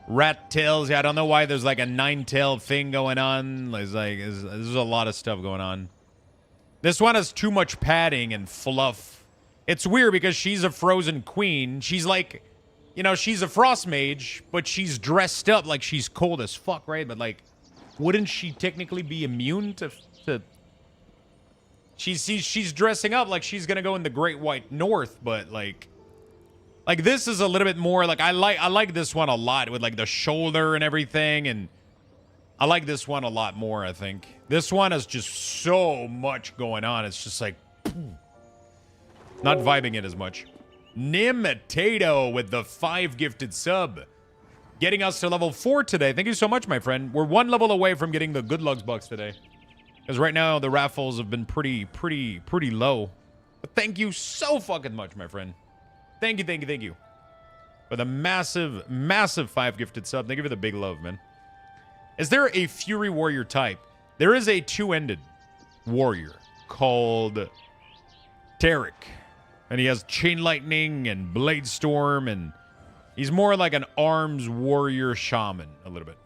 Rat tails. Yeah, I don't know why there's like a 9-tailed thing going on. There's a lot of stuff going on. This one has too much padding and fluff. It's weird because she's a frozen queen. She's like, you know, she's a frost mage, but she's dressed up like she's cold as fuck, right? But like, wouldn't she technically be immune to she's dressing up like she's gonna go in the Great White North, but like this is a little bit more like I like this one a lot with like the shoulder and everything, and I like this one a lot more. I think this one has just so much going on. It's just like not vibing it as much. Nimitato with the 5 gifted sub, getting us to level 4 today. Thank you so much, my friend. We're 1 level away from getting the good luck box today. Because right now, the raffles have been pretty low. But thank you so fucking much, my friend. Thank you. For the massive 5 gifted sub. Thank you for the big love, man. Is there a Fury Warrior type? There is a 2-ended warrior called Tarek. And he has Chain Lightning and Blade Storm, and he's more like an arms warrior shaman, a little bit.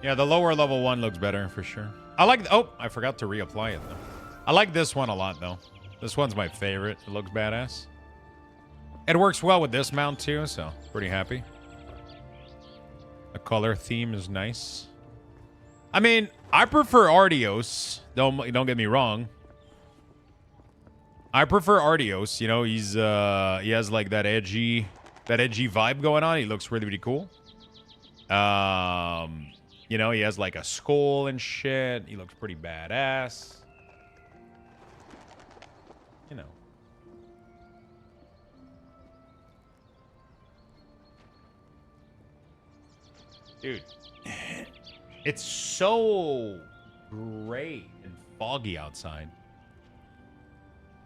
Yeah, the lower level one looks better for sure. I like... Oh, I forgot to reapply it, though. I like this one a lot, though. This one's my favorite. It looks badass. It works well with this mount, too, so pretty happy. The color theme is nice. I mean, I prefer Artios. Don't get me wrong. I prefer Artios. You know, he's he has like that edgy vibe going on. He looks really cool. You know, he has like a skull and shit. He looks pretty badass. You know. Dude. It's so gray and foggy outside.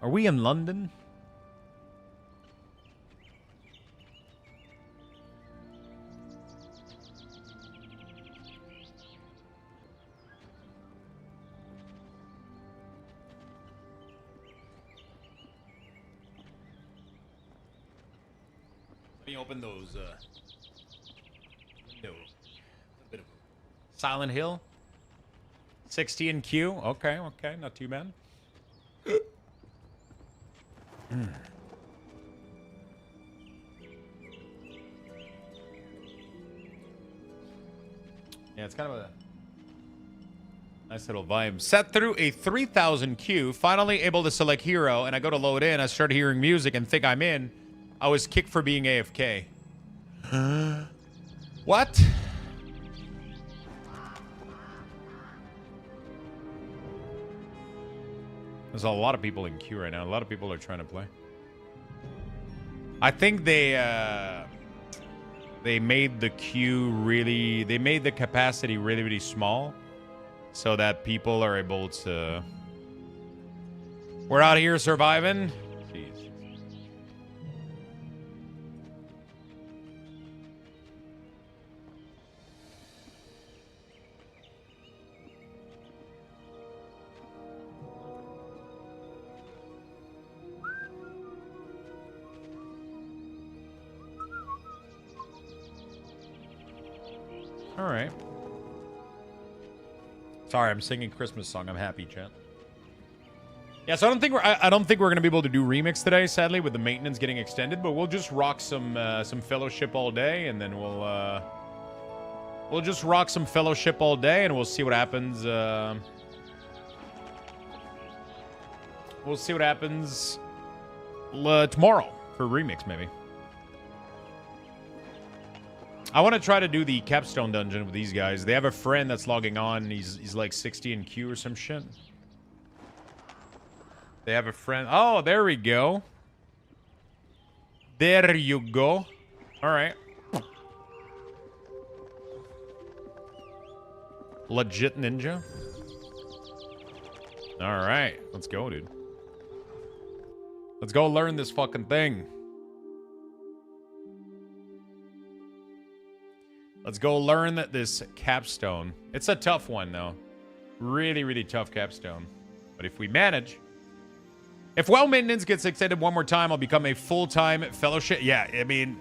Are we in London? Let me open those, no. A bit of Silent Hill. 60 in Q. Okay, not too bad. Yeah, it's kind of a nice little vibe. Set through a 3000 queue. Finally able to select hero, and I go to load in. I start hearing music and think I'm in. I was kicked for being AFK. What? There's a lot of people in queue right now. A lot of people are trying to play. I think they made the queue really... They made the capacity really small so that people are able to... We're out here surviving. Jeez. All right. Sorry, I'm singing Christmas song. I'm happy, chat. Yeah, so I don't think we're gonna be able to do remix today, sadly, with the maintenance getting extended. But we'll just rock some fellowship all day, and then we'll just rock some fellowship all day, and we'll see what happens. We'll see what happens tomorrow for remix, maybe. I want to try to do the capstone dungeon with these guys. They have a friend that's logging on. He's like 60 in queue or some shit. They have a friend. Oh, there we go. There you go. All right. Legit ninja. All right, let's go, dude. Let's go learn this fucking thing. Let's go learn this capstone. It's a tough one, though. Really, really tough capstone. But if we manage... If well maintenance gets extended one more time, I'll become a full-time fellowship. Yeah, I mean...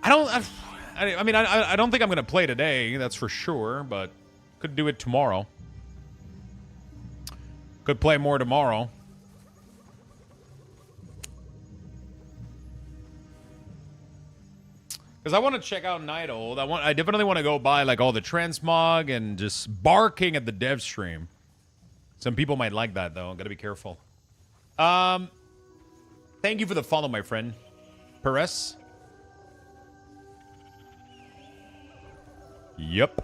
I don't think I'm going to play today, that's for sure, but could do it tomorrow. Could play more tomorrow. Because I want to check out Night Old. I definitely want to go buy like all the transmog and just barking at the dev stream. Some people might like that though. Gotta be careful. Thank you for the follow, my friend. Perez. Yep.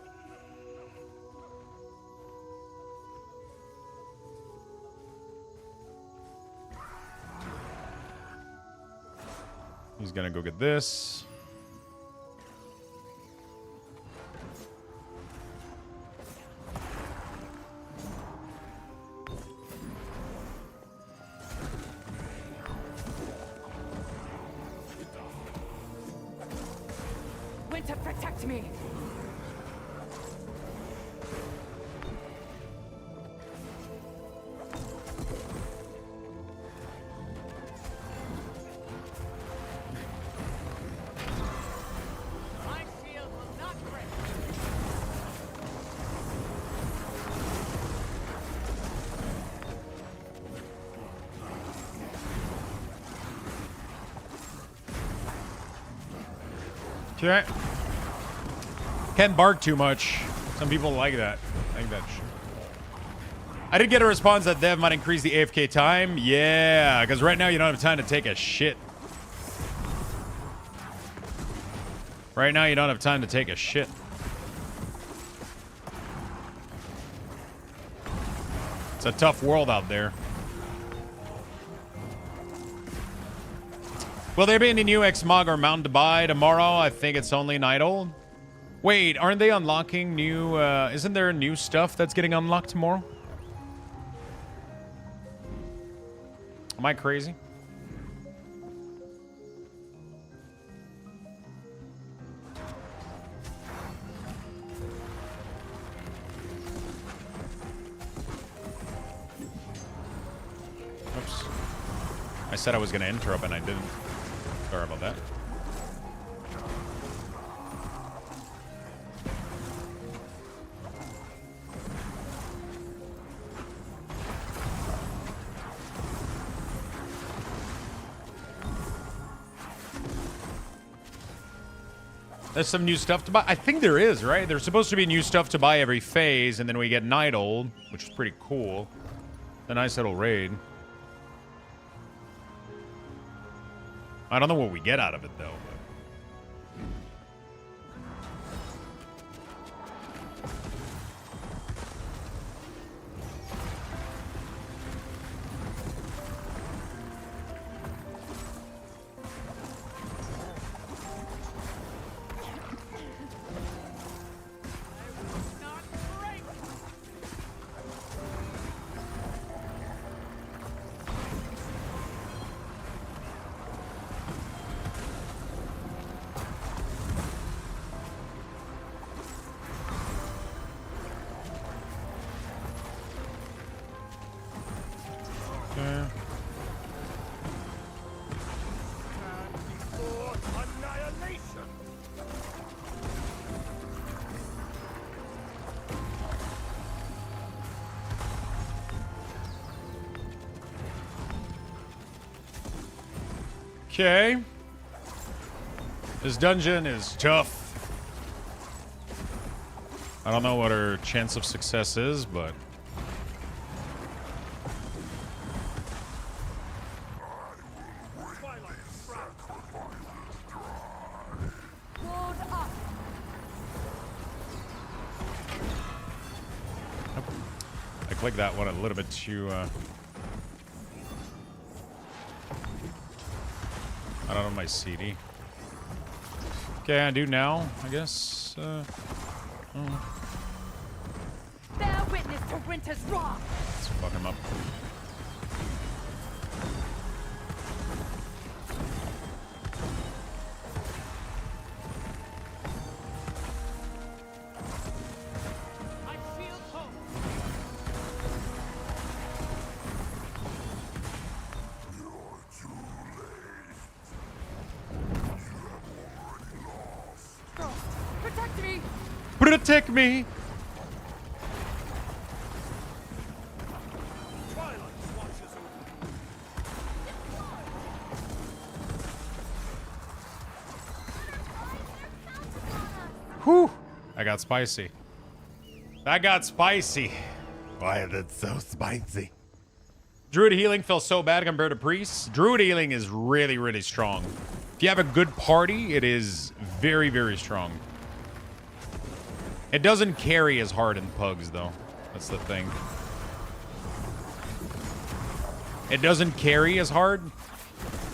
He's gonna go get this. Winter, protect me! My shield will not break! Okay. Can't bark too much. Some people like that. I think that's... I did get a response that dev might increase the AFK time. Yeah, because right now you don't have time to take a shit. Right now you don't have time to take a shit. It's a tough world out there. Will there be any new Xmog or Mountain to buy tomorrow? I think it's only Night Old. Wait, aren't they unlocking new... isn't there new stuff that's getting unlocked tomorrow? Am I crazy? Oops. I said I was going to interrupt and I didn't. Sorry about that. There's some new stuff to buy. I think there is, right? There's supposed to be new stuff to buy every phase, and then we get Night Old, which is pretty cool. A nice little raid. I don't know what we get out of it, though. Okay. This dungeon is tough. I don't know what our chance of success is, but... I clicked that one a little bit too... I don't know my CD. Okay, I do now, I guess. Bear witness to winter's wrong. It's fuck him up. My shield home. Protect me! Protect me! Whew! I got spicy. That got spicy. Why, that's so spicy. Druid healing feels so bad compared to priests. Druid healing is really, really strong. If you have a good party, it is very, very strong. It doesn't carry as hard in pugs, though. That's the thing. It doesn't carry as hard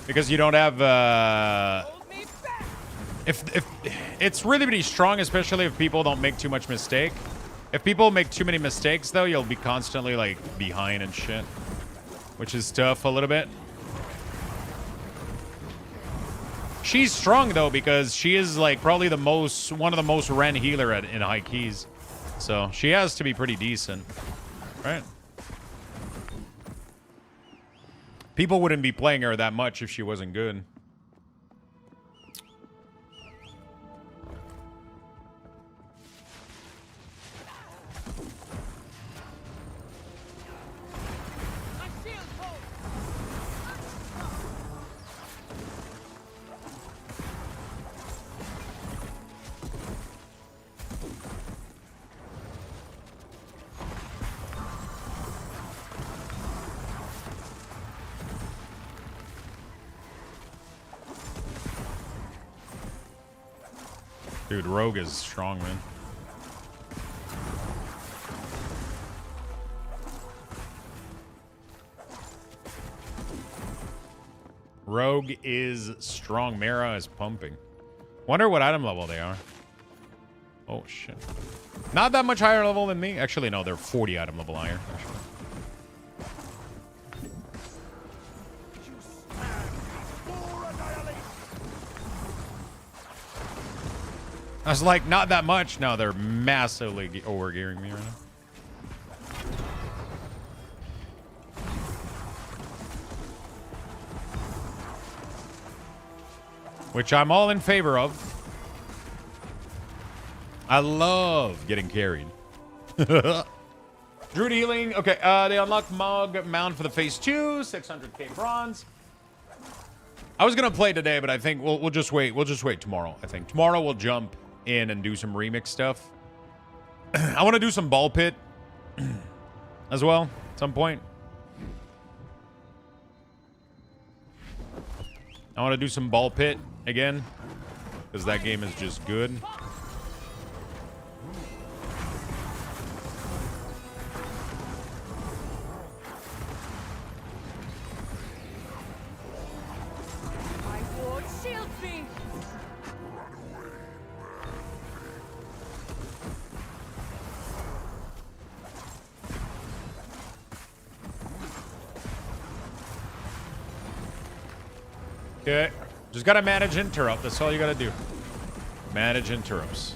because you don't have Hold me back. if it's really, really strong, especially if people don't make too much mistake. If people make too many mistakes, though, you'll be constantly like behind and shit, which is tough a little bit. She's strong though because she is like probably one of the most ran healer in high keys, so she has to be pretty decent, right? People wouldn't be playing her that much if she wasn't good. My shield home. Dude, Rogue is strong, man. Rogue is strong. Mara is pumping. Wonder what item level they are. Oh, shit. Not that much higher level than me. Actually, no, they're 40 item level higher. Actually. I was like, not that much. No, they're massively overgearing me right now. Which I'm all in favor of. I love getting carried. Druid healing. Okay, they unlock Mog Mount for the phase 2. 600k bronze. I was gonna play today, but I think we'll just wait. We'll just wait tomorrow. I think tomorrow we'll jump in and do some remix stuff. I want to do some ball pit as well at some point. I want to do some ball pit again because that game is just good. My ward shields me! Okay, just gotta manage interrupt. That's all you gotta do. Manage interrupts.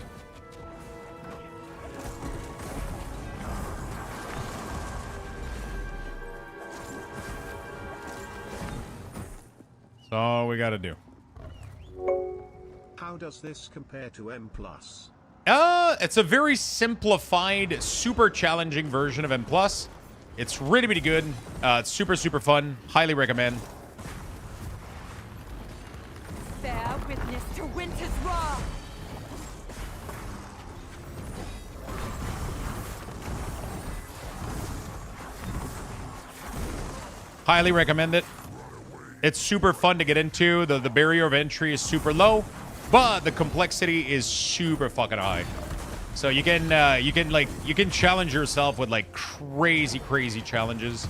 That's all we gotta do. How does this compare to M+? It's a very simplified, super challenging version of M+. It's really, really good. It's super, super fun. Highly recommend. Bear witness to winter's wrath! Highly recommend it. It's super fun to get into. The barrier of entry is super low, but the complexity is super fucking high. So you can challenge yourself with like crazy challenges.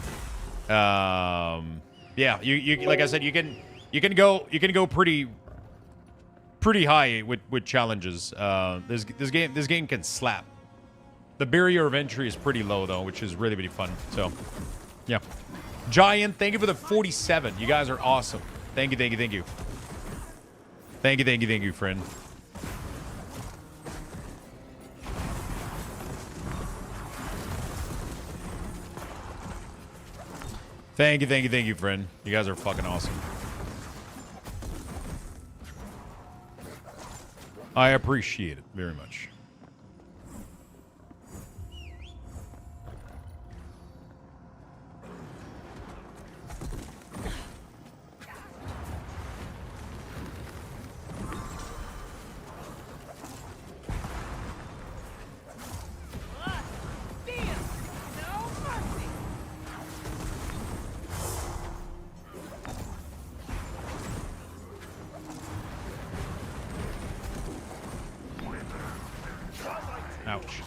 Yeah, you like I said, you can go pretty high with challenges. This game can slap. The barrier of entry is pretty low, though, which is really, really fun. So, yeah. Giant, thank you for the 47. You guys are awesome. Thank you, thank you, thank you. Thank you, thank you, thank you, friend. Thank you, thank you, thank you, friend. You guys are fucking awesome. I appreciate it very much. Ouch.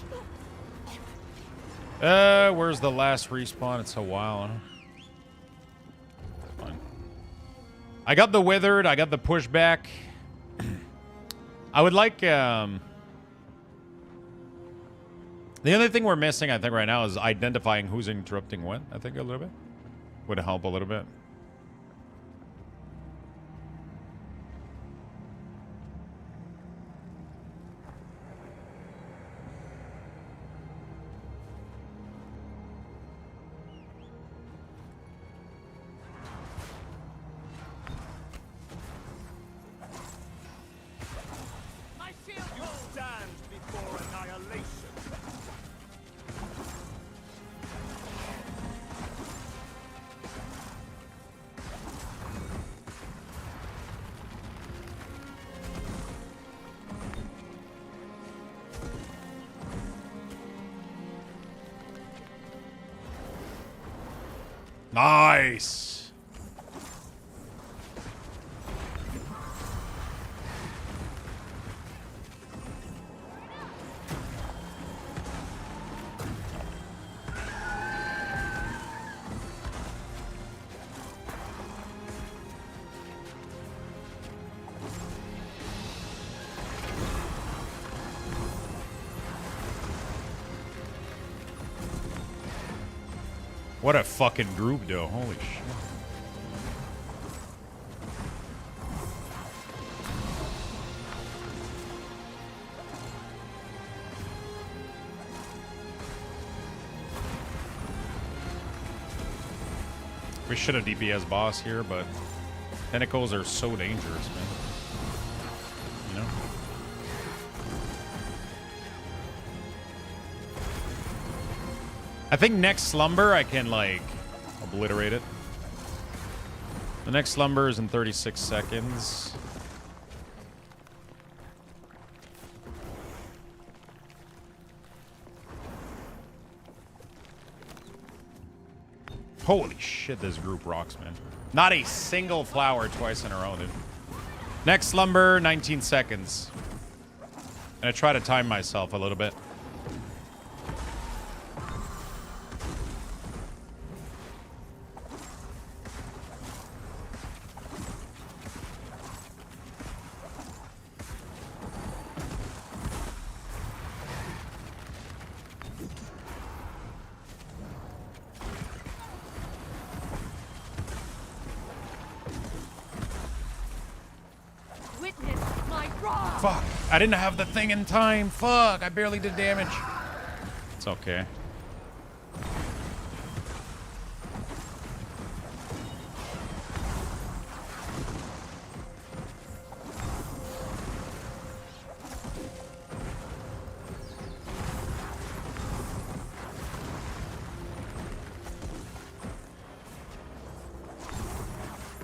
Where's the last respawn? It's a while, huh? Fine. I got the withered. I got the pushback. I would like, the only thing we're missing, I think, right now is identifying who's interrupting what, I think, a little bit. Would help a little bit. My shield stands before annihilation. Nice. What a fucking group, though. Holy shit. We should have DPS boss here, but tentacles are so dangerous, man. You know? I think next slumber I can, like, obliterate it. The next slumber is in 36 seconds. Holy shit, this group rocks, man. Not a single flower twice in a row, dude. Next slumber, 19 seconds. And I try to time myself a little bit. Witness my wrath. Fuck. I didn't have the thing in time. Fuck. I barely did damage. It's okay.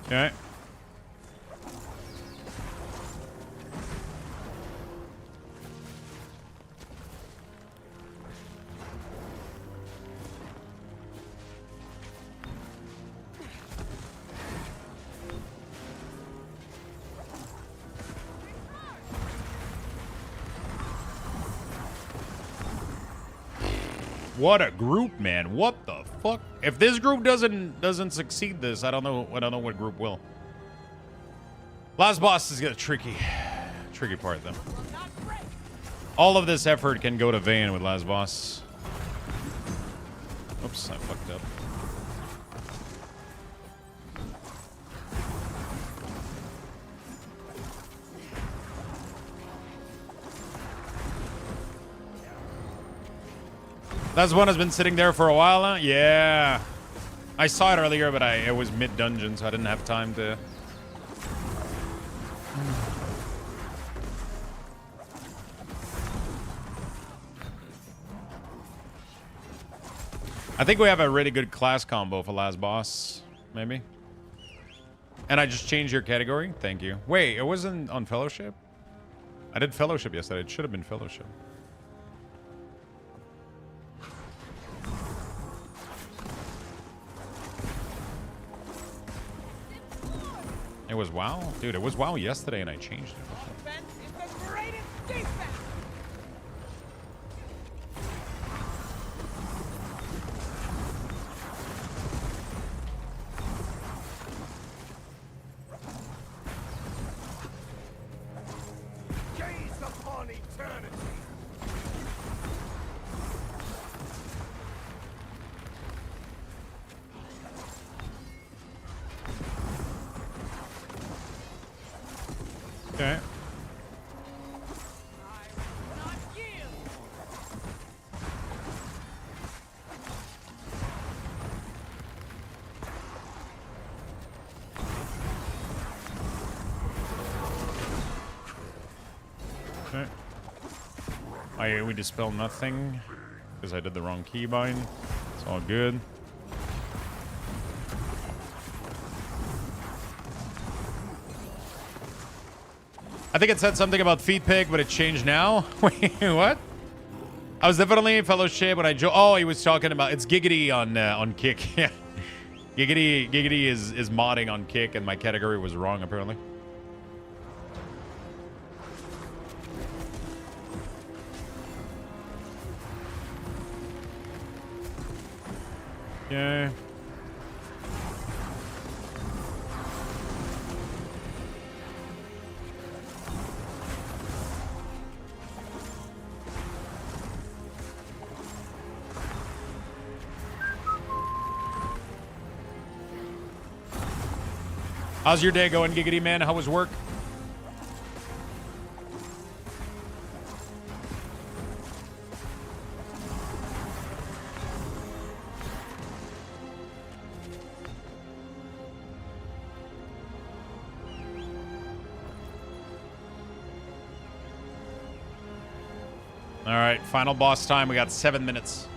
Okay. What a group, man. What the fuck? If this group doesn't succeed this, I don't know what group will. Last boss is gonna tricky part though. Not break. All of this effort can go to vain with last boss. Oops, I fucked up. Last one has been sitting there for a while now? Yeah. I saw it earlier, but it was mid-dungeon, so I didn't have time to... I think we have a really good class combo for last boss, maybe. And I just changed your category. Thank you. Wait, it wasn't on Fellowship? I did Fellowship yesterday. It should have been Fellowship. It was WoW? Dude, it was WoW yesterday and I changed it. Offense is the greatest defense. Gaze upon eternity. Okay. I will not yield. Okay. We dispel nothing because I did the wrong keybind. It's all good. I think it said something about feet pick, but it changed now. Wait, what? I was definitely in Fellowship when I joined. Oh, he was talking about it's Giggity on Kick. Yeah, Giggity is modding on Kick, and my category was wrong apparently. Yeah. How's your day going, Giggity man? How was work? All right, final boss time. We got 7 minutes.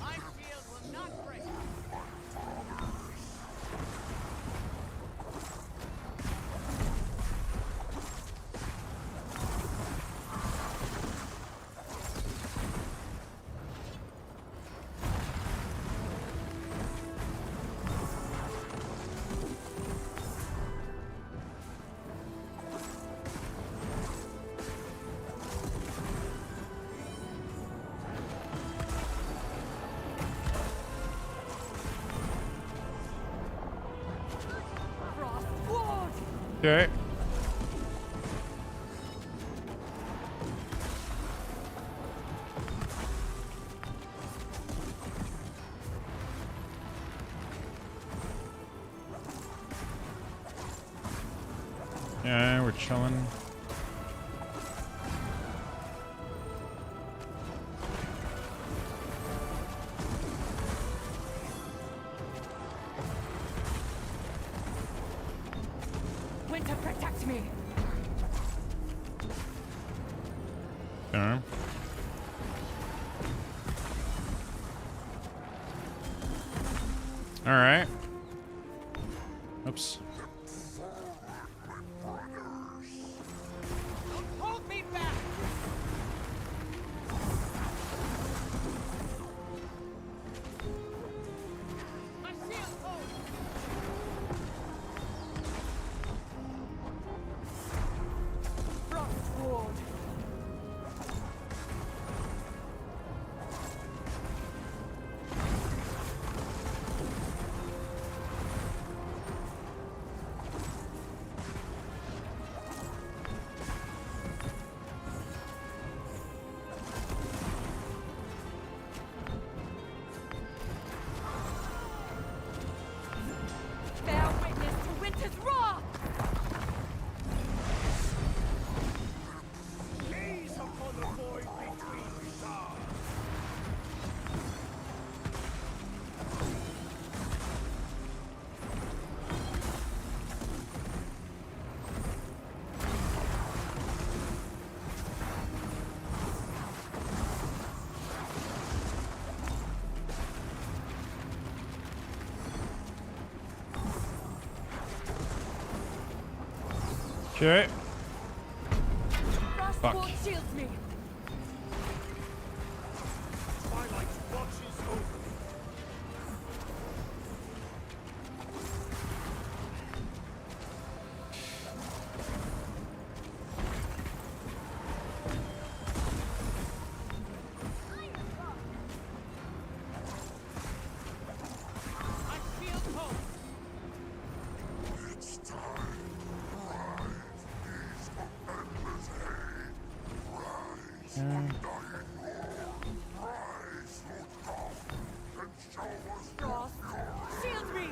My shield will not break. Okay. Yeah, we're chilling. Winter, protect me. Okay. All right. Oops. Hold me back. My shield holds. Okay. Frost Fuck. won't shield me. Twilight watches over me. My shield holds. It's time. Rise, beast of endless hate. Rise, undying roar. Rise, Luxthos, and show us Frost, shield me.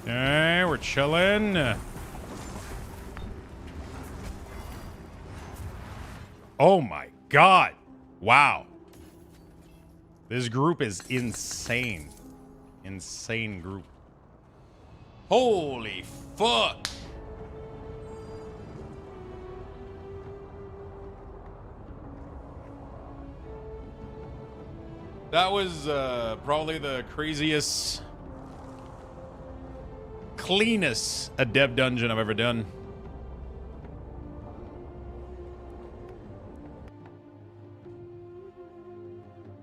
Okay, we're chilling. Oh my god. Wow. This group is insane. Insane group. Holy fuck. That was probably the craziest, cleanest adept dungeon I've ever done.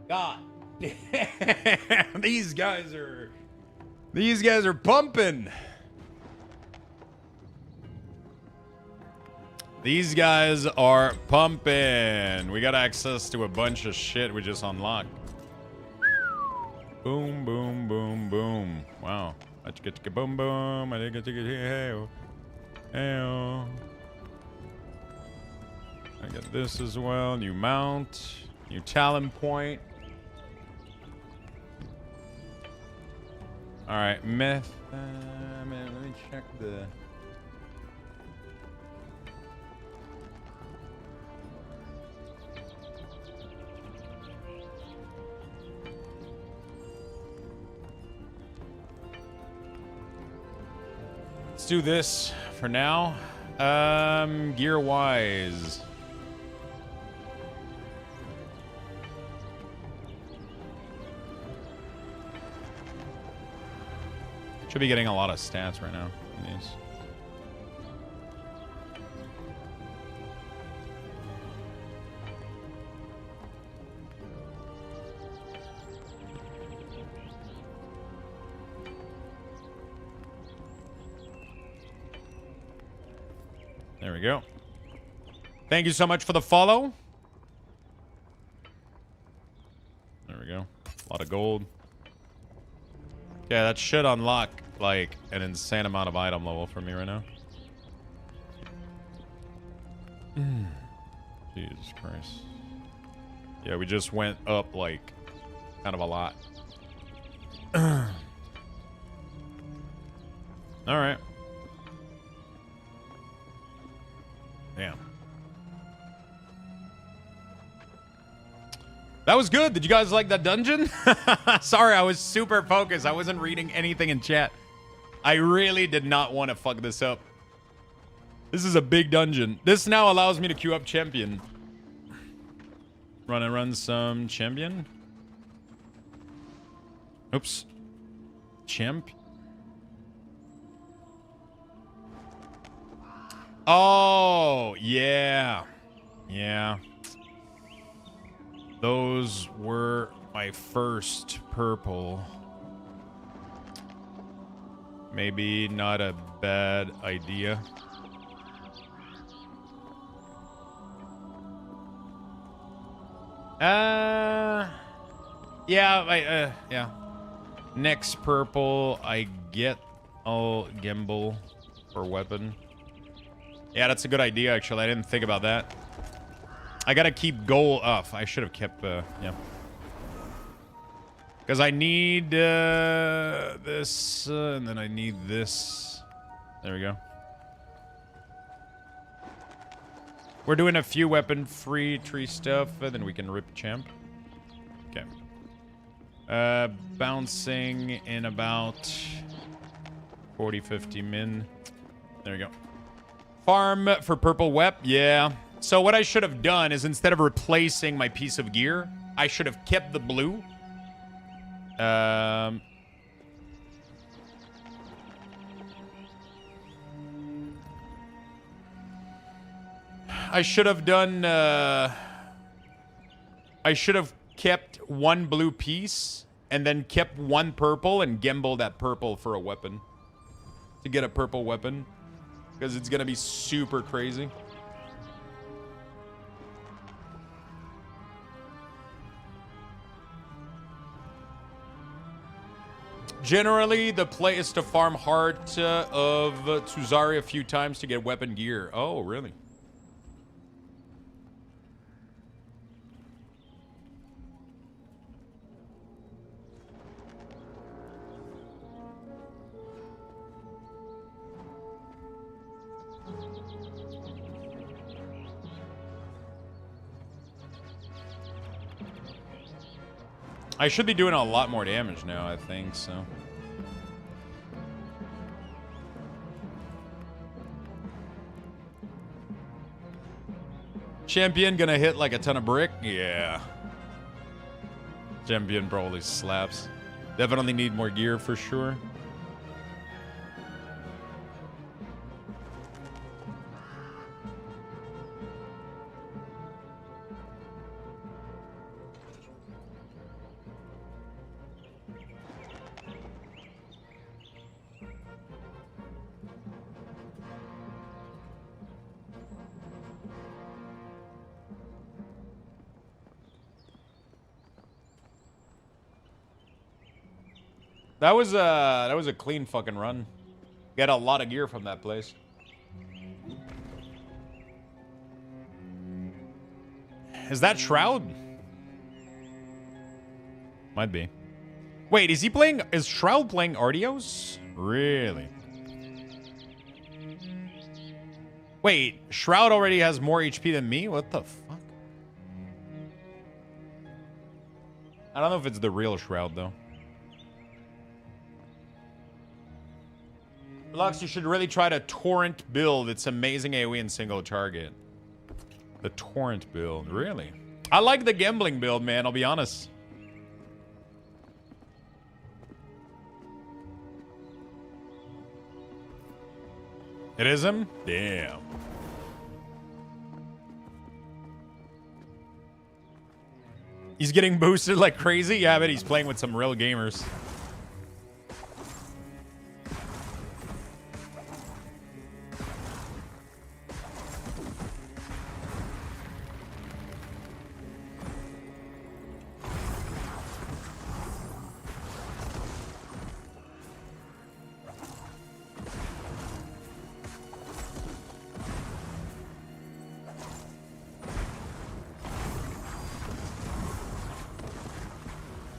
God damn, these guys are pumping. These guys are pumping. We got access to a bunch of shit we just unlocked. Boom, boom, boom, boom. Wow. Let's get to boom, boom. I didn't get to get here. Hey, I got this as well. New mount. New talent point. All right, myth. Man, let me check the. Let's do this for now. Gear wise. Should be getting a lot of stats right now. In these. There we go. Thank you so much for the follow. There we go. A lot of gold. Yeah, that should unlock like an insane amount of item level for me right now. Jesus Christ. Yeah, we just went up like kind of a lot. All right. Damn. That was good. Did you guys like that dungeon? Sorry, I was super focused. I wasn't reading anything in chat. I really did not want to fuck this up. This is a big dungeon. This now allows me to queue up champion. Run some champion. Oops. Champ. Oh, yeah. Yeah. Those were my first purple. Maybe not a bad idea. Yeah, yeah. Next purple, I get all gimbal for weapon. Yeah, that's a good idea, actually. I didn't think about that. I gotta keep gold off. I should have kept, yeah. Because I need this, and then I need this. There we go. We're doing a few weapon-free tree stuff, and then we can rip champ. Okay. Bouncing in about 40, 50 min. There we go. Farm for purple wep, yeah. So what I should have done is instead of replacing my piece of gear, I should have kept the blue. I should have done... I should have kept one blue piece and then kept one purple and gambled that purple for a weapon. To get a purple weapon. Because it's going to be super crazy. Generally, the play is to farm Heart of Tuzari a few times to get weapon gear. Oh, really? I should be doing a lot more damage now, I think, so. Champion gonna hit like a ton of brick? Yeah. Champion probably slaps. Definitely need more gear for sure. That was a clean fucking run. Got a lot of gear from that place. Is that Shroud? Might be. Wait, is he playing? Is Shroud playing Artios? Really? Wait, Shroud already has more HP than me? What the fuck? I don't know if it's the real Shroud though. Lux, you should really try to torrent build. It's amazing AoE and single target. The torrent build, really? I like the gambling build, man, I'll be honest. It is him? Damn. He's getting boosted like crazy? Yeah, but he's playing with some real gamers.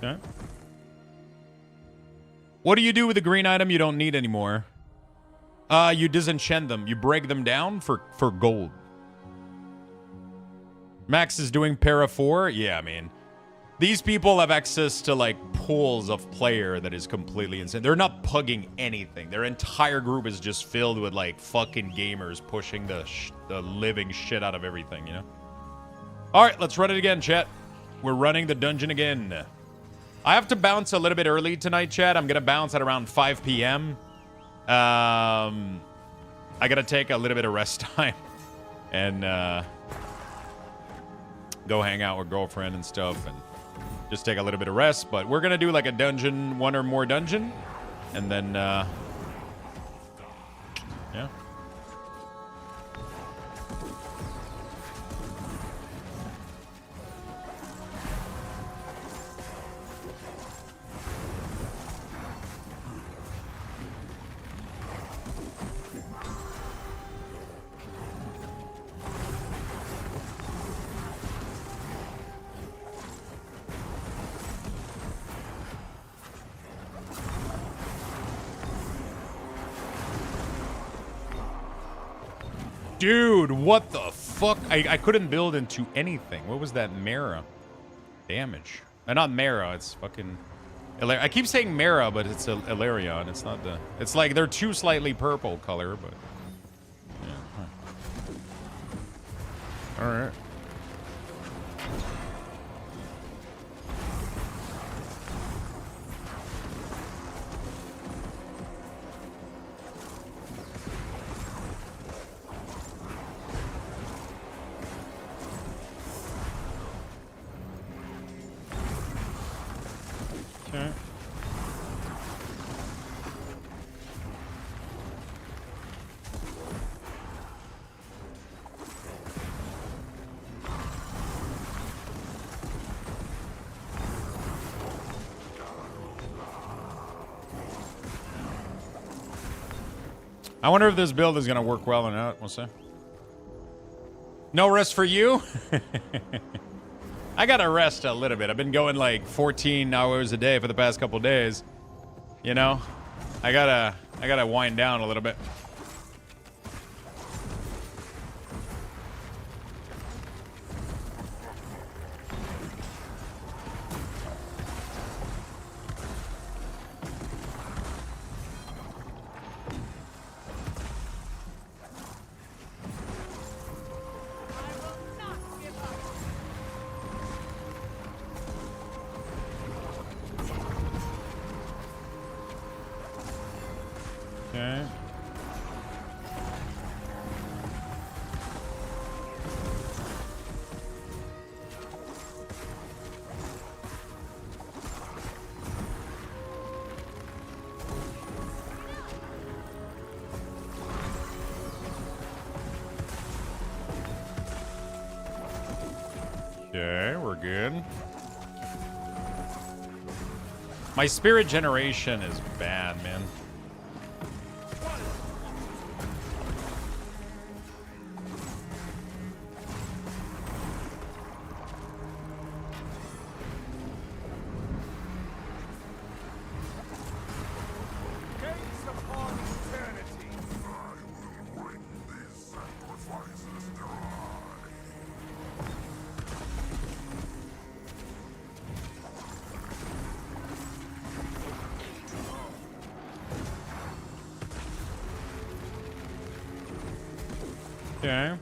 Okay. What do you do with the green item you don't need anymore? You disenchant them. You break them down for gold. Max is doing para 4? Yeah, I mean. These people have access to, like, pools of player that is completely insane. They're not pugging anything. Their entire group is just filled with, like, fucking gamers pushing the living shit out of everything, you know? Alright, let's run it again, chat. We're running the dungeon again. I have to bounce a little bit early tonight, chat. I'm going to bounce at around 5 p.m. I got to take a little bit of rest time. And go hang out with girlfriend and stuff. And just take a little bit of rest. But we're going to do like a dungeon, one or more dungeon. And then, yeah. Dude, what the fuck? I couldn't build into anything. What was that Mara? Damage. Not Mara, it's fucking... I keep saying Mara, but it's a Ilarion. It's not the... It's like they're two slightly purple color, but... Yeah. Huh. Alright. I wonder if this build is going to work well or not. We'll see. No rest for you? I got to rest a little bit. I've been going like 14 hours a day for the past couple days. You know? I gotta wind down a little bit. Okay. Okay, we're good. My spirit generation is bad, man. Gaze upon eternity. Okay.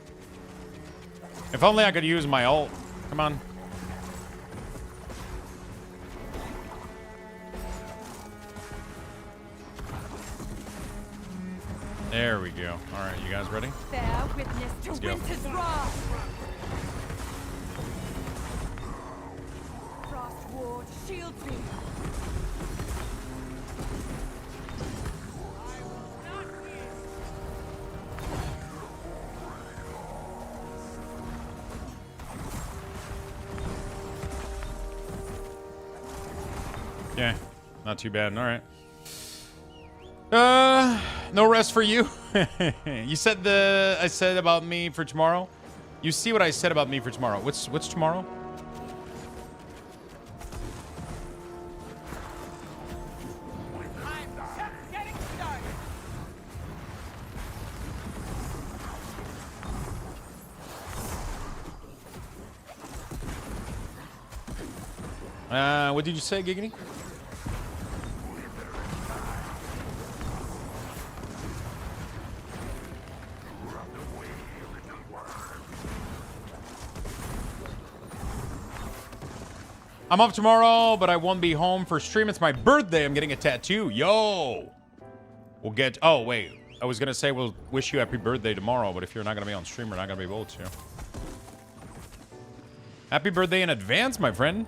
If only I could use my ult. Come on. There we go. All right, you guys ready? Bear witness to go. winter's wrath. Frost ward shields me. Yeah, not too bad. All right. No rest for you. You said I said about me for tomorrow. You see what I said about me for tomorrow. What's tomorrow? I'm just getting started. What did you say, Giggity? I'm up tomorrow, but I won't be home for stream. It's my birthday. I'm getting a tattoo. Yo! We'll get... Oh, wait. I was going to say we'll wish you happy birthday tomorrow, but if you're not going to be on stream, we're not going to be able to. Happy birthday in advance, my friend.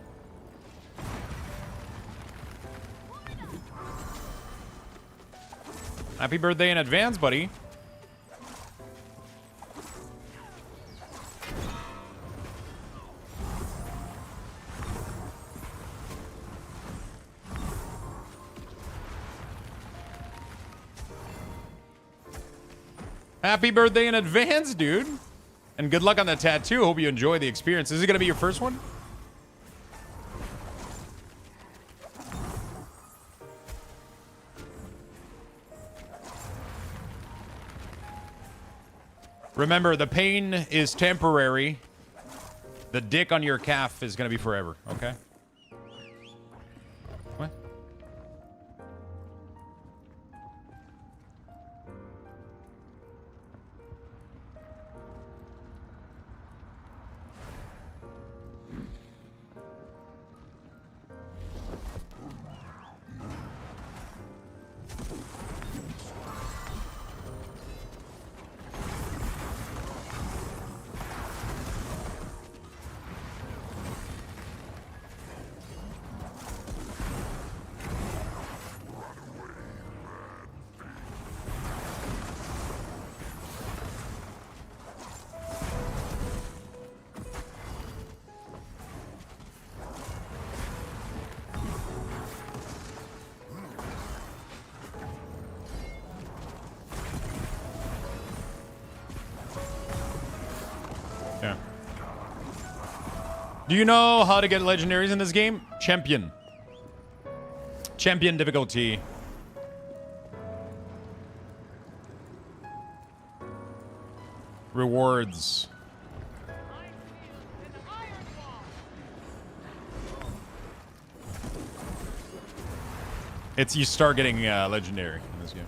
Happy birthday in advance, buddy. Happy birthday in advance, dude. And good luck on the tattoo. Hope you enjoy the experience. Is it going to be your first one? Remember, the pain is temporary. The dick on your calf is going to be forever, okay? What? Do you know how to get legendaries in this game? Champion. Champion difficulty. Rewards. It's you start getting legendary in this game.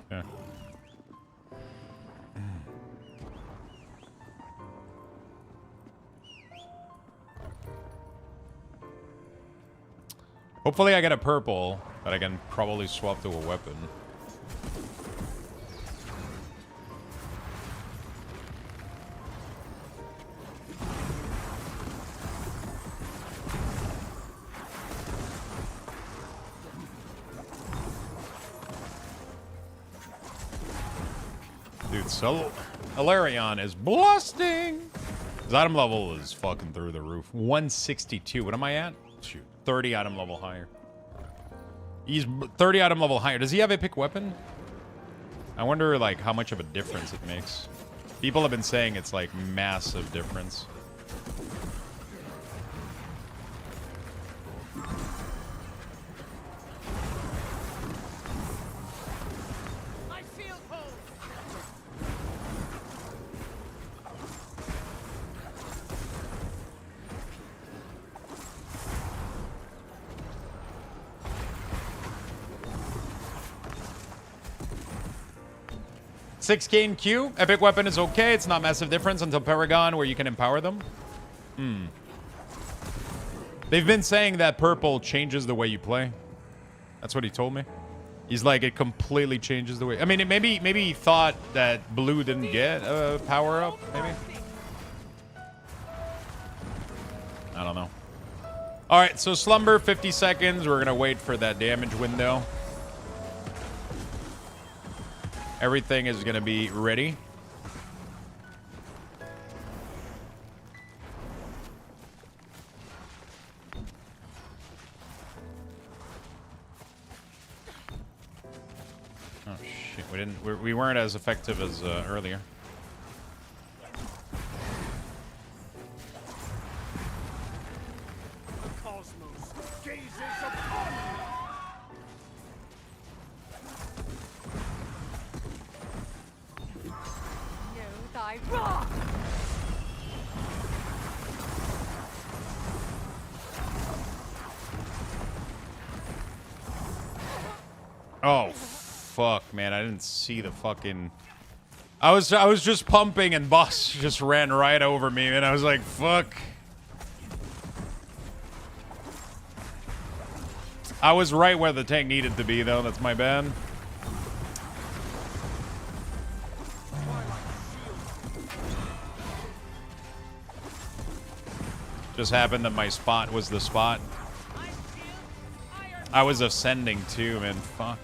Yeah. Hopefully I get a purple that I can probably swap to a weapon. Dude, so Alarion is blasting. His item level is fucking through the roof. 162. What am I at? Shoot. 30 item level higher. He's 30 item level higher. Does he have epic weapon? I wonder like how much of a difference it makes. People have been saying it's like massive difference. I feel cold. 6k in Q. Epic weapon is okay. It's not massive difference until Paragon where you can empower them. They've been saying that purple changes the way you play. That's what he told me. He's like, it completely changes the way. I mean, maybe he thought that blue didn't get a power up, maybe. I don't know. All right, so slumber 50 seconds. We're gonna wait for that damage window. Everything is gonna be ready. Oh shit, we weren't as effective as earlier. The cosmos gazes upon you. Know thy wrong. Oh fuck, man! I didn't see the fucking. I was just pumping and boss just ran right over me, and I was like, fuck. I was right where the tank needed to be, though. That's my bad. Just happened that my spot was the spot. I was ascending too, man. Fuck.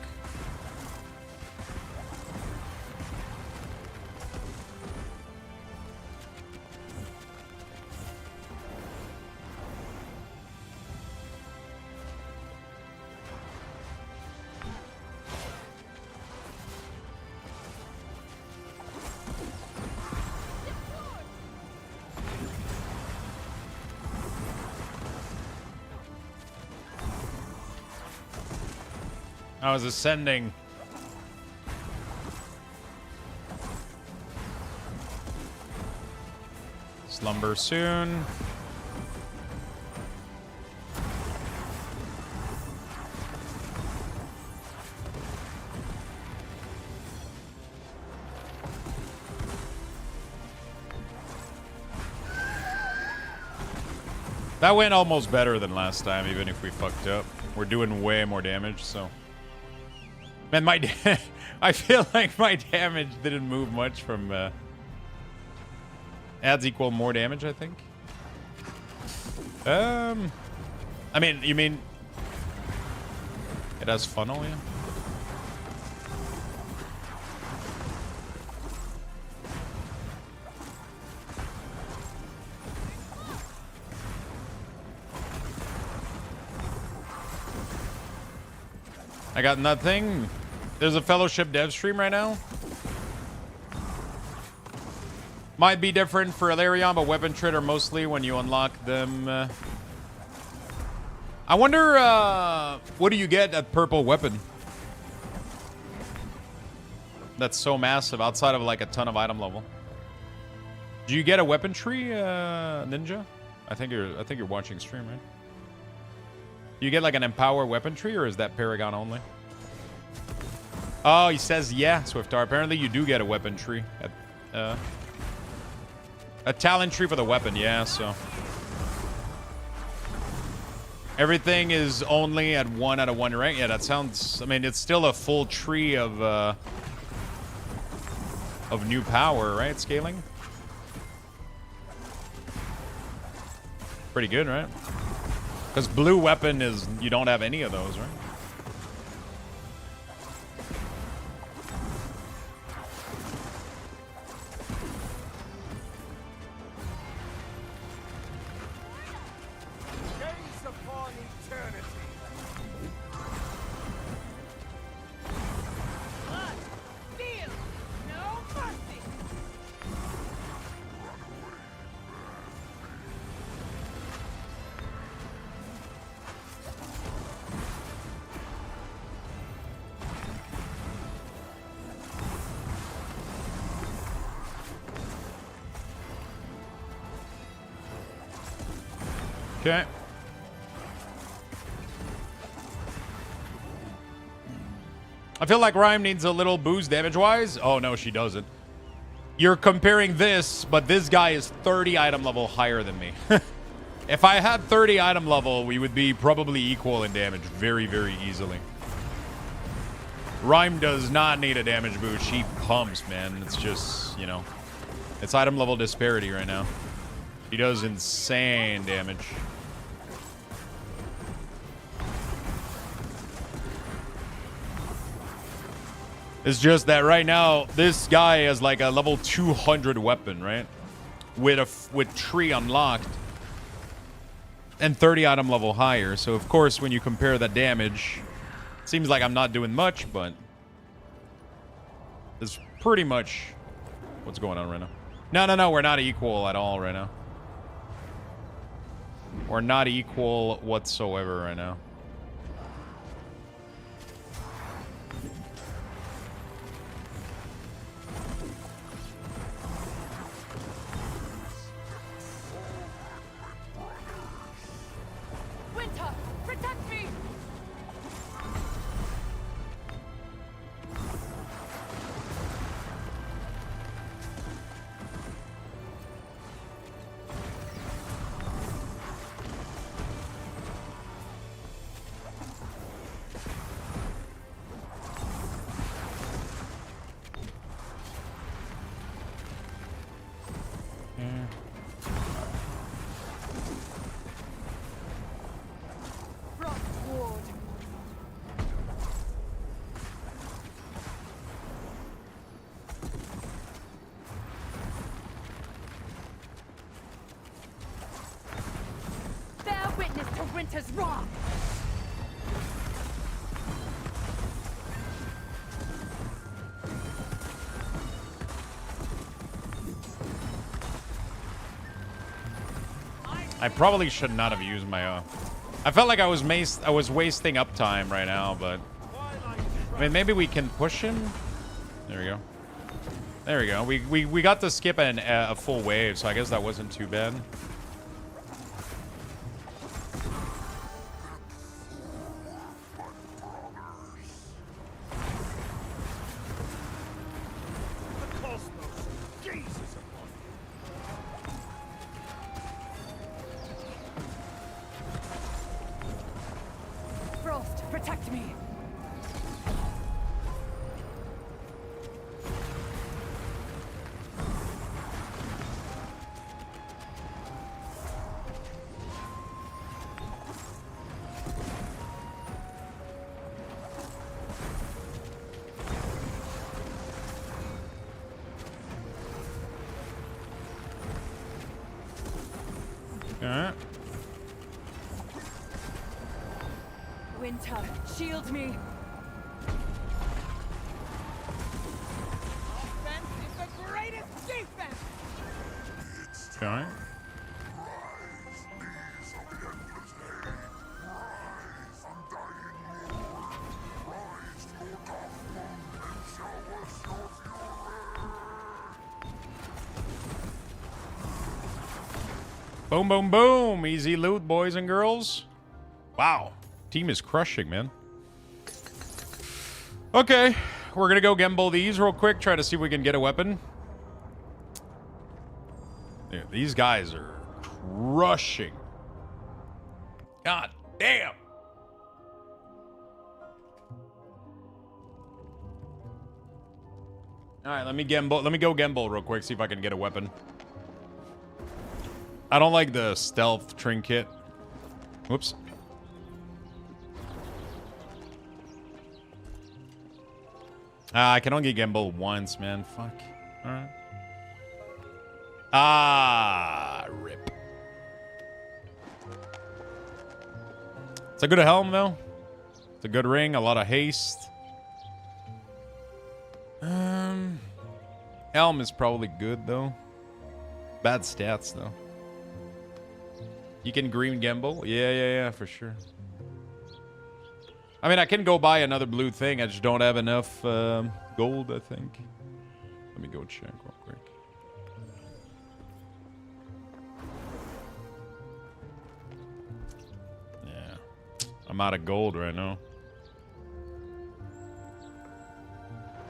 I was ascending. Slumber soon. That went almost better than last time, even if we fucked up. We're doing way more damage, so. Man, I feel like my damage didn't move much from adds equal more damage, I think. I mean, you mean it has funnel, yeah? I got nothing. There's a Fellowship dev stream right now. Might be different for Ilarion, but weapon trade are mostly when you unlock them. I wonder, what do you get at purple weapon? That's so massive outside of like a ton of item level. Do you get a weapon tree, Ninja? I think you're watching stream, right? You get like an empower weapon tree, or is that Paragon only? Oh, he says yeah, Swiftar. Apparently you do get a weapon tree. A talent tree for the weapon, yeah, so. Everything is only at 1 out of 1 rank. Yeah, that sounds, I mean, it's still a full tree of new power, right? Scaling. Pretty good, right? Because blue weapon is, you don't have any of those, right? Gaze upon eternity. Blood, steel, no mercy. Okay. I feel like Rime needs a little boost damage-wise. Oh, no, she doesn't. You're comparing this, but this guy is 30 item level higher than me. If I had 30 item level, we would be probably equal in damage very, very easily. Rime does not need a damage boost. She pumps, man. It's just, you know, it's item level disparity right now. He does insane damage. It's just that right now, this guy has like a level 200 weapon, right? With tree unlocked. And 30 item level higher. So, of course, when you compare that damage, it seems like I'm not doing much, but it's pretty much what's going on right now. No, we're not equal at all right now. We're not equal whatsoever right now. Winter, protect me. Frost ward. Bear witness to winter's wrong. I probably should not have used my, I felt like I was wasting up time right now, but I mean, maybe we can push him. There we go. There we go. We got to skip a full wave, so I guess that wasn't too bad. The cosmos gazes upon you. Frost, protect me. Alright. Winter, shield me. Offense is the greatest defense! Okay. Boom, boom, boom. Easy loot, boys and girls. Wow. Team is crushing, man. Okay. We're going to go gamble these real quick. Try to see if we can get a weapon. Yeah, these guys are crushing. God damn. All right, let me go gamble real quick, see if I can get a weapon. I don't like the stealth trinket. Whoops. I can only gamble once, man. Fuck. All right. Ah, rip. It's a good helm, though. It's a good ring, a lot of haste. Helm is probably good, though. Bad stats, though. You can green gamble? Yeah, for sure. I mean, I can go buy another blue thing. I just don't have enough gold, I think. Let me go check real quick. Yeah. I'm out of gold right now.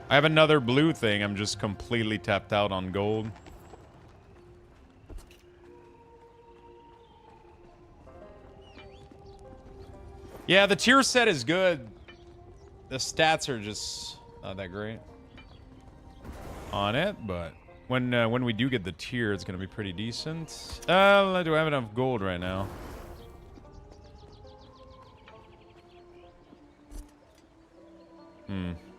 I have another blue thing. I'm just completely tapped out on gold. Yeah, the tier set is good. The stats are just not that great on it, but when we do get the tier, it's gonna be pretty decent. Do I have enough gold right now?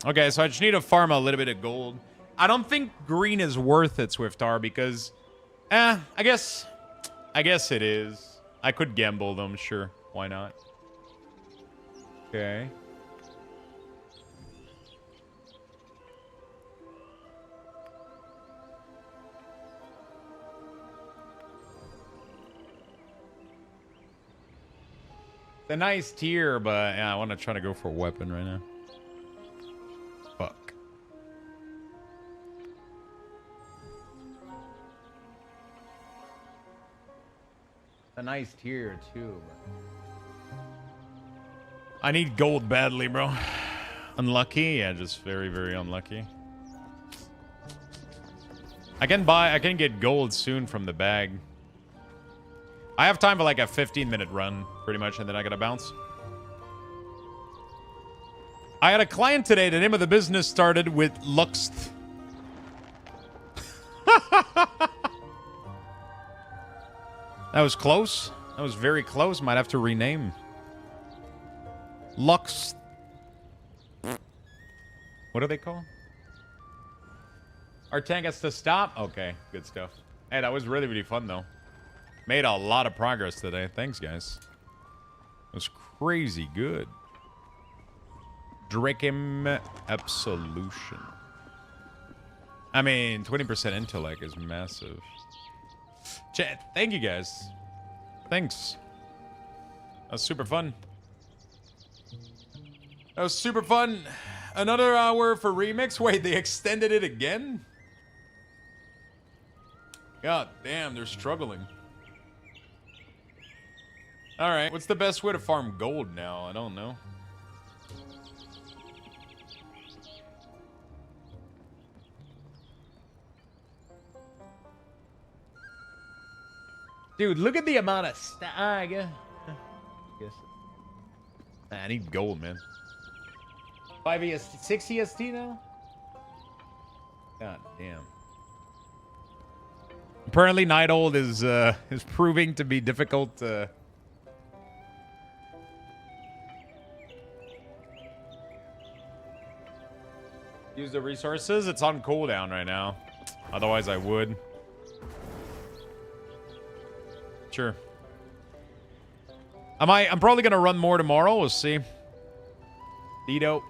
Okay, so I just need to farm a little bit of gold. I don't think green is worth it, Swiftar, because I guess it is. I could gamble them, sure. Why not? Okay. It's a nice tier, but yeah, I want to try to go for a weapon right now. Fuck. It's a nice tier too, but I need gold badly, bro. Unlucky? Yeah, just very, very unlucky. I can get gold soon from the bag. I have time for like a 15-minute run, pretty much, and then I gotta bounce. I had a client today. The name of the business started with Luxthos. That was close. That was very close. Might have to rename. Lux. What are they called? Our tank has to stop? Okay, good stuff. Hey, that was really, really fun, though. Made a lot of progress today. Thanks, guys. It was crazy good. Drakem Absolution. I mean, 20% intellect is massive. Chat, thank you, guys. Thanks. That was super fun. That was super fun. Another hour for remix. Wait, they extended it again? God damn, they're struggling. Alright, what's the best way to farm gold now? I don't know. Dude, look at the amount of I guess. I need gold, man. 5 EST, 6 EST now? God damn. Apparently, Night Old is proving to be difficult to... use the resources. It's on cooldown right now. Otherwise, I would. Sure. I'm probably gonna run more tomorrow. We'll see. Dido.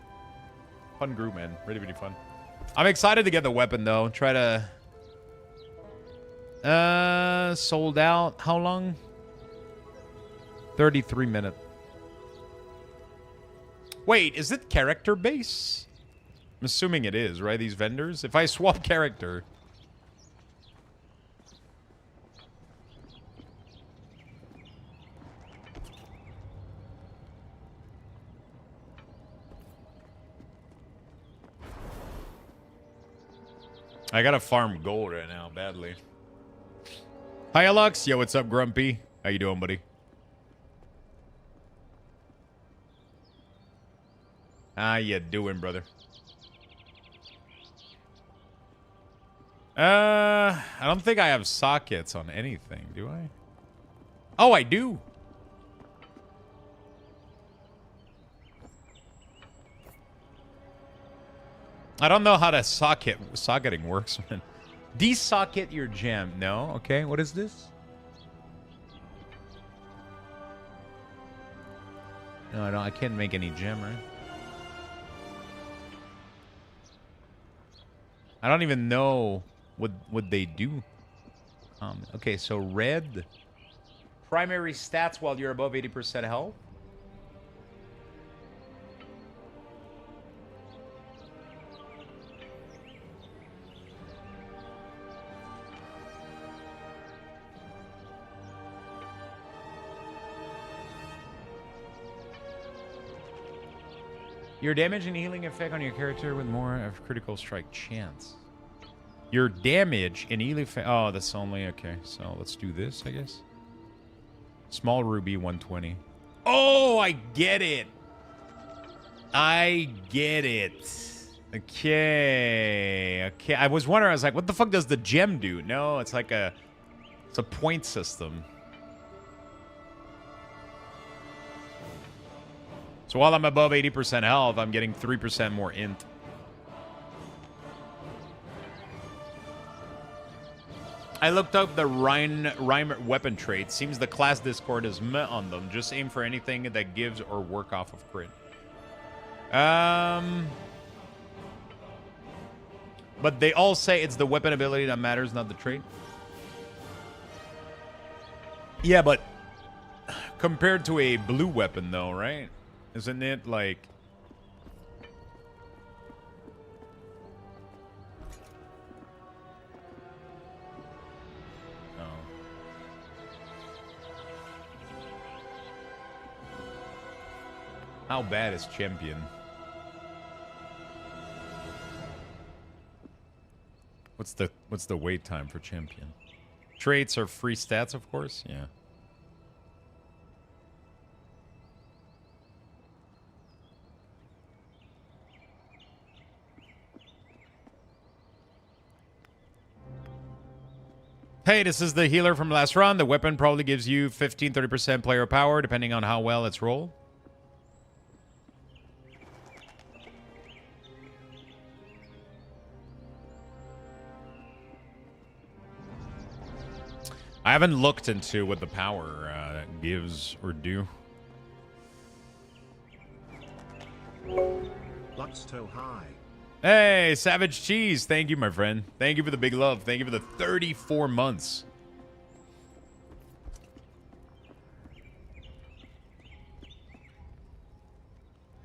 Fun group, man. Really, really fun. I'm excited to get the weapon though. Try to sold out. How long? 33 minutes. Wait, is it character base? I'm assuming it is, right? These vendors. If I swap character. I gotta farm gold right now, badly. Hi, Lux. Yo, what's up, Grumpy? How you doing, buddy? How you doing, brother? I don't think I have sockets on anything, do I? Oh, I do. I don't know how to socketing works, man. Desocket your gem. No? Okay, what is this? No, I can't make any gem, right? I don't even know what they do. Okay, so red. Primary stats while you're above 80% health. Your damage and healing effect on your character with more of critical strike chance. Your damage and healing effect. Oh, that's only okay. So let's do this, I guess. Small ruby 120. Oh, I get it. I get it. Okay. Okay. I was wondering, I was like, what the fuck does the gem do? No, it's like it's a point system. So while I'm above 80% health, I'm getting 3% more int. I looked up the Rime weapon trait. Seems the class Discord is meh on them. Just aim for anything that gives or work off of crit. But they all say it's the weapon ability that matters, not the trait. Yeah, but compared to a blue weapon, though, right? Isn't it like... Oh. How bad is champion? What's the wait time for champion? Traits are free stats, of course. Yeah. Hey, this is the healer from last run. The weapon probably gives you 15-30% player power, depending on how well it's rolled. I haven't looked into what the power gives or do. Luxthos high. Hey, Savage Cheese. Thank you, my friend. Thank you for the big love. Thank you for the 34 months.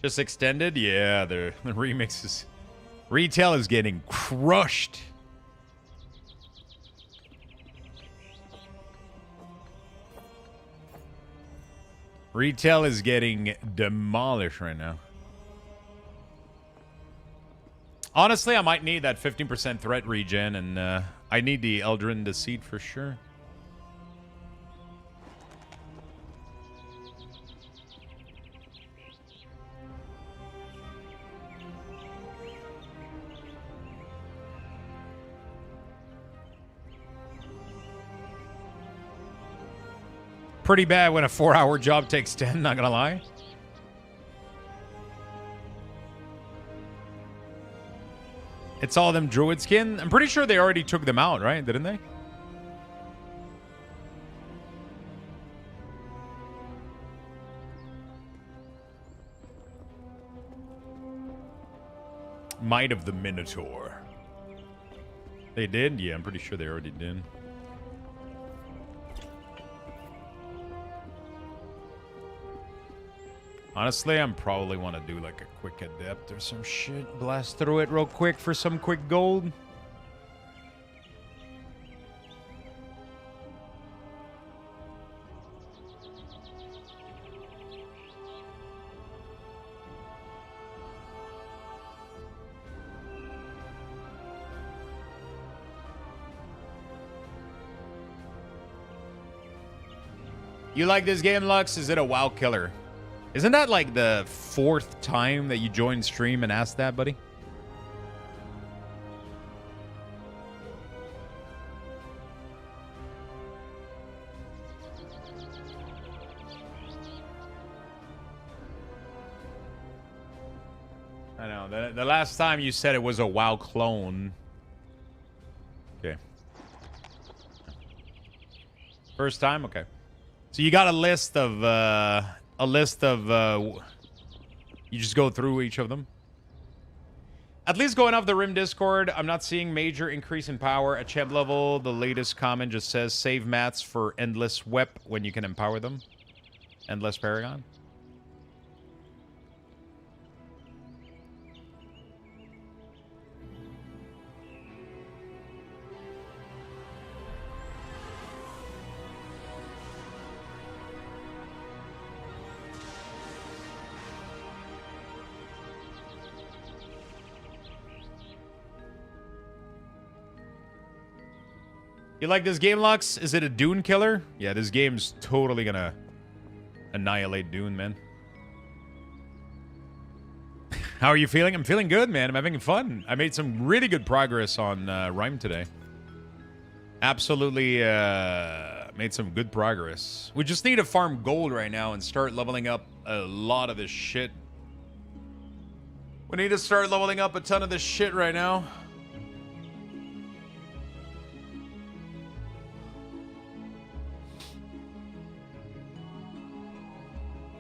Just extended? Yeah, the remix is... Retail is getting crushed. Retail is getting demolished right now. Honestly, I might need that 15% threat regen, and I need the Eldrin Deceit for sure. Pretty bad when a 4-hour job takes 10, not gonna lie. It's all them druid skin. I'm pretty sure they already took them out, right? Didn't they? Might of the Minotaur. They did? Yeah, I'm pretty sure they already did. Honestly, I'm probably want to do like a quick adept or some shit. Blast through it real quick for some quick gold. You like this game, Lux? Is it a WoW killer? Isn't that like the 4th time that you joined stream and asked that, buddy? I know. The last time you said it was a WoW clone. Okay. First time? Okay. So you got a list of, you just go through each of them. At least going off the Rime Discord, I'm not seeing major increase in power. At champ level, the latest comment just says, save mats for Endless Wep when you can empower them. Endless Paragon. You like this game, Lux? Is it a Dune killer? Yeah, this game's totally gonna annihilate Dune, man. How are you feeling? I'm feeling good, man. I'm having fun. I made some really good progress on Rime today. Absolutely made some good progress. We just need to farm gold right now and start leveling up a lot of this shit. We need to start leveling up a ton of this shit right now.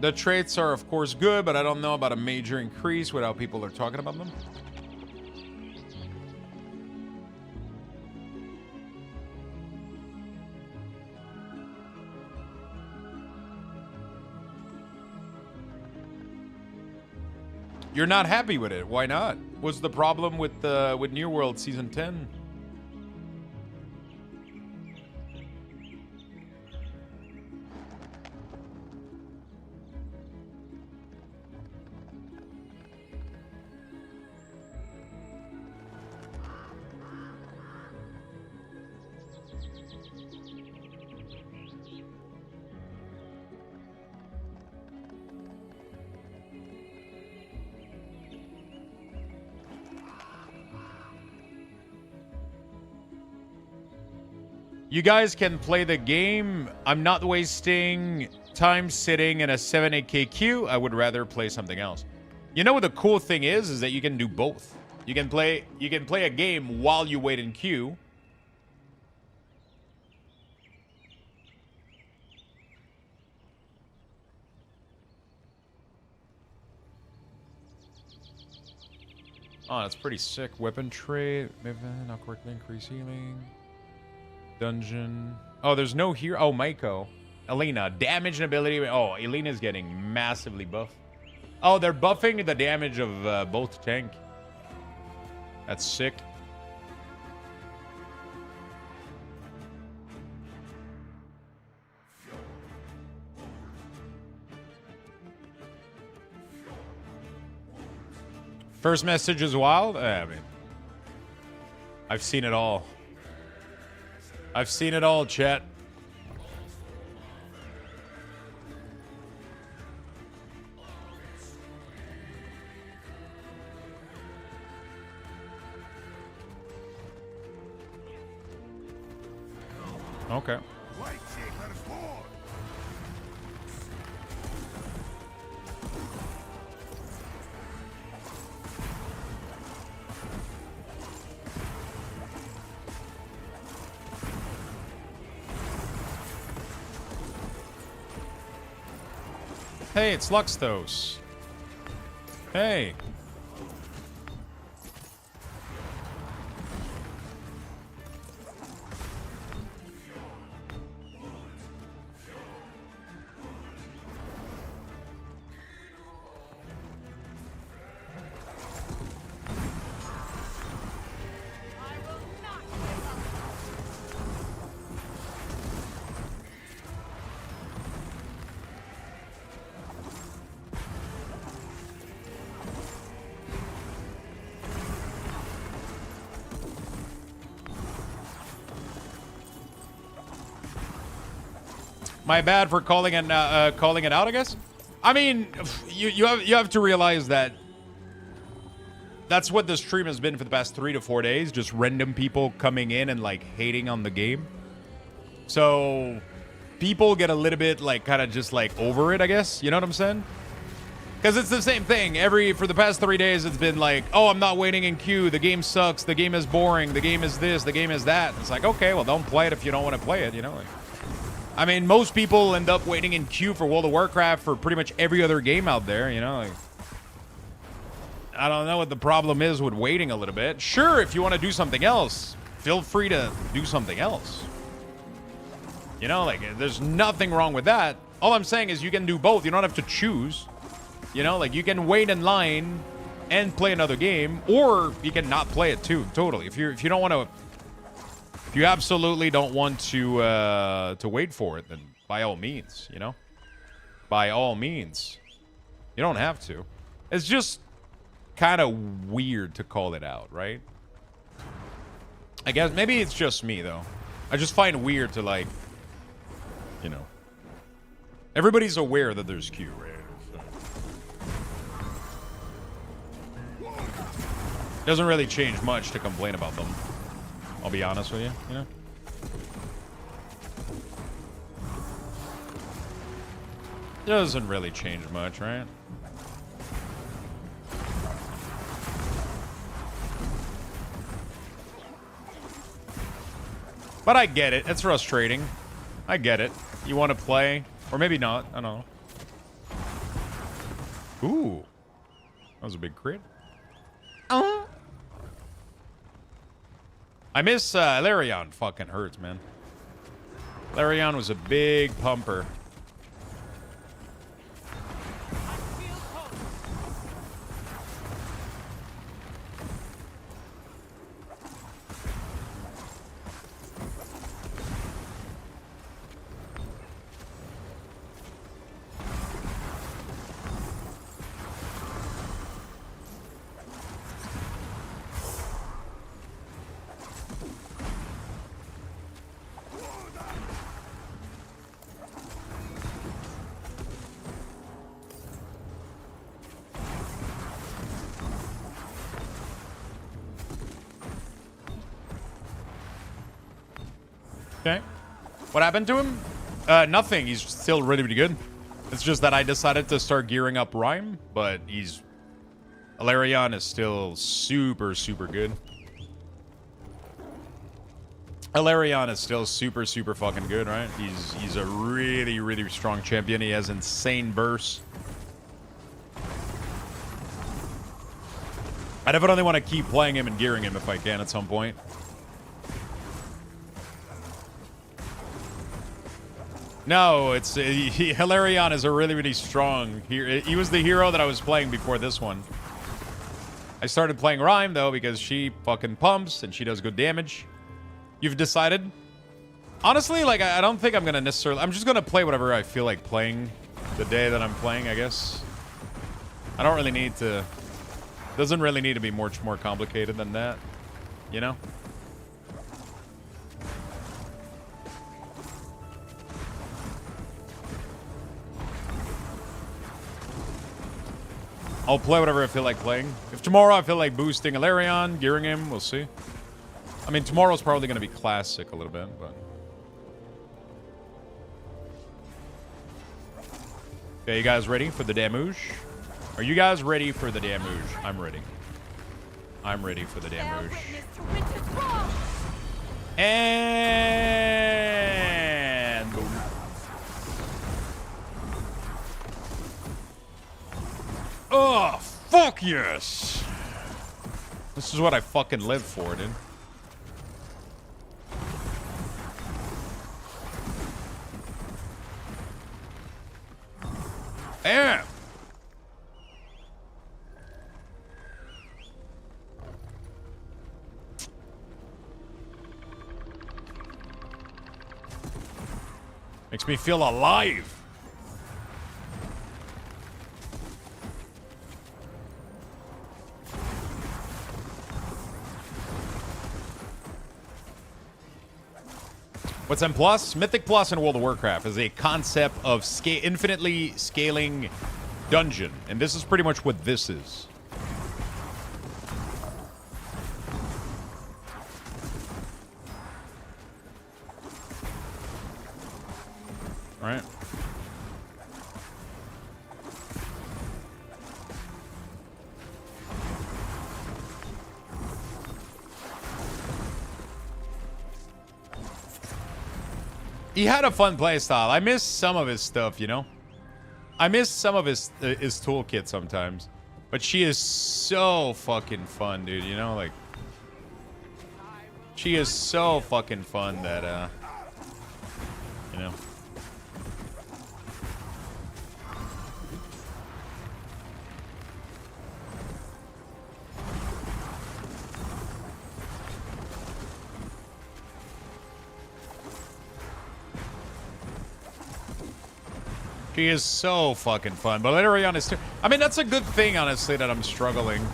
The traits are, of course, good, but I don't know about a major increase without people are talking about them. You're not happy with it. Why not? What's the problem with New World Season 10? You guys can play the game. I'm not wasting time sitting in a 7-8K queue. I would rather play something else. You know what the cool thing is that you can do both. You can play a game while you wait in queue. Oh, that's pretty sick. Weapon trait. Not correctly increase healing. Dungeon. Oh, there's no here. Oh, Maiko. Elena. Damage and ability. Oh, Elena's getting massively buffed. Oh, they're buffing the damage of both tank. That's sick. First message is wild. I mean, I've seen it all. I've seen it all, chat. Okay. Hey, it's Luxthos. Hey. My bad for calling it out, I guess. I mean, you have to realize that that's what the stream has been for the past 3 to 4 days. Just random people coming in and like hating on the game. So people get a little bit like kind of just like over it, I guess. You know what I'm saying? Because it's the same thing. For the past 3 days, it's been like, oh, I'm not waiting in queue. The game sucks. The game is boring. The game is this. The game is that. And it's like, okay, well, don't play it if you don't want to play it, you know? Like, I mean, most people end up waiting in queue for World of Warcraft for pretty much every other game out there, you know? Like, I don't know what the problem is with waiting a little bit. Sure, if you want to do something else, feel free to do something else. You know, like, there's nothing wrong with that. All I'm saying is you can do both. You don't have to choose. You know, like, you can wait in line and play another game, or you can not play it too, totally. If you don't want to... If you absolutely don't want to wait for it, then by all means, you know? By all means. You don't have to. It's just kind of weird to call it out, right? I guess maybe it's just me, though. I just find weird to, like, you know. Everybody's aware that there's queue, right? So. Doesn't really change much to complain about them. I'll be honest with you, you know? Doesn't really change much, right? But I get it. It's frustrating. I get it. You want to play, or maybe not. I don't know. Ooh. That was a big crit. I miss Larion. Fucking hurts, man. Larion was a big pumper. Okay. What happened to him? Nothing. He's still really, really good. It's just that I decided to start gearing up Rime, but Alarion is still super, super good. Alarion is still super, super fucking good, right? He's a really, really strong champion. He has insane bursts. I definitely want to keep playing him and gearing him if I can at some point. No, it's Hilarion is a really, really strong hero. He was the hero that I was playing before this one. I started playing Rime, though, because she fucking pumps and she does good damage. You've decided? Honestly, like, I don't think I'm going to necessarily... I'm just going to play whatever I feel like playing the day that I'm playing, I guess. I don't really need to... Doesn't really need to be much more complicated than that, you know? I'll play whatever I feel like playing. If tomorrow I feel like boosting Alarion, gearing him, we'll see. I mean, tomorrow's probably going to be classic a little bit, but... Okay, you guys ready for the damage? Are you guys ready for the damage? I'm ready. I'm ready for the damage. And... boom. Oh, fuck yes! This is what I fucking live for, dude. Damn! Makes me feel alive. What's M plus? Mythic plus in World of Warcraft is a concept of infinitely scaling dungeon, and this is pretty much what this is. Right? He had a fun playstyle. I miss some of his stuff, you know? I miss some of his toolkit sometimes. But she is so fucking fun, dude, you know? Like, she is so fucking fun that, you know? She is so fucking fun, but literally on his too. I mean, that's a good thing, honestly, that I'm struggling.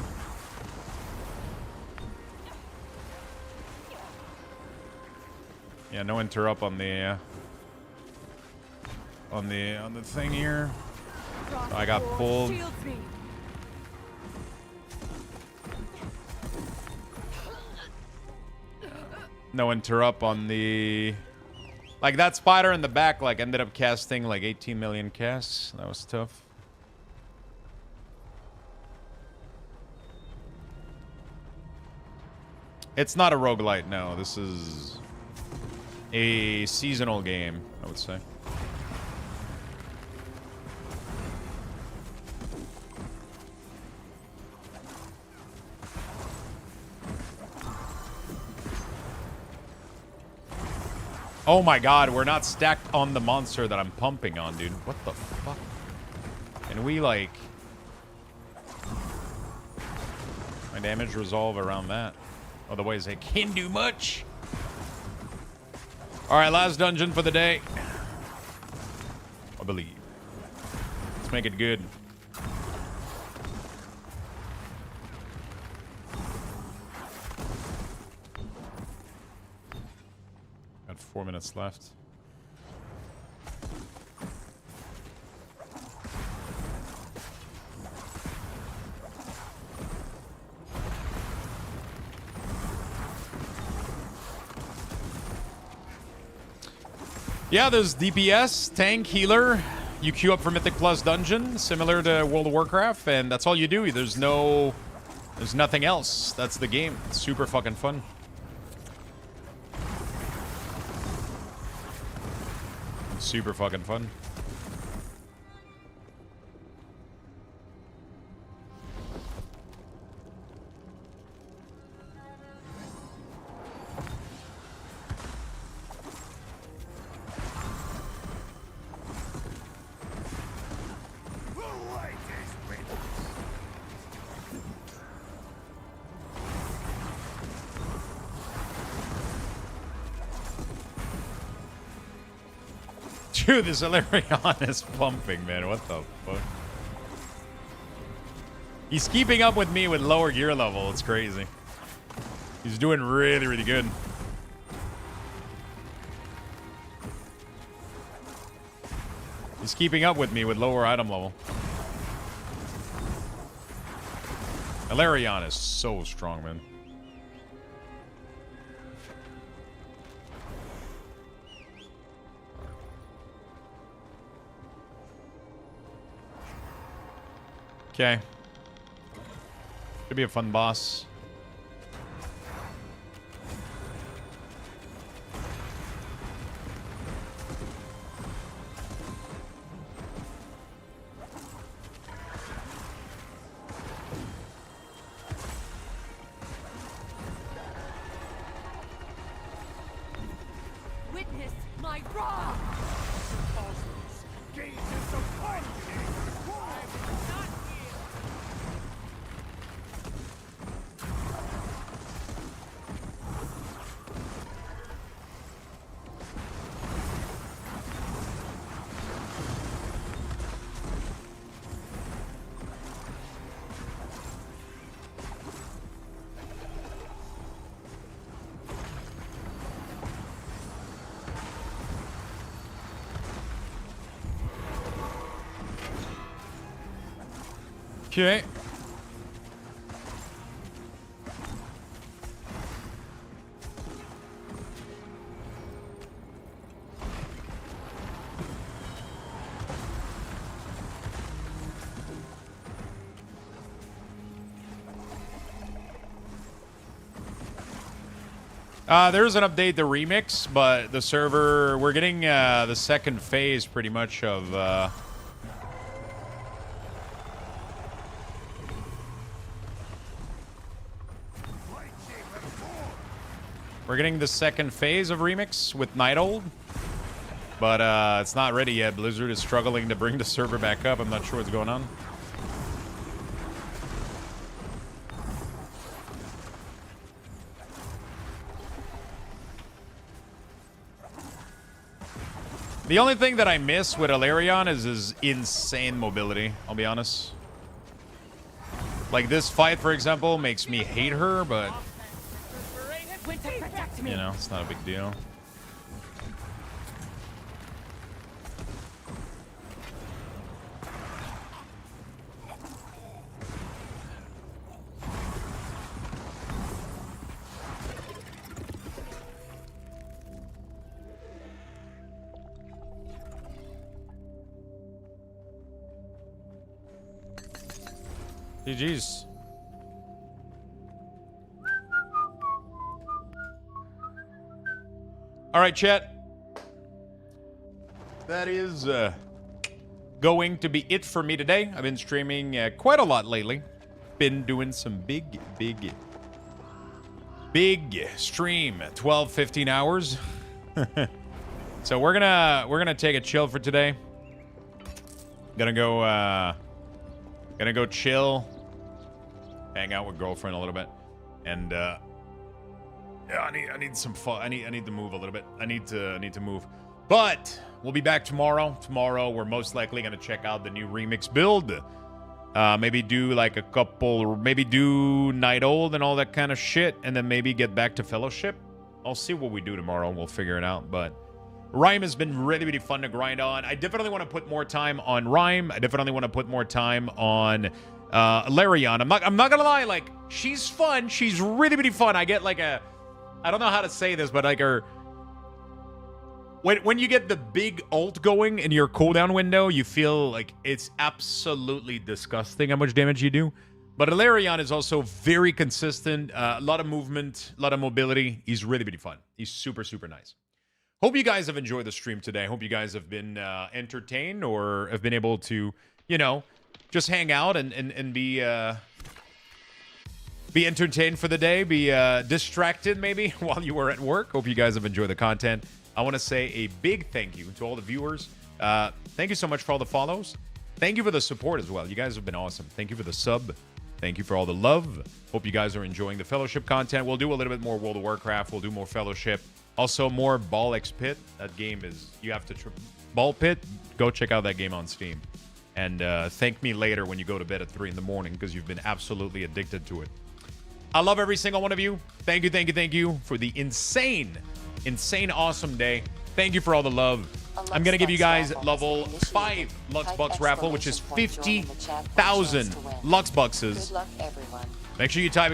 Yeah, no interrupt on the thing here. I got pulled. No interrupt on the. Like, that spider in the back, like, ended up casting, like, 18 million casts. That was tough. It's not a roguelite, no. This is a seasonal game, I would say. Oh my god, we're not stacked on the monster that I'm pumping on, dude. What the fuck? And we, like... my damage resolve around that. Otherwise, I can't do much. Alright, last dungeon for the day. I believe. Let's make it good. Got 4 minutes left. Yeah, there's DPS, tank, healer. You queue up for Mythic Plus dungeon, similar to World of Warcraft, and that's all you do. There's nothing else. That's the game. It's super fucking fun. Super fucking fun. Dude, this Illyrion is pumping, man. What the fuck? He's keeping up with me with lower gear level. It's crazy. He's doing really, really good. He's keeping up with me with lower item level. Illyrion is so strong, man. Okay. Could be a fun boss. Witness my wrath! Gazes upon me! I will not yield. Okay. There's an update, the remix, but the server, we're getting the second phase pretty much of we're getting the second phase of remix with Night Old, but it's not ready yet. Blizzard is struggling to bring the server back up. I'm not sure what's going on. The only thing that I miss with Alarion is his insane mobility, I'll be honest. Like this fight, for example, makes me hate her, but you know, it's not a big deal. GG's. All right, chat. That is going to be it for me today. I've been streaming quite a lot lately. Been doing some big stream, 12, 15 hours. So we're gonna take a chill for today. Gonna go chill, hang out with girlfriend a little bit, and yeah, I need some fun. I need to move a little bit. I need to move. But we'll be back tomorrow. Tomorrow we're most likely gonna check out the new remix build. Maybe do like a couple, maybe do Night Old and all that kind of shit, and then maybe get back to Fellowship. I'll see what we do tomorrow. We'll figure it out. But Rime has been really fun to grind on. I definitely want to put more time on Rime. I definitely want to put more time on Larion. I'm not gonna lie, like, she's fun. She's really fun. I get like I don't know how to say this, but like when you get the big ult going in your cooldown window, you feel like it's absolutely disgusting how much damage you do. But Larion is also very consistent. A lot of movement, a lot of mobility. He's really fun. He's super nice. Hope you guys have enjoyed the stream today. Hope you guys have been entertained or have been able to, you know, just hang out and be entertained for the day, be distracted maybe while you were at work. Hope you guys have enjoyed the content. I want to say a big thank you to all the viewers. Thank you so much for all the follows. Thank you for the support as well. You guys have been awesome. Thank you for the sub. Thank you for all the love. Hope you guys are enjoying the Fellowship content. We'll do a little bit more World of Warcraft. We'll do more Fellowship. Also, more Ball X Pit. That game is, you have to, Ball Pit, go check out that game on Steam. And thank me later when you go to bed at 3 in the morning because you've been absolutely addicted to it. I love every single one of you. Thank you for the insane awesome day. Thank you for all the love. I'm going to give you guys level 5 Lux Bucks raffle, which is 50,000 Lux Bucks. Good luck, everyone. Make sure you type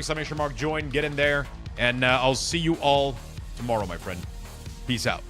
!join, get in there, and I'll see you all tomorrow, my friend. Peace out.